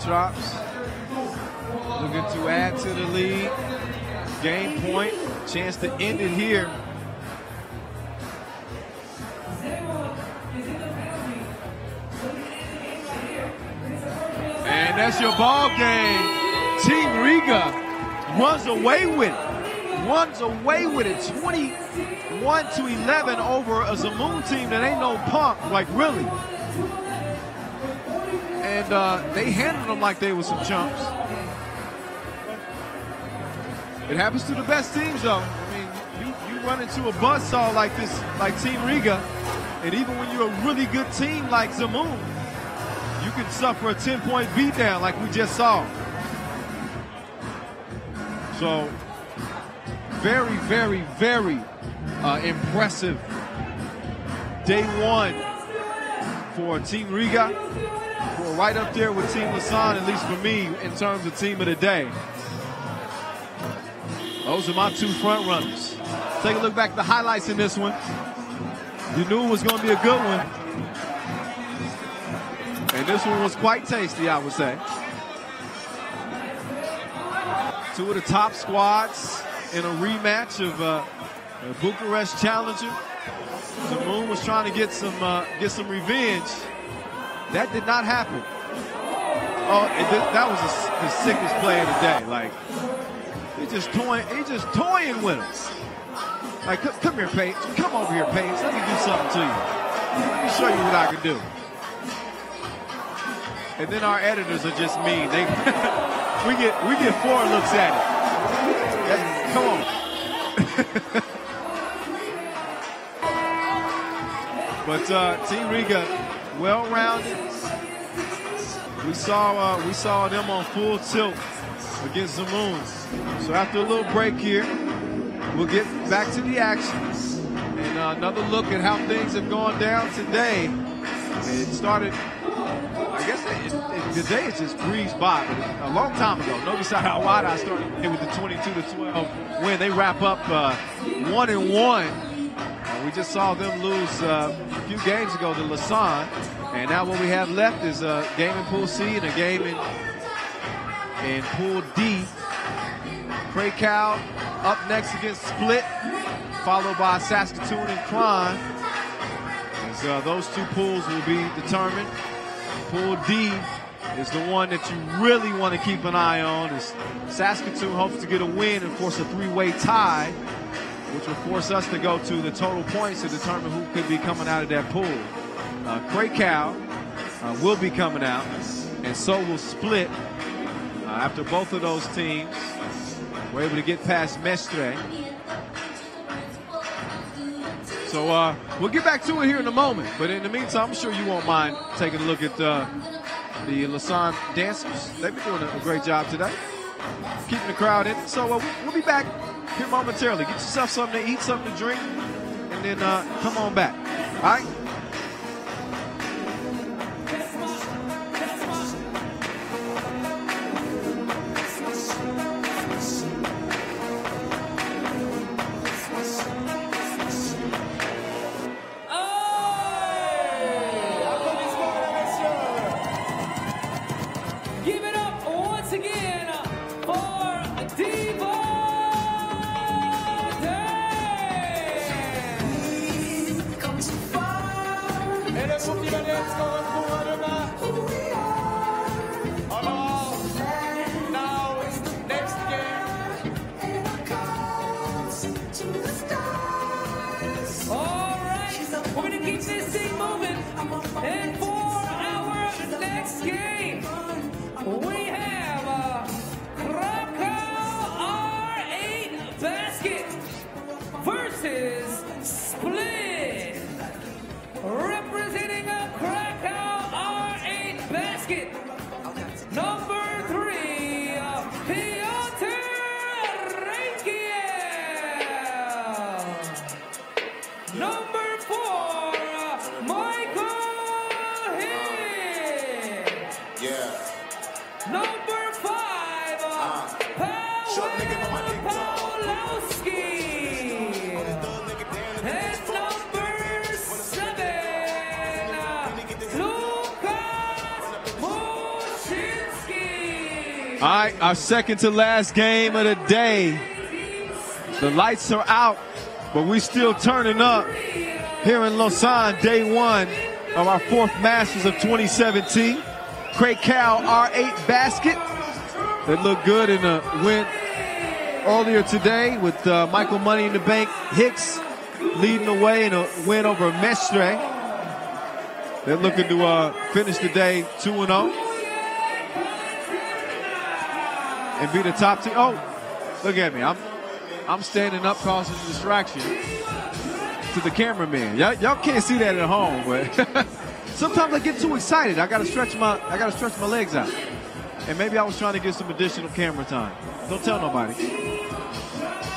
Drops, looking to add to the lead. Game point, chance to end it here. And that's your ball game. Team Riga runs away with it. 21-11 over a Zemun team that ain't no punk, like really. And they handled them like they were some chumps. It happens to the best teams, though. I mean, you run into a buzzsaw like this, like Team Riga, and even when you're a really good team like Zemun, you can suffer a 10-point beatdown like we just saw. So, very, very, very impressive day one for Team Riga. We're right up there with Team Lausanne, at least for me, in terms of team of the day. Those are my two front runners. Take a look back at the highlights in this one. You knew it was going to be a good one. And this one was quite tasty, I would say. Two of the top squads in a rematch of Bucharest Challenger. Zemun was trying to get some revenge. That did not happen. Oh, that was the sickest play of the day. Like, he's just toying with us. Like, come here, Paige. Come over here, Paige. Let me do something to you. Let me show you what I can do. And then our editors are just mean. We get 4 looks at it. Come on. But Team Riga, well-rounded. We saw them on full tilt against Zemun. So after a little break here, we'll get back to the action. And another look at how things have gone down today. It started, I guess today it just breezed by, but a long time ago, Novi Wahda started with the 22-12 win. They wrap up 1-1. We just saw them lose a few games ago to Lausanne. And now what we have left is a game in Pool C and a game in Pool D. Krakow up next against Split, followed by Saskatoon and Kranj. As those two pools will be determined. Pool D is the one that you really want to keep an eye on, as Saskatoon hopes to get a win and force a 3-way tie, which will force us to go to the total points to determine who could be coming out of that pool. Krakow will be coming out, and so will Split. After both of those teams were able to get past Mestre. So we'll get back to it here in a moment. But in the meantime, I'm sure you won't mind taking a look at the Lausanne dancers. They've been doing a great job today, keeping the crowd in. So we'll be back here momentarily. Get yourself something to eat, something to drink, and then come on back. All right? Qui We're going to keep this thing moving. And for our next game, we have Krakow R8 basket versus Split. Representing a Krakow R8 basket, number 3, Piotr Rankiel. Number 4, Michael Hill. Yeah. Number 5, Pawlowski. And number 7, Lucas. All right, our second to last game of the day. The lights are out, but we still turning up here in Lausanne, day 1 of our 4th Masters of 2017. Krakow R8 basket. That looked good in a win earlier today with Michael Money in the Bank Hicks leading the way in a win over Mestre. They're looking to finish the day 2-0 and be the top team. Oh, look at me. I'm standing up causing a distraction to the cameraman. Y'all can't see that at home, but sometimes I get too excited. I gotta stretch my legs out. And maybe I was trying to get some additional camera time. Don't tell nobody.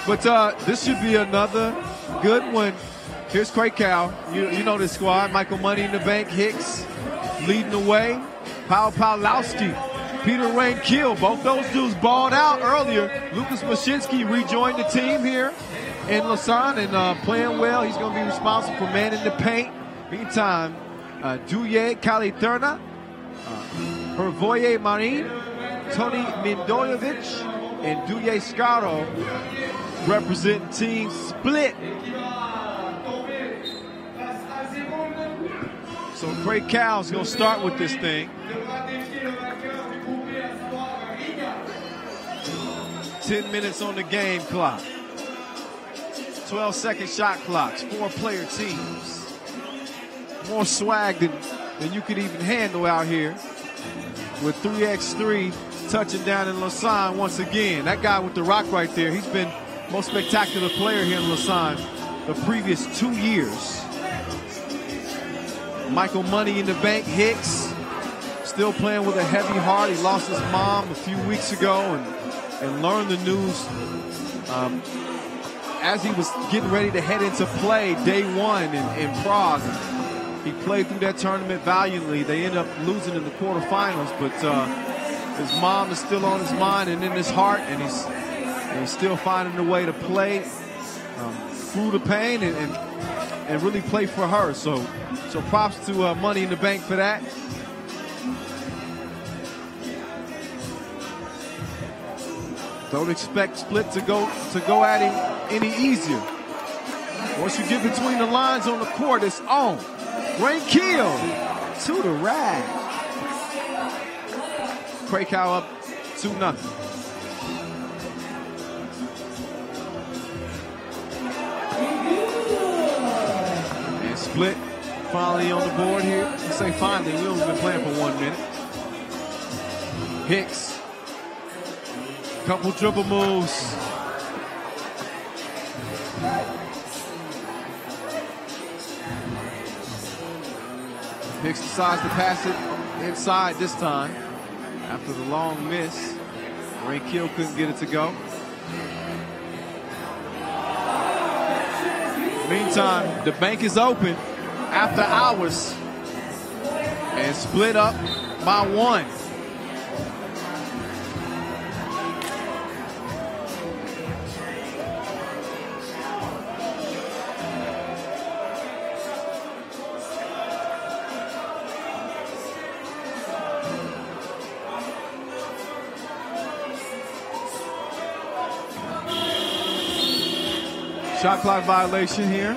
But this should be another good one. Here's Krakow. You know this squad. Michael Money in the Bank Hicks leading the way. Pawlowski, Peter Rankiel. Both those dudes balled out earlier. Lucas Mashinsky rejoined the team here in Lausanne and playing well. He's going to be responsible for manning the paint. Meantime, Duye Kaliterna, Hervoye Marin, Tony Mindojevic, and Duye Skaro represent Team Split. So Krakow's going to start with this thing. 10 minutes on the game clock. 12-second shot clocks. 4-player teams. More swag than you could even handle out here. With 3x3 touching down in Lausanne once again. That guy with the rock right there, he's been most spectacular player here in Lausanne the previous 2 years. Michael Money in the Bank Hicks, still playing with a heavy heart. He lost his mom a few weeks ago and learned the news as he was getting ready to head into play day 1 in Prague. He played through that tournament valiantly. They ended up losing in the quarterfinals, but his mom is still on his mind and in his heart, and he's still finding a way to play through the pain and really play for her. So props to Money in the Bank for that. Don't expect Split to go at him any easier. Once you get between the lines on the court, it's on. Rankiel to the rag. Krakow up 2-0. And Split finally on the board here. I say finally, we've only been playing for 1 minute. Hicks. Couple dribble moves. Hicks decides to pass it inside this time. After the long miss, Rankiel couldn't get it to go. Meantime, the bank is open after hours and Split up by 1. Shot clock violation here.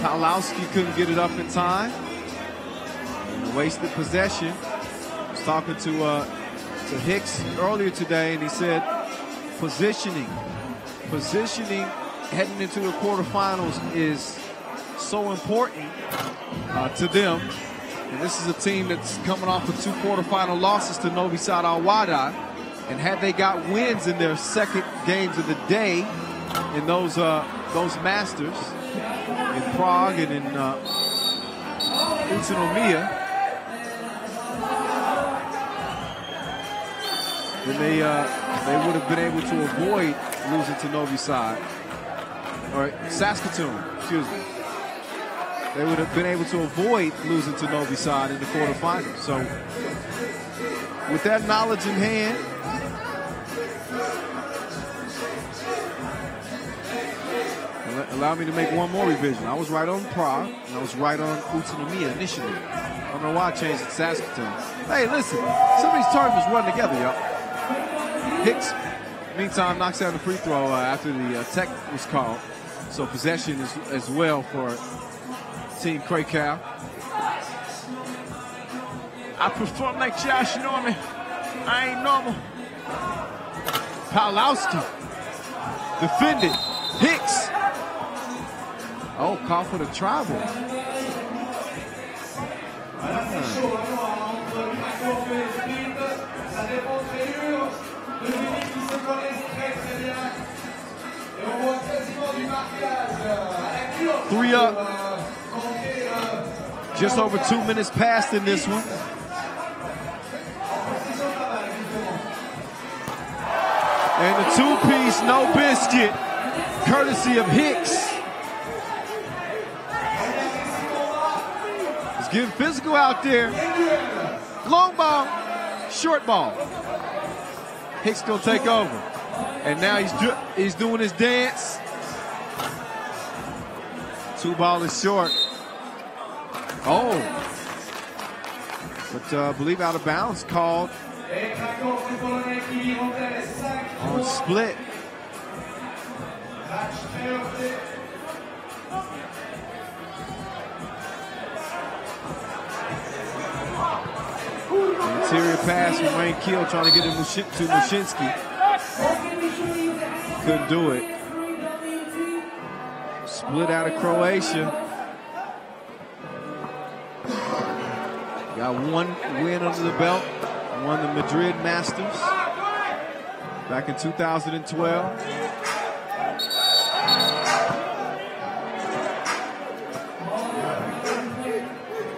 Pawlowski couldn't get it up in time. And a wasted possession. I was talking to Hicks earlier today, and he said positioning heading into the quarterfinals is so important to them. And this is a team that's coming off of 2 quarterfinal losses to Novi Wahda. And had they got wins in their second games of the day in those Masters in Prague and in Utsunomiya, then they would have been able to avoid losing to Novi or Saskatoon, excuse me. They would have been able to avoid losing to Novi in the quarterfinals. So with that knowledge in hand, allow me to make one more revision. I was right on Prague, and I was right on Utsunomiya initially. I don't know why I changed it to Saskatoon. Hey, listen, some of these tournaments run together, y'all. Hicks, meantime, knocks down the free throw after the tech was called. So possession is as well for Team Krakow. I perform like Josh Norman. I ain't normal. Pawlowski defended. Hicks. Oh, call for the travel. Three up. Just over 2 minutes passed in this one. And the two-piece, no biscuit, courtesy of Hicks. He's getting physical out there. Long ball, short ball. Hicks gonna take over. And now he's doing his dance. 2 ball is short. Oh. But I believe out of bounds called on split. Interior pass from Wayne Keel trying to get it to Mushinski. Couldn't do it. Split out of Croatia. Got 1 win under the belt. Won the Madrid Masters back in 2012.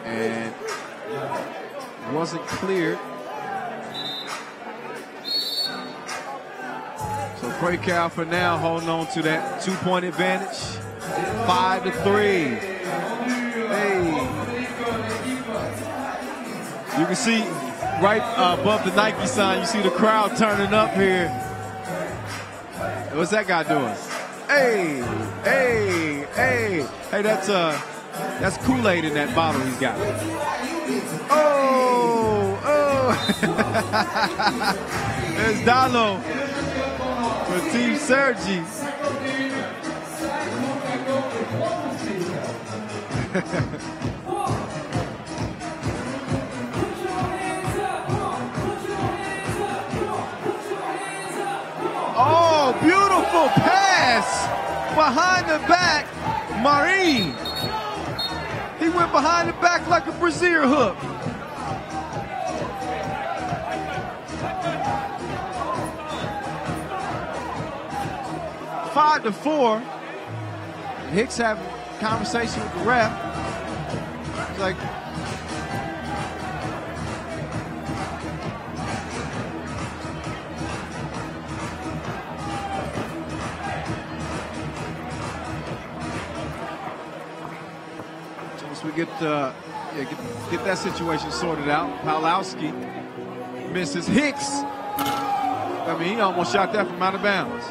And wasn't cleared. So Krakow for now holding on to that 2-point advantage. 5-3. Hey. You can see right above the Nike sign, you see the crowd turning up here. What's that guy doing? Hey, hey, hey. Hey, that's Kool-Aid in that bottle he's got. Oh, oh. There's Dano for Team Cergy. Oh, beautiful pass behind the back, Marin. He went behind the back like a brassiere hook. Five to 4. Hicks having a conversation with the ref. It's like, we get that situation sorted out. Pawlowski misses. Hicks, I mean, he almost shot that from out of bounds.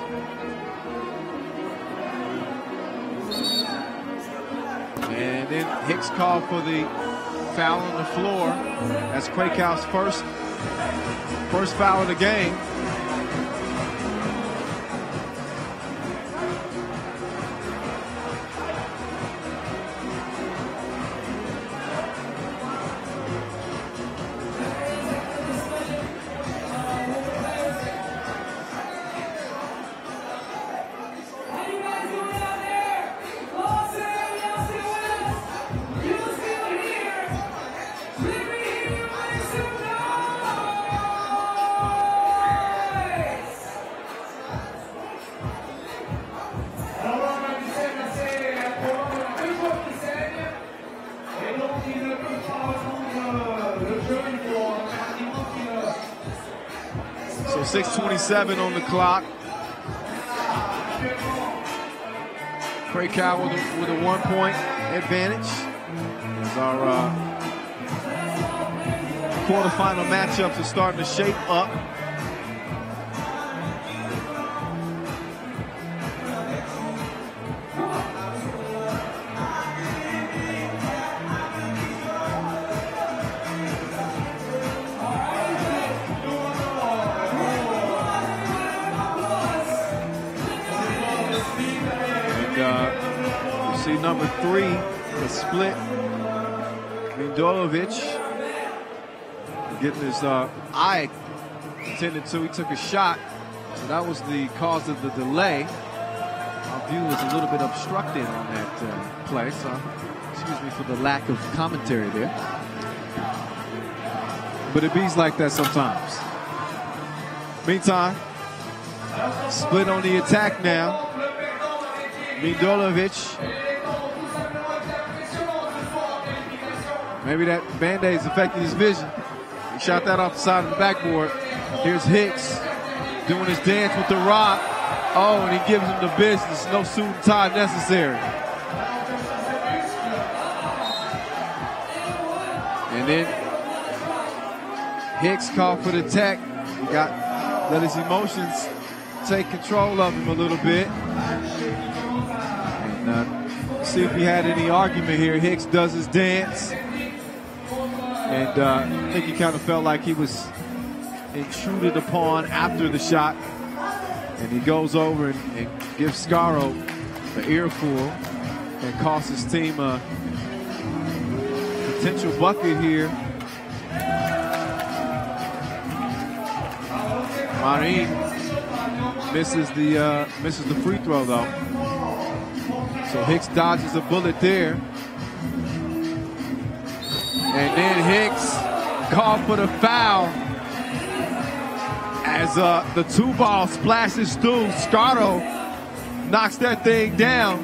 And then Hicks called for the foul on the floor. That's Krakow's first foul of the game. 6:27 on the clock. Krakow with a 1-point advantage. As our quarterfinal matchups are starting to shape up. You see number 3, the split. Mindolovic getting his eye attended to. He took a shot, so that was the cause of the delay. Our view was a little bit obstructed on that play, so excuse me for the lack of commentary there. But it bees like that sometimes. Meantime, split on the attack now. Mindolovic. Maybe that Band-Aid's affecting his vision. He shot that off the side of the backboard. Here's Hicks doing his dance with the rock. Oh, and he gives him the business. No suit and tie necessary. And then Hicks called for the tech. He let his emotions take control of him a little bit. And see if he had any argument here. Hicks does his dance. And I think he kind of felt like he was intruded upon after the shot. And he goes over and gives Scaro an earful and costs his team a potential bucket here. Marin misses the free throw though. So Hicks dodges a bullet there. And then Hicks called for the foul as the 2-ball splashes through. Scaro knocks that thing down.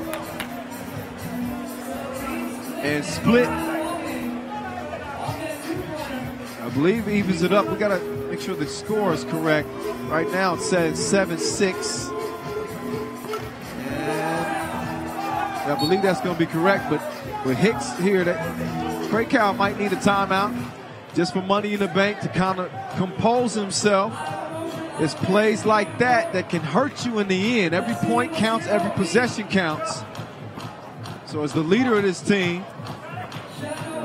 And split, I believe, evens it up. We got to make sure the score is correct. Right now it says 7-6. And I believe that's going to be correct, but with Hicks here, Krakow might need a timeout just for money in the bank to kind of compose himself. It's plays like that can hurt you in the end. Every point counts, every possession counts. So as the leader of this team,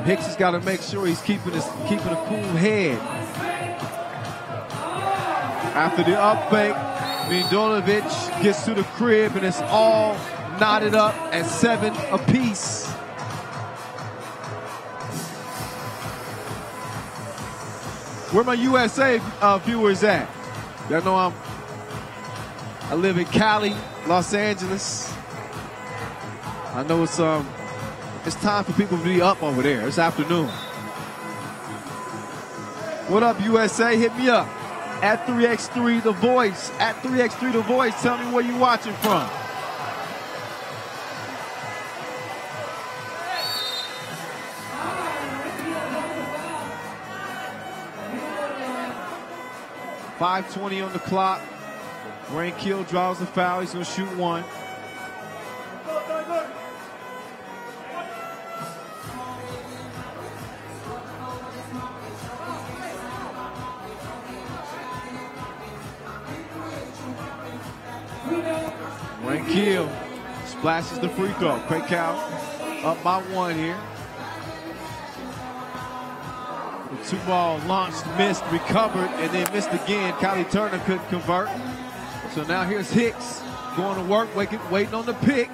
Hicks has got to make sure he's keeping a cool head. After the up fake, Mindolovic gets to the crib and it's all knotted up at 7 apiece. Where my USA viewers at? Y'all know I live in Cali, Los Angeles. I know it's time for people to be up over there. It's afternoon. What up, USA? Hit me up. At 3x3 The Voice. At 3x3 The Voice. Tell me where you watching from. .520 on the clock. Rain Kill draws the foul. He's going to shoot one. Rain Kill splashes the free throw. Krakow up by 1 here. The 2-ball launched, missed, recovered, and then missed again. Kylie Turner couldn't convert. So now here's Hicks going to work, waiting on the pick.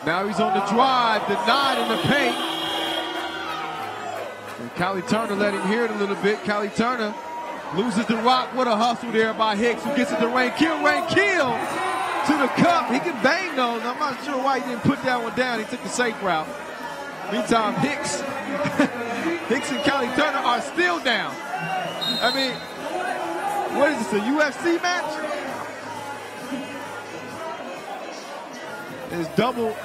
Now he's on the drive, denied in the paint. And Kylie Turner let him hear it a little bit. Kylie Turner loses the rock. What a hustle there by Hicks, who gets it to Rain Kill. Rain Kill to the cup. He can bang those. I'm not sure why he didn't put that one down. He took the safe route. Meantime, Hicks and Kylie Turner are still down. I mean, what is this, a UFC match? It's double,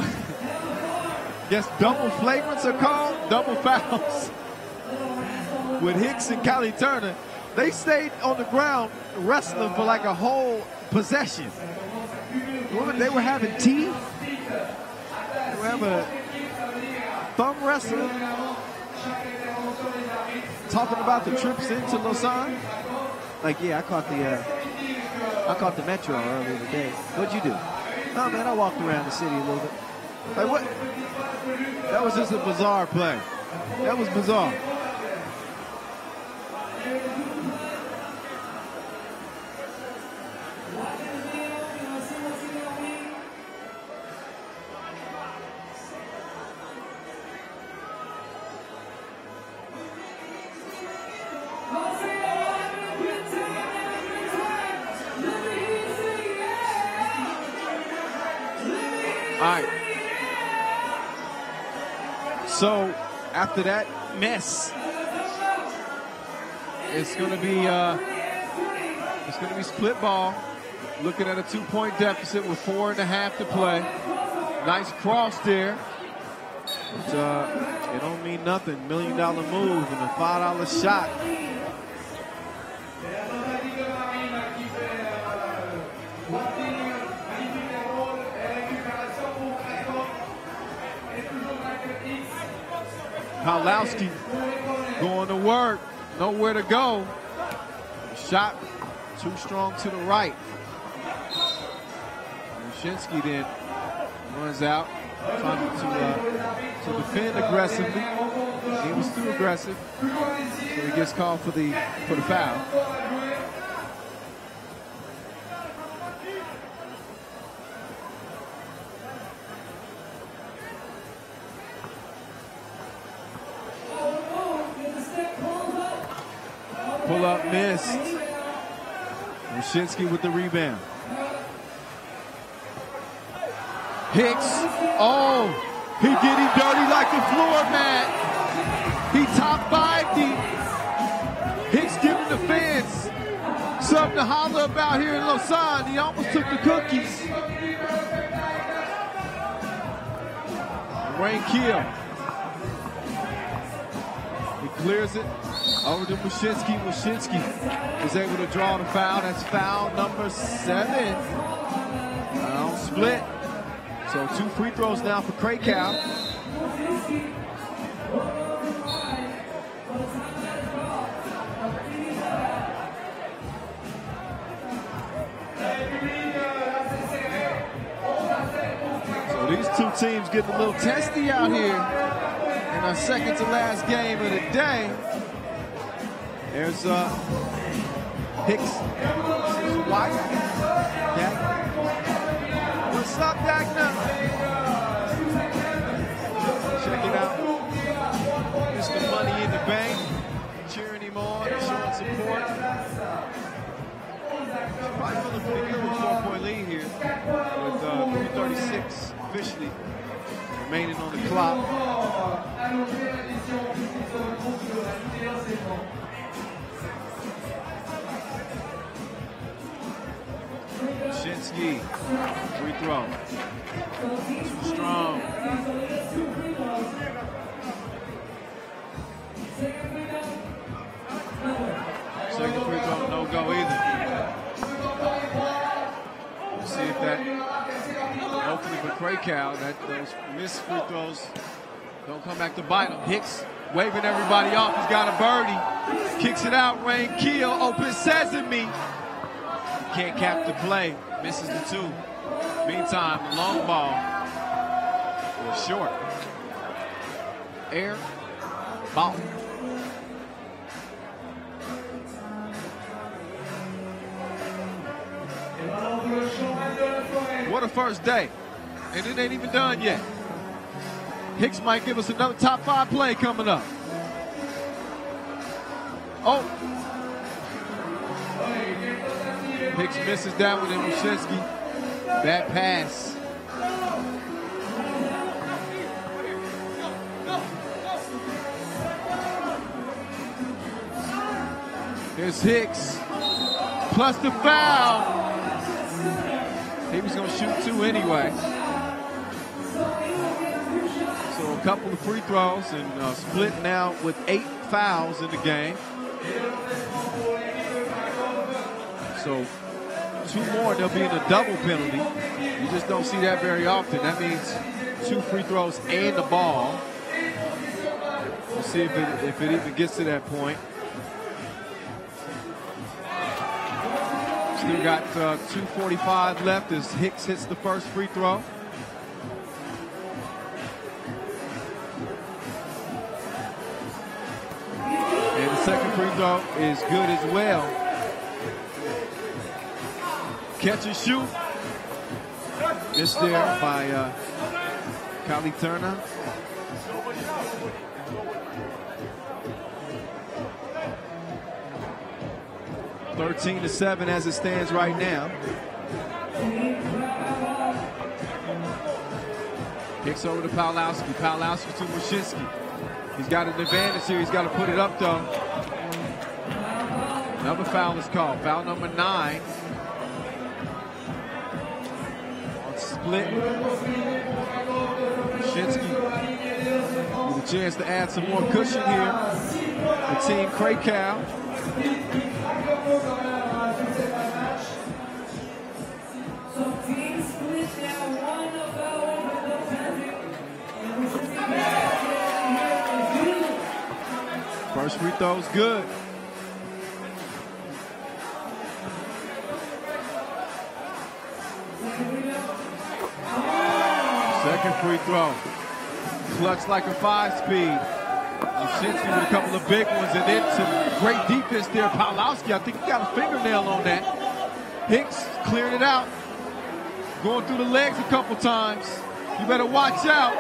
double flagrants are called, double fouls. with Hicks and Callie Turner, they stayed on the ground wrestling for like a whole possession. They were having tea. They were having a thumb wrestling. Talking about the trips into Lausanne. Like, yeah, I caught the Metro earlier today. What'd you do? Oh man, I walked around the city a little bit. Like what? That was just a bizarre play. That was bizarre. All right. So after that mess, it's going to be split ball. Looking at a 2-point deficit with 4.5 to play. Nice cross there. But, it don't mean nothing. $1 million move and a $5 shot. Pawlowski going to work, nowhere to go. Shot too strong to the right. Mushinski then runs out, trying to defend aggressively. He was too aggressive, so he gets called for the foul. Pull up missed. Mushinski with the rebound. Hicks, oh, he did him dirty like the floor mat. He top 5'd him. Hicks giving the fans something to holler about here in Lausanne. He almost took the cookies. Rain Keel. He clears it. Over to Mushinski. Mushinski is able to draw the foul. That's foul number 7. Foul split. So 2 free throws now for Krakow. So these two teams getting a little testy out here in our second to last game of the day. There's Hicks. This is Wahda. What's up, Dagna? Check it out. Mr. Money in the Bank. Cheering him on, showing support. Probably feeling pretty good with a 4-point lead here. With 3:36 officially remaining on the clock. Mushinski, free throw. Too strong. Second free throw, no go either. We'll see if that, hopefully for Krakow, that those missed free throws don't come back to bite him. Hicks waving everybody off. He's got a birdie. Kicks it out. Rain Keel, open sesame. Can't cap the play, misses the 2. Meantime, the long ball was short. Air, ball. What a first day, and it ain't even done yet. Hicks might give us another top 5 play coming up. Oh. Hicks misses that one, and Mushinski. Bad pass. Here's Hicks. Plus the foul. He was going to shoot 2 anyway. So a couple of free throws and split now with 8 fouls in the game. So 2 more, they'll be in a double penalty. You just don't see that very often. That means 2 free throws and the ball. We'll see if it even gets to that point. Still got 2:45 left as Hicks hits the first free throw. And the second free throw is good as well. Catch and shoot. Missed there by Kali Turner. (13-7) as it stands right now. Kicks over to Pawlowski. Pawlowski to Mushinski. He's got an advantage here. He's got to put it up though. Another foul is called. Foul number 9. On split. Mushinski with a chance to add some more cushion here. The team Krakow. First free throw's good. Second free throw. Clutch like a 5-speed. Mushinski with a couple of big ones, and then some great defense there. Pawlowski, I think he got a fingernail on that. Hicks clearing it out. Going through the legs a couple times. You better watch out.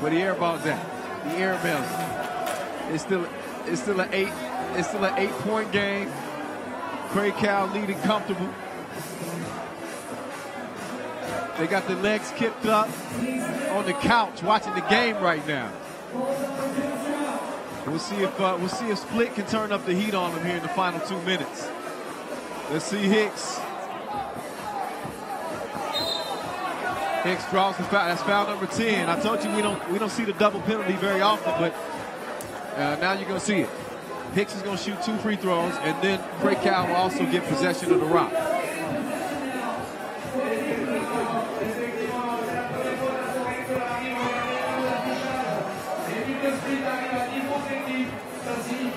Where the air ball's at? The air bells. It's still an 8-point game. Krakow leading comfortable. They got their legs kicked up on the couch watching the game right now. We'll see if Split can turn up the heat on them here in the final 2 minutes. Let's see Hicks. Hicks draws the foul. That's foul number 10. I told you we don't see the double penalty very often, but now you're gonna see it. Hicks is gonna shoot 2 free throws, and then Krakow will also get possession of the rock.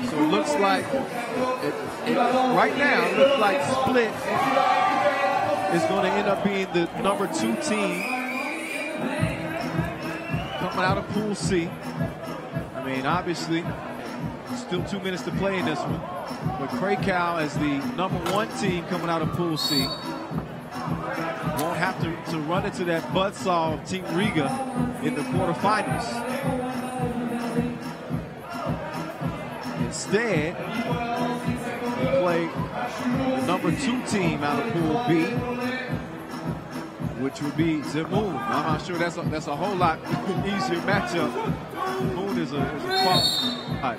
So it looks like, right now, it looks like Split is going to end up being the number 2 team coming out of Pool C. I mean, obviously, still 2 minutes to play in this one. But Krakow as the number 1 team coming out of Pool C won't have to run into that buzzsaw of Team Riga in the quarterfinals. Instead, they play the number 2 team out of Pool B, which would be Zemun. I'm not sure that's a whole lot easier matchup. Zemun is a qualifier.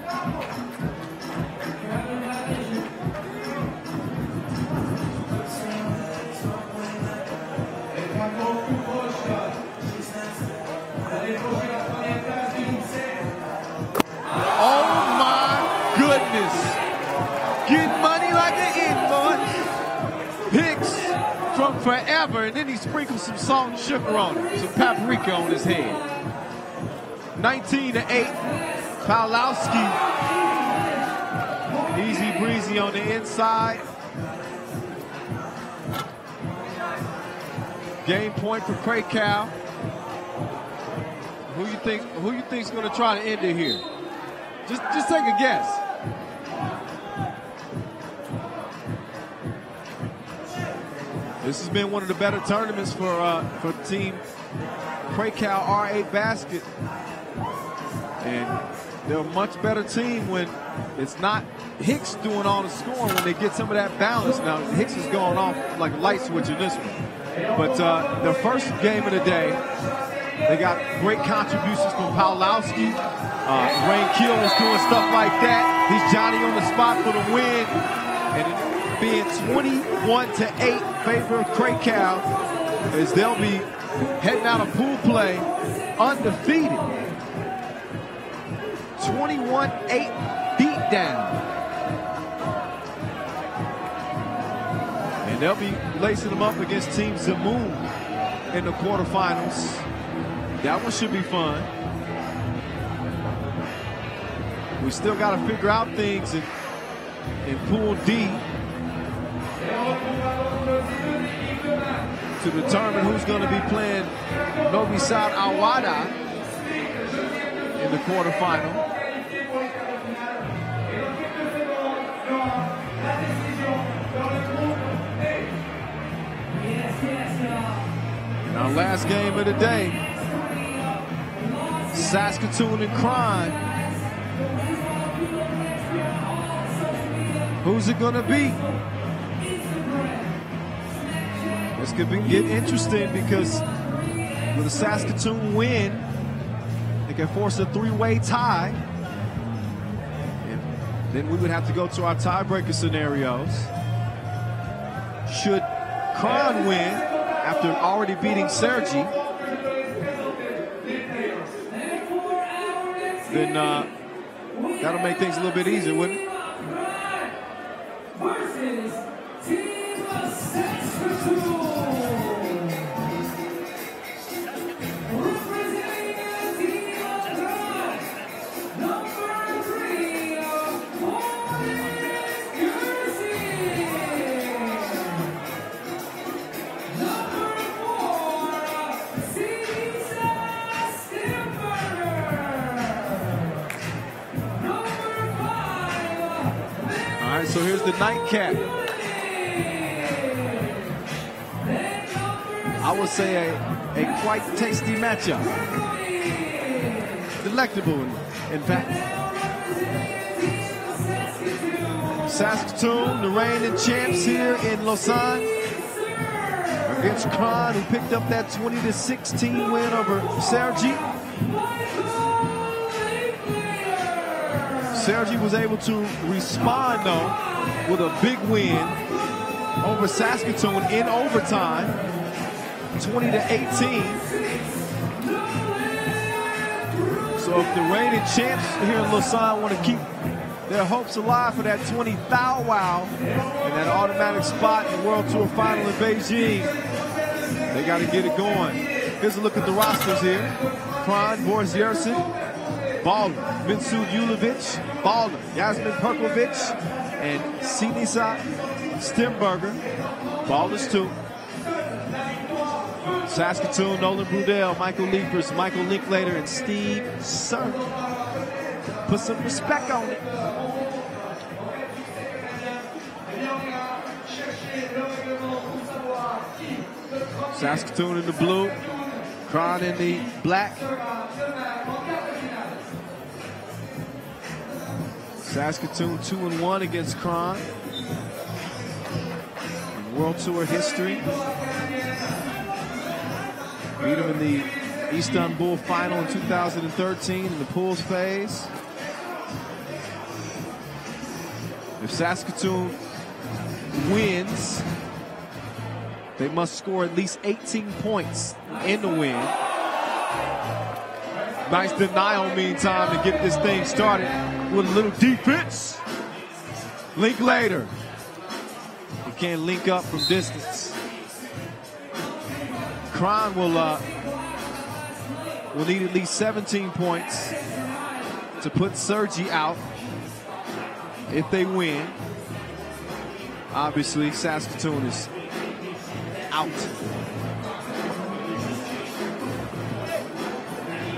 Get money like an invoice. Hicks from forever, and then he sprinkles some salt and sugar on it, some paprika on his head. 19-8. Pawlowski. Easy breezy on the inside. Game point for Krakow. Who you think's going to try to end it here? Just take a guess. This has been one of the better tournaments for Team Krakow R8 basket, and they're a much better team when it's not Hicks doing all the scoring, when they get some of that balance. Now Hicks is going off like a light switch in this one, but the first game of the day, they got great contributions from Pawlowski. Rain Keel is doing stuff like that. He's Johnny on the spot for the win, and being 21-8 favor of Krakow, as they'll be heading out of pool play undefeated. 21-8 beatdown. And they'll be lacing them up against Team Zemun in the quarterfinals. That one should be fun. We still got to figure out things in Pool D to determine who's going to be playing Novi Wahda in the quarterfinal. And our last game of the day, Saskatoon and Kranj. Who's it going to be? This could get interesting because with a Saskatoon win, they can force a three-way tie. And then we would have to go to our tiebreaker scenarios. Should Kranj win after already beating Cergy, then that'll make things a little bit easier, wouldn't it? Versus Team Saskatoon. Representing the team of Kranj, number 3, Number 4, Cisa Stimberger. Number 5, All right, so here's the nightcap. I would say a quite tasty matchup. Delectable, in fact. Saskatoon, the reigning champs here in Lausanne, against Kranj, who picked up that 20-16 win over Cergy. Cergy was able to respond, though, with a big win over Saskatoon in overtime, 20-18. So if the reigning champs here in Lausanne want to keep their hopes alive for that 20 foul wow and that automatic spot in the World Tour Final in Beijing, they got to get it going. Here's a look at the rosters here. Kranj, Boris Yersin, Balder, Minsud Yulovic, Balder, Yasmin Perkovic, and Sinisa Stimberger. Balder's 2. Saskatoon, Nolan Brudel, Michael Liefers, Michael Linklater, and Steve Sir. Put some respect on it. Saskatoon in the blue, Kranj in the black. Saskatoon 2-1 against Kranj. World Tour history. Beat them in the Istanbul final in 2013 in the pools phase. If Saskatoon wins, they must score at least 18 points in the win. Nice denial, meantime, to get this thing started with a little defense. Linklater. He can't link up from distance. Kranj will need at least 17 points to put Cergy out if they win. Obviously, Saskatoon is out.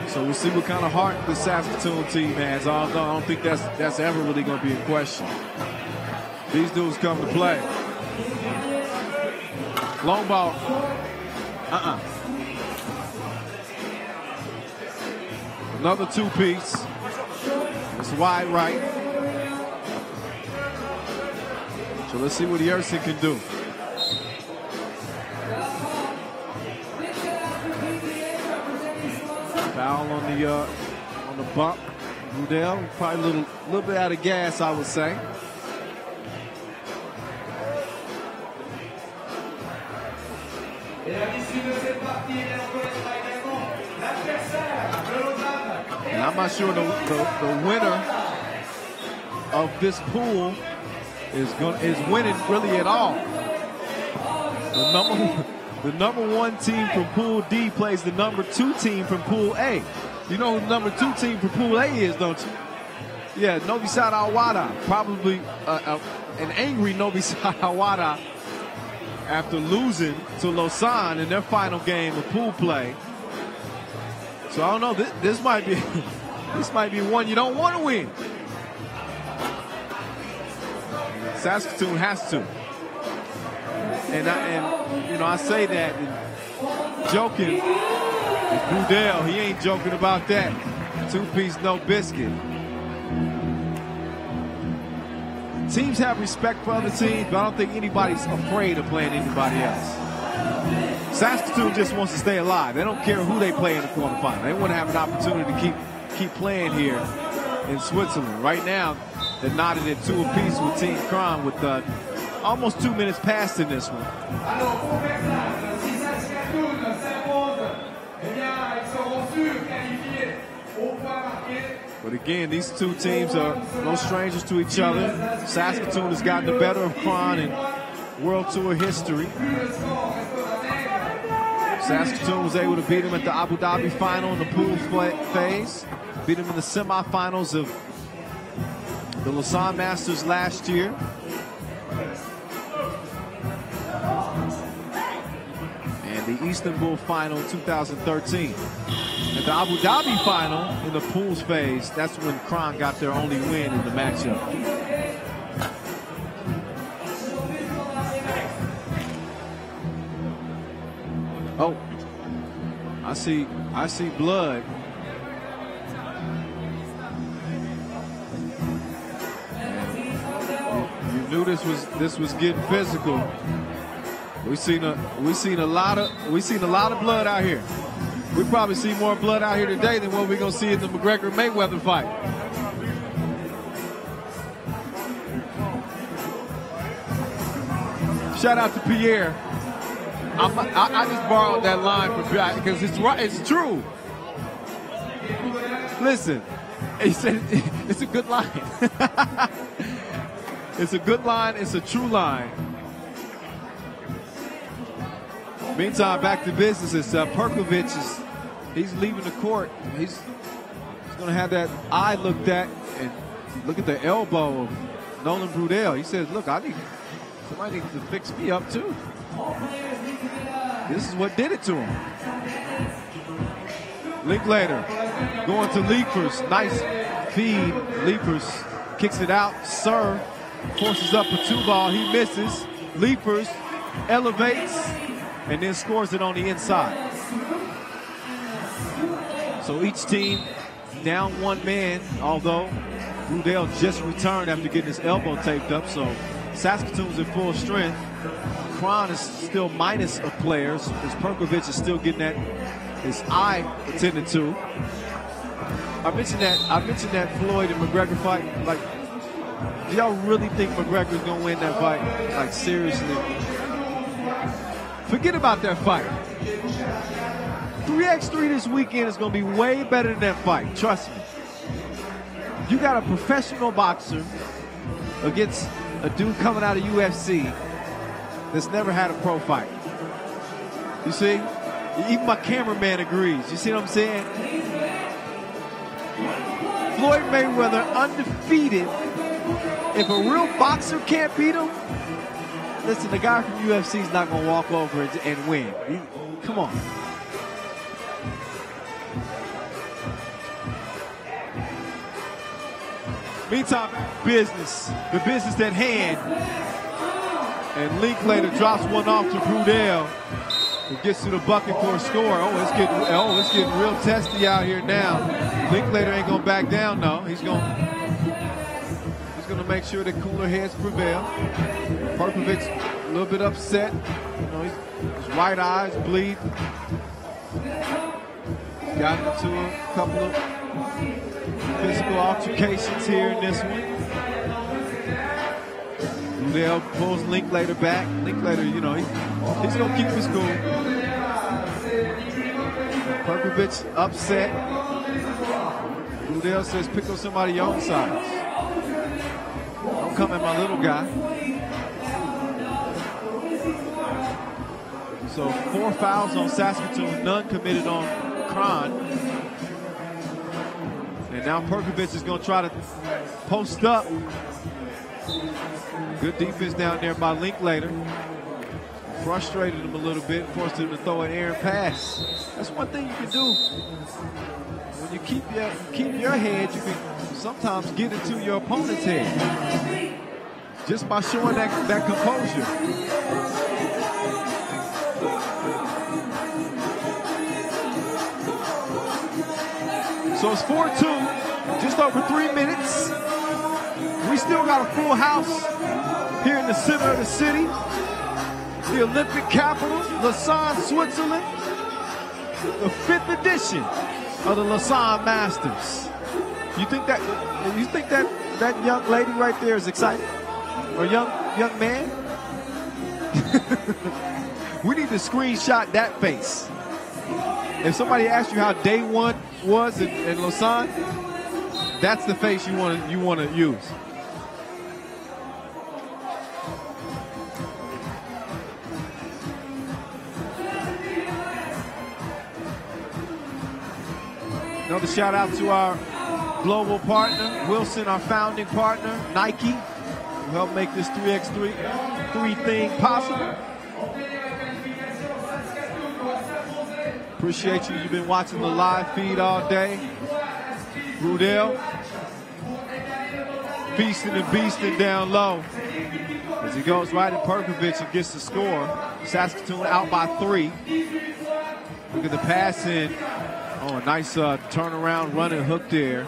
So we'll see what kind of heart the Saskatoon team has. I don't think that's ever really going to be a question. These dudes come to play. Long ball. Another two-piece. It's wide right. So let's see what Yersin can do. Foul on the bump. Brudel, probably a little bit out of gas, I would say. Et à l'issue de cette partie, on connaîtra également l'adversaire de Lausanne. And I'm not sure the winner of this pool is winning really at all. The number 1 team from Pool D plays the number 2 team from Pool A. You know who the number 2 team from Pool A is, don't you? Yeah, Novi Wahda. Probably an angry Novi Wahda after losing to Lausanne in their final game of pool play. So I don't know. This might be one you don't want to win. Saskatoon has to. And you know, I say that and joking. It's Brudel, he ain't joking about that. 2-piece, no biscuit. Teams have respect for other teams, but I don't think anybody's afraid of playing anybody else. Saskatoon just wants to stay alive. They don't care who they play in the quarterfinal. They want to have an opportunity to keep playing here in Switzerland. Right now, they're knotted at 2 apiece with Team Kranj with almost 2 minutes past in this one. Alors, pour faire ça, si Saskatoon s'impose, eh bien, ils seront sûrs qualifiés au point marqué. But again, these two teams are no strangers to each other. Saskatoon has gotten the better of Kranj in World Tour history. Saskatoon was able to beat them at the Abu Dhabi final in the pool phase. Beat them in the semifinals of the Lausanne Masters last year. And the Istanbul final in 2013. At the Abu Dhabi final in the pools phase, that's when Kranj got their only win in the matchup. Oh, I see blood. You knew this was getting physical. We seen a lot of blood out here. We probably see more blood out here today than what we're gonna see in the McGregor-Mayweather fight. Shout out to Pierre. I just borrowed that line from Pierre because it's right. It's true. Listen, he said it's a good line. It's a good line. It's a true line. Meantime, back to business. It's Perkovic he's leaving the court. He's going to have that eye looked at, and look at the elbow of Nolan Brudel. He says, look, somebody needs to fix me up too. This is what did it to him. Linklater going to Leapers. Nice feed. Leapers kicks it out. Sir forces up a 2-ball. He misses. Leapers elevates and then scores it on the inside. So each team down 1 man, although Brudel just returned after getting his elbow taped up. So Saskatoon's in full strength. Kranj is still minus of players as Perkovic is still getting his eye attended to. I mentioned that Floyd and McGregor fight. Like, do y'all really think McGregor's gonna win that fight? Like, seriously? Forget about that fight. 3x3 this weekend is going to be way better than that fight. Trust me. You got a professional boxer against a dude coming out of UFC that's never had a pro fight. You see? Even my cameraman agrees. You see what I'm saying? Floyd Mayweather undefeated. If a real boxer can't beat him, listen, the guy from UFC is not going to walk over and win. Come on. Meantime, business. The business at hand. And Linklater drops one off to Brudel. It gets to the bucket for a score. It's getting real testy out here now. Linklater ain't going to back down, no. He's going to make sure that cooler heads prevail. Perkovic a little bit upset. You know, his right eye's bleed. Got into a couple of physical altercations here in this one. Brudel pulls Linklater back. Linklater, you know, he's going to keep his cool. Perkovic upset. Brudel says, pick up somebody your own size. Don't come at my little guy. So 4 fouls on Saskatoon, none committed on Kranj. And now Perkovic is going to try to post up. Good defense down there by Linklater. Frustrated him a little bit, forced him to throw an errant pass. That's one thing you can do. When you keep your head, you can sometimes get into your opponent's head. Just by showing that composure. So it's 4-2, just over 3 minutes. We still got a full house here in the center of the city. The Olympic capital, Lausanne, Switzerland. The 5th edition of the Lausanne Masters. You think that young lady right there is excited? Or young man? We need to screenshot that face. If somebody asks you how day one was in Lausanne, that's the face you want to use. Another shout out to our global partner, Wilson, our founding partner, Nike, who helped make this 3x3 thing possible. Appreciate you. You've been watching the live feed all day. Brudel feasting and beasting down low as he goes right at Perkovic and gets the score. Saskatoon out by 3. Look at the pass in. Oh, a nice turnaround running hook there.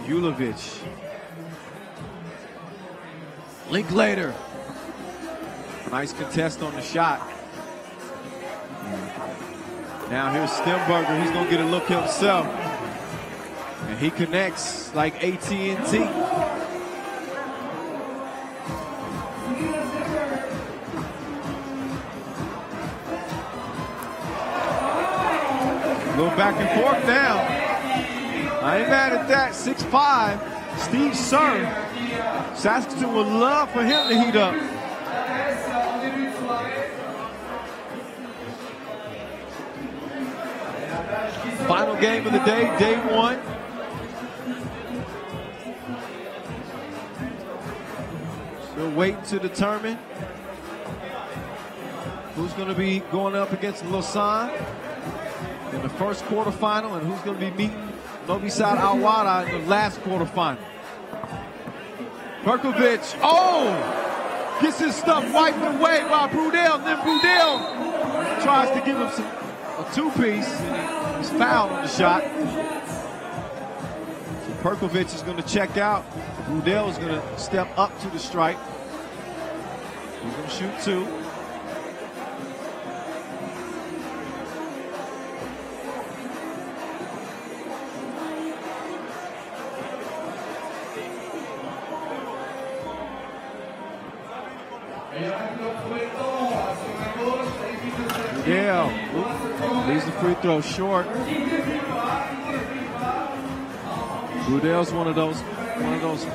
Julovic. Linklater. Nice contest on the shot. Now here's Stemberger. He's going to get a look himself. And he connects like AT&T. Go back and forth now. I ain't mad at that. 6'5". Steve Serve. Saskatoon would love for him to heat up. Final game of the day, day 1. Still waiting to determine who's going to be going up against Lausanne in the first quarterfinal, and who's going to be meeting Novi Wahda in the last quarterfinal. Perkovic, gets his stuff wiped away by Brudel, and then Brudel tries to give him a two-piece, and he's fouled on the shot. So Perkovic is going to check out. Brudel is going to step up to the strike. He's going to shoot 2. Yeah, leaves the free throw short. Brudel's one of those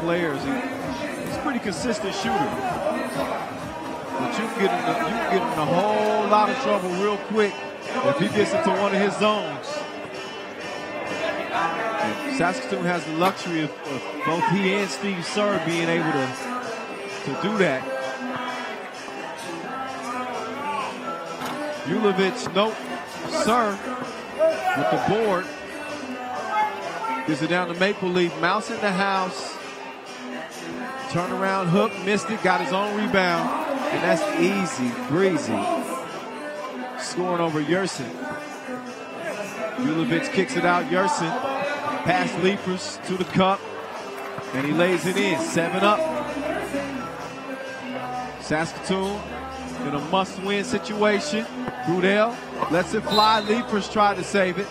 players. He's a pretty consistent shooter, but you can get in a whole lot of trouble real quick if he gets into one of his zones. And Saskatoon has the luxury of both he and Steve Serve being able to do that. Julovic, nope. Serve with the board. Gives it down to Maple Leaf. Mouse in the house. Turnaround hook, missed it, got his own rebound. And that's easy, breezy. Scoring over Yersin. Julovic kicks it out. Yersin past Leapers to the cup. And he lays it in. 7 up. Saskatoon in a must-win situation. Brudel lets it fly. Leapers tried to save it.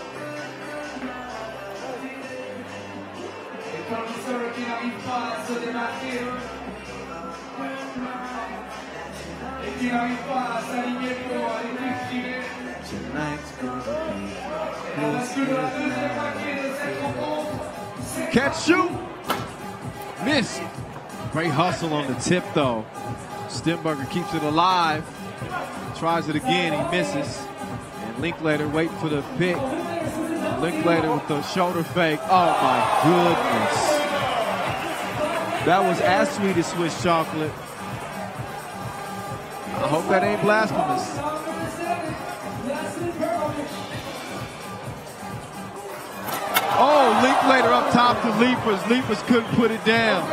Tonight's gonna be catch, shoot, miss. Great hustle on the tip though. Stenberger keeps it alive. Tries it again, he misses. And Linklater waiting for the pick. Linklater with the shoulder fake. Oh my goodness. That was as sweet as Swiss chocolate. I hope that ain't blasphemous. Oh, Linklater up top to Leapers. Leapers couldn't put it down.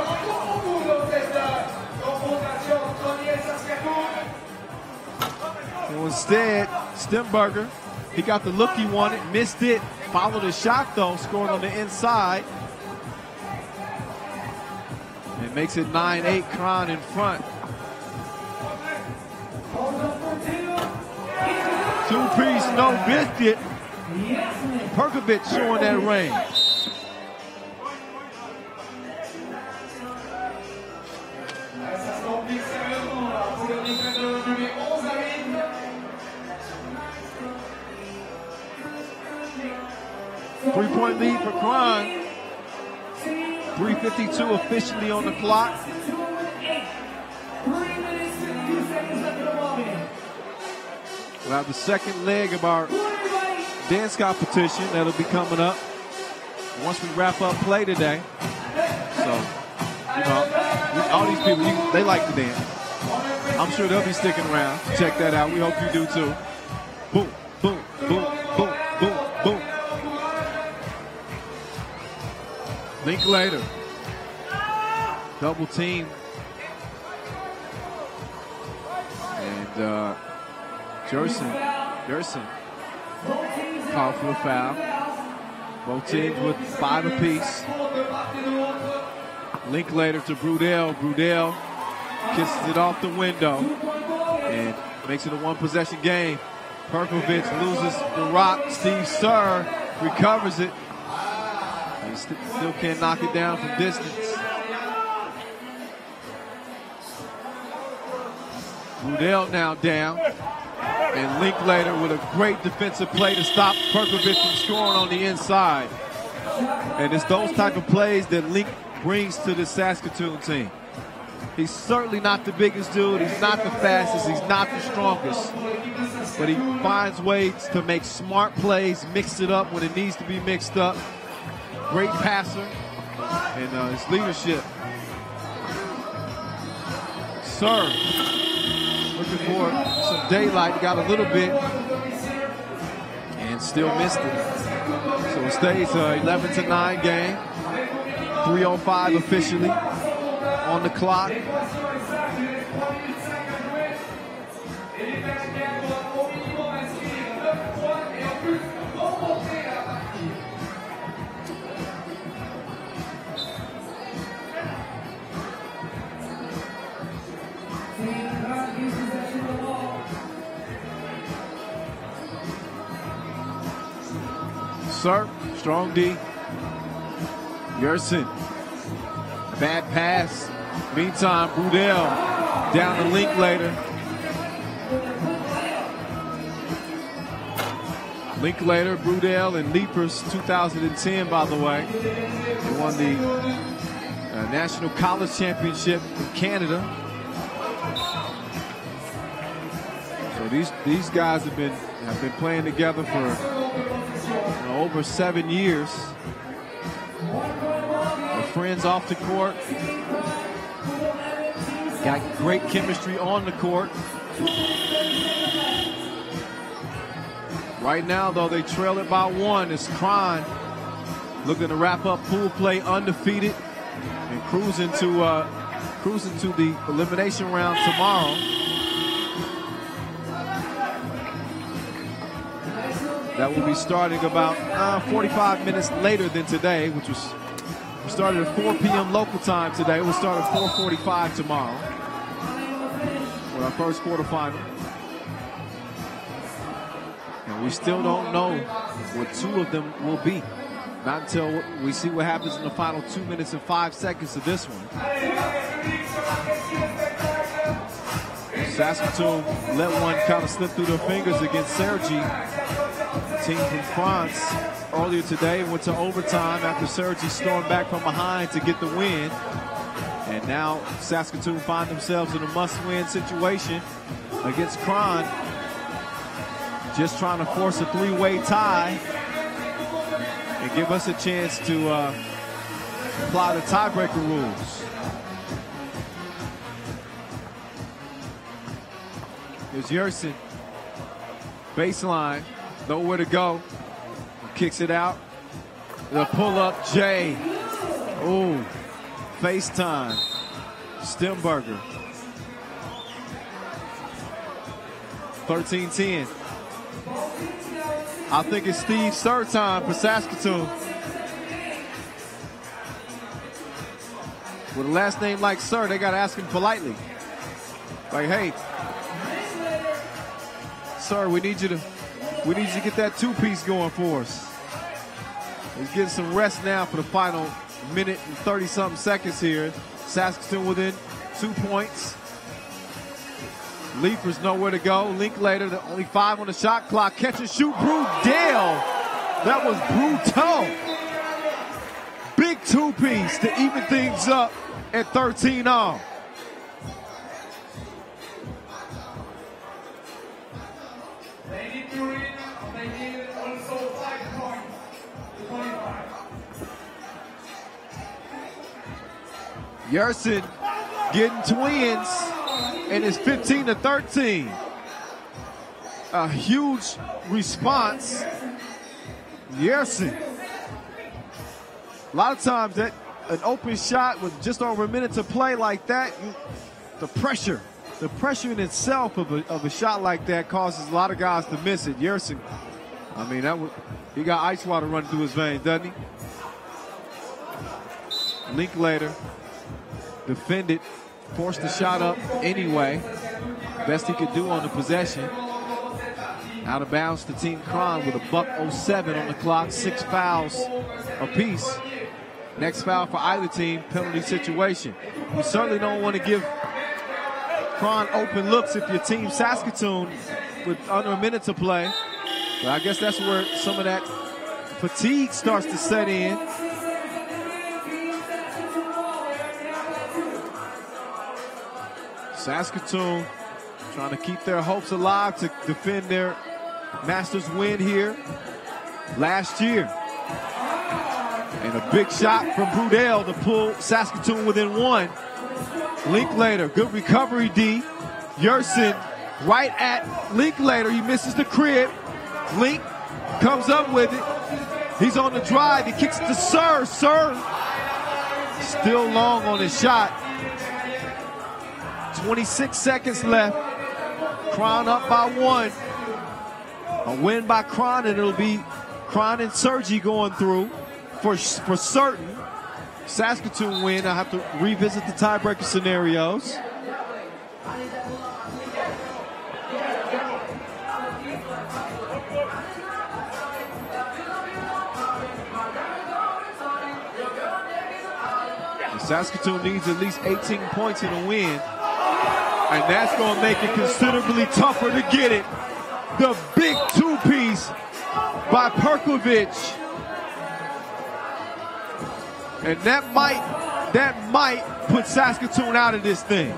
So instead, Stenberger, he got the look he wanted, missed it, followed a shot though, scored on the inside. It makes it 9-8, Kranj in front. Two-piece, no biscuit. Perkovic showing that range. Three-point lead for Kranj. 3:52 officially on the clock. We'll have the second leg of our dance competition that'll be coming up once we wrap up play today. So, you know, all these people, they like to dance. I'm sure they'll be sticking around. Check that out. We hope you do too. Boom, boom, boom, boom, boom, boom. Linklater. Double team. And Gerson called for a foul. Both teams with 5 apiece. Linklater to Brudell. Brudell kisses it off the window and makes it a one-possession game. Perkovic loses the rock. Steve Sir recovers it. He still can't knock it down from distance. Brudell now down. And Linklater with a great defensive play to stop Perkovic from scoring on the inside. And it's those type of plays that Link brings to the Saskatoon team. He's certainly not the biggest dude. He's not the fastest. He's not the strongest. But he finds ways to make smart plays, mix it up when it needs to be mixed up. Great passer. And his leadership. Sir. Looking for some daylight, got a little bit, and still missed it. So it stays 11-9 game. 3:05 officially on the clock. Sir, strong D. Gerson. Bad pass. Meantime, Brudell down to Linklater. Linklater, Brudell, and Leapers 2010, by the way. They won the National College Championship in Canada. So these guys have been playing together for over 7 years. They're friends off the court. Got great chemistry on the court. Right now, though, they trail it by 1. It's Kranj looking to wrap up pool play undefeated and cruising to the elimination round tomorrow. That will be starting about 45 minutes later than today, which was we started at 4 p.m. local time today. We'll start at 4:45 tomorrow for our first quarterfinal. And we still don't know what 2 of them will be. Not until we see what happens in the final 2 minutes and 5 seconds of this one. Saskatoon let one kind of slip through their fingers against Cergy. Team from Kranj earlier today went to overtime after Cergy stormed back from behind to get the win. And now Saskatoon find themselves in a must-win situation against Kranj. Just trying to force a three-way tie and give us a chance to apply the tiebreaker rules. Here's Yersin. Baseline. Nowhere to go. Kicks it out. The pull-up, Jay. Ooh. FaceTime. Stemberger. 13-10. I think it's Steve's third time for Saskatoon. With a last name like Sir, they got to ask him politely. Like, hey, sir, we need you to get that two-piece going for us. He's getting some rest now for the final minute and 30-something seconds here. Saskatoon within 2 points. Leapers nowhere to go. Linklater, the only 5 on the shot clock. Catch and shoot, Brudell. That was brutal. Big two-piece to even things up at 13-all. They need to win, they need also 5 points to qualify. Yersin getting twins, and it's 15-13. A huge response. Yersin. A lot of times that an open shot with just over a minute to play like that, the pressure in itself of a shot like that causes a lot of guys to miss it. Yersin, I mean, he got ice water running through his veins, doesn't he? Linklater defended, forced the shot up anyway. Best he could do on the possession. Out of bounds to Team Kranj with a $1:07 on the clock, 6 fouls apiece. Next foul for either team, penalty situation. You certainly don't want to give Kranj open looks if your team Saskatoon with under a minute to play. But I guess that's where some of that fatigue starts to set in. Saskatoon trying to keep their hopes alive to defend their Masters win here last year. And a big shot from Brudell to pull Saskatoon within 1. Linklater, good recovery, D. Yersin right at Linklater. He misses the crib. Link comes up with it. He's on the drive. He kicks it to Sir. Sir still long on his shot. 26 seconds left. Kranj up by 1. A win by Kranj, and it'll be Kranj and Cergy going through for certain. Saskatoon win. I have to revisit the tiebreaker scenarios. Saskatoon needs at least 18 points in a win, and that's going to make it considerably tougher to get it. The big two-piece by Perkovic. And that might put Saskatoon out of this thing.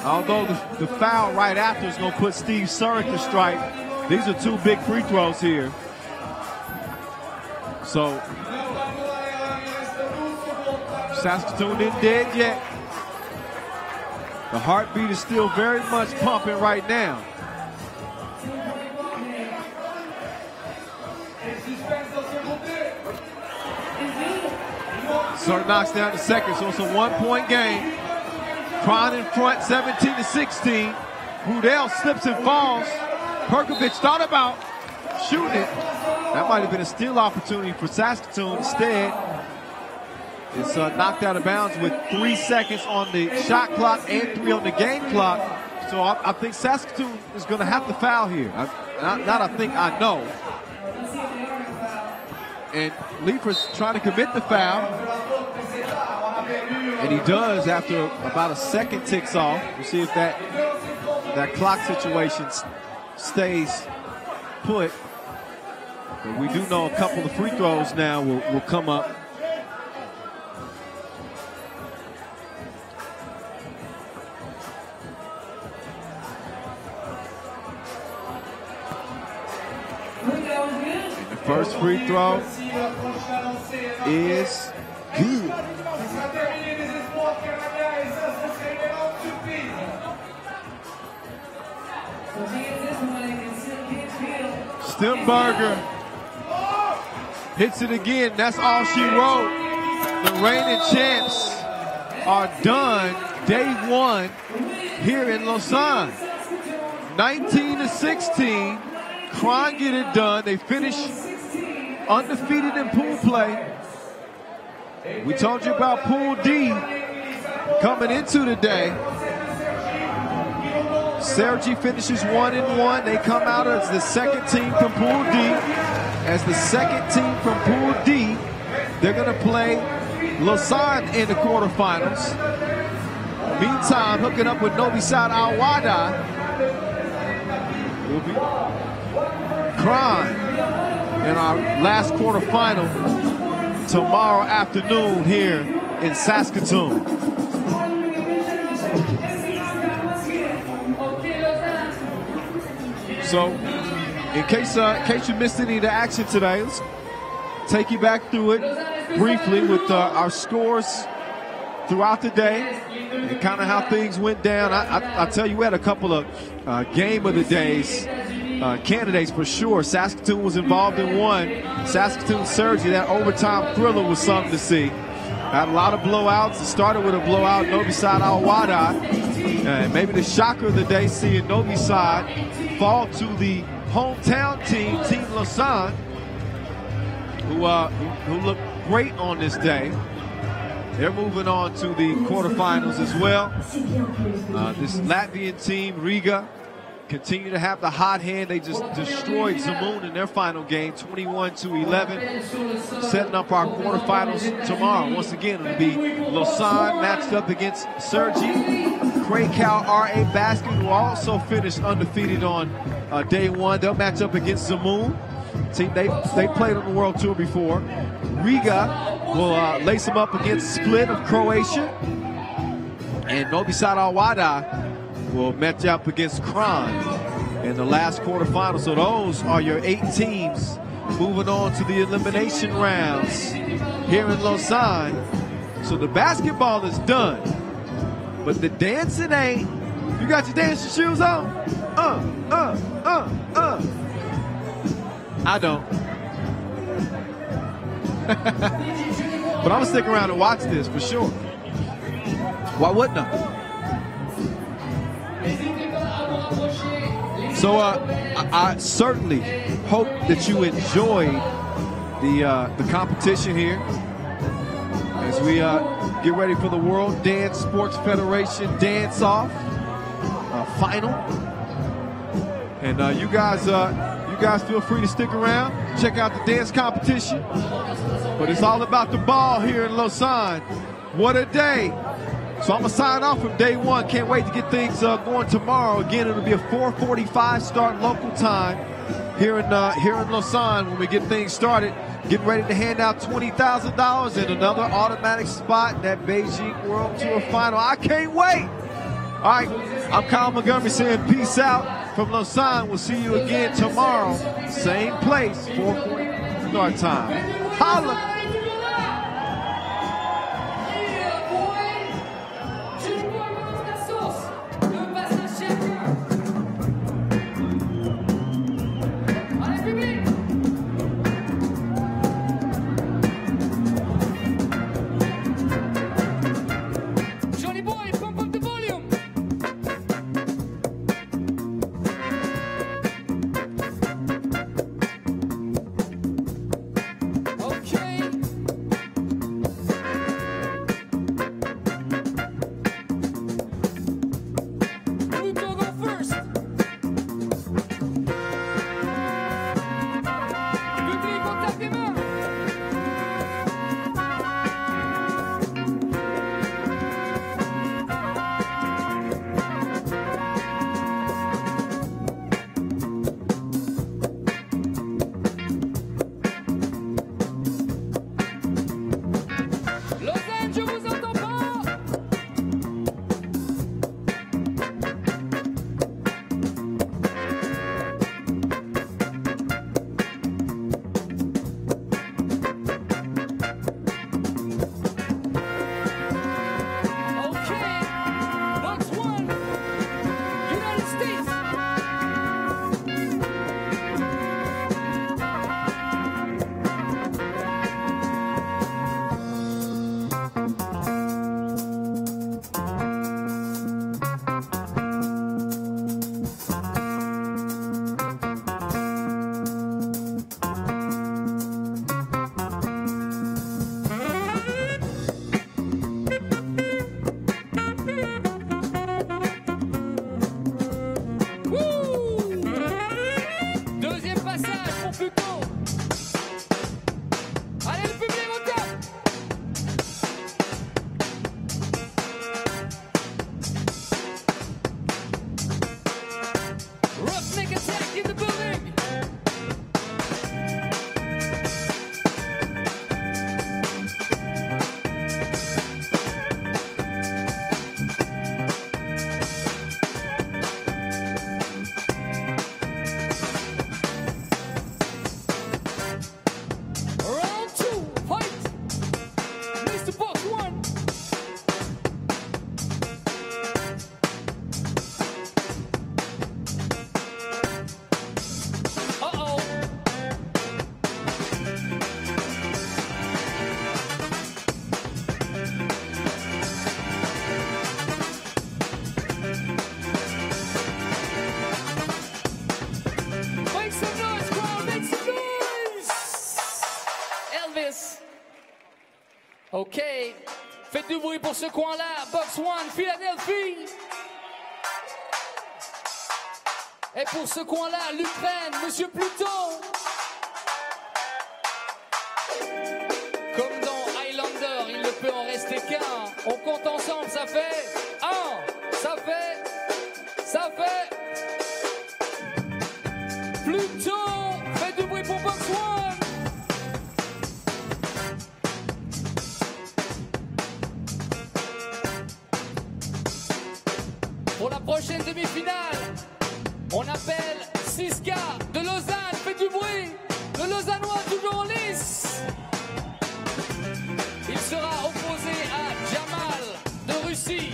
Although the foul right after is going to put Steve Surrick to strike. These are 2 big free throws here. So Saskatoon isn't dead yet. The heartbeat is still very much pumping right now. Sir knocks down the second, so it's a 1-point game. Kranj in front, 17-16. Brudell slips and falls. Perkovic thought about shooting it. That might have been a steal opportunity for Saskatoon. Instead, it's knocked out of bounds with 3 seconds on the shot clock and 3 on the game clock. So I think Saskatoon is going to have to foul here. I know. And Leaper's trying to commit the foul. And he does after about a second ticks off. We'll see if that clock situation stays put. But we do know a couple of free throws now will come up. And the first free throw is good. Stemberger hits it again. That's all she wrote. The reigning champs are done day one here in Lausanne. 19-16. Kranj get it done. They finish undefeated in pool play. We told you about Pool D coming into the day. Cergy finishes 1-1. They come out as the second team from Pool D. As the second team from Pool D, they're going to play Lausanne in the quarterfinals. Meantime, hooking up with Novi Wahda will be Kranj in our last quarterfinal tomorrow afternoon here in Saskatoon. So, in case you missed any of the action today, let's take you back through it briefly with our scores throughout the day and kind of how things went down. I tell you, we had a couple of game of the days candidates for sure. Saskatoon was involved in one. Saskatoon Cergy, that overtime thriller was something to see. Had a lot of blowouts. It started with a blowout, Novi Wahda. And maybe the shocker of the day, seeing Novi fall to the hometown team, Team Lausanne, who looked great on this day. They're moving on to the quarterfinals as well. This Latvian team, Riga, continue to have the hot hand. They just destroyed Zemun in their final game, 21-11, setting up our quarterfinals tomorrow. Once again, it'll be Lausanne matched up against Cergy. Krakow RA Basket, who also finished undefeated on day one. They'll match up against Zemun. Team they played on the World Tour before. Riga will lace them up against Split of Croatia. And Novi Wahda will match up against Kranj in the last quarterfinal. So those are your 8 teams moving on to the elimination rounds here in Lausanne. So the basketball is done, but the dancing ain't. You got your dancing shoes on? I don't. But I'm gonna stick around and watch this for sure. Why wouldn't I? So I certainly hope that you enjoyed the competition here as we get ready for the World Dance Sports Federation dance-off final. And you guys feel free to stick around, check out the dance competition. But it's all about the ball here in Lausanne. What a day. So I'm going to sign off from day one. Can't wait to get things going tomorrow. Again, it'll be a 4:45 start local time here in Lausanne when we get things started. Getting ready to hand out $20,000 and another automatic spot in that Beijing World Tour final. I can't wait. All right, I'm Kyle Montgomery saying peace out from Lausanne. We'll see you again tomorrow. Same place, 4:40 start time. Holla. Okay. bruit pour ce coin-là. Box 1, Philadelphie. Et pour ce coin-là, l'Ukraine, Monsieur Pluton. Comme dans Highlander, il ne peut en rester qu'un. On compte ensemble, ça fait 1, ça fait Pluton. Faites du bruit pour Box 1. Pour la prochaine demi-finale, on appelle Siska de Lausanne. Faites du bruit. Le Lausannois toujours en lice. Il sera opposé à Jamal de Russie.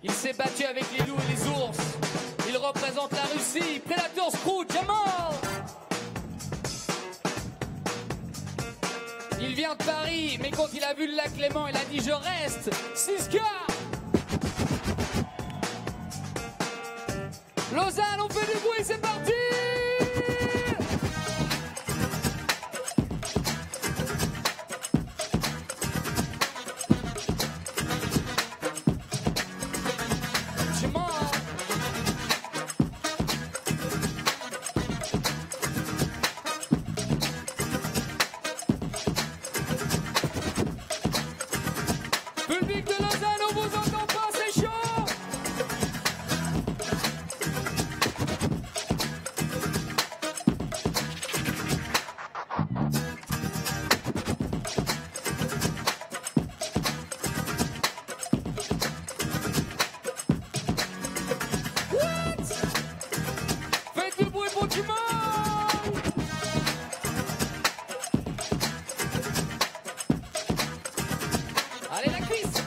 Il s'est battu avec les loups et les ours. Il représente la Russie. Predator Screw, Jamal. Il vient de Paris, mais quand il a vu le lac Léman, il a dit je reste. Siska. Lausanne, on fait du bruit, c'est parti. Public de Lausanne, on vous entend pas, c'est chaud. What? Faites du bruit pour du monde. Allez, la cuisse.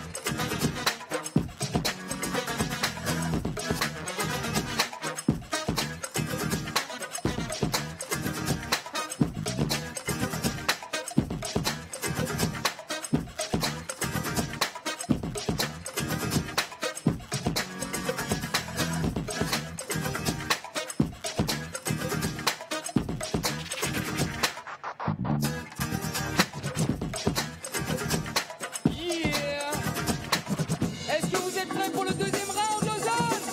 Yeah. Est-ce que vous êtes prêts pour le deuxième round, Lausanne?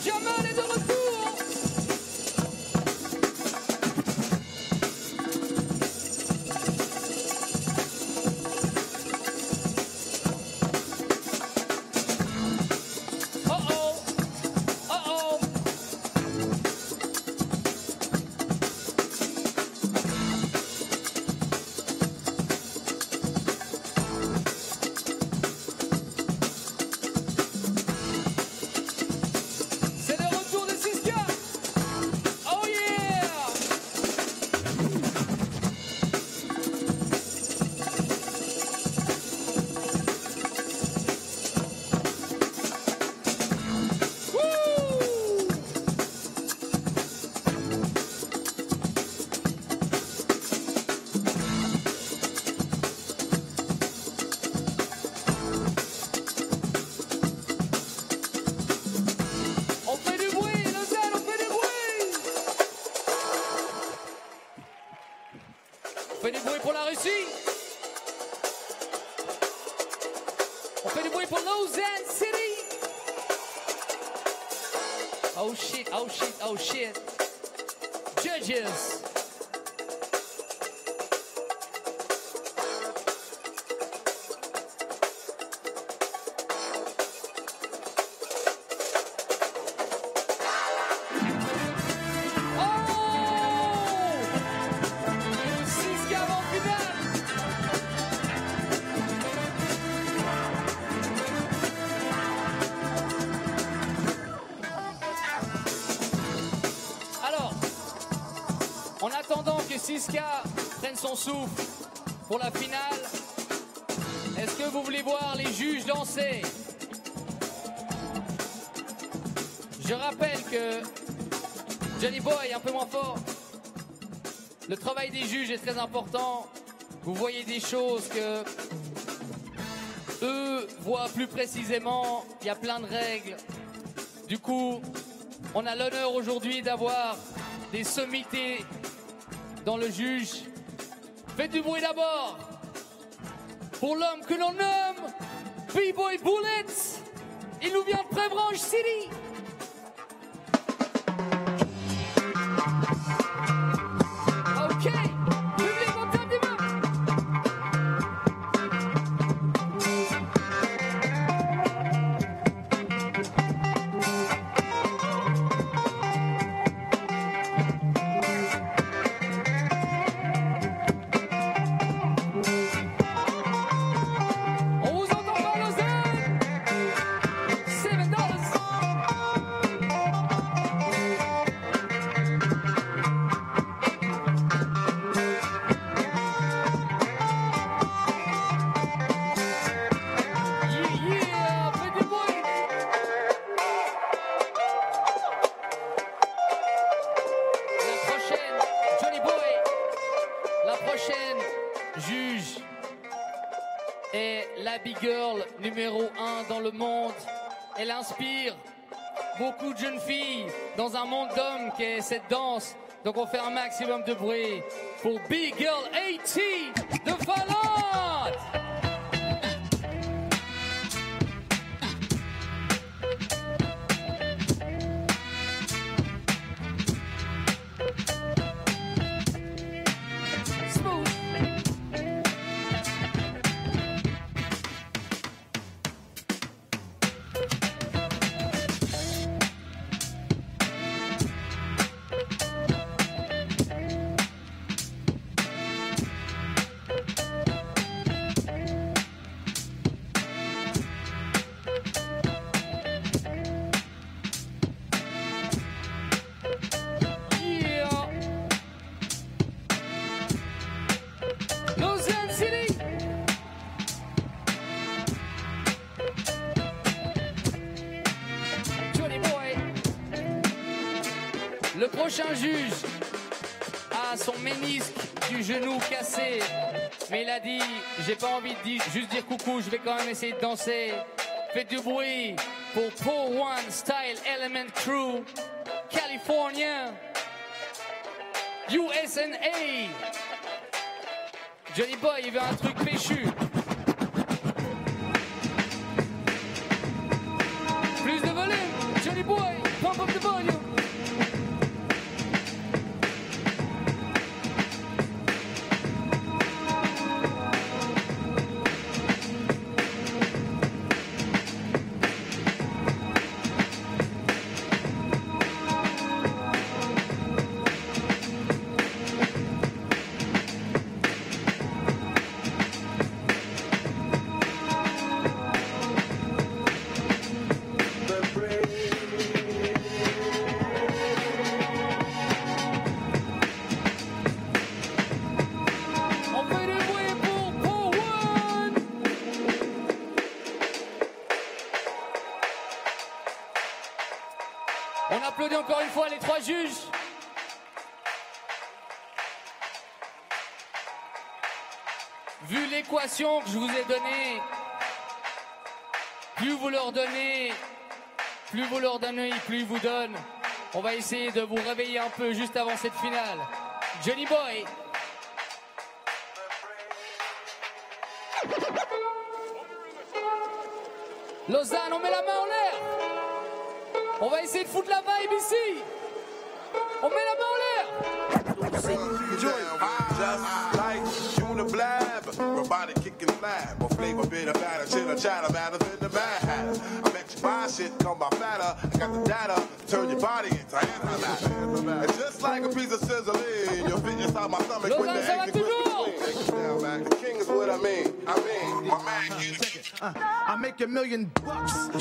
Jamal est de retour. Oh-oh. Oh-oh. C'est le retour de Siska. Oh yeah. Woo. On fait du bruit, Lausanne, on fait du bruit. On fait du bruit pour la Russie. On fait du bruit pour Lausanne City. Oh shit, oh shit, oh shit. Judges. Siska en finale. Alors, en attendant que Siska prenne son souffle pour la finale, est-ce que vous voulez voir les juges danser? Je rappelle que Johnny Boy est un peu moins fort. Le travail des juges est très important. Vous voyez des choses que eux voient voit plus précisément, il y a plein de règles. Du coup, on a l'honneur aujourd'hui d'avoir des sommités dans le juge. Faites du bruit d'abord pour l'homme que l'on nomme B-Boy Bullets. Il nous vient de Kranj City. Ok, public, on tape des mains. On vous entend pas, Lausanne? $7. Yeah, faites du bruit. La prochaine, Johnny Boy, la prochaine juge est la big girl numéro 1 dans le monde. Elle inspire beaucoup de jeunes filles dans un monde d'hommes qui est cette danse. Donc on fait un maximum de bruit pour Big Girl 80 de Finlande. Smooth. Yeah. Lausanne City. Johnny Boy. Le prochain juge a son ménisque du genou cassé. Mais il a dit, j'ai pas envie de juste dire coucou, je vais quand même essayer de danser. Faites du bruit pour Paul One Style Element Crew, California, USA. Johnny Boy, il veut un truc péchu. Plus de volume, Johnny Boy, pump up the volume. On fait du bruit pour Paul One. On applaudit encore une fois les trois juges. Vu l'équation que je vous ai donnée, plus vous leur donnez, plus ils vous donnent. On va essayer de vous réveiller un peu juste avant cette finale. Johnny Boy. Lausanne, on met la main en l'air. On va essayer de foutre la vibe ici. On met la main en l'air. Just like Juna Blab, robotic kicking flab, or flavor bit of batter, chitter chatter, matter than the bad hatter. I bet you buy shit, come by fatter. I got the data, turn your body into antimatter. And just like a piece of sizzling, you'll fit inside my stomach with the exit down back. The king is what I mean. My man, I make $1 million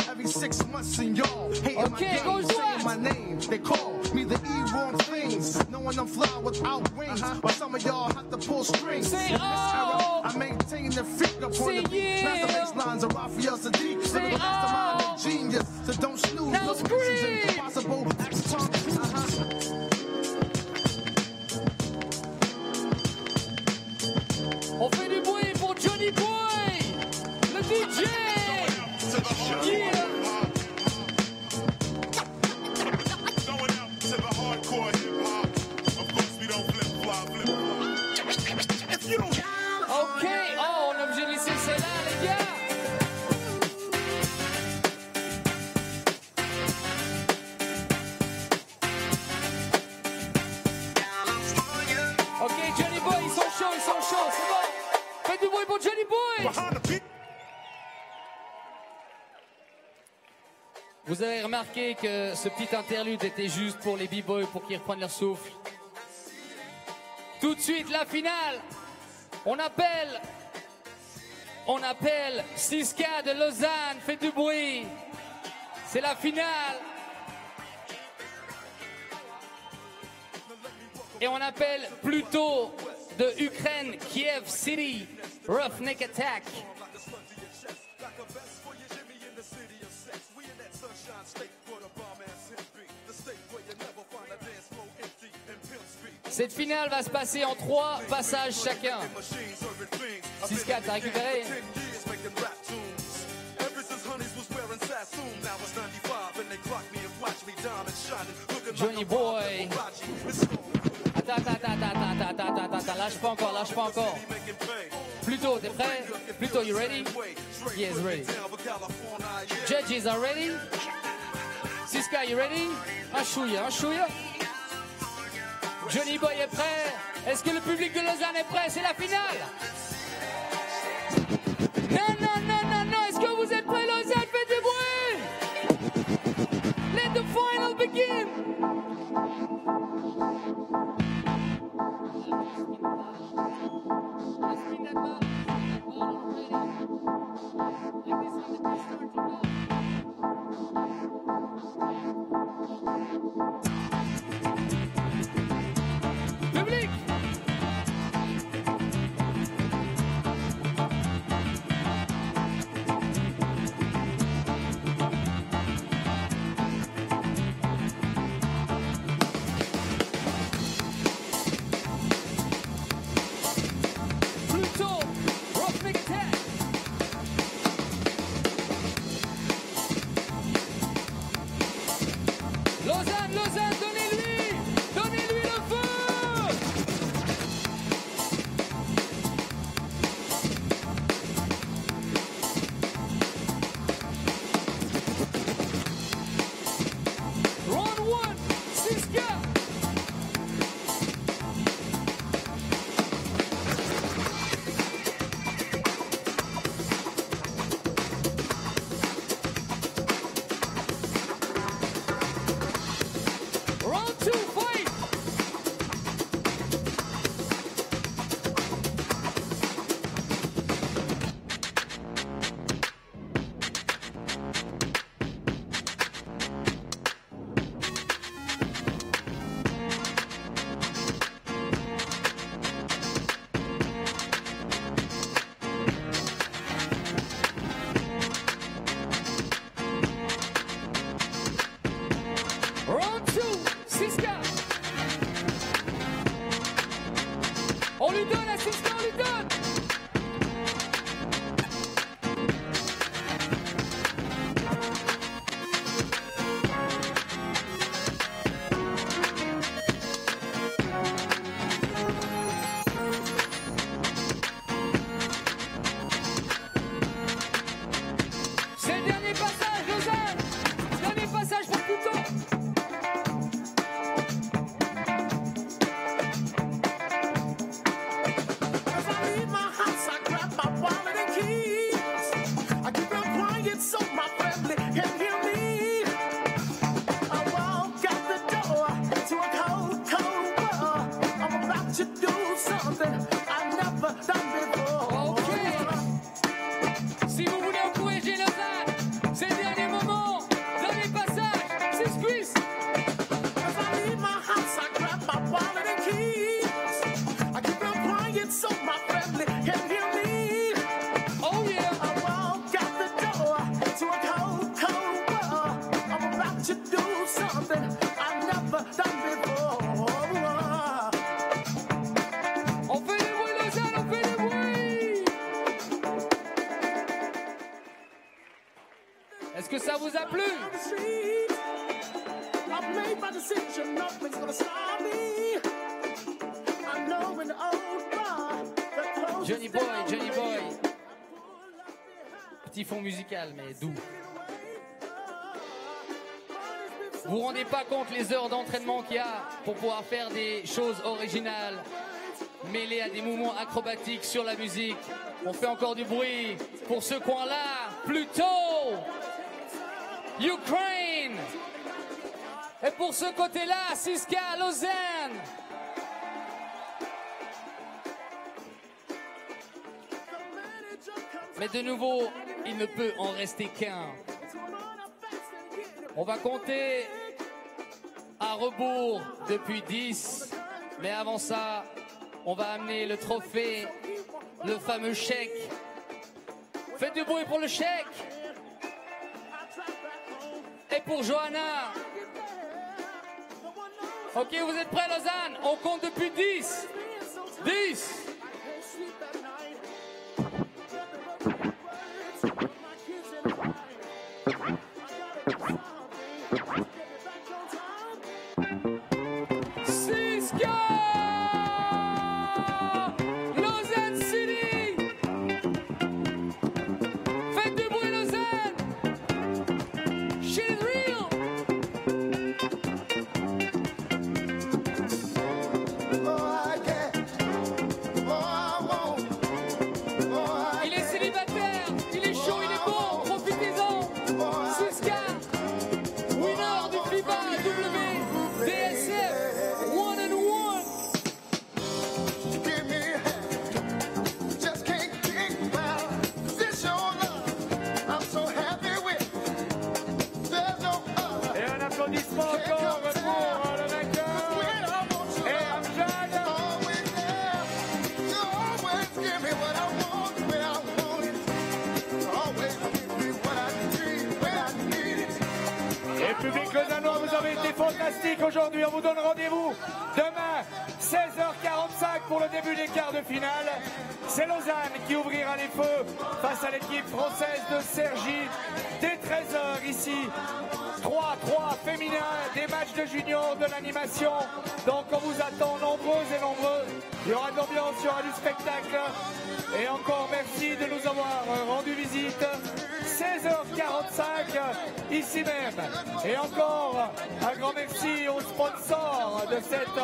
every 6 months, and y'all hating my game, saying my name. They call me the E-wrong things, knowing I'm fly without wings. But some of y'all have to pull strings. In this era, I maintain the freak up on the beat. Master lines of Raphael Sadiq. Say mastermind and genius, so don't snooze. No missions impossible. On fait du bruit pour Johnny Boy, le DJ. pour Johnny Boy. Vous avez remarqué que ce petit interlude était juste pour les b-boys pour qu'ils reprennent leur souffle. Tout de suite, la finale. On appelle Siska de Lausanne. Faites du bruit. C'est la finale. Et on appelle plutôt de Ukraine, Kiev City, Roughneck Attack. Cette finale va se passer en 3 passages chacun. Siska, t'as récupéré? Johnny Boy. Attends, lâche pas encore. Pluto, t'es prêt? Pluto, you ready? Yes, ready. Judges are ready? Siska, you ready? Un chouïa. Johnny Boy est prêt? Est-ce que le public de Lausanne est prêt? C'est la finale! Non, est-ce que vous êtes prêts, Lausanne? Faites du bruit! Let the final begin! Public! Pluto, Roughneck Attack. Lausanne, donnez-lui le feu! Round 1, Siska. Round 2, fight! Round 2, Siska. On lui donne à Siska, on lui donne. C'est le dernier passage, Lausanne. Dernier passage pour Pluto. As I leave my house, I grab my wallet and keys. I keep on quiet so my family can hear me. I walk out the door to a cold, cold world. I'm about to do something I've never done before. Si vous voulez encourager Lausanne, c'est le dernier moment. Dernier passage, c'est squeeze. As I leave my house, I grab my wallet and keys. I keep on quiet so my family can hear me. Oh yeah. I walk out the door to a cold, cold world. I'm about to do something I've never done before. On fait des bruits, Lausanne, on fait des bruits. Est-ce que ça vous a plu? I've made my decision, nothing's gonna stop me. I know in the old bar, the closest Johnny Boy. Petit fond musical, mais doux. Vous vous rendez pas compte les heures d'entraînement qu'il y a pour pouvoir faire des choses originales. mêlé à des mouvements acrobatiques sur la musique. On fait encore du bruit pour ce coin-là. Plutôt Ukraine. Et pour ce côté-là, Siska, Lausanne. Mais de nouveau, il ne peut en rester qu'un. On va compter à rebours depuis 10. Mais avant ça, on va amener le trophée, le fameux chèque. Faites du bruit pour le chèque. Et pour Johanna. Ok, vous êtes prêts, Lausanne? On compte depuis 10. 10. Aujourd'hui, on vous donne rendez-vous demain 16h45 pour le début des quarts de finale. C'est Lausanne qui ouvrira les feux face à l'équipe française de Cergy. Dès 13h ici, 3-3 féminin, des matchs de juniors, de l'animation. Donc on vous attend nombreux et nombreux. Il y aura de l'ambiance, il y aura du spectacle. Et encore merci de nous avoir rendu visite. 16h45 ici même. Et encore un grand merci aux sponsors de cette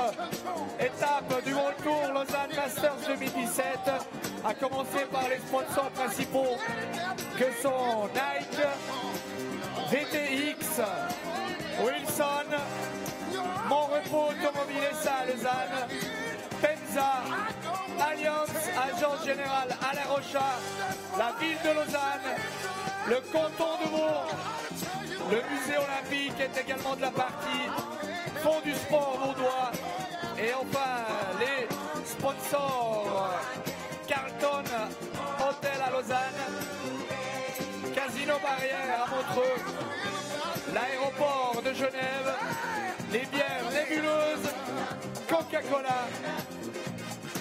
étape du World Tour Lausanne Masters 2017, à commencer par les sponsors principaux que sont Nike, VTX, Wilson, Mon Repos Automobile SA à Lausanne, Penza, Alliance, Agence Générale à La Rocha, la ville de Lausanne, le canton de Vaud, le musée olympique est également de la partie, Fonds du sport vaudois, et enfin les sponsors Carlton Hôtel à Lausanne, Casino Barrière à Montreux, l'aéroport de Genève, les bières nébuleuses, Coca-Cola,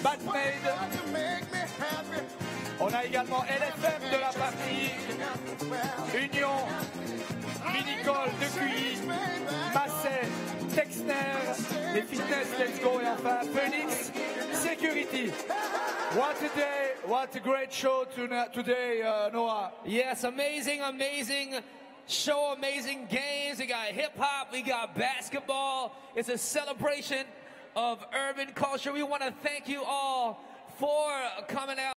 Batmade. On a également LFM de la partie, Union, Vinicole de Cuilly, Masset, Texner, les Fitness Let's Go et enfin Phoenix Security. What a day, what a great show today, Noah. Yes, amazing, amazing show, amazing games. We got hip hop, we got basketball. It's a celebration of urban culture. We want to thank you all for coming out.